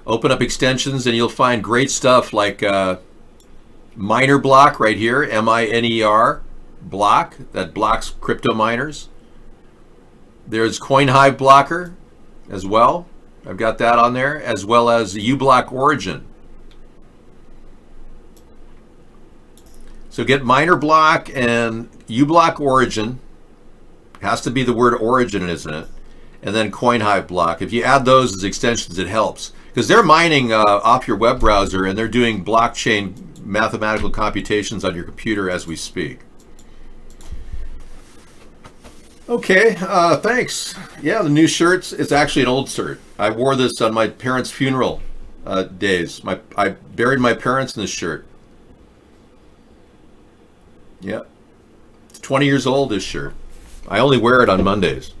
Open up Extensions and you'll find great stuff like Miner Block right here, MINER block, that blocks crypto miners. There's CoinHive Blocker as well. I've got that on there, as well as the uBlock Origin. So get Miner Block and uBlock Origin. It has to be the word origin, isn't it? And then CoinHive Block. If you add those as extensions, it helps. Because they're mining off your web browser and they're doing blockchain mathematical computations on your computer as we speak. Okay, thanks. Yeah, the new shirts, it's actually an old shirt. I wore this on my parents' funeral days. I buried my parents in this shirt. Yeah. It's 20 years old, this shirt. I only wear it on Mondays.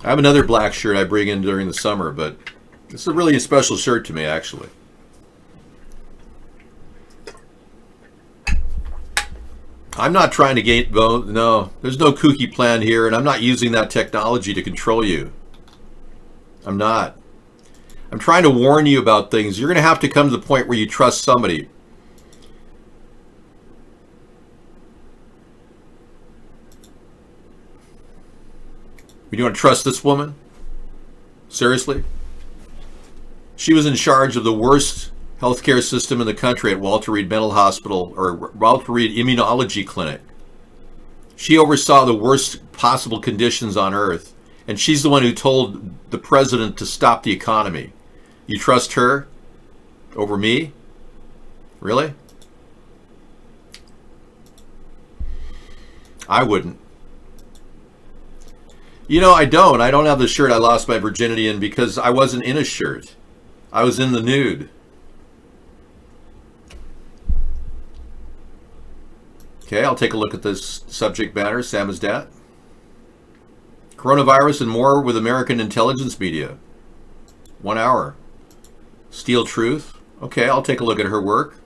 I have another black shirt I bring in during the summer, but this is really a special shirt to me, actually. I'm not trying to gate vote. No, there's no kooky plan here, and I'm not using that technology to control you. I'm not. I'm trying to warn you about things. You're going to have to come to the point where you trust somebody. You want to trust this woman? Seriously? She was in charge of the worst healthcare system in the country at Walter Reed Mental Hospital, or Walter Reed Immunology Clinic. She oversaw the worst possible conditions on earth, and she's the one who told the president to stop the economy. You trust her over me? Really? I wouldn't. You know, I don't have the shirt I lost my virginity in because I wasn't in a shirt. I was in the nude. Okay, I'll take a look at this subject matter, Samizdat. Coronavirus and more with American intelligence media. 1 hour. Steel Truth. Okay, I'll take a look at her work.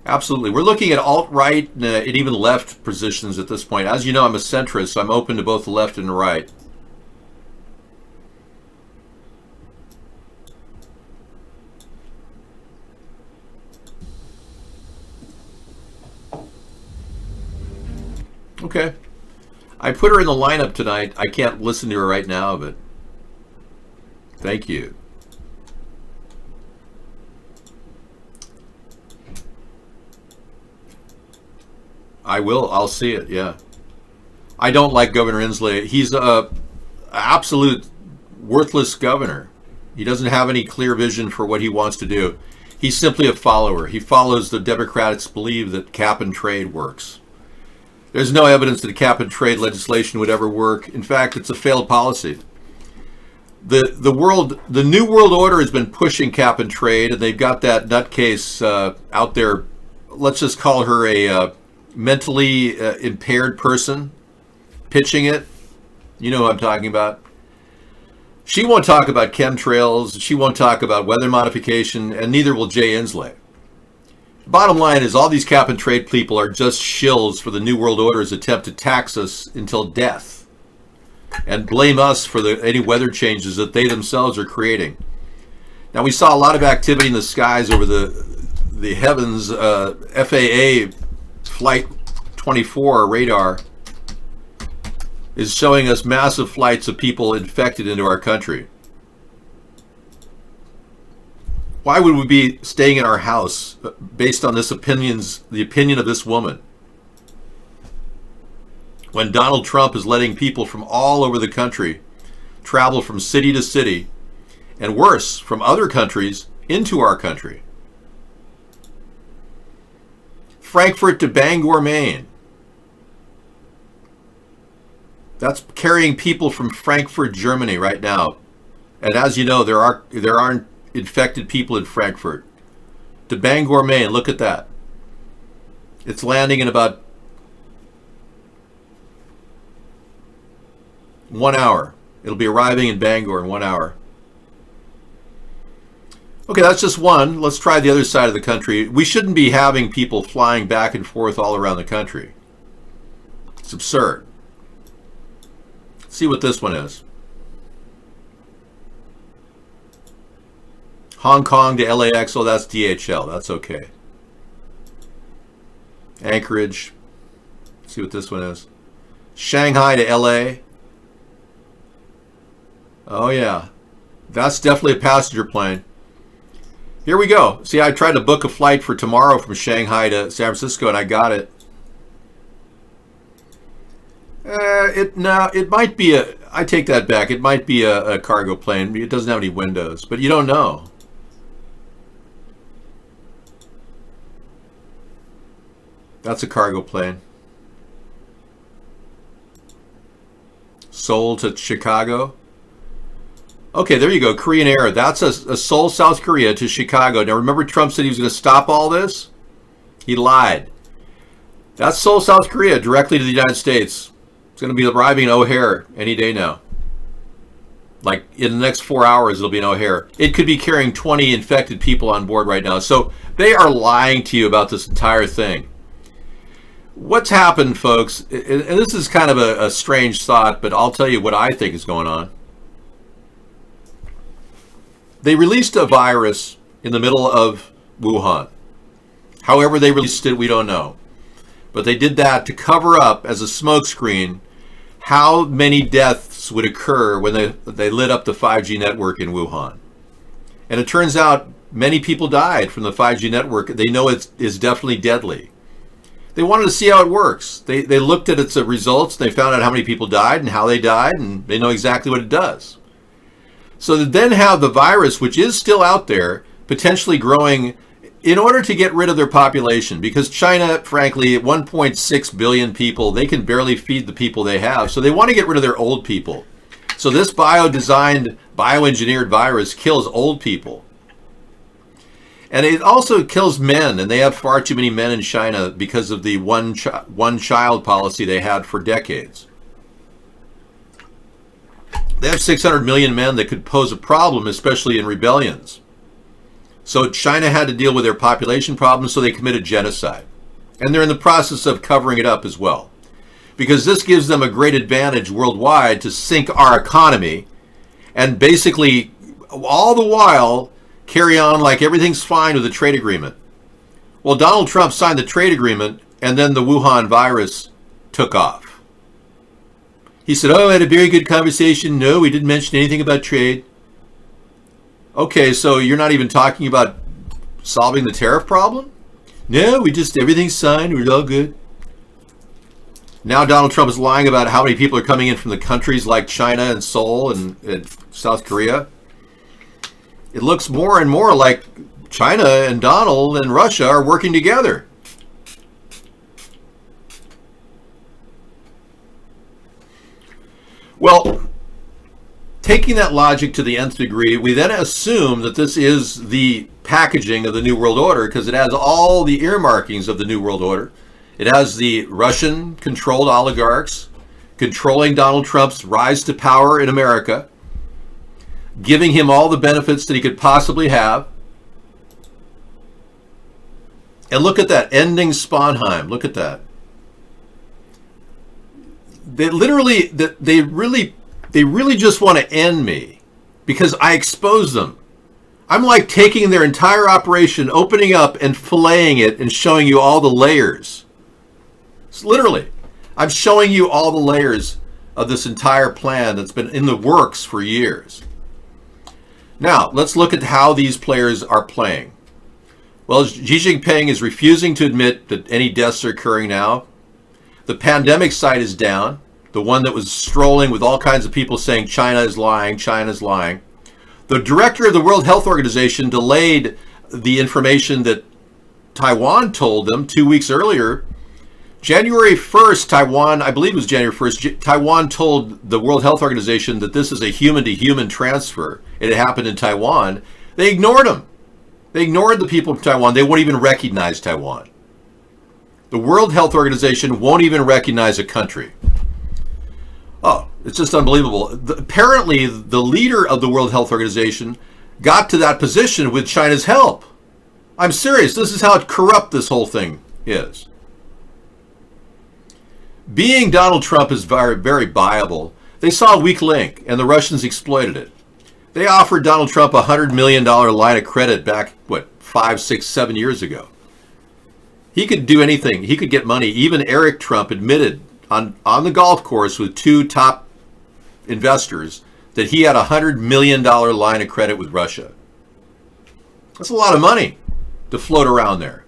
Absolutely. We're looking at alt-right and even left positions at this point. As you know, I'm a centrist, so I'm open to both the left and the right. Okay. I put her in the lineup tonight. I can't listen to her right now, but thank you. I will. I'll see it, yeah. I don't like Governor Inslee. He's a absolute worthless governor. He doesn't have any clear vision for what he wants to do. He's simply a follower. He follows the Democrats' belief that cap and trade works. There's no evidence that cap and trade legislation would ever work. In fact, it's a failed policy. The New World Order has been pushing cap and trade, and they've got that nutcase out there. Let's just call her a mentally impaired person pitching it. You know who I'm talking about. She won't talk about chemtrails. She won't talk about weather modification, and neither will Jay Inslee. Bottom line is all these cap and trade people are just shills for the New World Order's attempt to tax us until death and blame us for any weather changes that they themselves are creating. Now, we saw a lot of activity in the skies over the heavens. FAA Flight 24 radar is showing us massive flights of people infected into our country. Why would we be staying in our house based on the opinion of this woman? When Donald Trump is letting people from all over the country travel from city to city, and worse, from other countries into our country. Frankfurt to Bangor, Maine. That's carrying people from Frankfurt, Germany right now. And as you know, there aren't infected people in Frankfurt. To Bangor, Maine, look at that. It's landing in about 1 hour. It'll be arriving in Bangor in 1 hour. Okay, that's just one. Let's try the other side of the country. We shouldn't be having people flying back and forth all around the country. It's absurd. Let's see what this one is. Hong Kong to LAX. Oh, that's DHL. That's okay. Anchorage. Let's see what this one is. Shanghai to LA. Oh, yeah. That's definitely a passenger plane. Here we go. See, I tried to book a flight for tomorrow from Shanghai to San Francisco, and I got it. It might be a... I take that back. It might be a cargo plane. It doesn't have any windows, but you don't know. That's a cargo plane. Seoul to Chicago. Okay, there you go. Korean Air. That's a Seoul, South Korea to Chicago. Now, remember Trump said he was going to stop all this? He lied. That's Seoul, South Korea, directly to the United States. It's going to be arriving in O'Hare any day now. Like, in the next 4 hours, it'll be in O'Hare. It could be carrying 20 infected people on board right now. So they are lying to you about this entire thing. What's happened, folks, and this is kind of a strange thought, but I'll tell you what I think is going on. They released a virus in the middle of Wuhan. However they released it, we don't know. But they did that to cover up, as a smokescreen, how many deaths would occur when they lit up the 5G network in Wuhan. And it turns out many people died from the 5G network. They know it is definitely deadly. They wanted to see how it works. They looked at its results. They found out how many people died and how they died, and they know exactly what it does. So to then have the virus, which is still out there, potentially growing in order to get rid of their population, because China, frankly, at 1.6 billion people, they can barely feed the people they have. So they want to get rid of their old people. So this bio-designed, bioengineered virus kills old people. And it also kills men, and they have far too many men in China because of the one-child policy they had for decades. They have 600 million men that could pose a problem, especially in rebellions. So China had to deal with their population problems, so they committed genocide. And they're in the process of covering it up as well. Because this gives them a great advantage worldwide to sink our economy, and basically, all the while, carry on like everything's fine with the trade agreement. Well, Donald Trump signed the trade agreement, and then the Wuhan virus took off. He said, oh, I had a very good conversation. No, we didn't mention anything about trade. Okay, so you're not even talking about solving the tariff problem? No, everything's signed. We're all good. Now Donald Trump is lying about how many people are coming in from the countries like China and Seoul and South Korea. It looks more and more like China and Donald and Russia are working together. Well, taking that logic to the nth degree, we then assume that this is the packaging of the New World Order, because it has all the earmarkings of the New World Order. It has the Russian-controlled oligarchs controlling Donald Trump's rise to power in America, giving him all the benefits that he could possibly have. And look at that, ending Sponheim. Look at that. They really just want to end me because I expose them. I'm like taking their entire operation, opening up and filleting it and showing you all the layers. It's literally, I'm showing you all the layers of this entire plan that's been in the works for years. Now, let's look at how these players are playing. Well, Xi Jinping is refusing to admit that any deaths are occurring now. The pandemic site is down. The one that was strolling with all kinds of people saying China is lying, China's lying. The director of the World Health Organization delayed the information that Taiwan told them 2 weeks earlier. January 1st, Taiwan, I believe it was January 1st, Taiwan told the World Health Organization that this is a human-to-human transfer. It had happened in Taiwan. They ignored them. They ignored the people of Taiwan. They won't even recognize Taiwan. The World Health Organization won't even recognize a country. Oh, it's just unbelievable. Apparently, the leader of the World Health Organization got to that position with China's help. I'm serious. This is how corrupt this whole thing is. Being Donald Trump is very, very viable. They saw a weak link, and the Russians exploited it. They offered Donald Trump a $100 million line of credit back, 5, 6, 7 years ago. He could do anything. He could get money. Even Eric Trump admitted on the golf course with 2 top investors that he had a $100 million line of credit with Russia. That's a lot of money to float around there.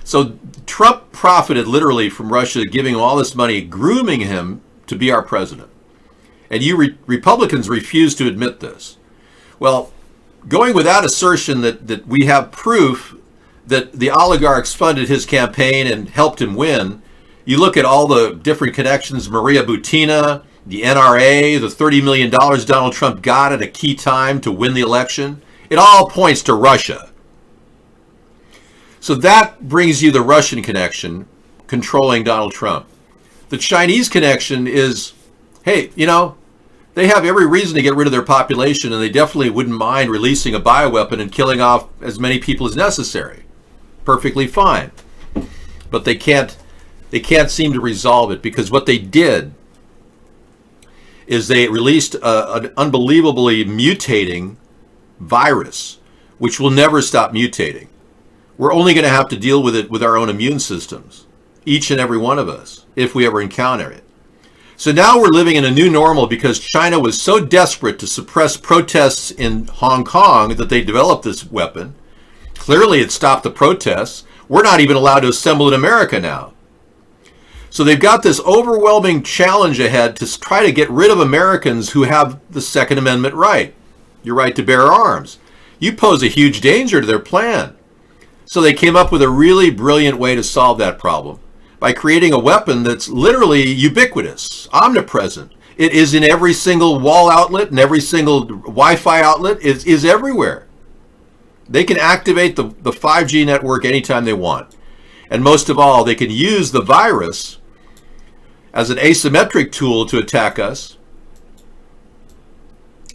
So Trump profited literally from Russia giving him all this money, grooming him to be our president. And you Republicans refuse to admit this. Well, going with that assertion that we have proof that the oligarchs funded his campaign and helped him win, you look at all the different connections, Maria Butina, the NRA, the $30 million Donald Trump got at a key time to win the election. It all points to Russia. So that brings you the Russian connection controlling Donald Trump. The Chinese connection is, hey, you know, they have every reason to get rid of their population, and they definitely wouldn't mind releasing a bioweapon and killing off as many people as necessary. Perfectly fine. But they can't seem to resolve it, because what they did is they released an unbelievably mutating virus, which will never stop mutating. We're only going to have to deal with it with our own immune systems, each and every one of us, if we ever encounter it. So now we're living in a new normal because China was so desperate to suppress protests in Hong Kong that they developed this weapon. Clearly it stopped the protests. We're not even allowed to assemble in America now. So they've got this overwhelming challenge ahead to try to get rid of Americans who have the Second Amendment right, your right to bear arms. You pose a huge danger to their plan. So they came up with a really brilliant way to solve that problem by creating a weapon that's literally ubiquitous, omnipresent. It is in every single wall outlet and every single Wi-Fi outlet. It is everywhere. They can activate the 5G network anytime they want. And most of all, they can use the virus as an asymmetric tool to attack us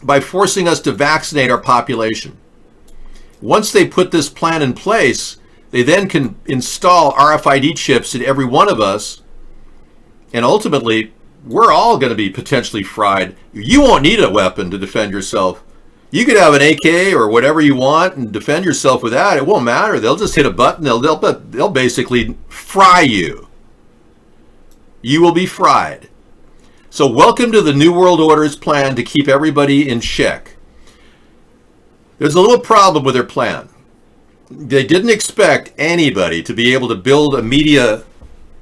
by forcing us to vaccinate our population. Once they put this plan in place, they then can install RFID chips in every one of us, and ultimately, we're all going to be potentially fried. You won't need a weapon to defend yourself. You could have an AK or whatever you want and defend yourself with that. It won't matter. They'll just hit a button. They'll basically fry you. You will be fried. So welcome to the New World Order's plan to keep everybody in check. There's a little problem with their plan. They didn't expect anybody to be able to build a media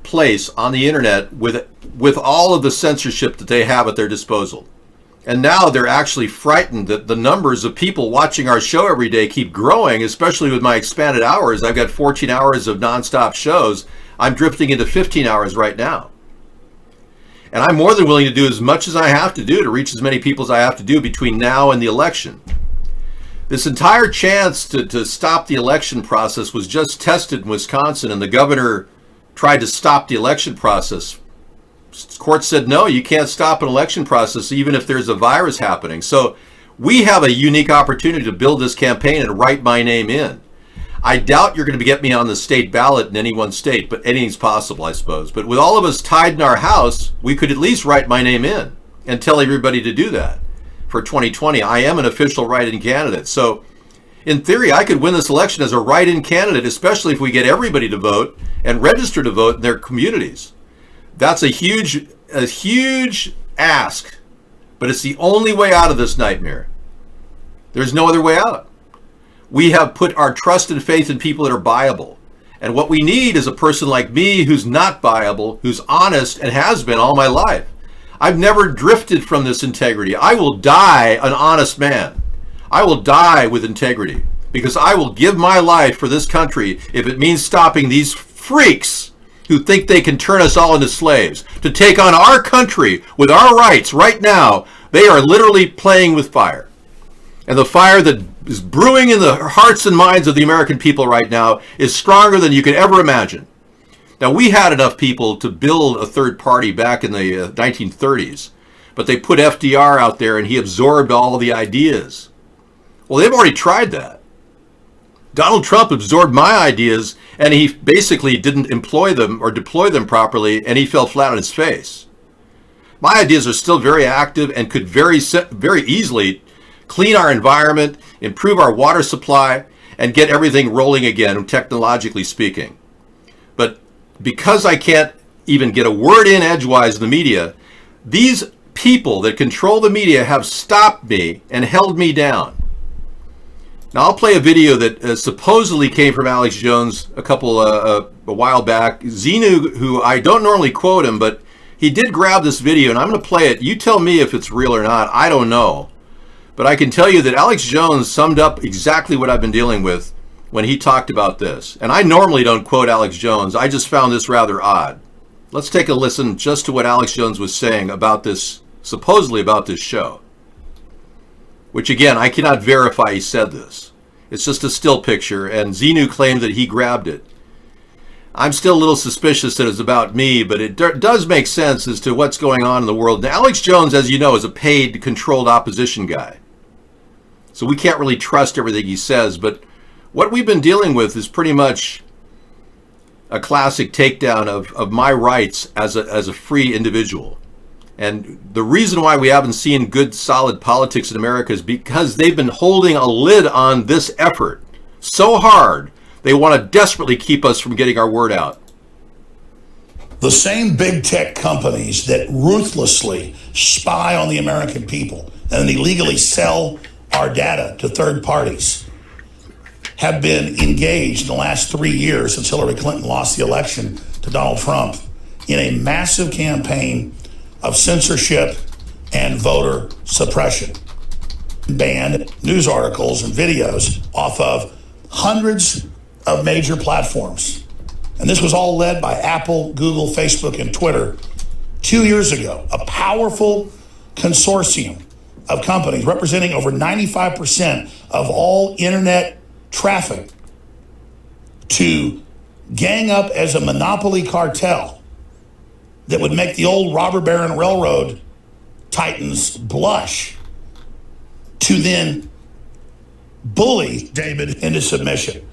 place on the internet with all of the censorship that they have at their disposal. And now they're actually frightened that the numbers of people watching our show every day keep growing, especially with my expanded hours. I've got 14 hours of nonstop shows. I'm drifting into 15 hours right now. And I'm more than willing to do as much as I have to do to reach as many people as I have to do between now and the election. This entire chance to stop the election process was just tested in Wisconsin, and the governor tried to stop the election process. Court said, no, you can't stop an election process even if there's a virus happening. So we have a unique opportunity to build this campaign and write my name in. I doubt you're going to get me on the state ballot in any one state, but anything's possible, I suppose. But with all of us tied in our house, we could at least write my name in and tell everybody to do that. For 2020, I am an official write-in candidate. So in theory, I could win this election as a write-in candidate, especially if we get everybody to vote and register to vote in their communities. That's a huge ask, but it's the only way out of this nightmare. There's no other way out. We have put our trust and faith in people that are viable. And what we need is a person like me who's not viable, who's honest, and has been all my life. I've never drifted from this integrity. I will die an honest man. I will die with integrity because I will give my life for this country if it means stopping these freaks who think they can turn us all into slaves, to take on our country with our rights right now. They are literally playing with fire. And the fire that is brewing in the hearts and minds of the American people right now is stronger than you could ever imagine. Now, we had enough people to build a third party back in the 1930s, but they put FDR out there and he absorbed all the ideas. Well, they've already tried that. Donald Trump absorbed my ideas, and he basically didn't employ them or deploy them properly, and he fell flat on his face. My ideas are still very active and could very easily clean our environment, improve our water supply, and get everything rolling again, technologically speaking. But because I can't even get a word in edgewise in the media, these people that control the media have stopped me and held me down. Now, I'll play a video that supposedly came from Alex Jones a while back. Xenu, who I don't normally quote him, but he did grab this video, and I'm going to play it. You tell me if it's real or not. I don't know. But I can tell you that Alex Jones summed up exactly what I've been dealing with when he talked about this. And I normally don't quote Alex Jones. I just found this rather odd. Let's take a listen just to what Alex Jones was saying about this, supposedly about this show. Which, again, I cannot verify he said this. It's just a still picture, and Xenu claimed that he grabbed it. I'm still a little suspicious that it's about me, but it does make sense as to what's going on in the world. Now, Alex Jones, as you know, is a paid, controlled opposition guy. So we can't really trust everything he says, but what we've been dealing with is pretty much a classic takedown of my rights as a free individual. And the reason why we haven't seen good, solid politics in America is because they've been holding a lid on this effort so hard, they want to desperately keep us from getting our word out. The same big tech companies that ruthlessly spy on the American people and illegally sell our data to third parties have been engaged in the last 3 years since Hillary Clinton lost the election to Donald Trump in a massive campaign of censorship and voter suppression. Banned news articles and videos off of hundreds of major platforms. And this was all led by Apple, Google, Facebook, and Twitter 2 years ago. A powerful consortium of companies representing over 95% of all internet traffic to gang up as a monopoly cartel that would make the old robber baron railroad titans blush, to then bully David into submission.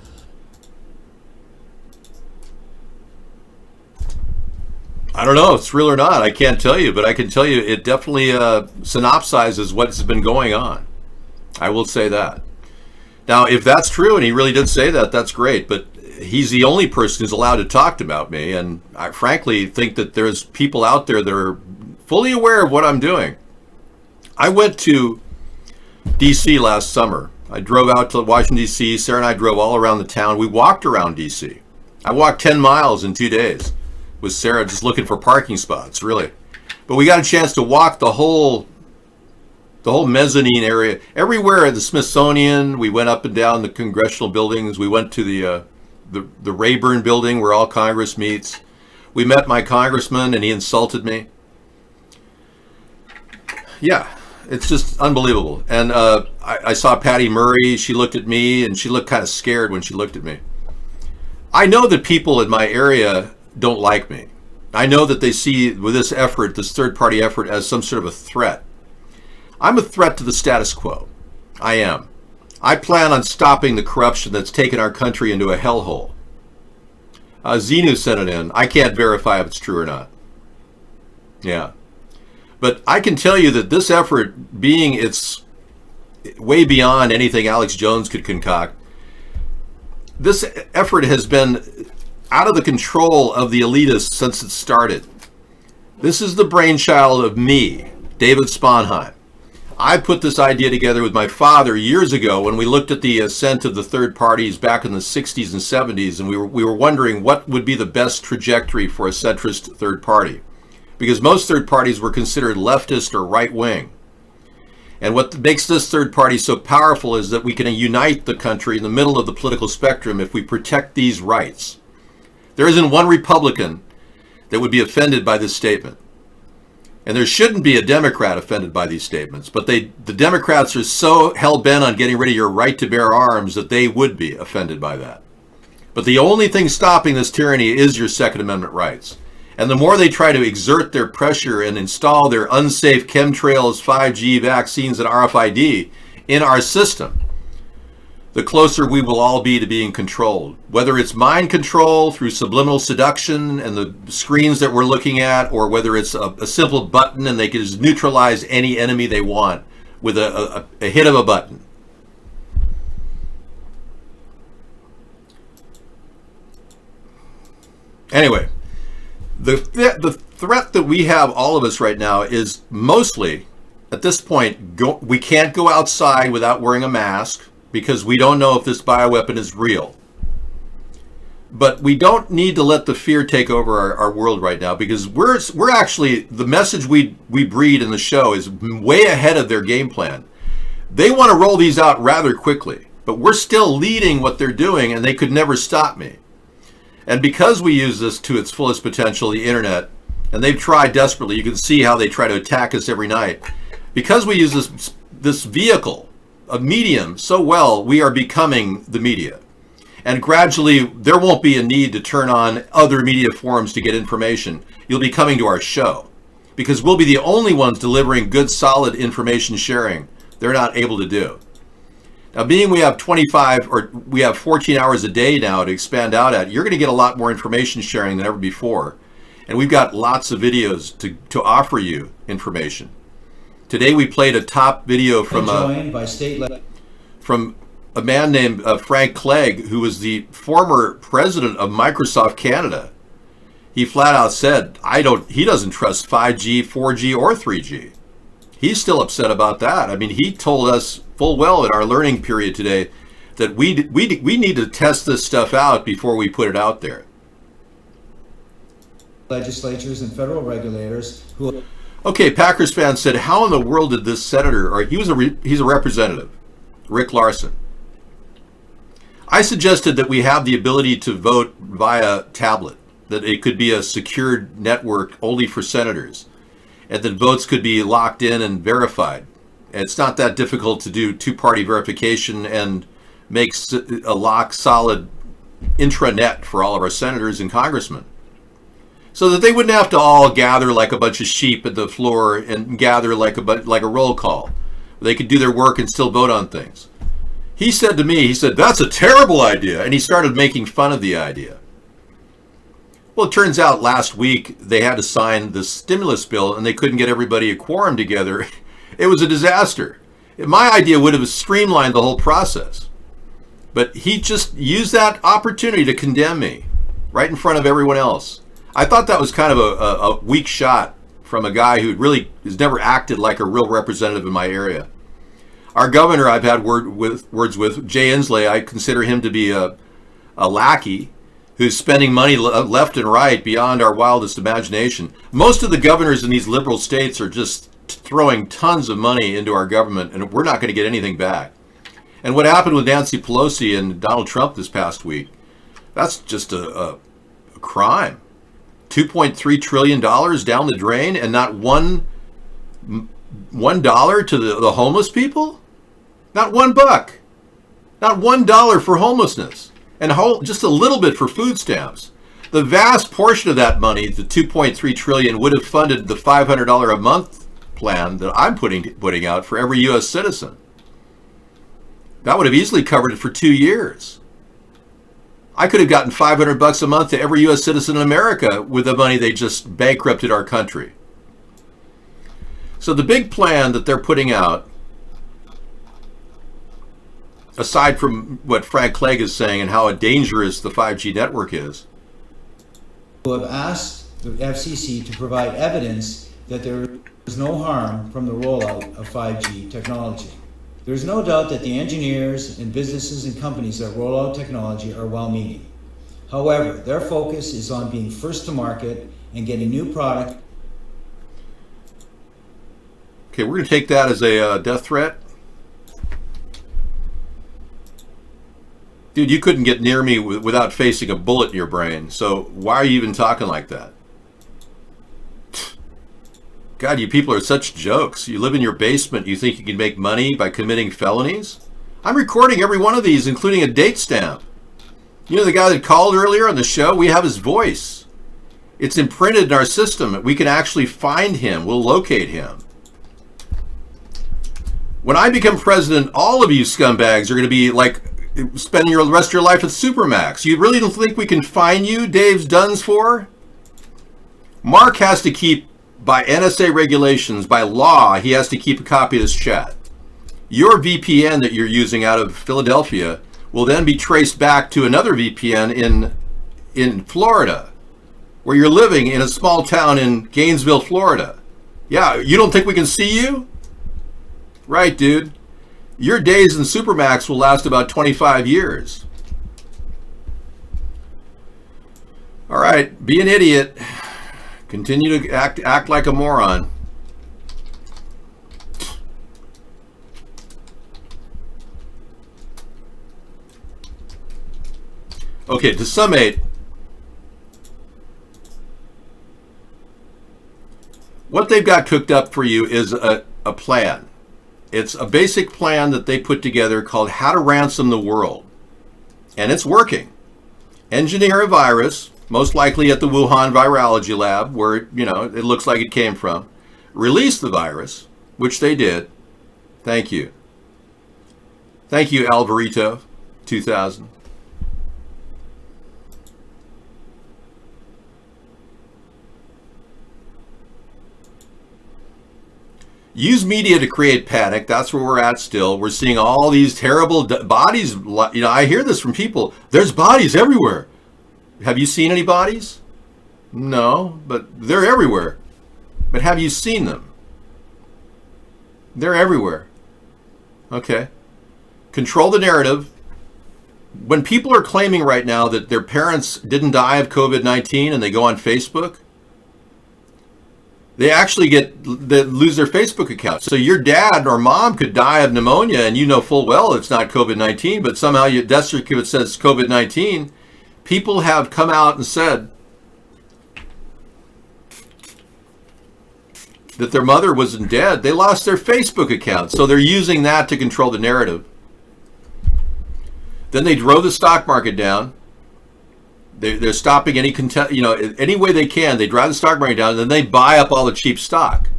I don't know if it's real or not. I can't tell you, but I can tell you it definitely synopsizes what's been going on. I will say that. Now, if that's true, and he really did say that, that's great, but he's the only person who's allowed to talk about me, and I frankly think that there's people out there that are fully aware of what I'm doing. I went to D.C. last summer. I drove out to Washington, D.C. Sarah and I drove all around the town. We walked around D.C. I walked 10 miles in 2 days with Sarah, just looking for parking spots, really. But we got a chance to walk the whole mezzanine area, everywhere at the Smithsonian. We went up and down the congressional buildings. We went to the Rayburn building where all Congress meets. We met my congressman and he insulted me. Yeah, it's just unbelievable. And I saw Patty Murray. She looked at me and she looked kind of scared when she looked at me. I know that people in my area don't like me. I know that they see with this effort, this third-party effort, as some sort of a threat. I'm a threat to the status quo. I am. I plan on stopping the corruption that's taken our country into a hellhole. Xenu sent it in. I can't verify if it's true or not. Yeah. But I can tell you that this effort, being it's way beyond anything Alex Jones could concoct, this effort has been out of the control of the elitists since it started. This is the brainchild of me, David Sponheim. I put this idea together with my father years ago when we looked at the ascent of the third parties back in the 60s and 70s, and we were wondering what would be the best trajectory for a centrist third party. Because most third parties were considered leftist or right-wing. And what makes this third party so powerful is that we can unite the country in the middle of the political spectrum if we protect these rights. There isn't one Republican that would be offended by this statement. And there shouldn't be a Democrat offended by these statements, but the Democrats are so hell-bent on getting rid of your right to bear arms that they would be offended by that. But the only thing stopping this tyranny is your Second Amendment rights. And the more they try to exert their pressure and install their unsafe chemtrails, 5G vaccines, and RFID in our system, the closer we will all be to being controlled. Whether it's mind control through subliminal seduction and the screens that we're looking at, or whether it's a simple button and they can just neutralize any enemy they want with a hit of a button. Anyway, the threat that we have, all of us right now, is mostly, at this point, we can't go outside without wearing a mask because we don't know if this bioweapon is real. But we don't need to let the fear take over our world right now, because we're actually, the message we breed in the show is way ahead of their game plan. They want to roll these out rather quickly, but we're still leading what they're doing, and they could never stop me. And because we use this to its fullest potential, the internet, and they've tried desperately, you can see how they try to attack us every night. Because we use this vehicle, a medium, so well, we are becoming the media. And gradually, there won't be a need to turn on other media forums to get information. You'll be coming to our show, because we'll be the only ones delivering good, solid information sharing they're not able to do. Now, being we have 14 hours a day now to expand out at, you're going to get a lot more information sharing than ever before. And we've got lots of videos to offer you information. Today we played a top video from a man named Frank Clegg, who was the former president of Microsoft Canada. He flat out said, he doesn't trust 5G, 4G, or 3G. He's still upset about that. I mean, he told us full well in our learning period today that we need to test this stuff out before we put it out there. Legislatures and federal regulators who... Okay, Packers fan said, how in the world did this senator, or he's a representative, Rick Larson. I suggested that we have the ability to vote via tablet, that it could be a secured network only for senators, and that votes could be locked in and verified. It's not that difficult to do two-party verification and make a lock-solid intranet for all of our senators and congressmen, so that they wouldn't have to all gather like a bunch of sheep at the floor and gather like a roll call. They could do their work and still vote on things. He said to me, that's a terrible idea, and he started making fun of the idea. Well, it turns out last week they had to sign the stimulus bill and they couldn't get everybody a quorum together. It was a disaster. My idea would have streamlined the whole process. But he just used that opportunity to condemn me right in front of everyone else. I thought that was kind of a weak shot from a guy who really has never acted like a real representative in my area. Our governor, I've had words with, Jay Inslee. I consider him to be a lackey who's spending money left and right beyond our wildest imagination. Most of the governors in these liberal states are just throwing tons of money into our government, and we're not going to get anything back. And what happened with Nancy Pelosi and Donald Trump this past week, that's just a crime. $2.3 trillion down the drain, and not $1 to the homeless people? Not $1. Not $1 for homelessness. And just a little bit for food stamps. The vast portion of that money, the $2.3 trillion, would have funded the $500 a month plan that I'm putting out for every U.S. citizen. That would have easily covered it for 2 years. I could have gotten $500 a month to every U.S. citizen in America with the money they just bankrupted our country. So the big plan that they're putting out, aside from what Frank Clegg is saying and how dangerous the 5G network is, who have asked the FCC to provide evidence that there is no harm from the rollout of 5G technology. There's no doubt that the engineers and businesses and companies that roll out technology are well-meaning. However, their focus is on being first to market and getting new product. Okay, we're going to take that as a death threat. Dude, you couldn't get near me without facing a bullet in your brain, so why are you even talking like that? God, you people are such jokes. You live in your basement. You think you can make money by committing felonies? I'm recording every one of these, including a date stamp. You know the guy that called earlier on the show? We have his voice. It's imprinted in our system. We can actually find him. We'll locate him. When I become president, all of you scumbags are going to be like spending the rest of your life at Supermax. You really don't think we can fine you, Dave's Duns, for? Mark has to keep, by NSA regulations, by law, he has to keep a copy of this chat. Your VPN that you're using out of Philadelphia will then be traced back to another VPN in Florida, where you're living in a small town in Gainesville, Florida. Yeah, you don't think we can see you? Right, dude. Your days in Supermax will last about 25 years. All right, be an idiot. Continue to act like a moron. Okay, to summate, what they've got cooked up for you is a plan. It's a basic plan that they put together called How to Ransom the World. And it's working. Engineer a virus, most likely at the Wuhan Virology Lab, where it looks like it came from. Release the virus, which they did. Thank you. Thank you, Alvarito 2000. Use media to create panic. That's where we're at still. We're seeing all these terrible bodies. I hear this from people. There's bodies everywhere. Have you seen any bodies? No, but they're everywhere. But have you seen them? They're everywhere. Okay. Control the narrative. When people are claiming right now that their parents didn't die of COVID-19 and they go on Facebook, they actually lose their Facebook account. So your dad or mom could die of pneumonia, and you know full well it's not COVID-19, but somehow your death certificate says COVID-19. People have come out and said that their mother wasn't dead. They lost their Facebook account, so they're using that to control the narrative. Then they drove the stock market down. They're stopping any any way they can. They drive the stock market down, and then they buy up all the cheap stock.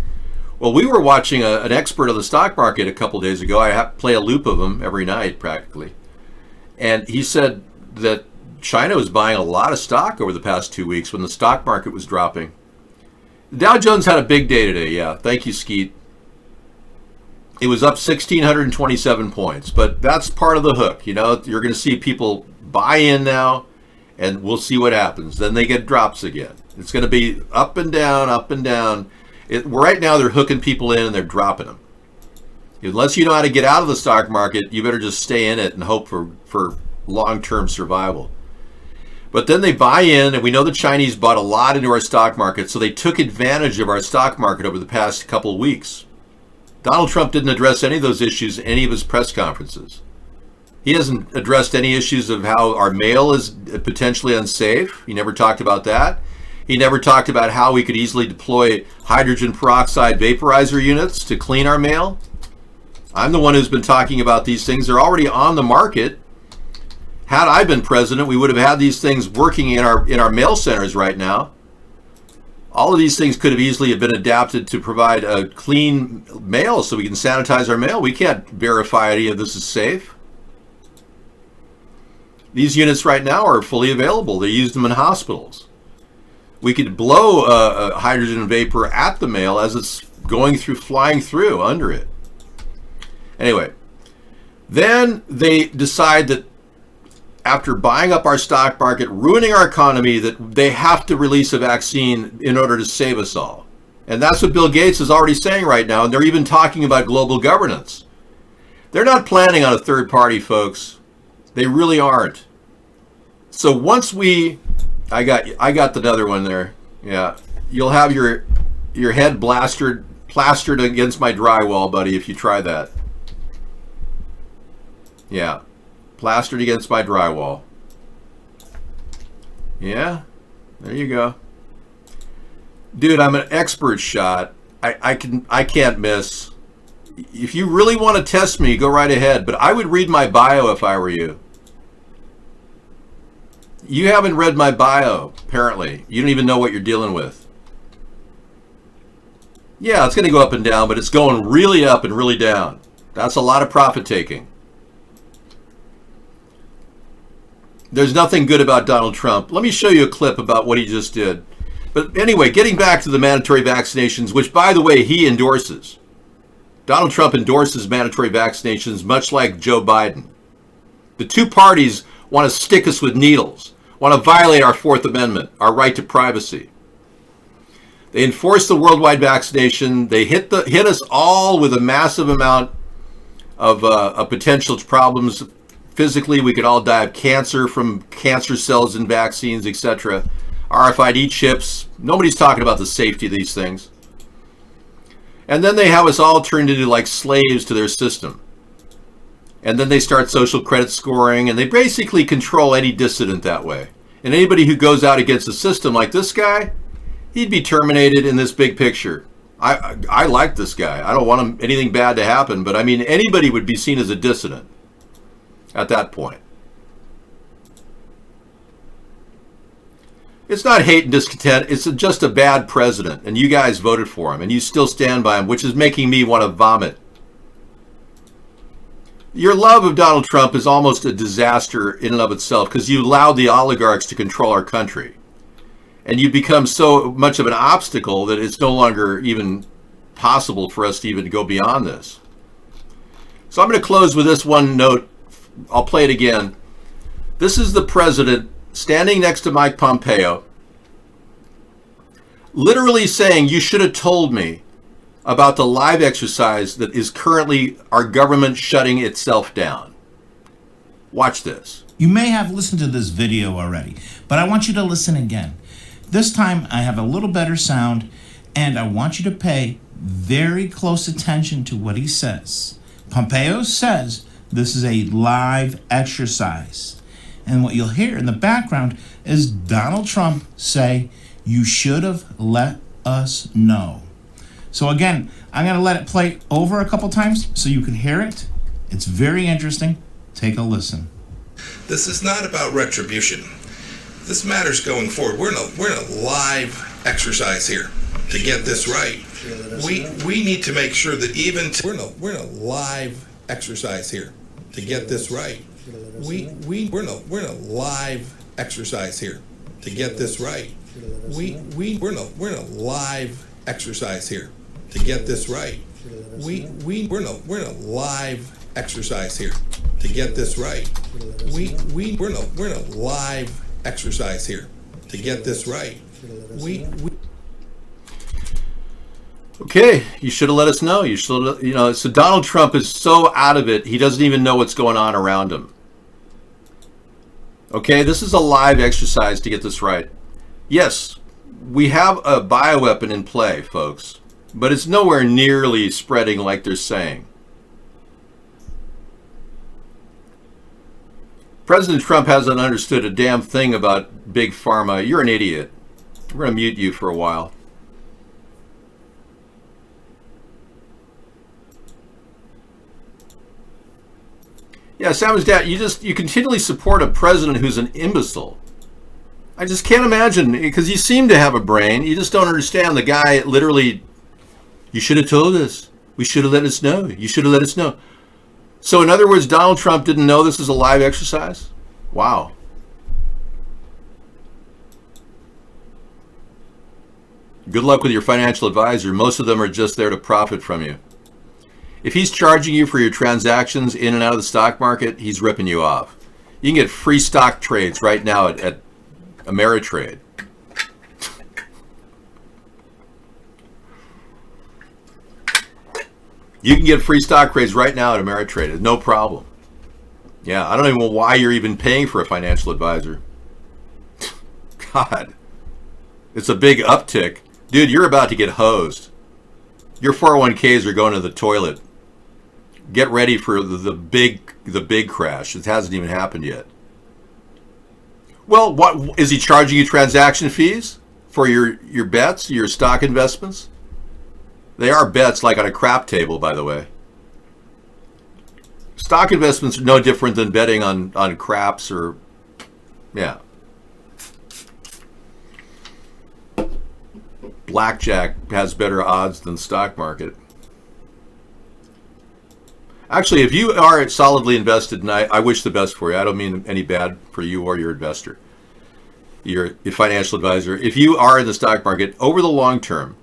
Well, we were watching an expert on the stock market a couple days ago. I play a loop of him every night practically, and he said that China was buying a lot of stock over the past 2 weeks when the stock market was dropping. The Dow Jones had a big day today. Yeah, thank you, Skeet. It was up 1,627 points, but that's part of the hook. You're going to see people buy in now. And we'll see what happens. Then they get drops again. It's going to be up and down, up and down. Right now they're hooking people in and they're dropping them. Unless you know how to get out of the stock market, you better just stay in it and hope for long-term survival. But then they buy in, and we know the Chinese bought a lot into our stock market, so they took advantage of our stock market over the past couple of weeks. Donald Trump didn't address any of those issues in any of his press conferences. He hasn't addressed any issues of how our mail is potentially unsafe. He never talked about that. He never talked about how we could easily deploy hydrogen peroxide vaporizer units to clean our mail. I'm the one who's been talking about these things. They're already on the market. Had I been president, we would have had these things working in our mail centers right now. All of these things could have easily been adapted to provide a clean mail so we can sanitize our mail. We can't verify any of this is safe. These units right now are fully available. They use them in hospitals. We could blow hydrogen vapor at the mail as it's flying through under it. Anyway, then they decide that after buying up our stock market, ruining our economy, that they have to release a vaccine in order to save us all. And that's what Bill Gates is already saying right now. And they're even talking about global governance. They're not planning on a third party, folks. They really aren't. So once I got another one there. Yeah, you'll have your head plastered against my drywall, buddy, if you try that. Yeah, plastered against my drywall. Yeah, there you go, dude. I'm an expert shot. I can't miss. If you really want to test me, go right ahead. But I would read my bio if I were you. You haven't read my bio, apparently. You don't even know what you're dealing with. Yeah, it's going to go up and down, but it's going really up and really down. That's a lot of profit taking. There's nothing good about Donald Trump. Let me show you a clip about what he just did. But anyway, getting back to the mandatory vaccinations, which, by the way, he endorses. Donald Trump endorses mandatory vaccinations, much like Joe Biden. The two parties want to stick us with needles, want to violate our Fourth Amendment, our right to privacy. They enforce the worldwide vaccination. They hit us all with a massive amount of potential problems. Physically, we could all die of cancer from cancer cells in vaccines, etc. RFID chips. Nobody's talking about the safety of these things. And then they have us all turned into like slaves to their system. And then they start social credit scoring, and they basically control any dissident that way. And anybody who goes out against the system like this guy, he'd be terminated in this big picture. I like this guy. I don't want anything bad to happen, but I mean, anybody would be seen as a dissident at that point. It's not hate and discontent. It's just a bad president, and you guys voted for him, and you still stand by him, which is making me want to vomit. Your love of Donald Trump is almost a disaster in and of itself, because you allowed the oligarchs to control our country. And you become so much of an obstacle that it's no longer even possible for us to even go beyond this. So I'm going to close with this one note. I'll play it again. This is the president standing next to Mike Pompeo, literally saying, you should have told me about the live exercise that is currently our government shutting itself down. Watch this. You may have listened to this video already, but I want you to listen again. This time I have a little better sound, and I want you to pay very close attention to what he says. Pompeo says this is a live exercise. And what you'll hear in the background is Donald Trump say, you should have let us know. So again, I'm going to let it play over a couple times so you can hear it. It's very interesting. Take a listen. This is not about retribution. This matters going forward. We're in a live exercise here to get this right. We need to make sure that even we're in a live exercise here to get this right. We're in a live exercise here to get this right. We're in a live exercise here to get this right. We're in a live exercise here to get this right. We're in a live exercise here to get this right. Okay, you should have let us know. You should, so Donald Trump is so out of it, he doesn't even know what's going on around him. Okay, this is a live exercise to get this right. Yes, we have a bioweapon in play, folks, but it's nowhere nearly spreading like they're saying. President Trump hasn't understood a damn thing about Big Pharma. You're an idiot. We're going to mute you for a while. Yeah, Sammy's dad, you continually support a president who's an imbecile. I just can't imagine, because you seem to have a brain. You just don't understand. The guy literally, you should have told us. We should have let us know. You should have let us know. So in other words, Donald Trump didn't know this is a live exercise? Wow. Good luck with your financial advisor. Most of them are just there to profit from you. If he's charging you for your transactions in and out of the stock market, he's ripping you off. You can get free stock trades right now at Ameritrade. You can get free stock trades right now at Ameritrade. No problem. Yeah, I don't even know why you're even paying for a financial advisor. God. It's a big uptick. Dude, you're about to get hosed. Your 401ks are going to the toilet. Get ready for the big crash. It hasn't even happened yet. Well, what is he charging you transaction fees for your bets, your stock investments? They are bets, like on a crap table, by the way. Stock investments are no different than betting on craps or, yeah. Blackjack has better odds than stock market. Actually, if you are solidly invested, and I wish the best for you. I don't mean any bad for you or your investor, your financial advisor. If you are in the stock market over the long term,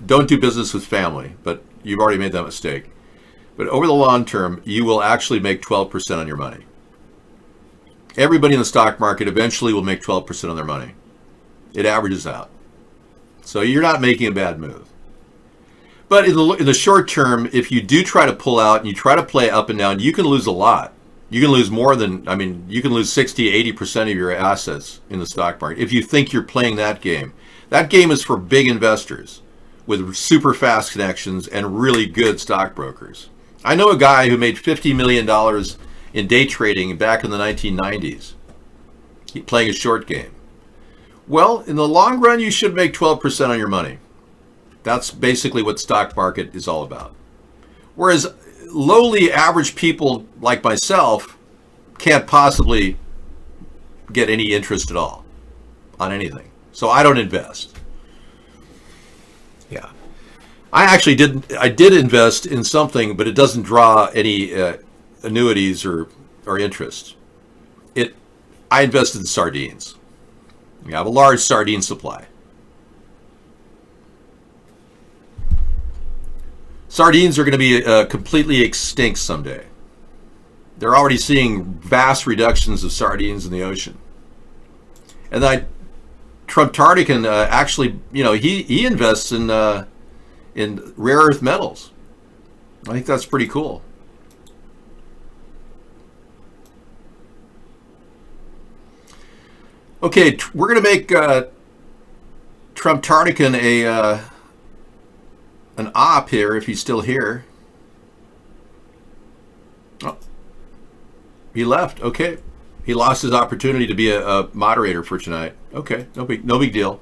don't do business with family, but you've already made that mistake. But over the long term, you will actually make 12% on your money. Everybody in the stock market eventually will make 12% on their money. It averages out. So you're not making a bad move. But in the short term, if you do try to pull out and you try to play up and down, you can lose a lot. You can lose more than, you can lose 60, 80% of your assets in the stock market if you think you're playing that game. That game is for big investors with super fast connections and really good stockbrokers. I know a guy who made $50 million in day trading back in the 1990s, playing a short game. Well, in the long run, you should make 12% on your money. That's basically what stock market is all about. Whereas lowly average people like myself can't possibly get any interest at all on anything. So I don't invest. Yeah. I did invest in something, but it doesn't draw any annuities or interest. I invested in sardines. I have a large sardine supply. Sardines are going to be completely extinct someday. They're already seeing vast reductions of sardines in the ocean. And Trump Tardican actually, he invests in rare earth metals. I think that's pretty cool. Okay, we're going to make Trump Tardican an op here, if he's still here. Oh, he left. Okay, he lost his opportunity to be a moderator for tonight. Okay, no big deal.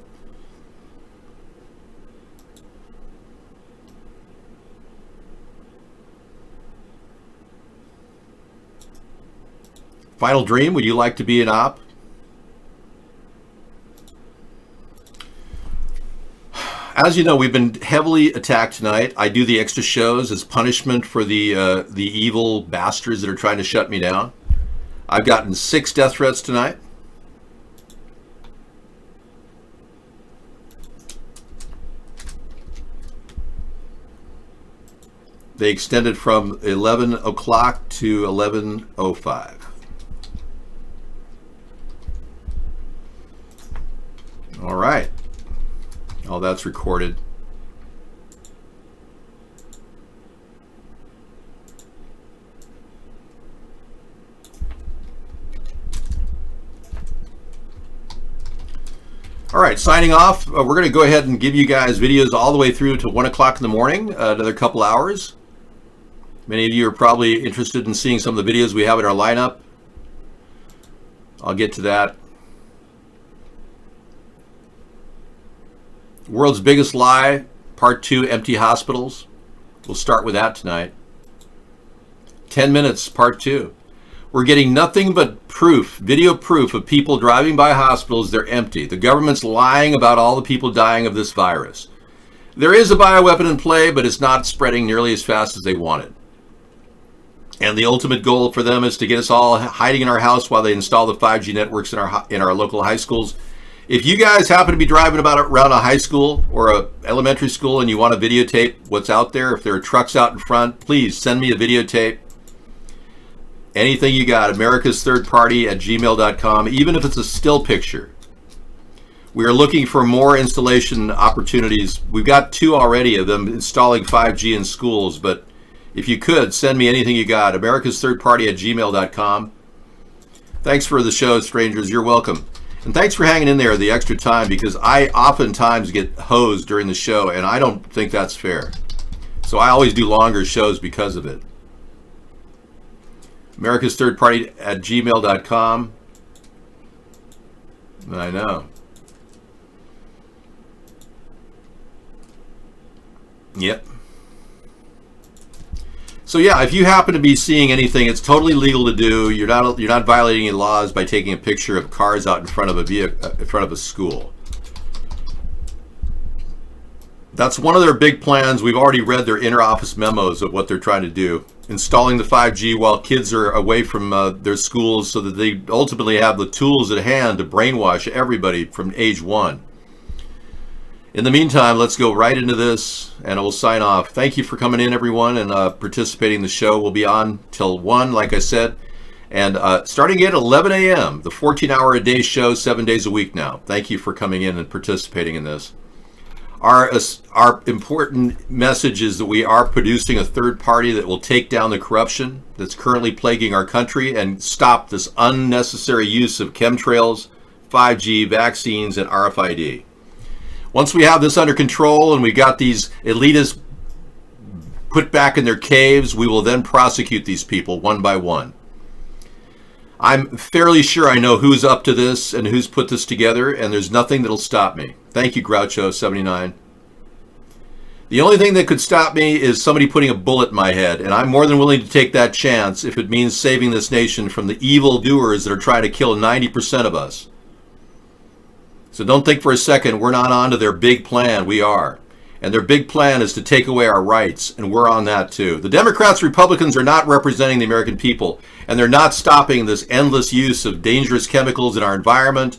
Final Dream, would you like to be an op? As you know, we've been heavily attacked tonight. I do the extra shows as punishment for the evil bastards that are trying to shut me down. I've gotten 6 death threats tonight. They extended from 11 o'clock to 11:05. All right. Oh, that's recorded. All right, signing off. We're going to go ahead and give you guys videos all the way through to 1 o'clock in the morning, another couple hours. Many of you are probably interested in seeing some of the videos we have in our lineup. I'll get to that. World's Biggest Lie, Part 2, Empty Hospitals. We'll start with that tonight. 10 Minutes, Part 2. We're getting nothing but proof, video proof of people driving by hospitals. They're empty. The government's lying about all the people dying of this virus. There is a bioweapon in play, but it's not spreading nearly as fast as they wanted. And the ultimate goal for them is to get us all hiding in our house while they install the 5G networks in our local high schools. If you guys happen to be driving around a high school or a elementary school and you want to videotape what's out there, if there are trucks out in front, please send me a videotape. Anything you got, americasthirdparty@gmail.com, even if it's a still picture. We are looking for more installation opportunities. We've got 2 already of them installing 5G in schools, but if you could, send me anything you got, americasthirdparty@gmail.com. Thanks for the show, strangers. You're welcome. And thanks for hanging in there the extra time, because I oftentimes get hosed during the show, and I don't think that's fair. So I always do longer shows because of it. americasthirdparty@gmail.com. I know. Yep. So yeah, if you happen to be seeing anything, it's totally legal to do. You're not violating any laws by taking a picture of cars out in front of a vehicle, in front of a school. That's one of their big plans. We've already read their inter-office memos of what they're trying to do. Installing the 5G while kids are away from their schools so that they ultimately have the tools at hand to brainwash everybody from age 1. In the meantime, let's go right into this, and we'll sign off. Thank you for coming in, everyone, and participating in the show. We'll be on till 1, like I said, and starting at 11 a.m., the 14-hour-a-day show, 7 days a week now. Thank you for coming in and participating in this. Our important message is that we are producing a third party that will take down the corruption that's currently plaguing our country and stop this unnecessary use of chemtrails, 5G, vaccines, and RFID. Once we have this under control and we got these elitists put back in their caves, we will then prosecute these people one by one. I'm fairly sure I know who's up to this and who's put this together, and there's nothing that'll stop me. Thank you, Groucho79. The only thing that could stop me is somebody putting a bullet in my head, and I'm more than willing to take that chance if it means saving this nation from the evil doers that are trying to kill 90% of us. So don't think for a second we're not on to their big plan. We are. And their big plan is to take away our rights, and we're on that too. The Democrats, Republicans are not representing the American people, and they're not stopping this endless use of dangerous chemicals in our environment,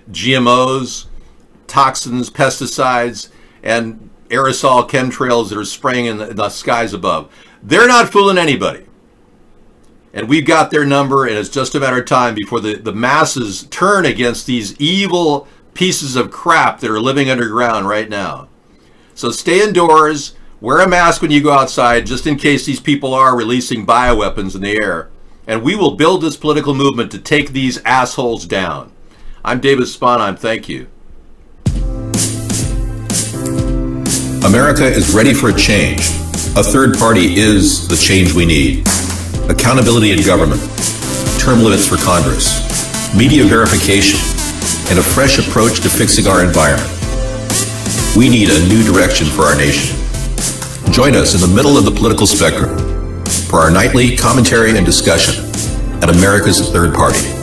GMOs, toxins, pesticides, and aerosol chemtrails that are spraying in the skies above. They're not fooling anybody. And we've got their number, and it's just a matter of time before the masses turn against these evil pieces of crap that are living underground right now. So stay indoors, wear a mask when you go outside, just in case these people are releasing bioweapons in the air. And we will build this political movement to take these assholes down. I'm David Sponheim. Thank you. America is ready for a change. A third party is the change we need. Accountability in government, term limits for Congress, media verification, and a fresh approach to fixing our environment. We need a new direction for our nation. Join us in the middle of the political spectrum for our nightly commentary and discussion at America's Third Party.